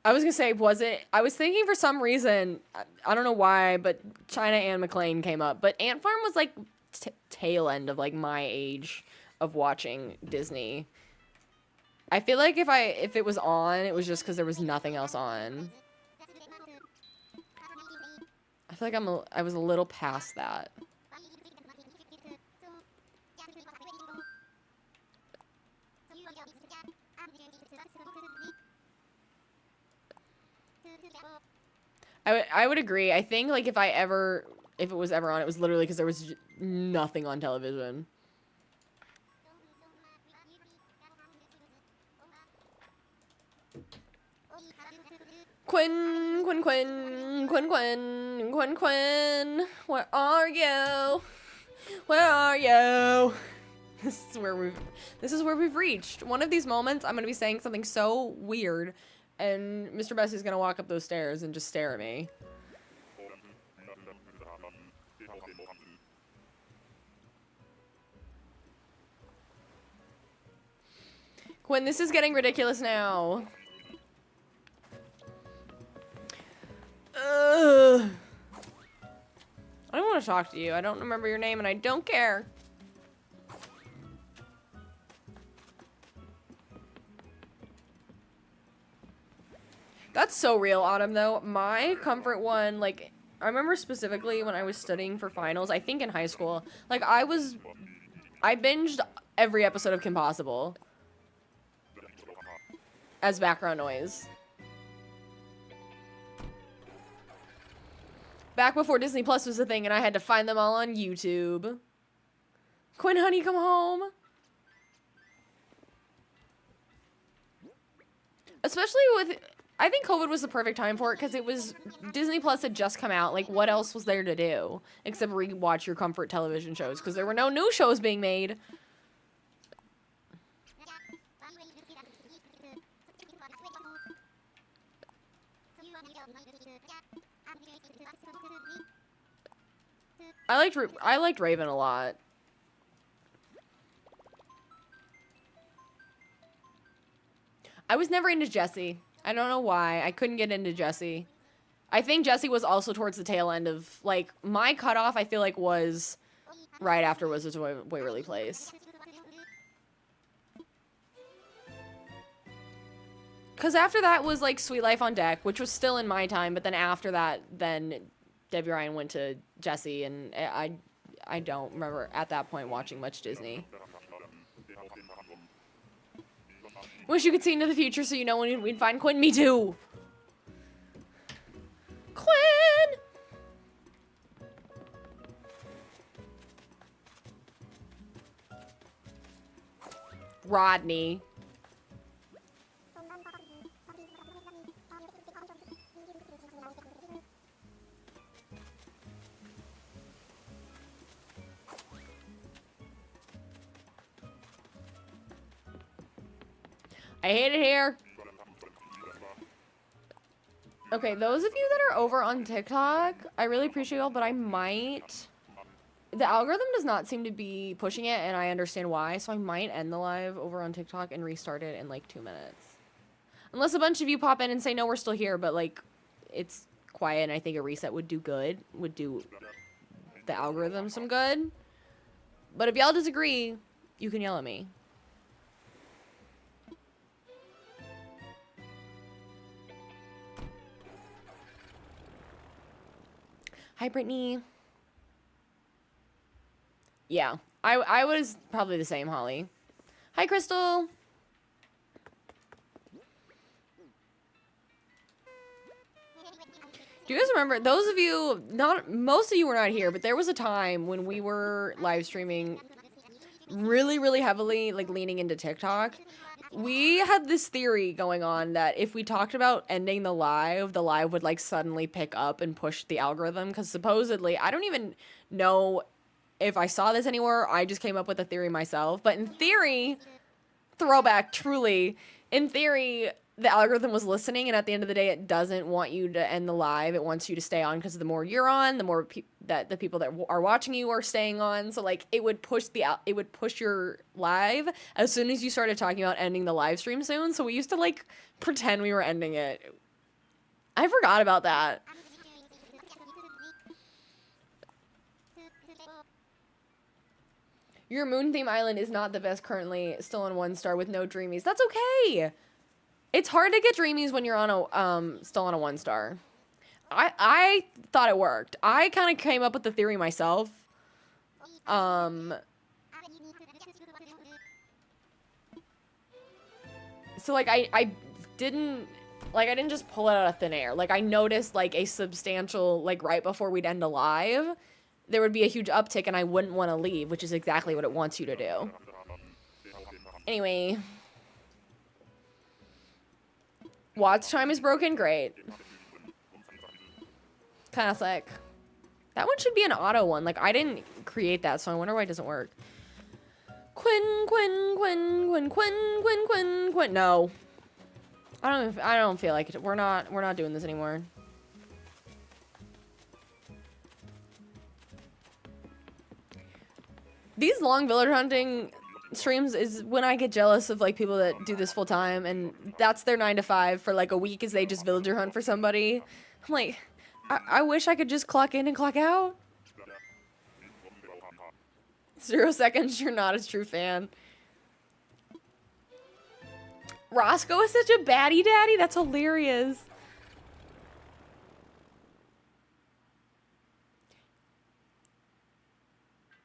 I was gonna say, was it? I was thinking for some reason, I don't know why, but China Anne McClain came up. But Ant Farm was like tail end of like my age of watching Disney. I feel like if it was on, it was just because there was nothing else on. I feel like I was a little past that. I would agree. I think like if it was ever on, it was literally because there was nothing on television. Quinn, Quinn, Quinn, Quinn, Quinn, Quinn, Quinn, where are you? Where are you? This is where we've reached. One of these moments, I'm gonna be saying something so weird, and Mr. Bessie's gonna walk up those stairs and just stare at me. Quinn, this is getting ridiculous now. Ugh. I don't want to talk to you. I don't remember your name and I don't care. That's so real, Autumn, though. My comfort one, like, I remember specifically when I was studying for finals, I think in high school, like, I binged every episode of Kim Possible as background noise. Back before Disney Plus was a thing and I had to find them all on YouTube. Quinn, honey, come home. Especially with... I think COVID was the perfect time for it because it was... Disney Plus had just come out. Like, what else was there to do? Except rewatch your comfort television shows because there were no new shows being made. I liked Raven a lot. I was never into Jessie. I don't know why. I couldn't get into Jessie. I think Jessie was also towards the tail end of, like, my cutoff, I feel like, was right after Wizards of Waverly Place. Because after that was, like, Sweet Life on Deck, which was still in my time, but then after that, then Debbie Ryan went to Jesse, and I don't remember at that point watching much Disney. Wish you could see into the future so you know when we'd find Quinn. Me too. Quinn! Rodney. I hate it here. Okay, those of you that are over on TikTok, I really appreciate y'all, but I might... The algorithm does not seem to be pushing it, and I understand why, so I might end the live over on TikTok and restart it in, like, 2 minutes. Unless a bunch of you pop in and say, no, we're still here, but, like, it's quiet, and I think a reset would do good. Would do the algorithm some good. But if y'all disagree, you can yell at me. Hi, Brittany. Yeah, I was probably the same, Holly. Hi, Crystal. Do you guys remember, those of you, most of you were not here, but there was a time when we were live streaming really, really heavily, like leaning into TikTok. We had this theory going on that if we talked about ending the live would like suddenly pick up and push the algorithm, because supposedly, I don't even know if I saw this anywhere, I just came up with a theory myself, but in theory, throwback, truly, in theory, the algorithm was listening, and at the end of the day, it doesn't want you to end the live. It wants you to stay on, because the more you're on, the more that the people that are watching you are staying on. So like, it would push your live as soon as you started talking about ending the live stream soon. So we used to like pretend we were ending it. I forgot about that. Your moon theme island is not the best currently, still on 1 star with no dreamies. That's okay. It's hard to get dreamies when you're on a still on a 1 star. I thought it worked. I kind of came up with the theory myself. So like I didn't just pull it out of thin air. Like I noticed like a substantial, like right before we'd end a live, there would be a huge uptick and I wouldn't want to leave, which is exactly what it wants you to do. Anyway. Watch time is broken. Great. Classic. That one should be an auto one. Like, I didn't create that, so I wonder why it doesn't work. Quinn. No. I don't feel like it. We're not doing this anymore. These long villager hunting streams is when I get jealous of like people that do this full time and that's their 9 to 5 for like a week is they just villager hunt for somebody. I'm like, I wish I could just clock in and clock out. 0 seconds, you're not a true fan. Roscoe is such a baddie daddy. That's hilarious.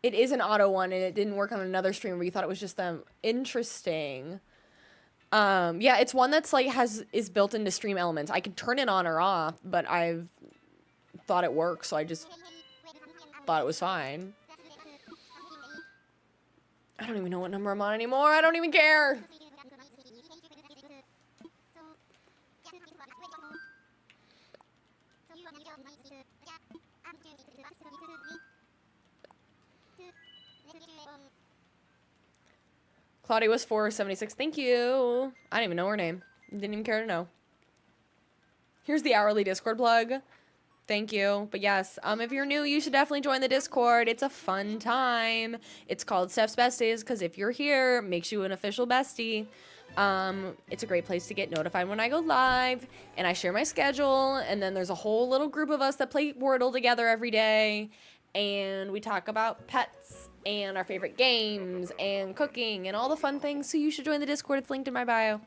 It is an auto one, and it didn't work on another stream where you thought it was just them. Interesting. Yeah, it's one that's like is built into stream elements. I can turn it on or off, but I've thought it works, so I just thought it was fine. I don't even know what number I'm on anymore. I don't even care. Claudia was 476. Thank you. I didn't even know her name. Didn't even care to know. Here's the hourly Discord plug. Thank you. But yes, if you're new, you should definitely join the Discord. It's a fun time. It's called Steph's Besties because if you're here, it makes you an official bestie. It's a great place to get notified when I go live and I share my schedule. And then there's a whole little group of us that play Wordle together every day. And we talk about pets and our favorite games and cooking and all the fun things. So you should join the Discord. It's linked in my bio.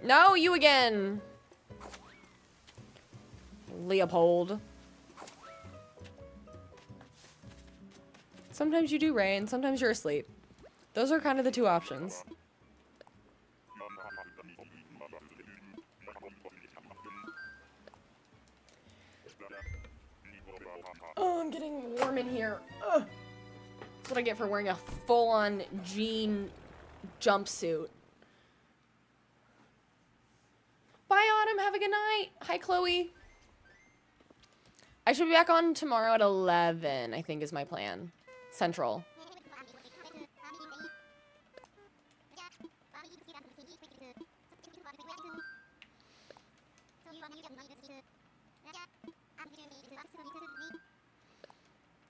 No, you again. Leopold. Sometimes you do, Ray, and sometimes you're asleep. Those are kind of the two options. Oh, I'm getting warm in here. Ugh. That's what I get for wearing a full-on jean jumpsuit. Bye, Autumn. Have a good night. Hi, Chloe. I should be back on tomorrow at 11, I think is my plan. Central.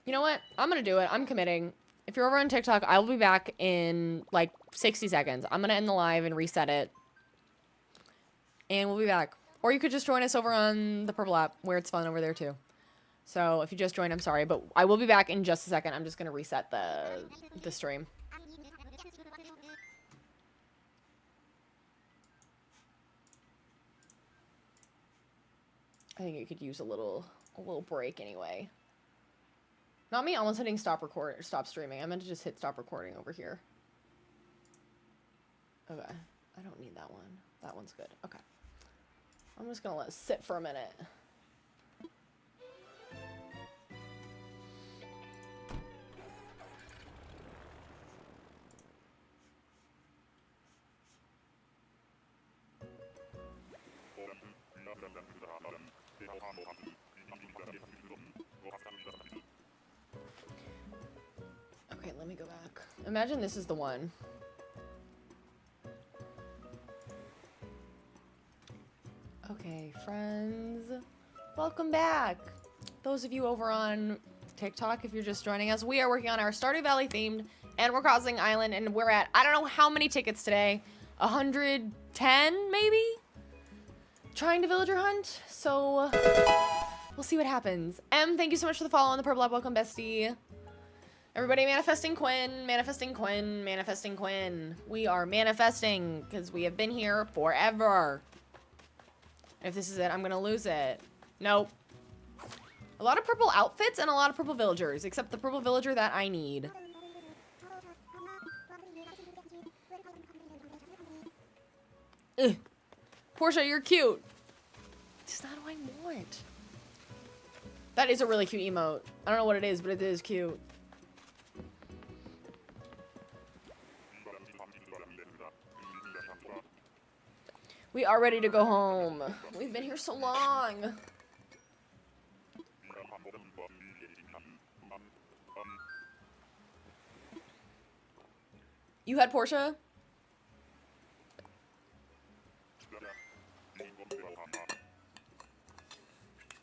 You know what? I'm gonna do it. I'm committing. If you're over on TikTok, I will be back in like 60 seconds. I'm gonna end the live and reset it. And we'll be back. Or you could just join us over on the Purple app, where it's fun over there too. So if you just joined, I'm sorry, but I will be back in just a second. I'm just gonna reset the stream. I think it could use a little break anyway. Not me almost hitting stop streaming. I meant to just hit stop recording over here. Okay. I don't need that one. That one's good. Okay. I'm just gonna let it sit for a minute. Okay, let me go back. Imagine this is the one. Okay, friends. Welcome back. Those of you over on TikTok, if you're just joining us, we are working on our Stardew Valley themed Animal Crossing Island, and we're at, I don't know how many tickets today. 110, maybe? Trying to villager hunt, so we'll see what happens. Thank you so much for the follow on the Purple app. Welcome, bestie. Everybody manifesting Quinn, manifesting Quinn, manifesting Quinn. We are manifesting because we have been here forever. If this is it, I'm gonna lose it. Nope. A lot of purple outfits and a lot of purple villagers, except the purple villager that I need. Ugh. Portia, you're cute. It's not what I want. That is a really cute emote. I don't know what it is, but it is cute. We are ready to go home. We've been here so long. You had Portia?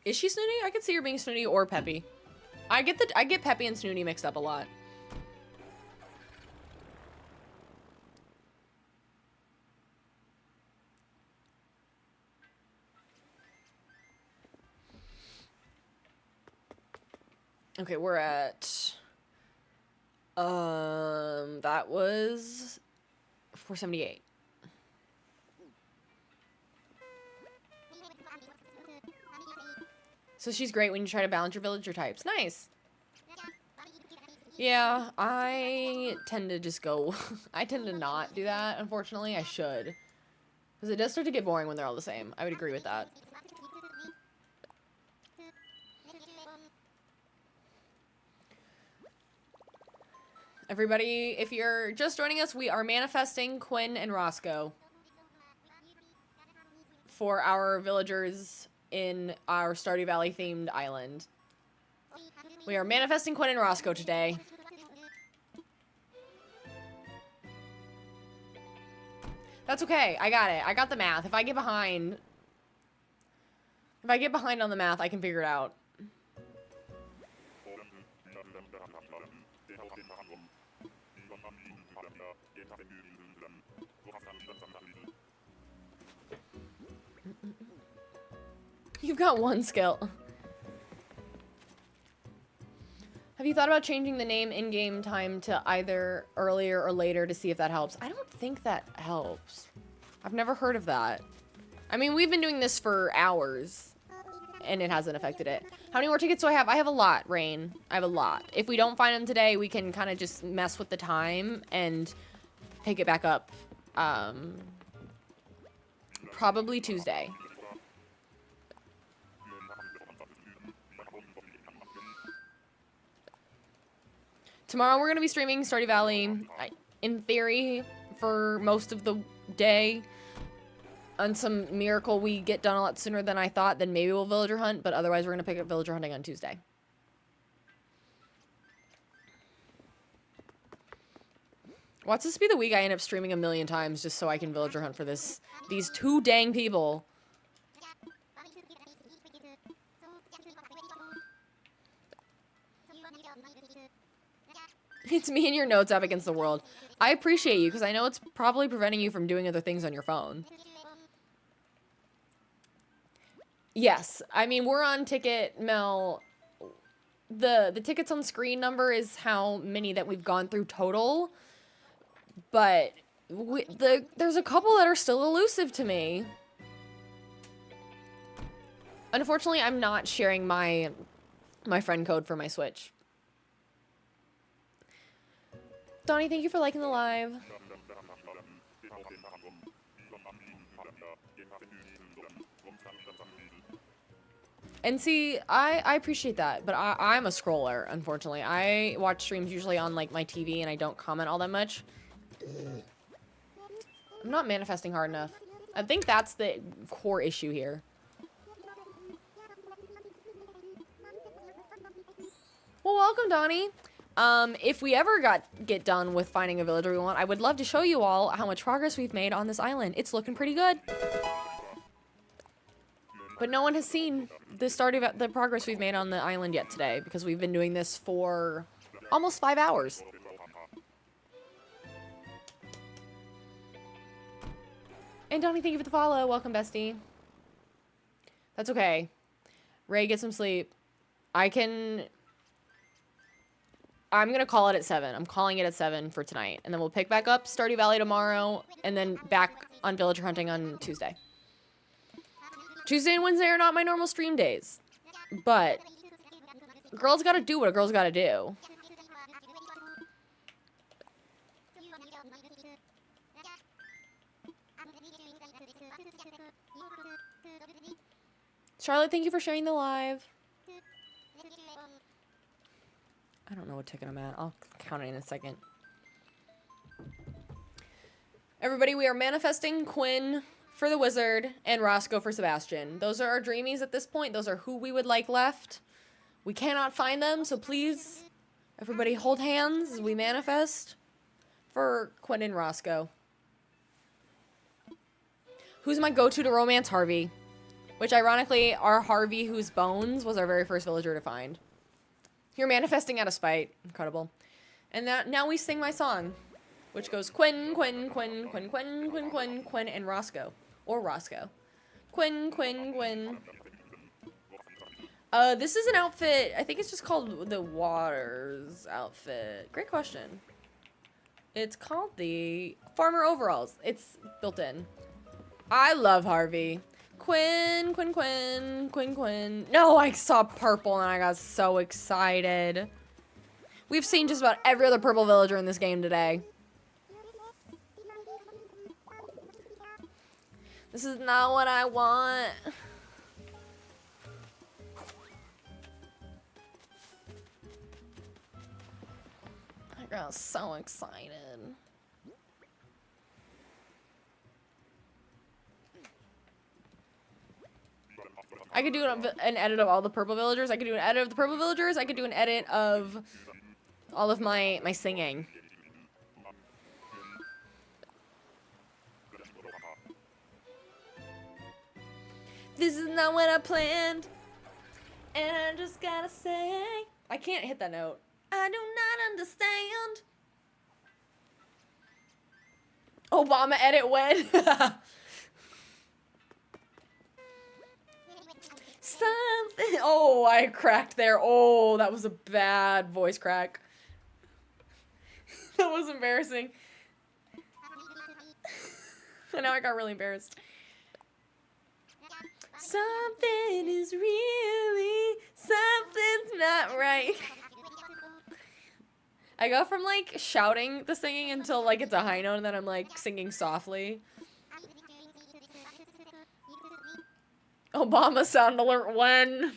Is she snooty? I could see her being snooty or peppy. I get peppy and snooty mixed up a lot. Okay, we're at that was 478. So she's great when you try to balance your villager types. Nice. Yeah, I tend to just go... I tend to not do that, unfortunately. I should. Because it does start to get boring when they're all the same. I would agree with that. Everybody, if you're just joining us, we are manifesting Quinn and Roscoe for our villagers in our Stardew Valley themed island. We are manifesting Quinn and Roscoe today. That's okay. I got it. I got the math. If I get behind on the math, I can figure it out. You've got one skill. Have Have you thought about changing the name in-game time to either earlier or later to see if that helps? I don't think that helps. I've never heard of that. I mean, we've been doing this for hours, and it hasn't affected it. How many more tickets do I have? I have a lot, Rain. I have a lot. If we don't find them today, we can kind of just mess with the time and pick it back up. Probably Tuesday. Tomorrow we're going to be streaming Stardew Valley, in theory, for most of the day. On some miracle we get done a lot sooner than I thought, then maybe we'll villager hunt, but otherwise we're going to pick up villager hunting on Tuesday. Watch this be the week I end up streaming a million times just so I can villager hunt for these two dang people. It's me and your notes app against the world. I appreciate you because I know it's probably preventing you from doing other things on your phone. Yes, I mean, we're on ticket, Mel. The tickets on screen number is how many that we've gone through total. But there's a couple that are still elusive to me. Unfortunately, I'm not sharing my friend code for my Switch. Donnie, thank you for liking the live. And see, I appreciate that, but I'm a scroller, unfortunately. I watch streams usually on, like, my TV, and I don't comment all that much. I'm not manifesting hard enough. I think that's the core issue here. Well, welcome, Donnie. If we ever get done with finding a villager we want, I would love to show you all how much progress we've made on this island. It's looking pretty good. But no one has seen the progress we've made on the island yet today, because we've been doing this for almost 5 hours. And Donnie, thank you for the follow. Welcome, bestie. That's okay. Ray, get some sleep. I'm gonna call it at 7. I'm calling it at 7 for tonight. And then we'll pick back up Stardew Valley tomorrow, and then back on villager hunting on Tuesday. Tuesday and Wednesday are not my normal stream days. But a girl's gotta do what a girl's gotta do. Charlotte, thank you for sharing the live. I don't know what ticket I'm at. I'll count it in a second. Everybody, we are manifesting Quinn for the wizard and Roscoe for Sebastian. Those are our dreamies at this point. Those are who we would like left. We cannot find them, so please, everybody hold hands as we manifest for Quinn and Roscoe. Who's my go-to to romance? Harvey. Which, ironically, our Harvey, whose bones was our very first villager to find. You're manifesting out of spite. Incredible. And now we sing my song, which goes Quinn, Quinn, Quinn, Quinn, Quinn, Quinn, Quinn, Quinn, and Roscoe. Or Roscoe. Quinn, Quinn, Quinn. This is an outfit. I think it's just called the Waters outfit. Great question. It's called the Farmer Overalls. It's built in. I love Harvey. Quinn, Quinn, Quinn, Quinn, Quinn. No, I saw purple and I got so excited. We've seen just about every other purple villager in this game today. This is not what I want. I got so excited. I could do an edit of all the purple villagers. I could do an edit of the purple villagers. I could do an edit of all of my singing. This is not what I planned. And I just gotta say, I can't hit that note. I do not understand. Obama edit when? Something. Oh, I cracked there. Oh, that was a bad voice crack. That was embarrassing. And now I got really embarrassed. Something is really, something's not right. I go from like shouting the singing until like it's a high note and then I'm like singing softly. Obama sound alert when?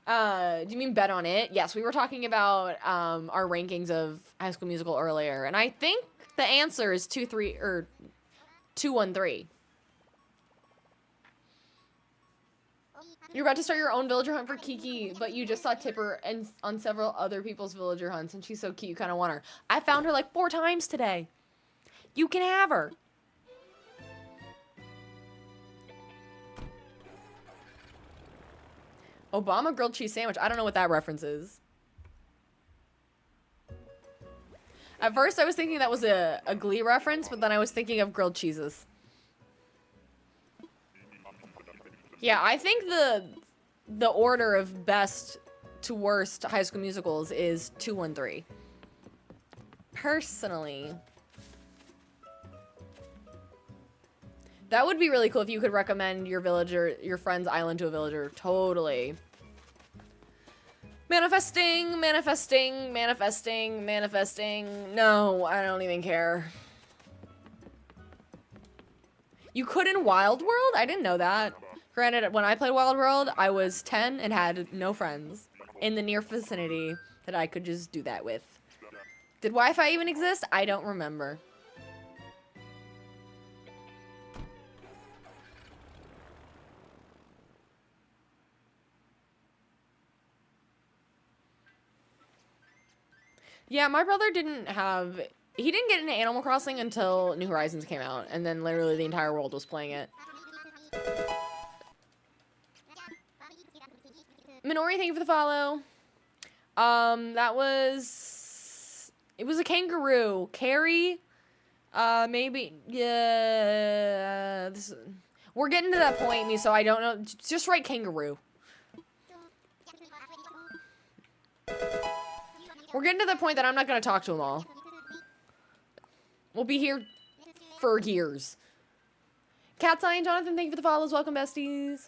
Do you mean bet on it? Yes, we were talking about our rankings of High School Musical earlier, and I think the answer is 2-3 or 2-1-3. You're about to start your own villager hunt for Kiki, but you just saw Tipper and on several other people's villager hunts, and she's so cute you kind of want her. I found her like 4 times today. You can have her. Obama grilled cheese sandwich. I don't know what that reference is. At first, I was thinking that was a Glee reference, but then I was thinking of grilled cheeses. Yeah, I think the order of best to worst High School Musicals is 2-1-3. Personally. That would be really cool if you could recommend your villager, your friend's island to a villager. Totally. Manifesting, manifesting, manifesting, manifesting. No, I don't even care. You could in Wild World? I didn't know that. Granted, when I played Wild World, I was 10 and had no friends in the near vicinity that I could just do that with. Did Wi-Fi even exist? I don't remember. Yeah, my brother didn't have... He didn't get into Animal Crossing until New Horizons came out, and then literally the entire world was playing it. Minori, thank you for the follow. That was... It was a kangaroo. Carrie? Maybe... Yeah... We're getting to that point, me, so I don't know. Just write kangaroo. We're getting to the point that I'm not going to talk to them all. We'll be here for years. Cat's Eye and Jonathan, thank you for the follows. Welcome, besties.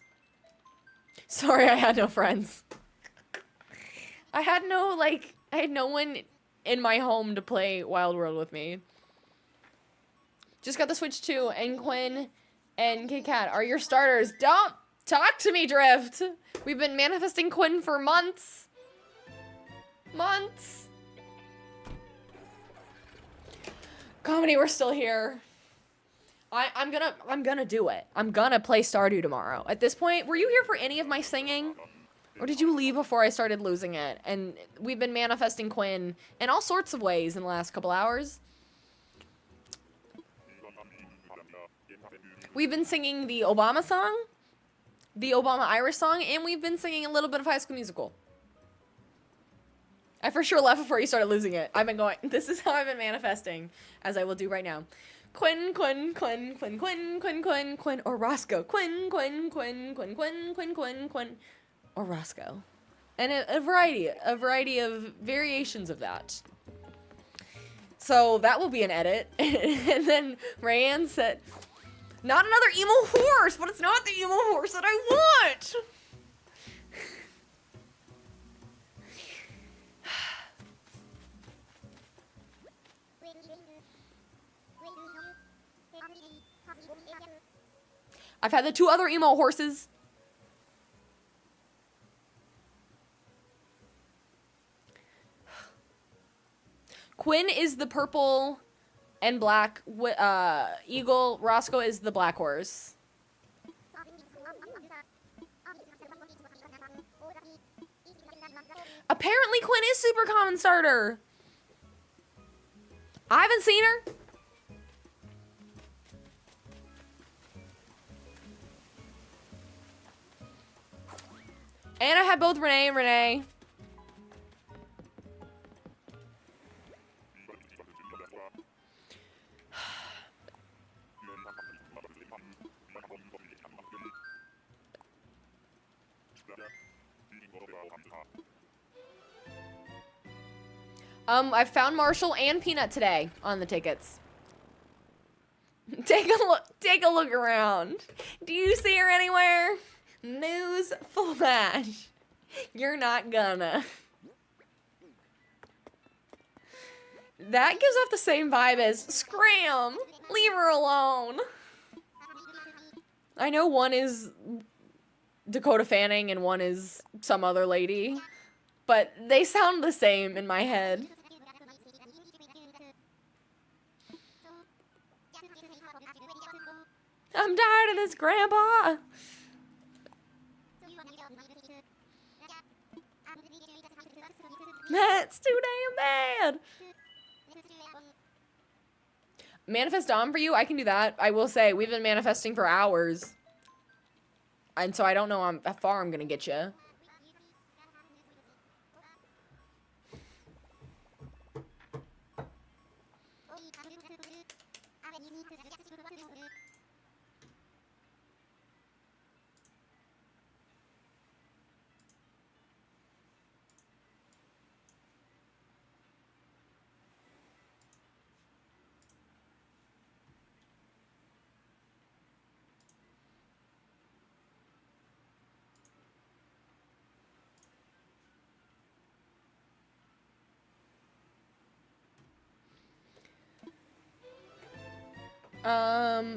Sorry, I had no friends. I had no one in my home to play Wild World with me. Just got the Switch 2, and Quinn and Kit Kat are your starters. Don't talk to me, Drift. We've been manifesting Quinn for months. Months. Comedy, we're still here. I'm gonna do it. I'm gonna play Stardew tomorrow. At this point, were you here for any of my singing? Or did you leave before I started losing it? And we've been manifesting Quinn in all sorts of ways in the last couple hours. We've been singing the Obama song, the Obama Irish song, and we've been singing a little bit of High School Musical. I for sure left before you started losing it. I've been going, this is how I've been manifesting, as I will do right now. Quinn, Quinn, Quinn, Quinn, Quinn, Quinn, Quinn, Quinn, or Roscoe. Quinn, Quinn, Quinn, Quinn, Quinn, Quinn, Quinn, Quinn, or Roscoe. And a variety of variations of that. So that will be an edit. And then Rayanne said, not another emo horse, but it's not the emo horse that I want. I've had the 2 other emo horses. Quinn is the purple and black eagle. Roscoe is the black horse. Apparently Quinn is super common starter. I haven't seen her. And I had both Renee and Renee. I found Marshall and Peanut today on the tickets. Take a look around. Do you see her anywhere? News flash. You're not gonna. That gives off the same vibe as Scram! Leave her alone! I know one is Dakota Fanning and one is some other lady, but they sound the same in my head. I'm tired of this, Grandpa! That's too damn bad! Manifest Dom for you? I can do that. I will say, we've been manifesting for hours. And so I don't know how far I'm gonna get you.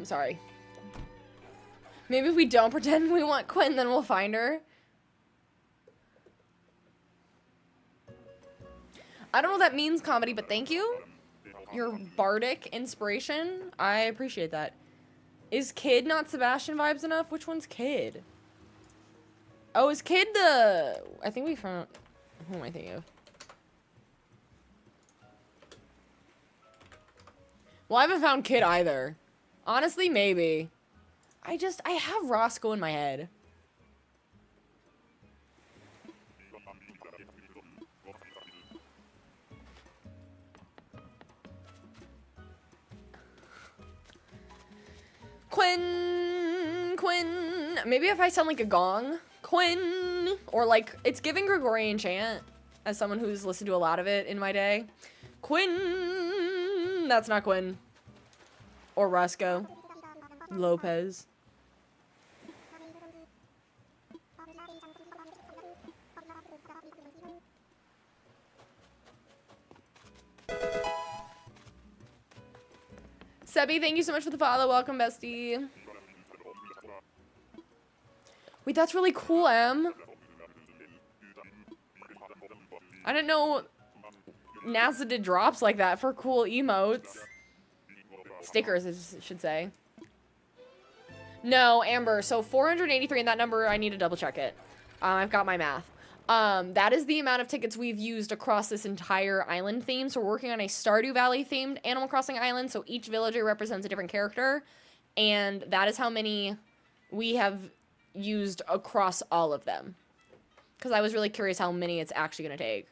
Sorry. Maybe if we don't pretend we want Quinn, then we'll find her. I don't know what that means, comedy, but thank you. Your bardic inspiration. I appreciate that. Is Kid not Sebastian vibes enough? Which one's Kid? Oh, is Kid the... I think we found... Who am I thinking of? Well, I haven't found Kid either. Honestly, maybe. I have Roscoe in my head. Quinn. Maybe if I sound like a gong. Quinn. Or like, it's giving Gregorian chant as someone who's listened to a lot of it in my day. Quinn. That's not Quinn. Or Roscoe. Lopez. Sebi, thank you so much for the follow. Welcome, bestie. Wait, that's really cool, Em. I didn't know NASA did drops like that for cool emotes. Stickers, I should say. No, Amber, so 483 in that number, I need to double check it. I've got my math. That is the amount of tickets we've used across this entire island theme. So we're working on a Stardew Valley themed Animal Crossing island. So each villager represents a different character. And that is how many we have used across all of them. Because I was really curious how many it's actually going to take.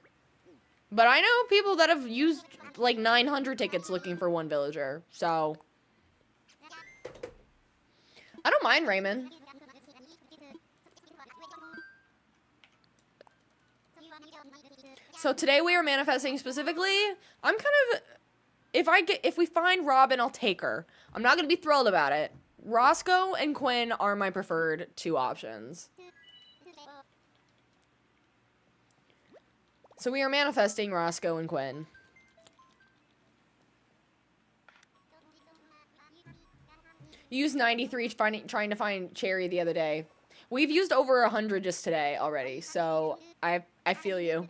But I know people that have used like 900 tickets looking for one villager. So I don't mind, Raymond. So today we are manifesting specifically. I'm kind of, if we find Robin, I'll take her. I'm not gonna be thrilled about it. Roscoe and Quinn are my preferred two options. So we are manifesting Roscoe and Quinn. You used 93 trying to find Cherry the other day. We've used over 100 just today already, so I feel you.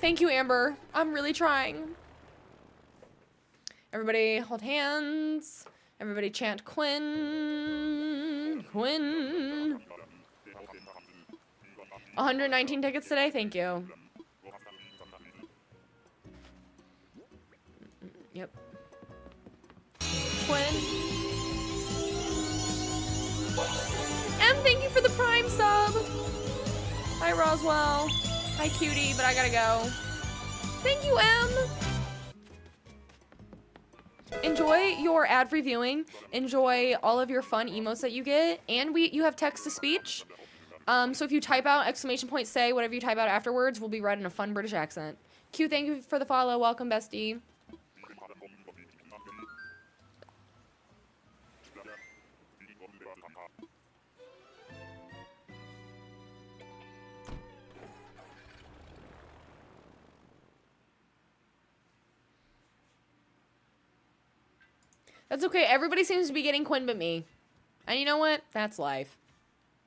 Thank you, Amber. I'm really trying. Everybody hold hands. Everybody chant Quinn. Quinn. 119 tickets today? Thank you. Yep. Quinn. Em, thank you for the Prime sub. Hi, Roswell. Hi, cutie, but I gotta go. Thank you, Em. Enjoy your ad-free viewing. Enjoy all of your fun emotes that you get. And you have text-to-speech. So if you type out exclamation point say, whatever you type out afterwards will be read in a fun British accent. Q, thank you for the follow. Welcome, bestie. That's okay. Everybody seems to be getting Quinn but me. And you know what? That's life.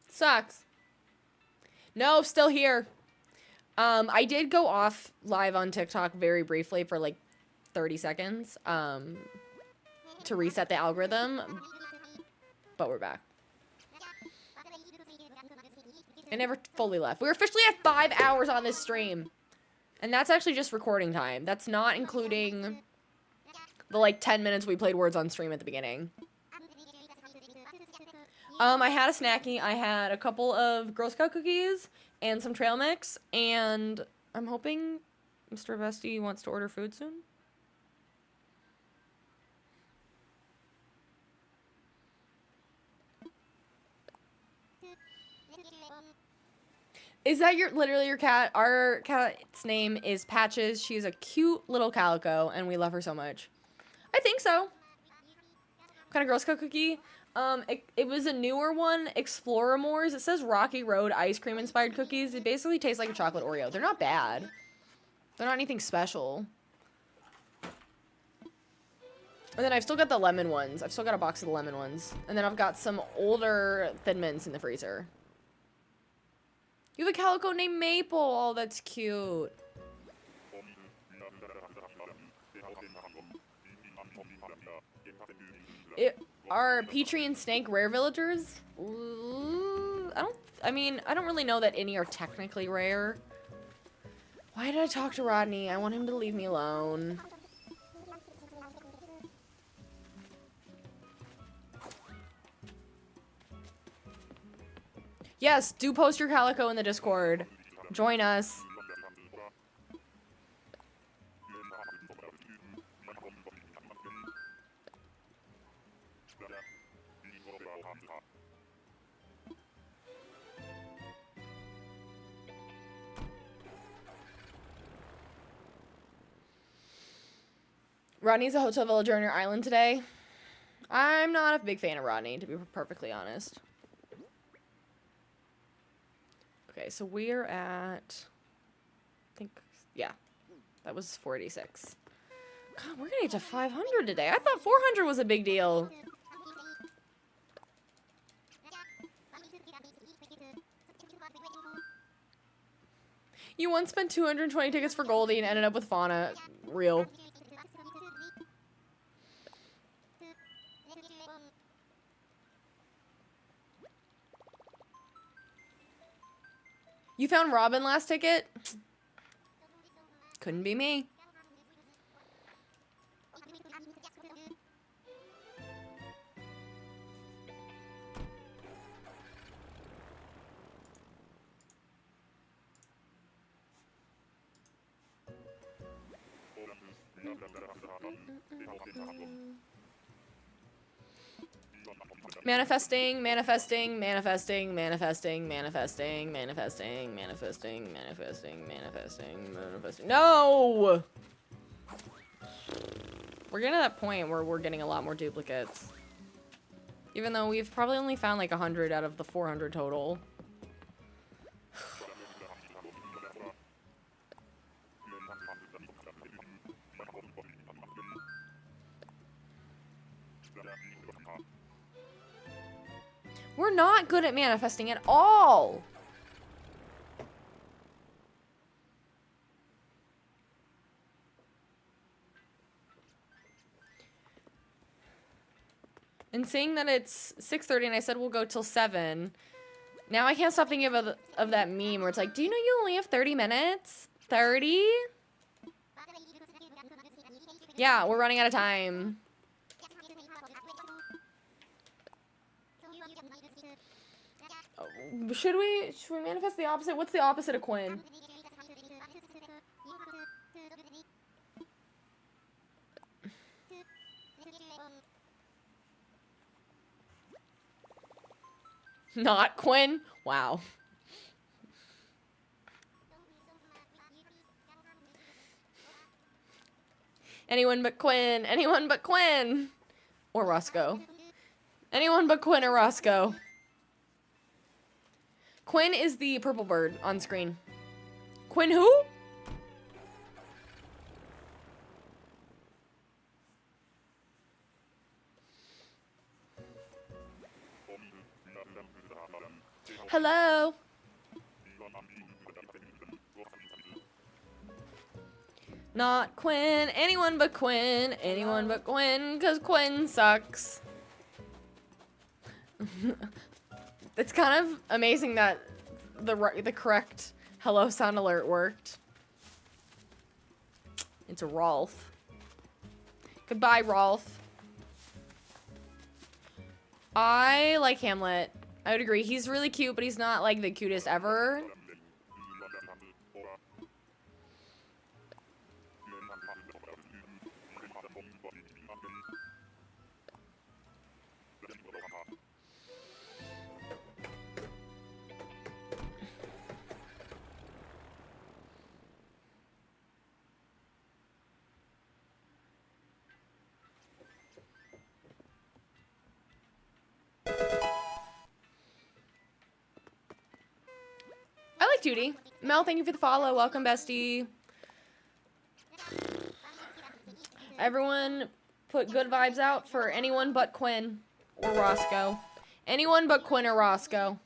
Sucks. No, still here. I did go off live on TikTok very briefly for like 30 seconds to reset the algorithm, but we're back. I never fully left. We're officially at 5 hours on this stream, and that's actually just recording time. That's not including the like 10 minutes we played words on stream at the beginning. I had a snacky. I had a couple of Girl Scout cookies and some trail mix, and I'm hoping Mr. Bestie wants to order food soon. Is that literally your cat? Our cat's name is Patches. She's a cute little calico, and we love her so much. I think so. What kind of Girl Scout cookie? It was a newer one, Exploramores. It says Rocky Road ice cream inspired cookies. It basically tastes like a chocolate Oreo. They're not bad. They're not anything special. And then I've still got the lemon ones. I've still got a box of the lemon ones. And then I've got some older Thin Mints in the freezer. You have a calico named Maple. Oh, that's cute. Are Petrie and Snake rare villagers? I don't really know that any are technically rare. Why did I talk to Rodney? I want him to leave me alone. Yes, do post your calico in the Discord. Join us. Rodney's a hotel villager on your island today. I'm not a big fan of Rodney, to be perfectly honest. Okay, so we're at, I think, yeah, that was 46. God, we're gonna get to 500 today. I thought 400 was a big deal. You once spent 220 tickets for Goldie and ended up with Fauna. Real. You found Robin last ticket? Couldn't be me. Manifesting, manifesting, manifesting, manifesting, manifesting, manifesting, manifesting, manifesting, manifesting, manifesting. No! We're getting to that point where we're getting a lot more duplicates. Even though we've probably only found like 100 out of the 400 total. We're not good at manifesting at all. And seeing that it's 6:30 and I said we'll go till 7, now I can't stop thinking of that meme where it's like, do you know you only have 30 minutes? 30? Yeah, we're running out of time. Should we manifest the opposite? What's the opposite of Quinn? Not Quinn? Wow. Anyone but Quinn. Anyone but Quinn. Or Roscoe. Anyone but Quinn or Roscoe. Quinn is the purple bird on screen. Quinn who? Hello. Not Quinn. Anyone but Quinn. Anyone but Quinn, because Quinn sucks. It's kind of amazing that the correct hello sound alert worked. It's a Rolf. Goodbye, Rolf. I like Hamlet. I would agree. He's really cute, but he's not like the cutest ever. Judy. Mel, thank you for the follow. Welcome, bestie. Everyone put good vibes out for anyone but Quinn or Roscoe. Anyone but Quinn or Roscoe.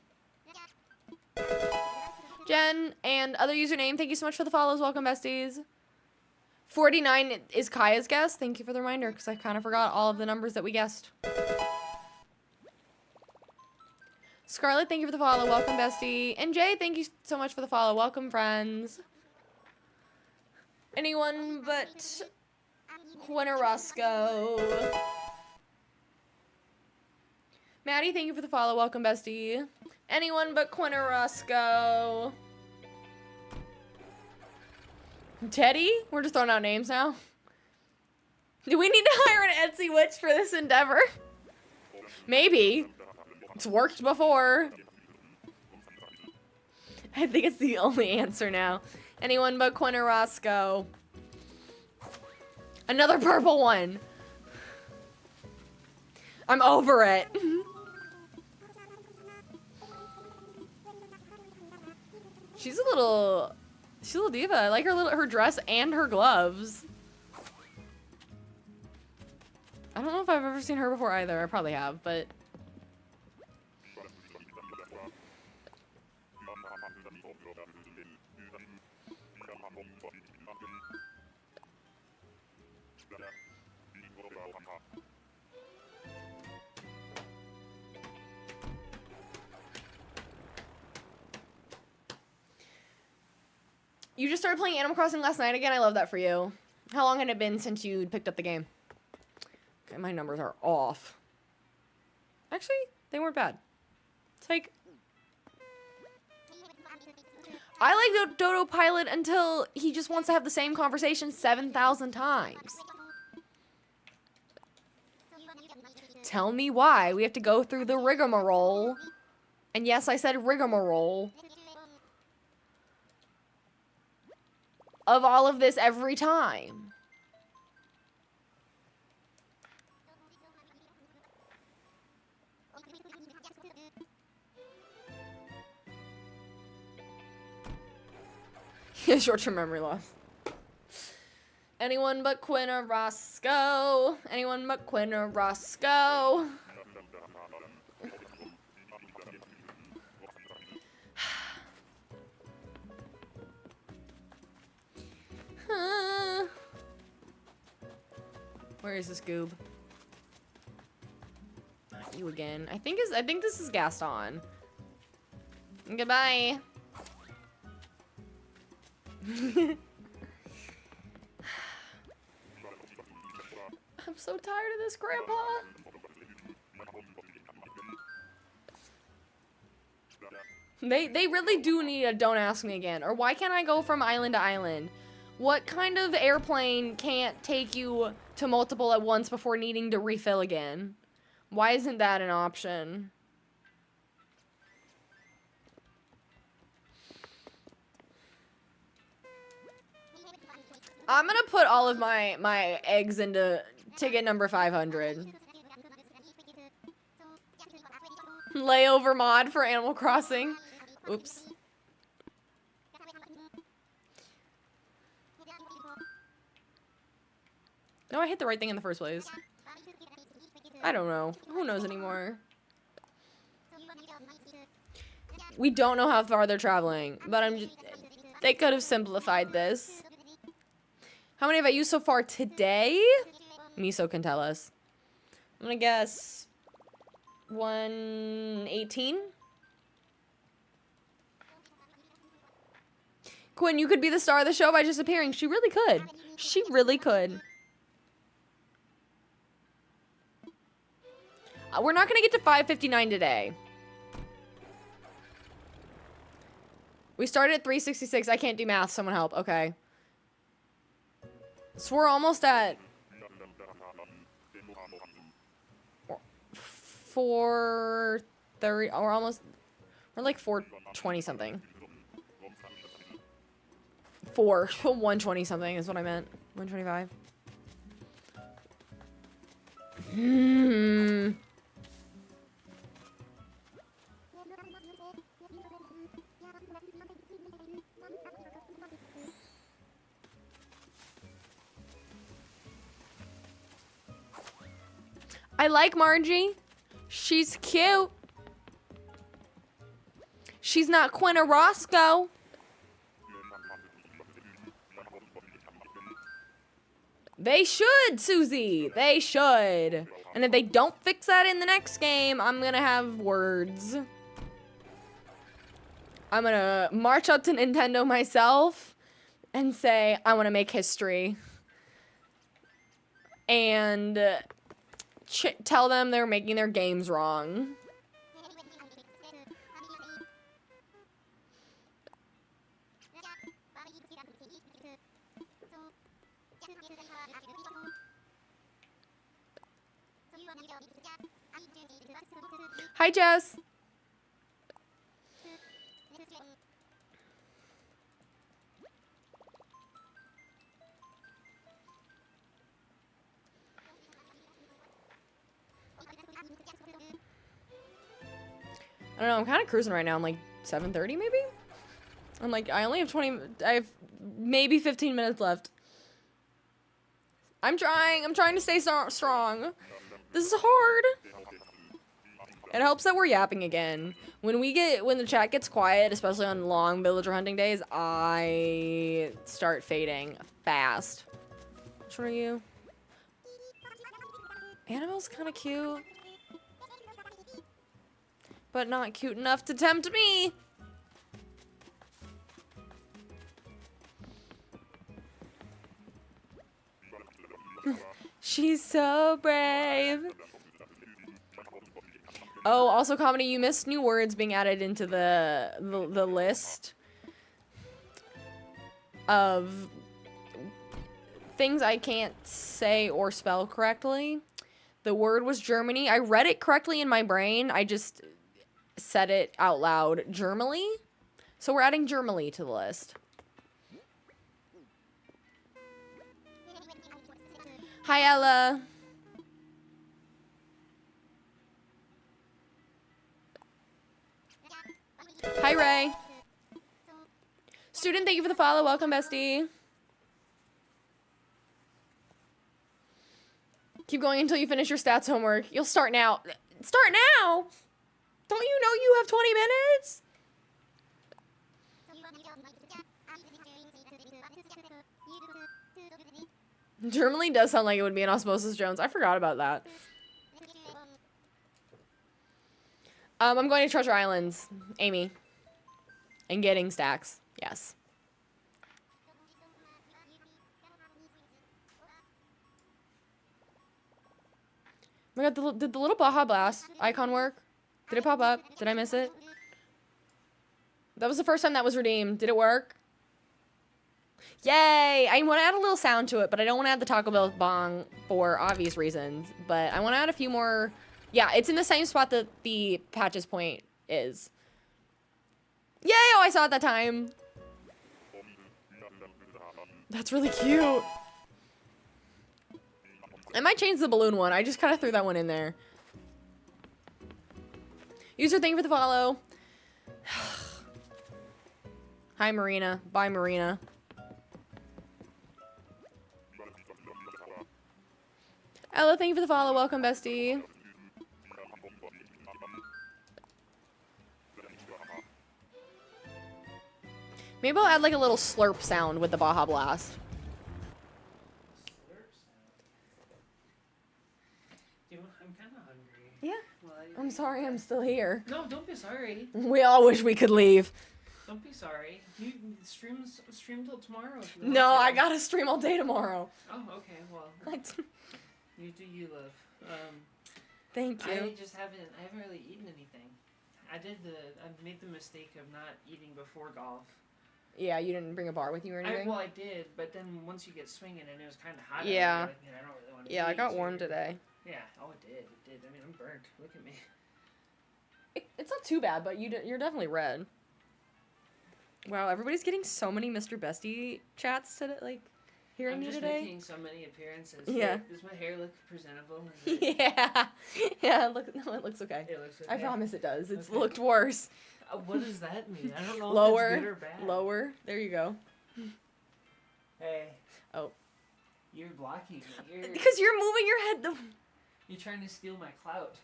Jen and other username, thank you so much for the follows. Welcome, besties. 49 is Kaya's guess. Thank you for the reminder, because I kind of forgot all of the numbers that we guessed. Scarlett, thank you for the follow. Welcome, bestie. And Jay, thank you so much for the follow. Welcome, friends. Anyone but Quinn or Roscoe. Maddie, thank you for the follow. Welcome, bestie. Anyone but Quinn or Roscoe. Teddy? We're just throwing out names now. Do we need to hire an Etsy witch for this endeavor? Maybe. It's worked before. I think it's the only answer now. Anyone but Quinn or Roscoe. Another purple one. I'm over it. She's a little diva. I like her dress and her gloves. I don't know if I've ever seen her before either. I probably have, but you just started playing Animal Crossing last night again? I love that for you. How long had it been since you picked up the game? Okay, my numbers are off. Actually, they weren't bad. It's like, I like Dodo Pilot until he just wants to have the same conversation 7,000 times. Tell me why we have to go through the rigmarole. And yes, I said rigmarole. Of all of this every time. Yeah, short-term memory loss. Anyone but Quinn or Roscoe. Anyone but Quinn or Roscoe. Where is this goob? Not you again. I think this is Gaston. Goodbye. I'm so tired of this, Grandpa. They really do need a don't ask me again. Or why can't I go from island to island? What kind of airplane can't take you to multiple at once before needing to refill again? Why isn't that an option? I'm gonna put all of my eggs into ticket number 500. Layover mod for Animal Crossing. Oops. No, I hit the right thing in the first place. I don't know. Who knows anymore? We don't know how far they're traveling, but they could have simplified this. How many have I used so far today? Miso can tell us. I'm gonna guess 118. Quinn, you could be the star of the show by just appearing. She really could. She really could. We're not gonna get to 559 today. We started at 366. I can't do math. Someone help. Okay. So we're almost at 430. We're almost. We're like 420 something. 120 something is what I meant. 125. I like Margie. She's cute. She's not Quinn or Roscoe. They should, Susie. They should. And if they don't fix that in the next game, I'm gonna have words. I'm gonna march up to Nintendo myself and say, I wanna make history. And tell them they're making their games wrong. Hi, Jess. I don't know, I'm kind of cruising right now. I'm like 7:30 maybe? I'm like, I only have I have maybe 15 minutes left. I'm trying to stay strong. This is hard. It helps that we're yapping again. When the chat gets quiet, especially on long villager hunting days, I start fading fast. Which one are you? Annabelle's kind of cute. But not cute enough to tempt me. She's so brave. Oh, also comedy, you missed new words being added into the list of things I can't say or spell correctly. The word was Germany. I read it correctly in my brain. I just said it out loud. Germany. So we're adding Germany to the list. Hi, Ella. Hi, Ray. Student, thank you for the follow. Welcome, bestie. Keep going until you finish your stats homework. You'll start now. Start now? Don't you know you have 20 minutes? Germany does sound like it would be an Osmosis Jones. I forgot about that. I'm going to Treasure Islands, Amy. And getting stacks. Yes. Oh my god, did the little Baja Blast icon work? Did it pop up? Did I miss it? That was the first time that was redeemed. Did it work? Yay! I want to add a little sound to it, but I don't want to add the Taco Bell bong for obvious reasons. But I want to add a few more. Yeah, it's in the same spot that the Patches Point is. Yay! Oh, I saw it that time. That's really cute. I might change the balloon one. I just kind of threw that one in there. User, thank you for the follow. Hi, Marina. Bye, Marina. Ella, thank you for the follow. Welcome, bestie. Maybe I'll add like a little slurp sound with the Baja Blast. I'm kind of hungry. Yeah. Well, I'm sorry I'm still here. No, don't be sorry. We all wish we could leave. Don't be sorry. You stream till tomorrow. If you No, want to. I gotta stream all day tomorrow. Oh, okay. Well, you do you, love. Thank you. I haven't really eaten anything. I made the mistake of not eating before golf. Yeah, you didn't bring a bar with you or anything? I did, but then once you get swinging and it was kind of hot. Yeah. Out, I don't really want to. Yeah, I got warm today. Yeah. Oh, it did. It did. I mean, I'm burnt. Look at me. It's not too bad, but you're definitely red. Wow, everybody's getting so many Mr. Bestie chats today, like, hearing you today. I'm just making so many appearances. Yeah. Does my hair look presentable? Yeah. Yeah, look, no, it looks okay. It looks okay. I promise it does. It's Okay. looked worse. What does that mean? I don't know Lower, if it's good or bad. lower. There you go. Hey. Oh. You're blocking me. Because you're moving your head the... You're trying to steal my clout.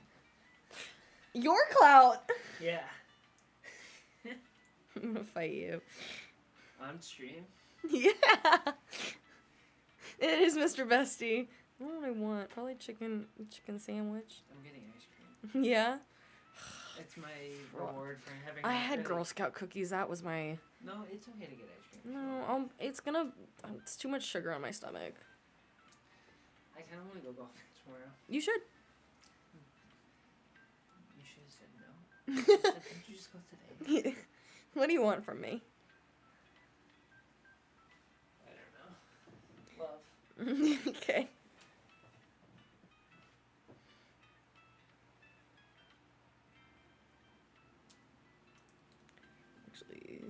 Your clout! Yeah. I'm gonna fight you. On stream? Yeah! It is Mr. Bestie. What do I want? Probably chicken sandwich. I'm getting ice cream. Yeah? It's my reward for having. I had really... Girl Scout cookies. That was my... No, it's okay to get ice cream. No, it's too much sugar on my stomach. I kind of want to go golfing tomorrow. You should. You should have said no. Didn't you just go today? What do you want from me? I don't know. Love. Okay. Actually,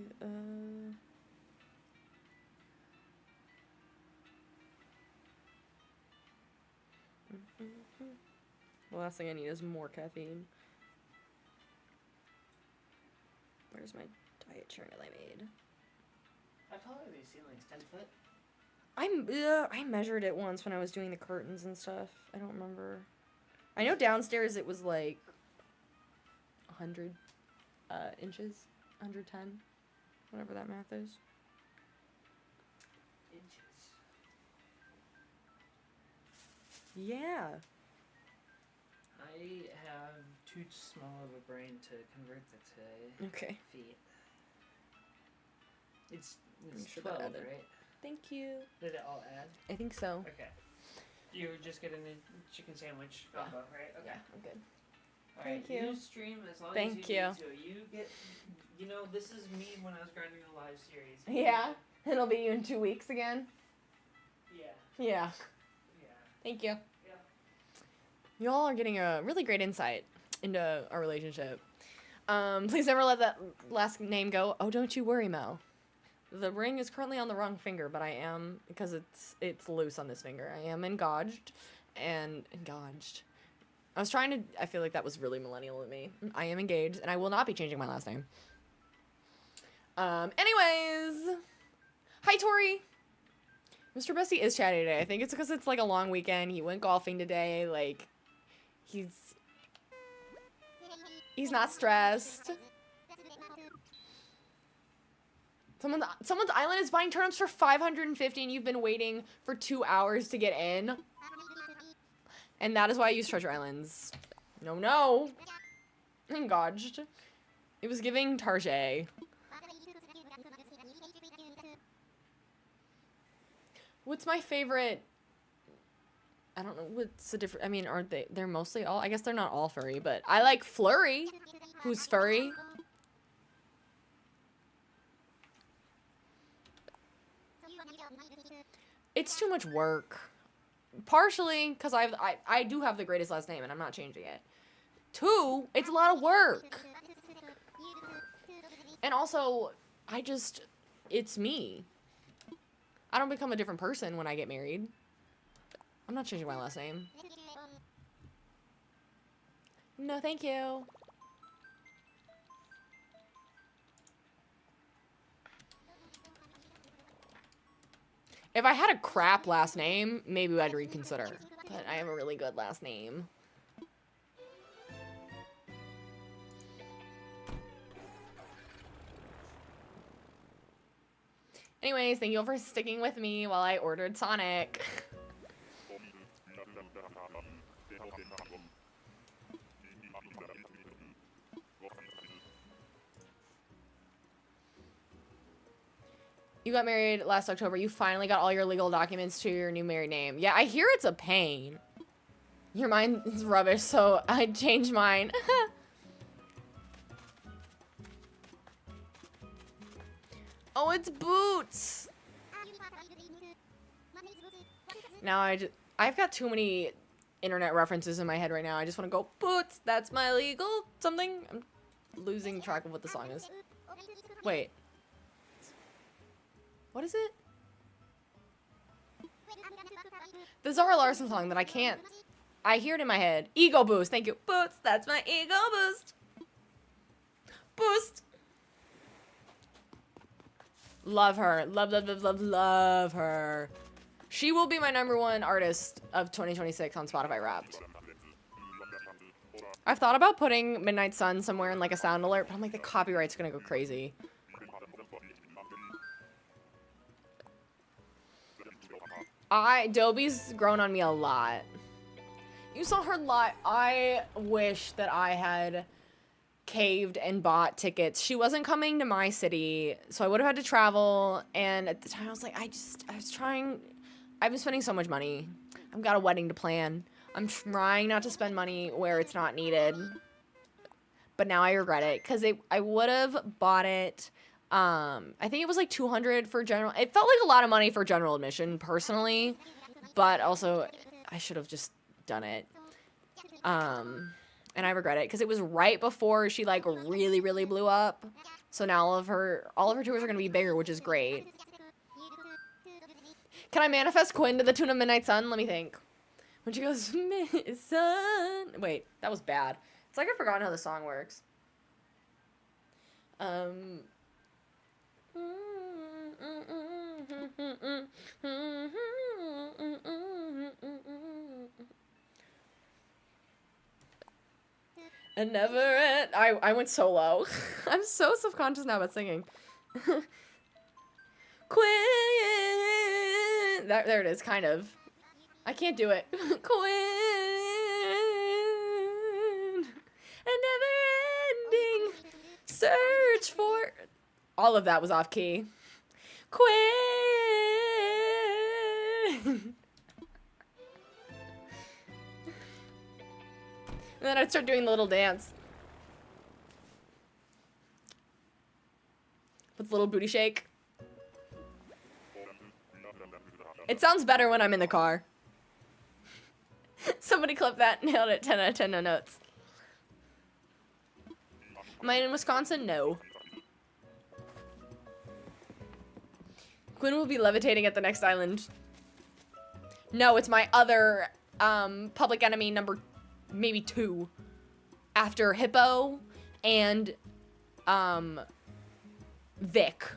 the last thing I need is more caffeine. Where's my diet chart that I made? How tall are these ceilings? 10 foot? I measured it once when I was doing the curtains and stuff. I don't remember. I know downstairs it was like 100 inches, 110, whatever that math is. Inches. Yeah. I have too small of a brain to convert that to Okay. feet. It's sure that 12, added. right? Thank you. Did it all add? I think so. Okay. You were just getting a chicken sandwich combo, right? Okay. Yeah, I'm good. Alright, Thank you. you stream as long Thank as you you. need to. You get, this is me when I was grinding a live series. Yeah. It'll be you in 2 weeks again. Yeah. Yeah. Yeah. Thank you. Yeah. Y'all are getting a really great insight into our relationship. Please never let that last name go. Oh, don't you worry, Mel. The ring is currently on the wrong finger, but I am, because it's loose on this finger. I am engaged. I feel like that was really millennial of me. I am engaged, and I will not be changing my last name. Anyways. Hi, Tori. Mr. Bessie is chatty today. I think it's because it's like a long weekend. He went golfing today. Like, he's not stressed. Someone's island is buying turnips for 550 and you've been waiting for 2 hours to get in. And that is why I use treasure islands. No. Engaged. It was giving Tarjay. What's my favorite? I don't know. What's the different? I mean, aren't they? They're mostly all. I guess they're not all furry, but I like Flurry, who's furry. It's too much work. Partially because I do have the greatest last name and I'm not changing it. 2, it's a lot of work. And also, it's me. I don't become a different person when I get married. I'm not changing my last name. No, thank you. If I had a crap last name, maybe I'd reconsider. But I have a really good last name. Anyways, thank you all for sticking with me while I ordered Sonic. You got married last October. You finally got all your legal documents to your new married name. Yeah, I hear it's a pain. Your mind is rubbish, so I changed mine. Oh, it's Boots. Now I've got too many internet references in my head right now. I just want to go, Boots, that's my legal something. I'm losing track of what the song is. Wait. What is it? The Zara Larsson song that I can't... I hear it in my head. Ego Boost. Thank you. Boots. That's my ego boost. Boost. Love her. Love, love, love, love, love her. She will be my #1 artist of 2026 on Spotify Wrapped. I've thought about putting Midnight Sun somewhere in like a sound alert, but I'm like, the copyright's gonna go crazy. Dobie's grown on me a lot. You saw her lot. I wish that I had caved and bought tickets. She wasn't coming to my city, so I would have had to travel. And at the time, I was like, I was trying. I've been spending so much money. I've got a wedding to plan. I'm trying not to spend money where it's not needed. But now I regret it because I would have bought it. I think it was like $200 for general. It felt like a lot of money for general admission, personally, but also I should have just done it. And I regret it because it was right before she like really, really blew up. So now all of her tours are gonna be bigger, which is great. Can I manifest Quinn to the tune of Midnight Sun? Let me think. When she goes, Sun. Wait, that was bad. It's like I've forgotten how the song works. And never end. I went so low. I'm so subconscious now about singing. Quinn. There it is, kind of. I can't do it. Quinn. A never-ending search for... All of that was off key. Quinn. And then I'd start doing the little dance. With the little booty shake. It sounds better when I'm in the car. Somebody clip that. Nailed it. 10 out of 10, no notes. Am I in Wisconsin? No. Quinn will be levitating at the next island. No, it's my other Public Enemy number maybe 2 after Hippo and Vic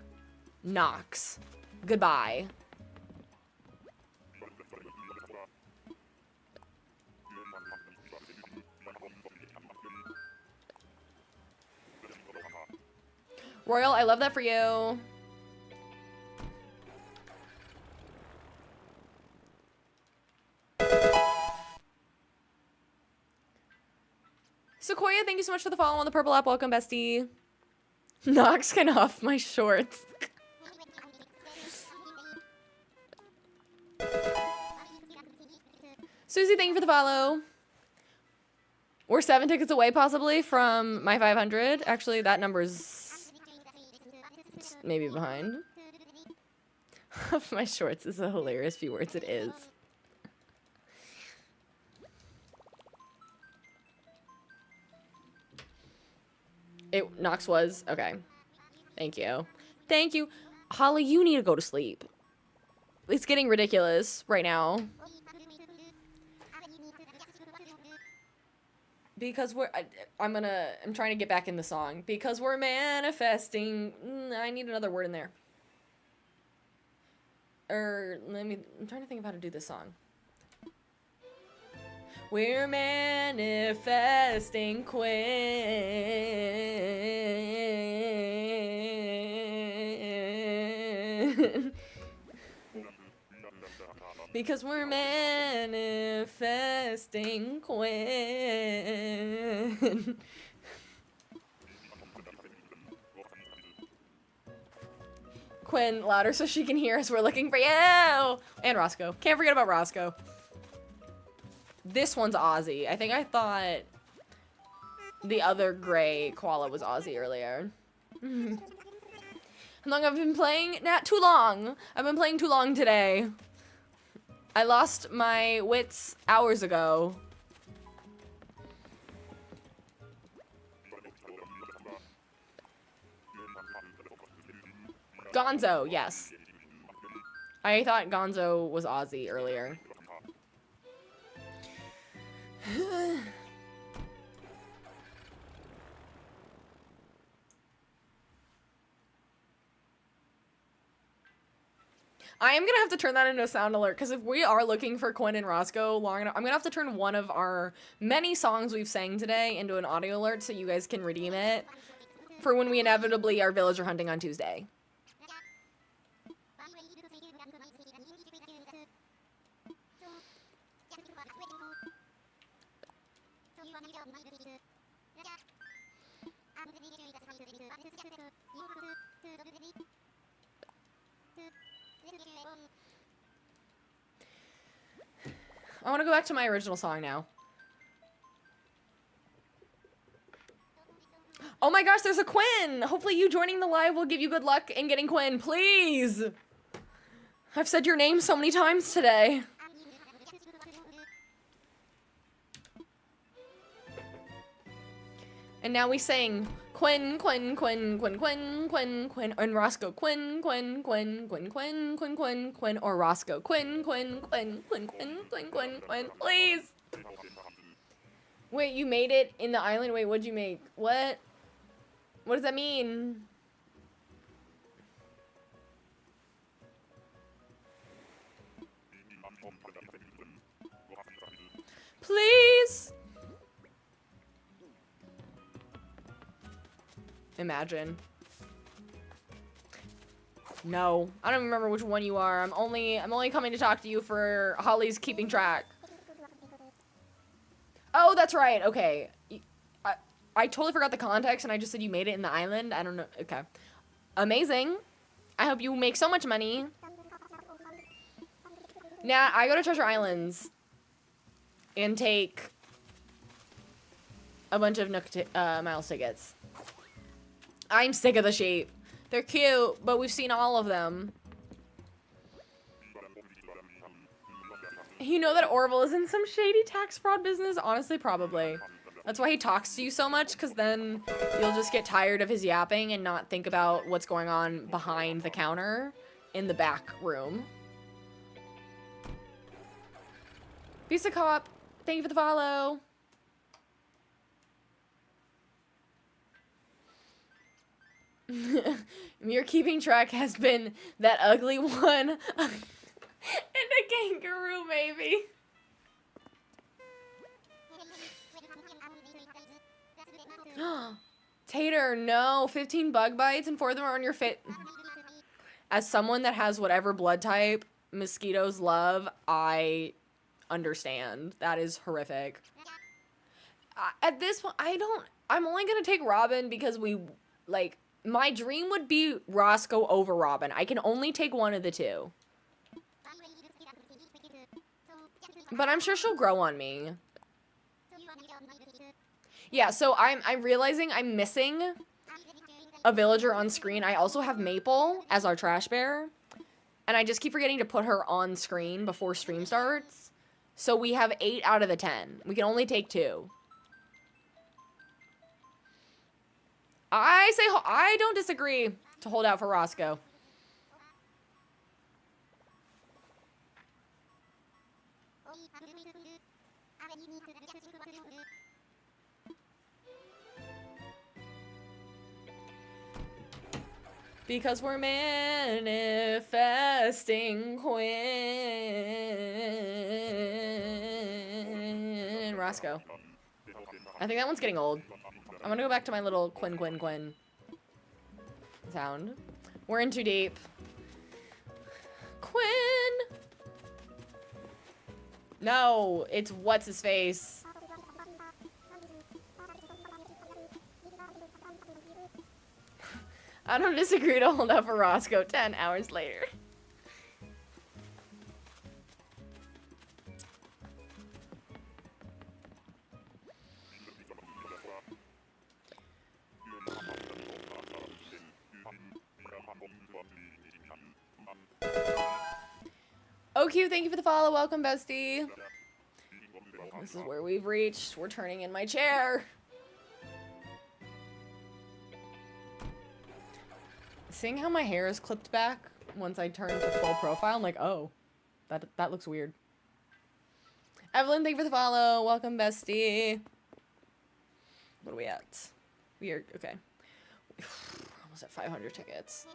Knox. Goodbye. Royal, I love that for you. Sequoia, thank you so much for the follow on the purple app. Welcome, bestie. Knox can off my shorts. Susie, thank you for the follow. We're 7 tickets away, possibly, from my 500. Actually, that number's maybe behind. Off my shorts is a hilarious few words. It is. Knox was. Okay. Thank you. Thank you. Holly, you need to go to sleep. it's getting ridiculous right now. Because I'm trying to get back in the song. Because we're manifesting. I need another word in there. I'm trying to think of how to do this song. We're manifesting Quinn. Because we're manifesting Quinn. Quinn, louder so she can hear us. We're looking for you. And Roscoe. Can't forget about Roscoe. This one's Aussie. I think I thought the other gray koala was Aussie earlier. How long have I been playing? Not too long. I've been playing too long today. I lost my wits hours ago. Gonzo, yes. I thought Gonzo was Aussie earlier. I am gonna have to turn that into a sound alert, because if we are looking for Quinn and Roscoe long enough, I'm gonna have to turn one of our many songs we've sang today into an audio alert so you guys can redeem it for when we inevitably are villager hunting on Tuesday. I want to go back to my original song now. Oh my gosh, there's a Quinn! Hopefully you joining the live will give you good luck in getting Quinn, please! I've said your name so many times today. And now we sing Quinn, Quinn, Quinn, Quinn, Quinn, Quinn, Quinn, and Roscoe, Quinn, Quinn, Quinn, Quinn, Quinn, Quinn, Quinn, Quinn, or Roscoe, Quinn, Quinn, Quinn, Quinn, Quinn, Quinn, Quinn, Quinn, please. Wait, you made it in the island? Wait, what'd you make? What? What does that mean? Please. Imagine. No, I don't remember which one you are. I'm only coming to talk to you for Holly's keeping track. Oh, that's right. Okay. I totally forgot the context and I just said you made it in the island. I don't know. Okay. Amazing. I hope you make so much money. Now, I go to Treasure Islands and take a bunch of Nook Miles tickets. I'm sick of the sheep. They're cute, but we've seen all of them. You know that Orville is in some shady tax fraud business? Honestly, probably. That's why he talks to you so much, because then you'll just get tired of his yapping and not think about what's going on behind the counter in the back room. Visa Cop, thank you for the follow. Your keeping track has been that ugly one and a kangaroo, maybe. Tater, no. 15 bug bites and 4 of them are on your fit. As someone that has whatever blood type mosquitoes love, I understand. That is horrific. At this point, I'm only gonna take Robin because my dream would be Roscoe over Robin. I can only take one of the two. But I'm sure she'll grow on me. Yeah, so I'm realizing I'm missing a villager on screen. I also have Maple as our trash bear. And I just keep forgetting to put her on screen before stream starts. So we have 8 out of the 10. We can only take 2. I don't disagree to hold out for Roscoe. Because we're manifesting Quinn. Roscoe. I think that one's getting old. I'm gonna go back to my little Quinn sound. We're in too deep. Quinn! No, it's what's his face. I don't disagree to hold up for Roscoe 10 hours later. OQ, thank you for the follow. Welcome, bestie. This is where we've reached. We're turning in my chair. Seeing how my hair is clipped back once I turn to full profile, I'm like, oh, that looks weird. Evelyn, thank you for the follow. Welcome, bestie. What are we at? We are, okay. We're almost at 500 tickets.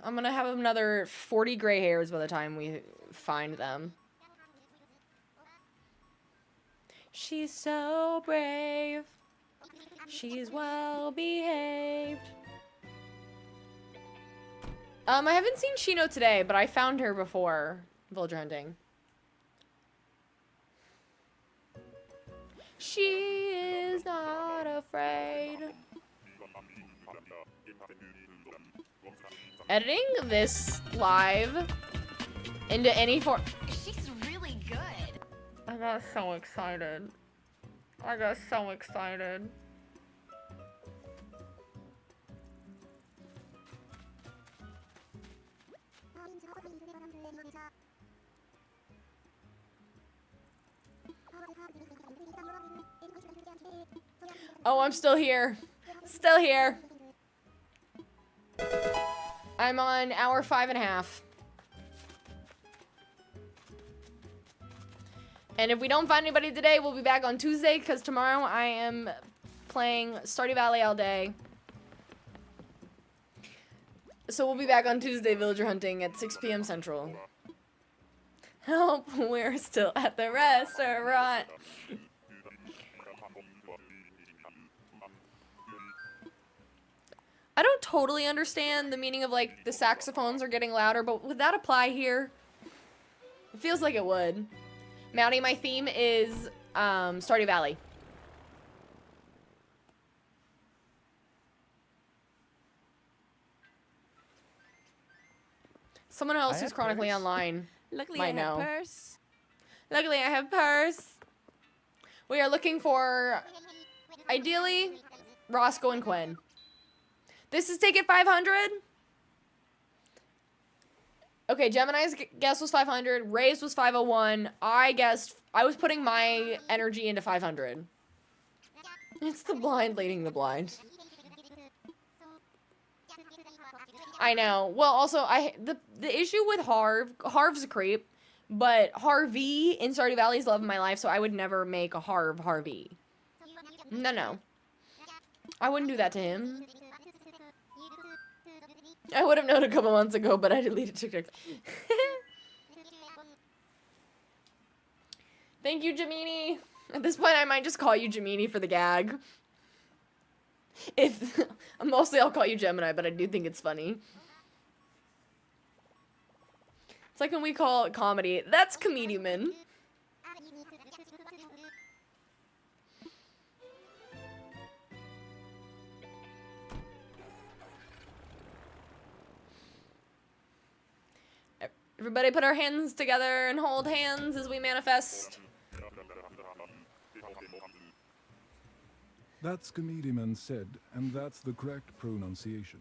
I'm gonna have another 40 gray hairs by the time we find them. She's so brave. She's well behaved. I haven't seen Shino today, but I found her before villager hunting. She is not afraid. Editing this live into any form. She's really good. I got so excited. I got so excited. Oh, I'm still here. Still here. I'm on hour 5.5. And if we don't find anybody today, we'll be back on Tuesday, because tomorrow I am playing Stardew Valley all day. So we'll be back on Tuesday villager hunting at 6 p.m. Central. Help, we're still at the restaurant. I don't totally understand the meaning of, like, the saxophones are getting louder, but would that apply here? It feels like it would. Mounty, my theme is Stardew Valley. Someone else who's chronically online Luckily might I have know. purse. Luckily, I have purse. We are looking for, ideally, Roscoe and Quinn. This is ticket 500. Okay, Gemini's guess was 500. Ray's was 501. I guessed, I was putting my energy into 500. It's the blind leading the blind. I know. Well, also, the issue with Harv's a creep, but Harvey in Stardew Valley is love of my life, so I would never make a Harvey. No. I wouldn't do that to him. I would have known a couple months ago, but I deleted TikTok. Thank you, Jamini. At this point, I might just call you Jamini for the gag. Mostly I'll call you Gemini, but I do think it's funny. It's like when we call it comedy. That's comedian. Everybody put our hands together and hold hands as we manifest. That's Comedian said, and that's the correct pronunciation.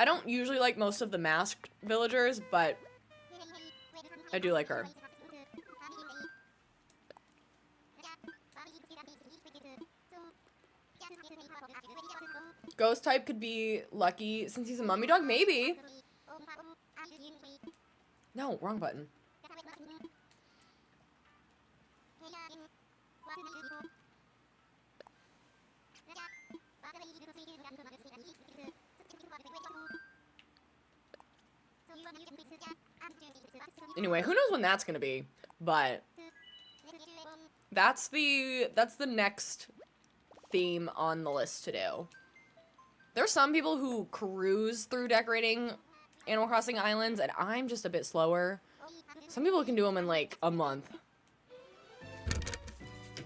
I don't usually like most of the masked villagers, but I do like her. Ghost type could be Lucky since he's a mummy dog, maybe. No, wrong button. Anyway, who knows when that's gonna be, but that's the next theme on the list to do. There's some people who cruise through decorating Animal Crossing islands, and I'm just a bit slower. Some people can do them in like a month.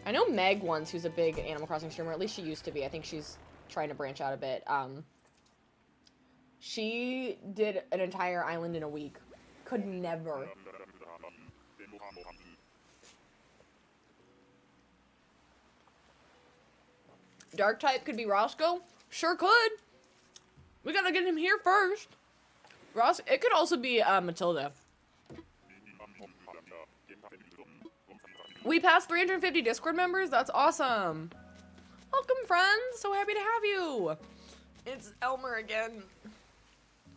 I know Meg once, who's a big Animal Crossing streamer, at least she used to be. I think she's trying to branch out a bit. She did an entire island in a week. Could never. Dark type could be Roscoe. Sure could. We gotta get him here first. It could also be Matilda. We passed 350 Discord members. That's awesome. Welcome, friends. So happy to have you. It's Elmer again.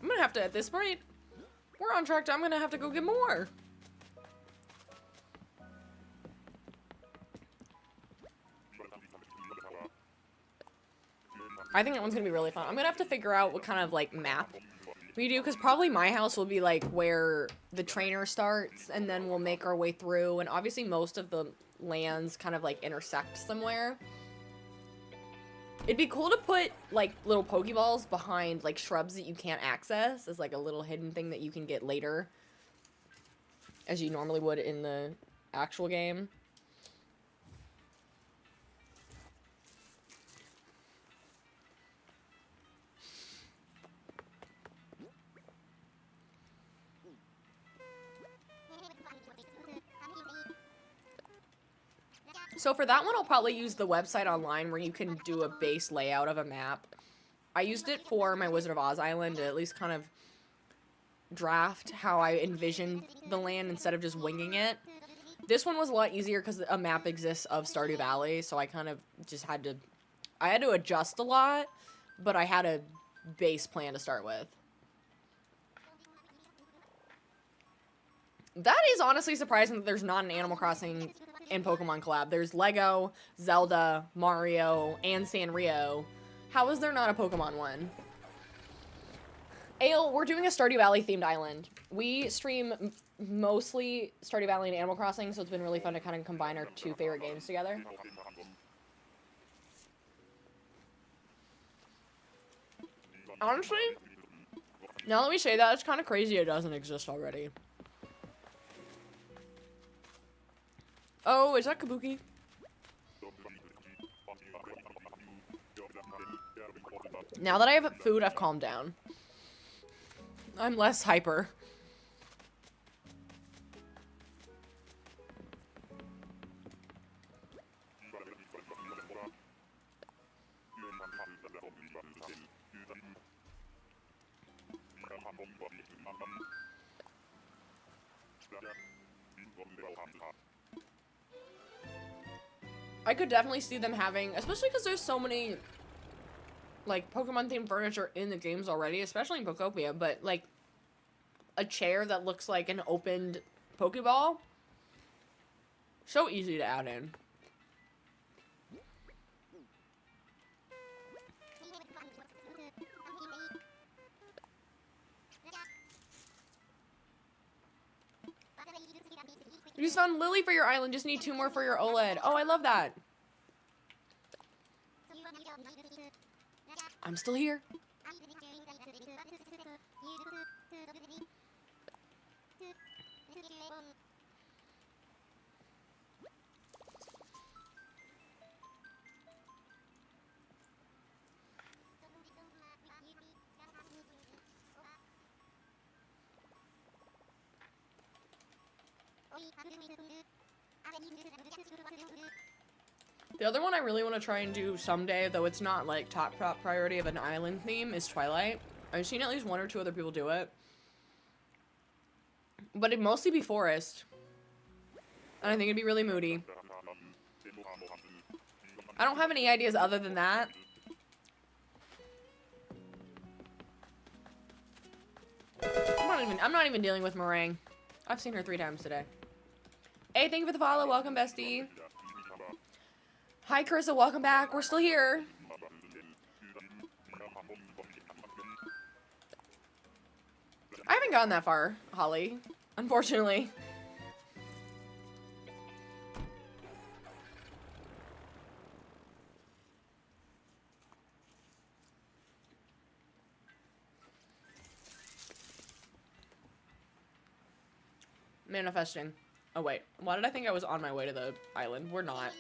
I'm gonna have to, at this rate, we're on track to, I'm gonna have to go get more. I think that one's gonna be really fun. I'm gonna have to figure out what kind of, like, map we do, because probably my house will be, like, where the trainer starts, and then we'll make our way through, and obviously most of the lands kind of, like, intersect somewhere. It'd be cool to put, like, little Pokeballs behind, like, shrubs that you can't access as, like, a little hidden thing that you can get later, as you normally would in the actual game. So for that one, I'll probably use the website online where you can do a base layout of a map. I used it for my Wizard of Oz island to at least kind of draft how I envisioned the land instead of just winging it. This one was a lot easier because a map exists of Stardew Valley, so I kind of just had to... I had to adjust a lot, but I had a base plan to start with. That is honestly surprising that there's not an Animal Crossing and Pokemon collab. There's Lego, Zelda, Mario, and Sanrio. How is there not a Pokemon one? Ale, we're doing a Stardew Valley themed island. We stream mostly Stardew Valley and Animal Crossing, so it's been really fun to kind of combine our two favorite games together. Honestly, now that we say that, it's kind of crazy it doesn't exist already. Oh, is that Kabuki? Now that I have food, I've calmed down. I'm less hyper. I could definitely see them having, especially because there's so many, like, Pokemon-themed furniture in the games already, especially in Pokopia, but, like, a chair that looks like an opened Pokeball. So easy to add in. You just found Lily for your island, just need 2 more for your OLED. Oh, I love that. I'm still here. The other one I really want to try and do someday, though it's not like top priority of an island theme, is Twilight. I've seen at least 1 or 2 other people do it. But it'd mostly be forest. And I think it'd be really moody. I don't have any ideas other than that. I'm not even dealing with Meringue. I've seen her 3 times today. Hey, thank you for the follow. Welcome, bestie. Hi, Carissa. Welcome back. We're still here. I haven't gotten that far, Holly. Unfortunately. Manifesting. Oh, wait. Why did I think I was on my way to the island? We're not.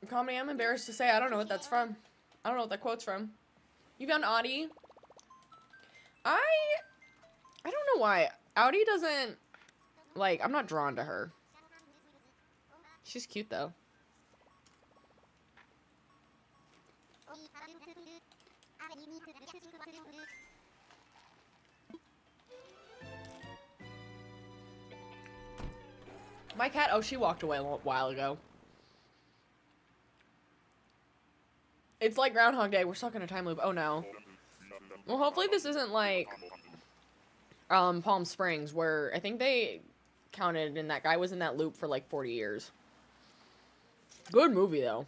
Comedy, I'm embarrassed to say I don't know what that's from. I don't know what that quote's from. You found Audie? I don't know why. Audie doesn't, like, I'm not drawn to her. She's cute, though. My cat, oh, she walked away a while ago. It's like Groundhog Day. We're stuck in a time loop. Oh, no. Well, hopefully this isn't like Palm Springs, where I think they counted and that guy was in that loop for like 40 years. Good movie, though.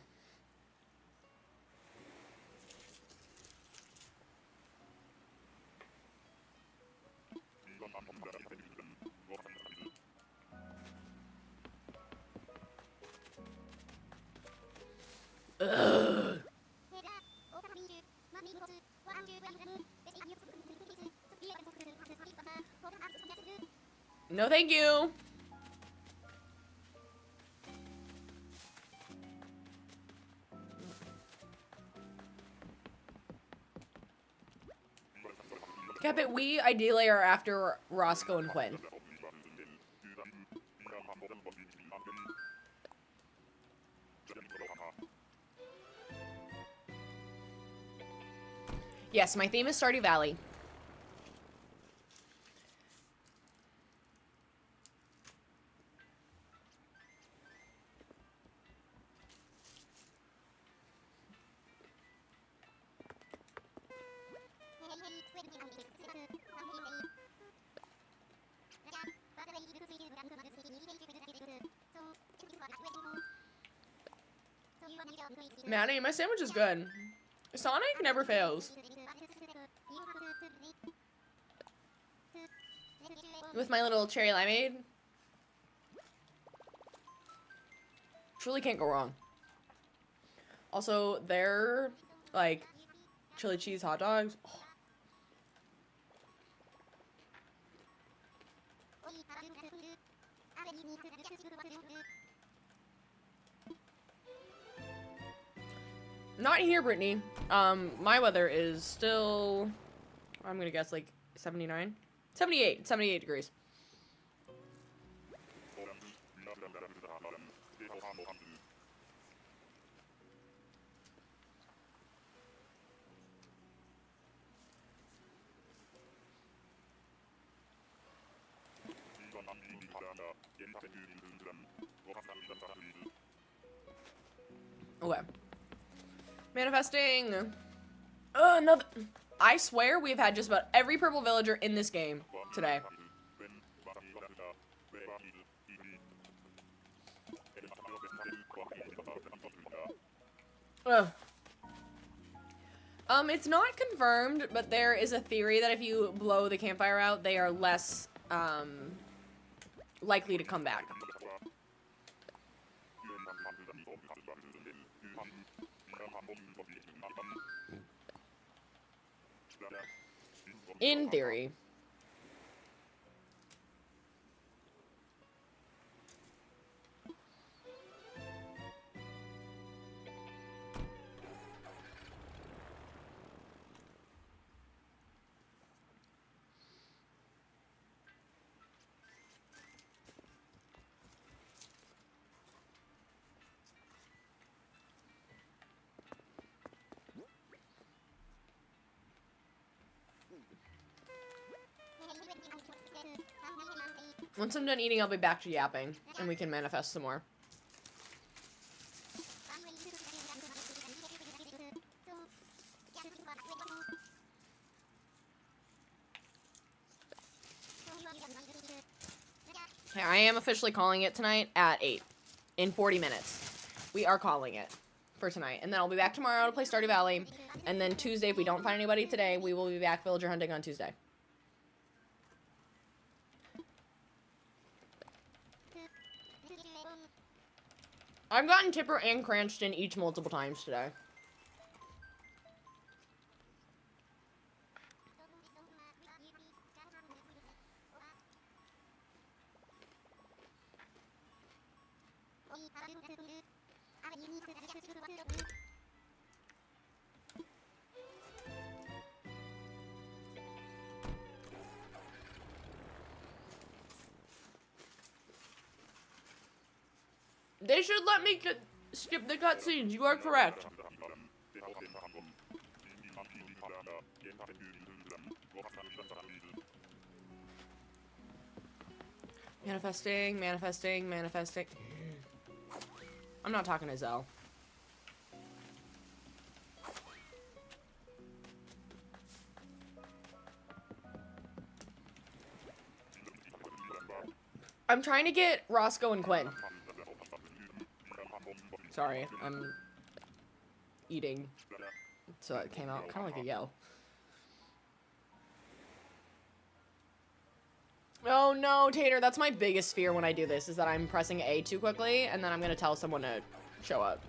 Ugh. No, thank you. Kept it. We ideally are after Roscoe and Quinn. Yes, my theme is Stardew Valley. Maddie, my sandwich is good. Sonic never fails. With my little cherry limeade. Truly can't go wrong. Also, their, like, chili cheese hot dogs. Oh. Not here, Brittany. My weather is still, I'm gonna guess, like, 79? 78 degrees. Okay. Manifesting. Another. I swear we've had just about every purple villager in this game today. Ugh. It's not confirmed, but there is a theory that if you blow the campfire out, they are less, likely to come back. In theory. Once I'm done eating, I'll be back to yapping, and we can manifest some more. Okay, I am officially calling it tonight at 8. In 40 minutes. We are calling it for tonight. And then I'll be back tomorrow to play Stardew Valley. And then Tuesday, if we don't find anybody today, we will be back villager hunting on Tuesday. I've gotten Tipper and Cranston each multiple times today. They should let me skip the cutscenes. You are correct. Manifesting, manifesting, manifesting. I'm not talking to Zell. I'm trying to get Roscoe and Quinn. Sorry, I'm eating, so it came out kind of like a yell. Oh no, Tater, that's my biggest fear when I do this, is that I'm pressing A too quickly, and then I'm gonna tell someone to show up.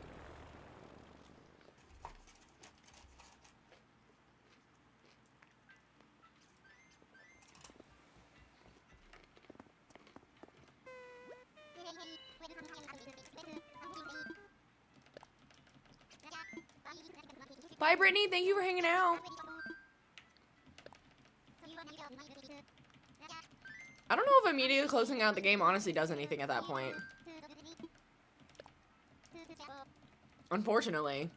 Bye, Brittany. Thank you for hanging out. I don't know if immediately closing out the game honestly does anything at that point. Unfortunately.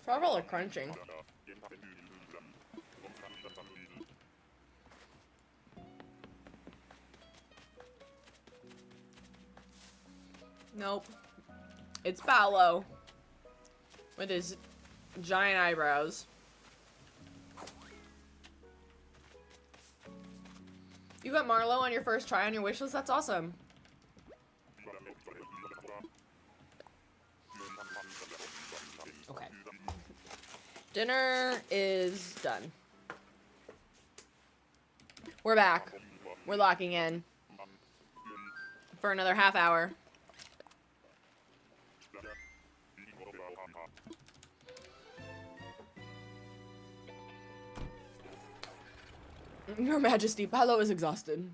Sorry about the crunching. Nope. It's Paolo. With his giant eyebrows. You got Marlo on your first try on your wishlist? That's awesome. Okay. Dinner is done. We're back. We're locking in for another half hour. Your Majesty, Paolo is exhausted.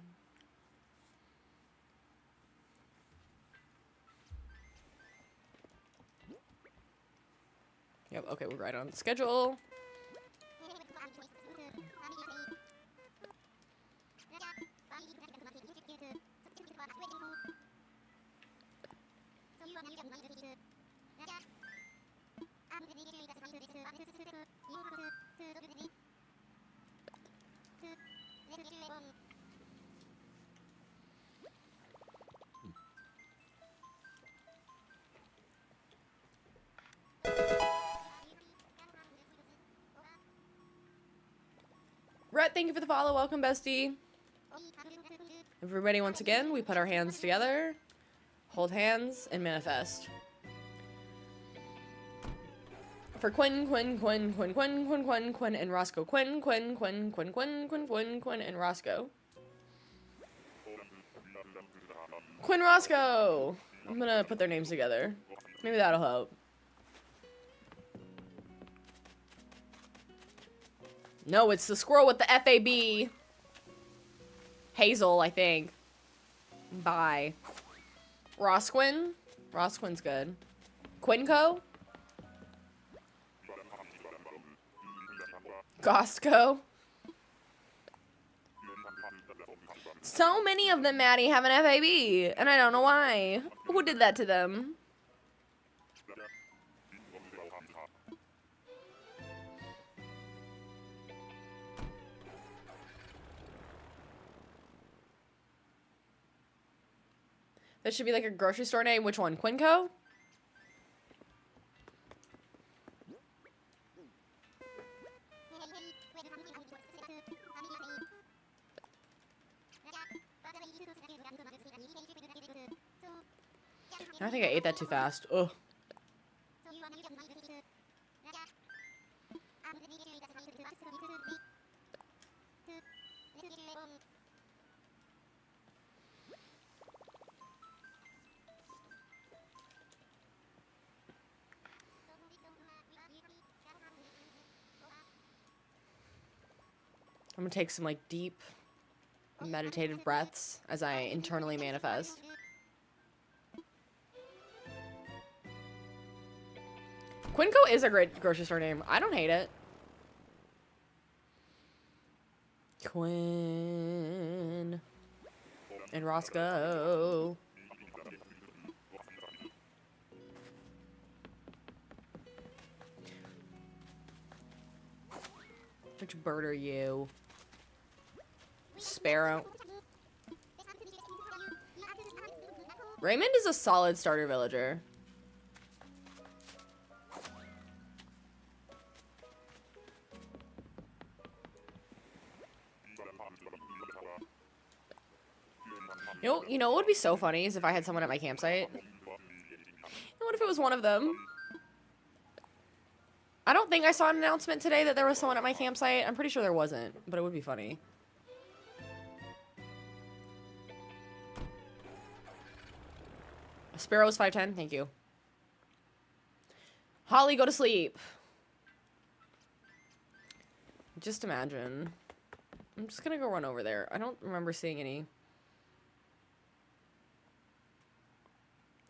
Yep, okay, we're right on schedule. Rhett, thank you for the follow. Welcome, bestie. Everybody, once again, we put our hands together, hold hands, and manifest. For Quinn, and Roscoe. Quinn, and Roscoe. Quinn, Roscoe! I'm gonna put their names together. Maybe that'll help. No, it's the squirrel with the FAB. Hazel, I think. Bye. Rosquin? Rosquin's good. Quinco? Costco? So many of them, Maddie, have an FAB, and I don't know why. Who did that to them? That should be like a grocery store name. Which one? Quinco? I think I ate that too fast. Ugh. I'm gonna take some like deep meditative breaths as I internally manifest. Quinco is a great grocery store name. I don't hate it. Quinn and Roscoe. Which bird are you? Sparrow. Raymond is a solid starter villager. You know what would be so funny is if I had someone at my campsite. And what if it was one of them? I don't think I saw an announcement today that there was someone at my campsite. I'm pretty sure there wasn't, but it would be funny. Sparrow's 5'10", thank you. Holly, go to sleep. Just imagine. I'm just gonna go run over there. I don't remember seeing any.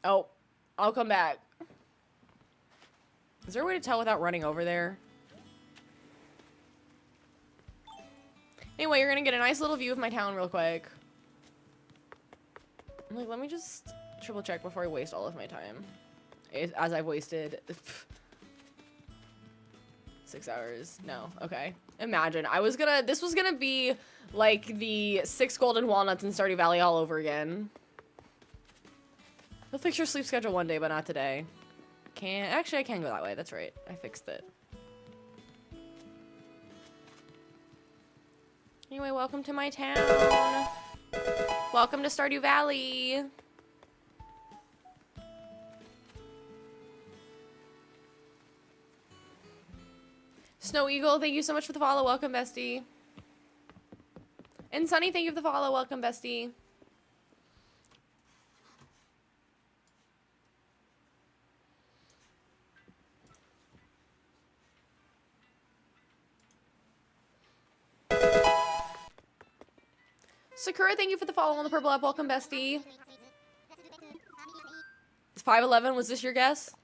Oh, I'll come back. Is there a way to tell without running over there? Anyway, you're gonna get a nice little view of my town real quick. I'm like, let me just triple check before I waste all of my time. As I've wasted 6 hours. No, okay. Imagine. This was gonna be like the 6 golden walnuts in Stardew Valley all over again. They'll fix your sleep schedule one day, but not today. Actually, I can go that way. That's right. I fixed it. Anyway, welcome to my town. Welcome to Stardew Valley. Snow Eagle, thank you so much for the follow. Welcome, bestie. And Sunny, thank you for the follow. Welcome, bestie. Sakura, thank you for the follow on the purple app. Welcome, bestie. 5'11", was this your guess?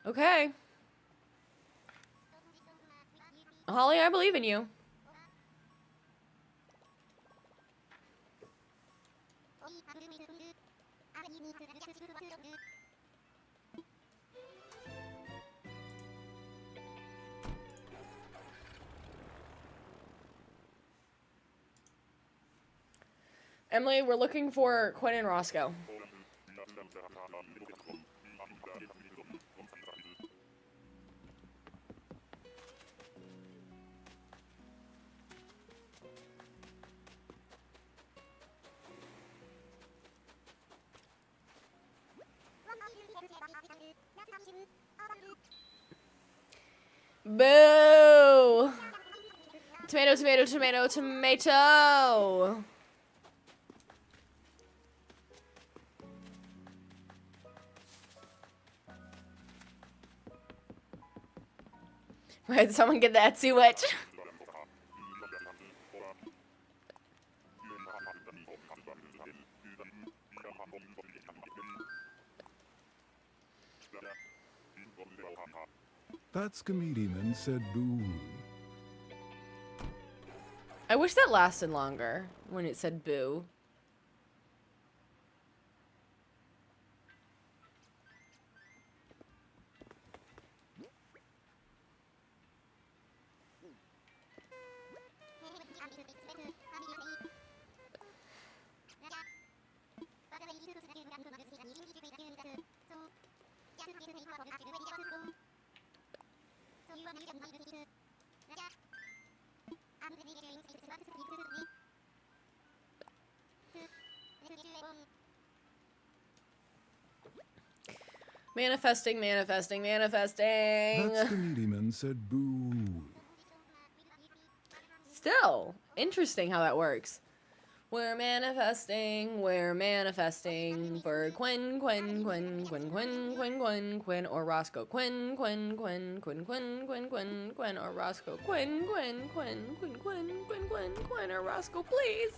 Okay. Holly, I believe in you. Emily, we're looking for Quinn and Roscoe. Boo! Tomato, tomato, tomato, tomato! Where did someone get that sewage? That's comedian and said boo. I wish that lasted longer when it said boo. Manifesting, manifesting, manifesting. That's comedian and said boo. Still, interesting how that works. We're manifesting for Quinn, Quinn, Quinn, Quinn, Quinn, Quinn, Quinn, Quinn, or Roscoe. Quinn, Quinn, Quinn, Quinn, Quinn, Quinn, Quinn, Quinn, or Roscoe. Quinn, Quinn, Quinn, Quinn, Quinn, Quinn, Quinn, Quinn, or Roscoe, please.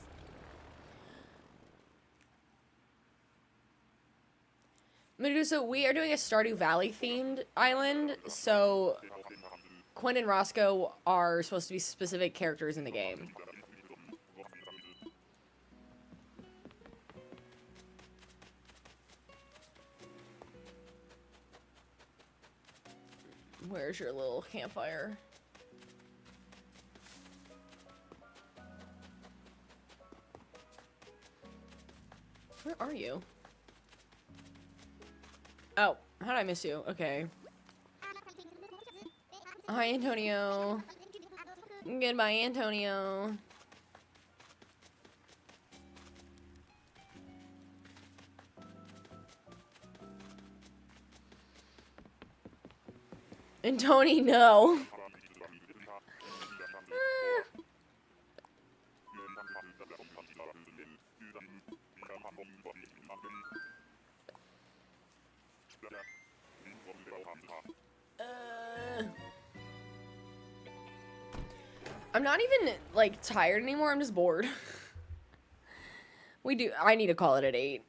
Medusa, we are doing a Stardew Valley themed island, so Quinn and Roscoe are supposed to be specific characters in the game. Where's your little campfire? Where are you? Oh, how did I miss you? Okay. Hi, Antonio. Goodbye, Antonio. And Tony, no. I'm not even, like, tired anymore. I'm just bored. I need to call it at 8.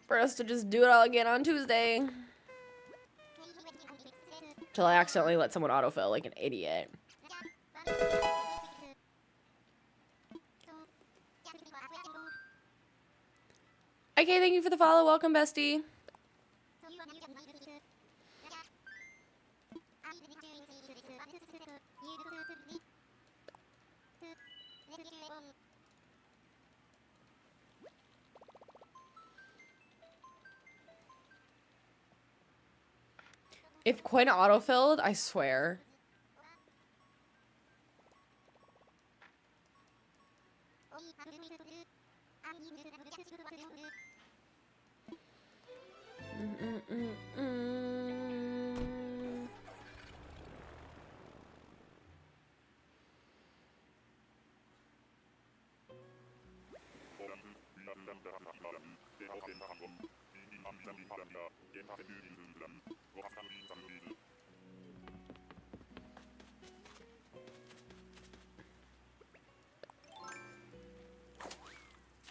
For us to just do it all again on Tuesday. Till I accidentally let someone autofill like an idiot. Okay, thank you for the follow. Welcome, bestie. If Quinn autofilled, I swear.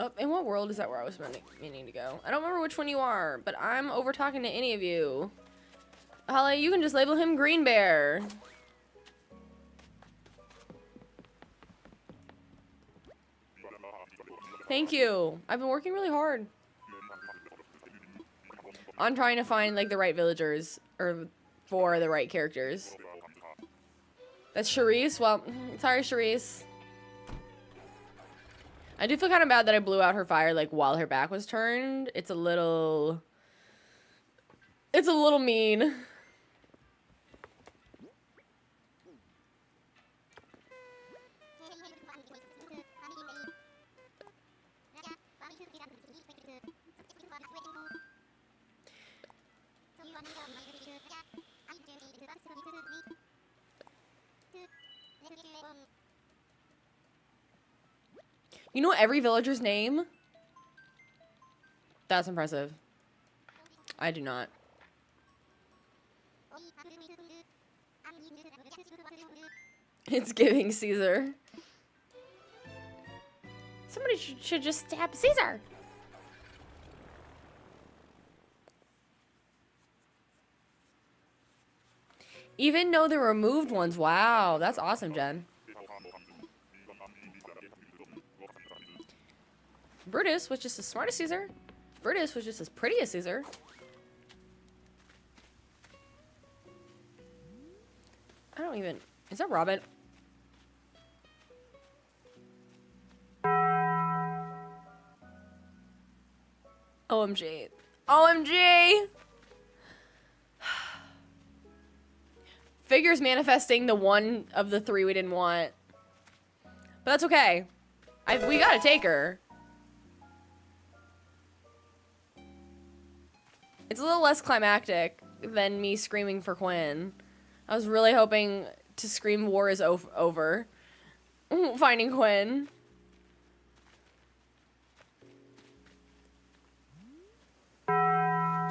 Oh, in what world is that where I was meaning to go? I don't remember which one you are, but I'm over talking to any of you. Holly, you can just label him Green Bear. Thank you. I've been working really hard on trying to find like the right villagers or for the right characters. That's Charisse. Well, sorry, Charisse. I do feel kind of bad that I blew out her fire like while her back was turned. It's a little mean. You know every villager's name? That's impressive. I do not. It's giving Caesar. Somebody should just stab Caesar. Even though the removed ones. Wow, that's awesome, Jen. Brutus was just as smart as Caesar. Brutus was just as pretty as Caesar. I don't even... Is that Robin? OMG. OMG! Figures manifesting the one of the three we didn't want. But that's okay. We gotta take her. It's a little less climactic than me screaming for Quinn. I was really hoping to scream war is over. Finding Quinn.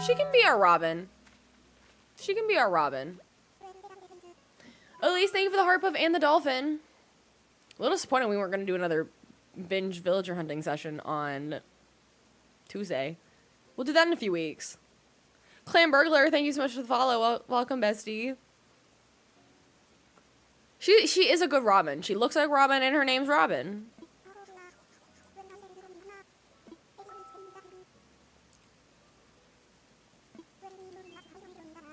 She can be our Robin. She can be our Robin. Elise, thank you for the heart puff and the dolphin. A little disappointed we weren't going to do another binge villager hunting session on Tuesday. We'll do that in a few weeks. Clan Burglar, thank you so much for the follow. Welcome, bestie. She is a good Robin. She looks like Robin and her name's Robin.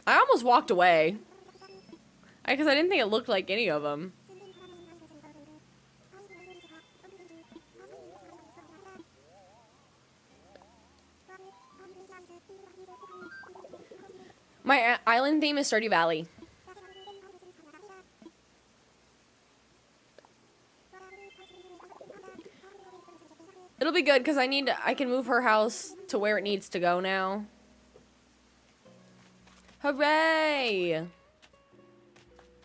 I almost walked away. Because I didn't think it looked like any of them. My island theme is Stardew Valley. It'll be good because I can move her house to where it needs to go now. Hooray!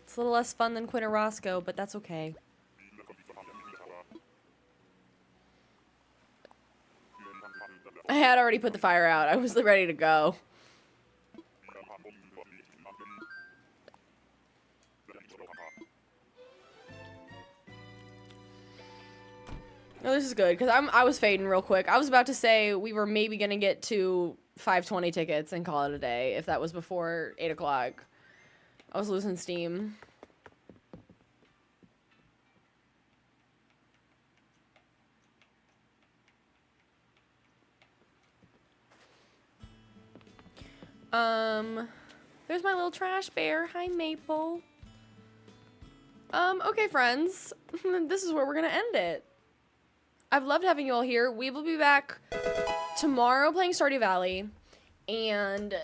It's a little less fun than Quinn or Roscoe, but that's okay. I had already put the fire out. I was ready to go. No, this is good, because I was fading real quick. I was about to say we were maybe going to get to 520 tickets and call it a day, if that was before 8 o'clock. I was losing steam. There's my little trash bear. Hi, Maple. Okay, friends. This is where we're gonna end it. I've loved having you all here. We will be back tomorrow playing Stardew Valley. And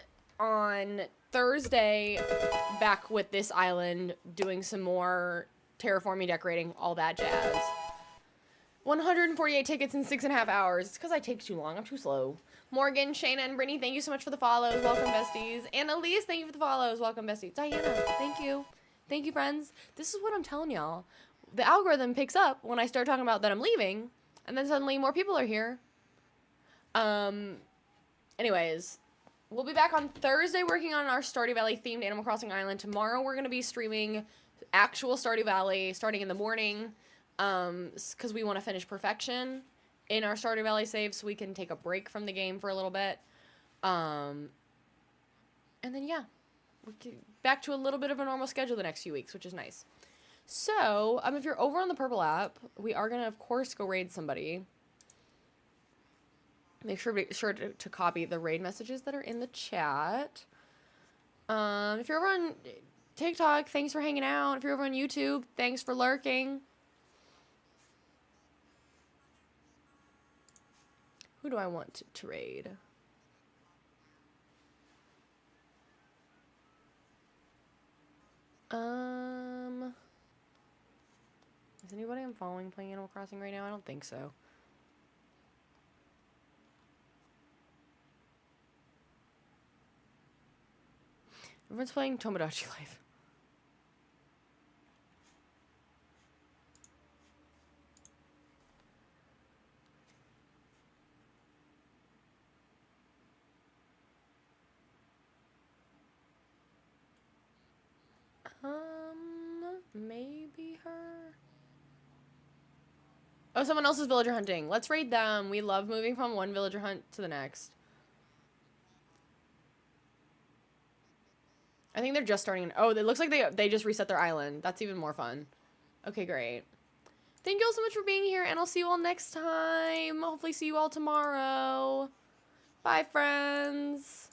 on Thursday, back with this island, doing some more terraforming, decorating, all that jazz. 148 tickets in 6.5 hours. It's because I take too long. I'm too slow. Morgan, Shayna, and Brittany, thank you so much for the follows. Welcome, besties. And Elise, thank you for the follows. Welcome, besties. Diana, thank you. Thank you, friends. This is what I'm telling y'all. The algorithm picks up when I start talking about that I'm leaving, and then suddenly more people are here. Anyways, we'll be back on Thursday working on our Stardew Valley themed Animal Crossing Island. Tomorrow we're going to be streaming actual Stardew Valley starting in the morning, because we want to finish Perfection in our Stardew Valley save so we can take a break from the game for a little bit. And then, yeah, we'll get back to a little bit of a normal schedule the next few weeks, which is nice. So, if you're over on the Purple app, we are going to, of course, go raid somebody. Make sure to copy the raid messages that are in the chat. If you're over on TikTok, thanks for hanging out. If you're over on YouTube, thanks for lurking. Who do I want to raid? Is anybody I'm following playing Animal Crossing right now? I don't think so. Everyone's playing Tomodachi Life. Maybe her. Oh, someone else's villager hunting. Let's raid them. We love moving from one villager hunt to the next. I think they're just starting. Oh, it looks like they just reset their island. That's even more fun. Okay, great. Thank you all so much for being here, and I'll see you all next time. Hopefully see you all tomorrow. Bye, friends.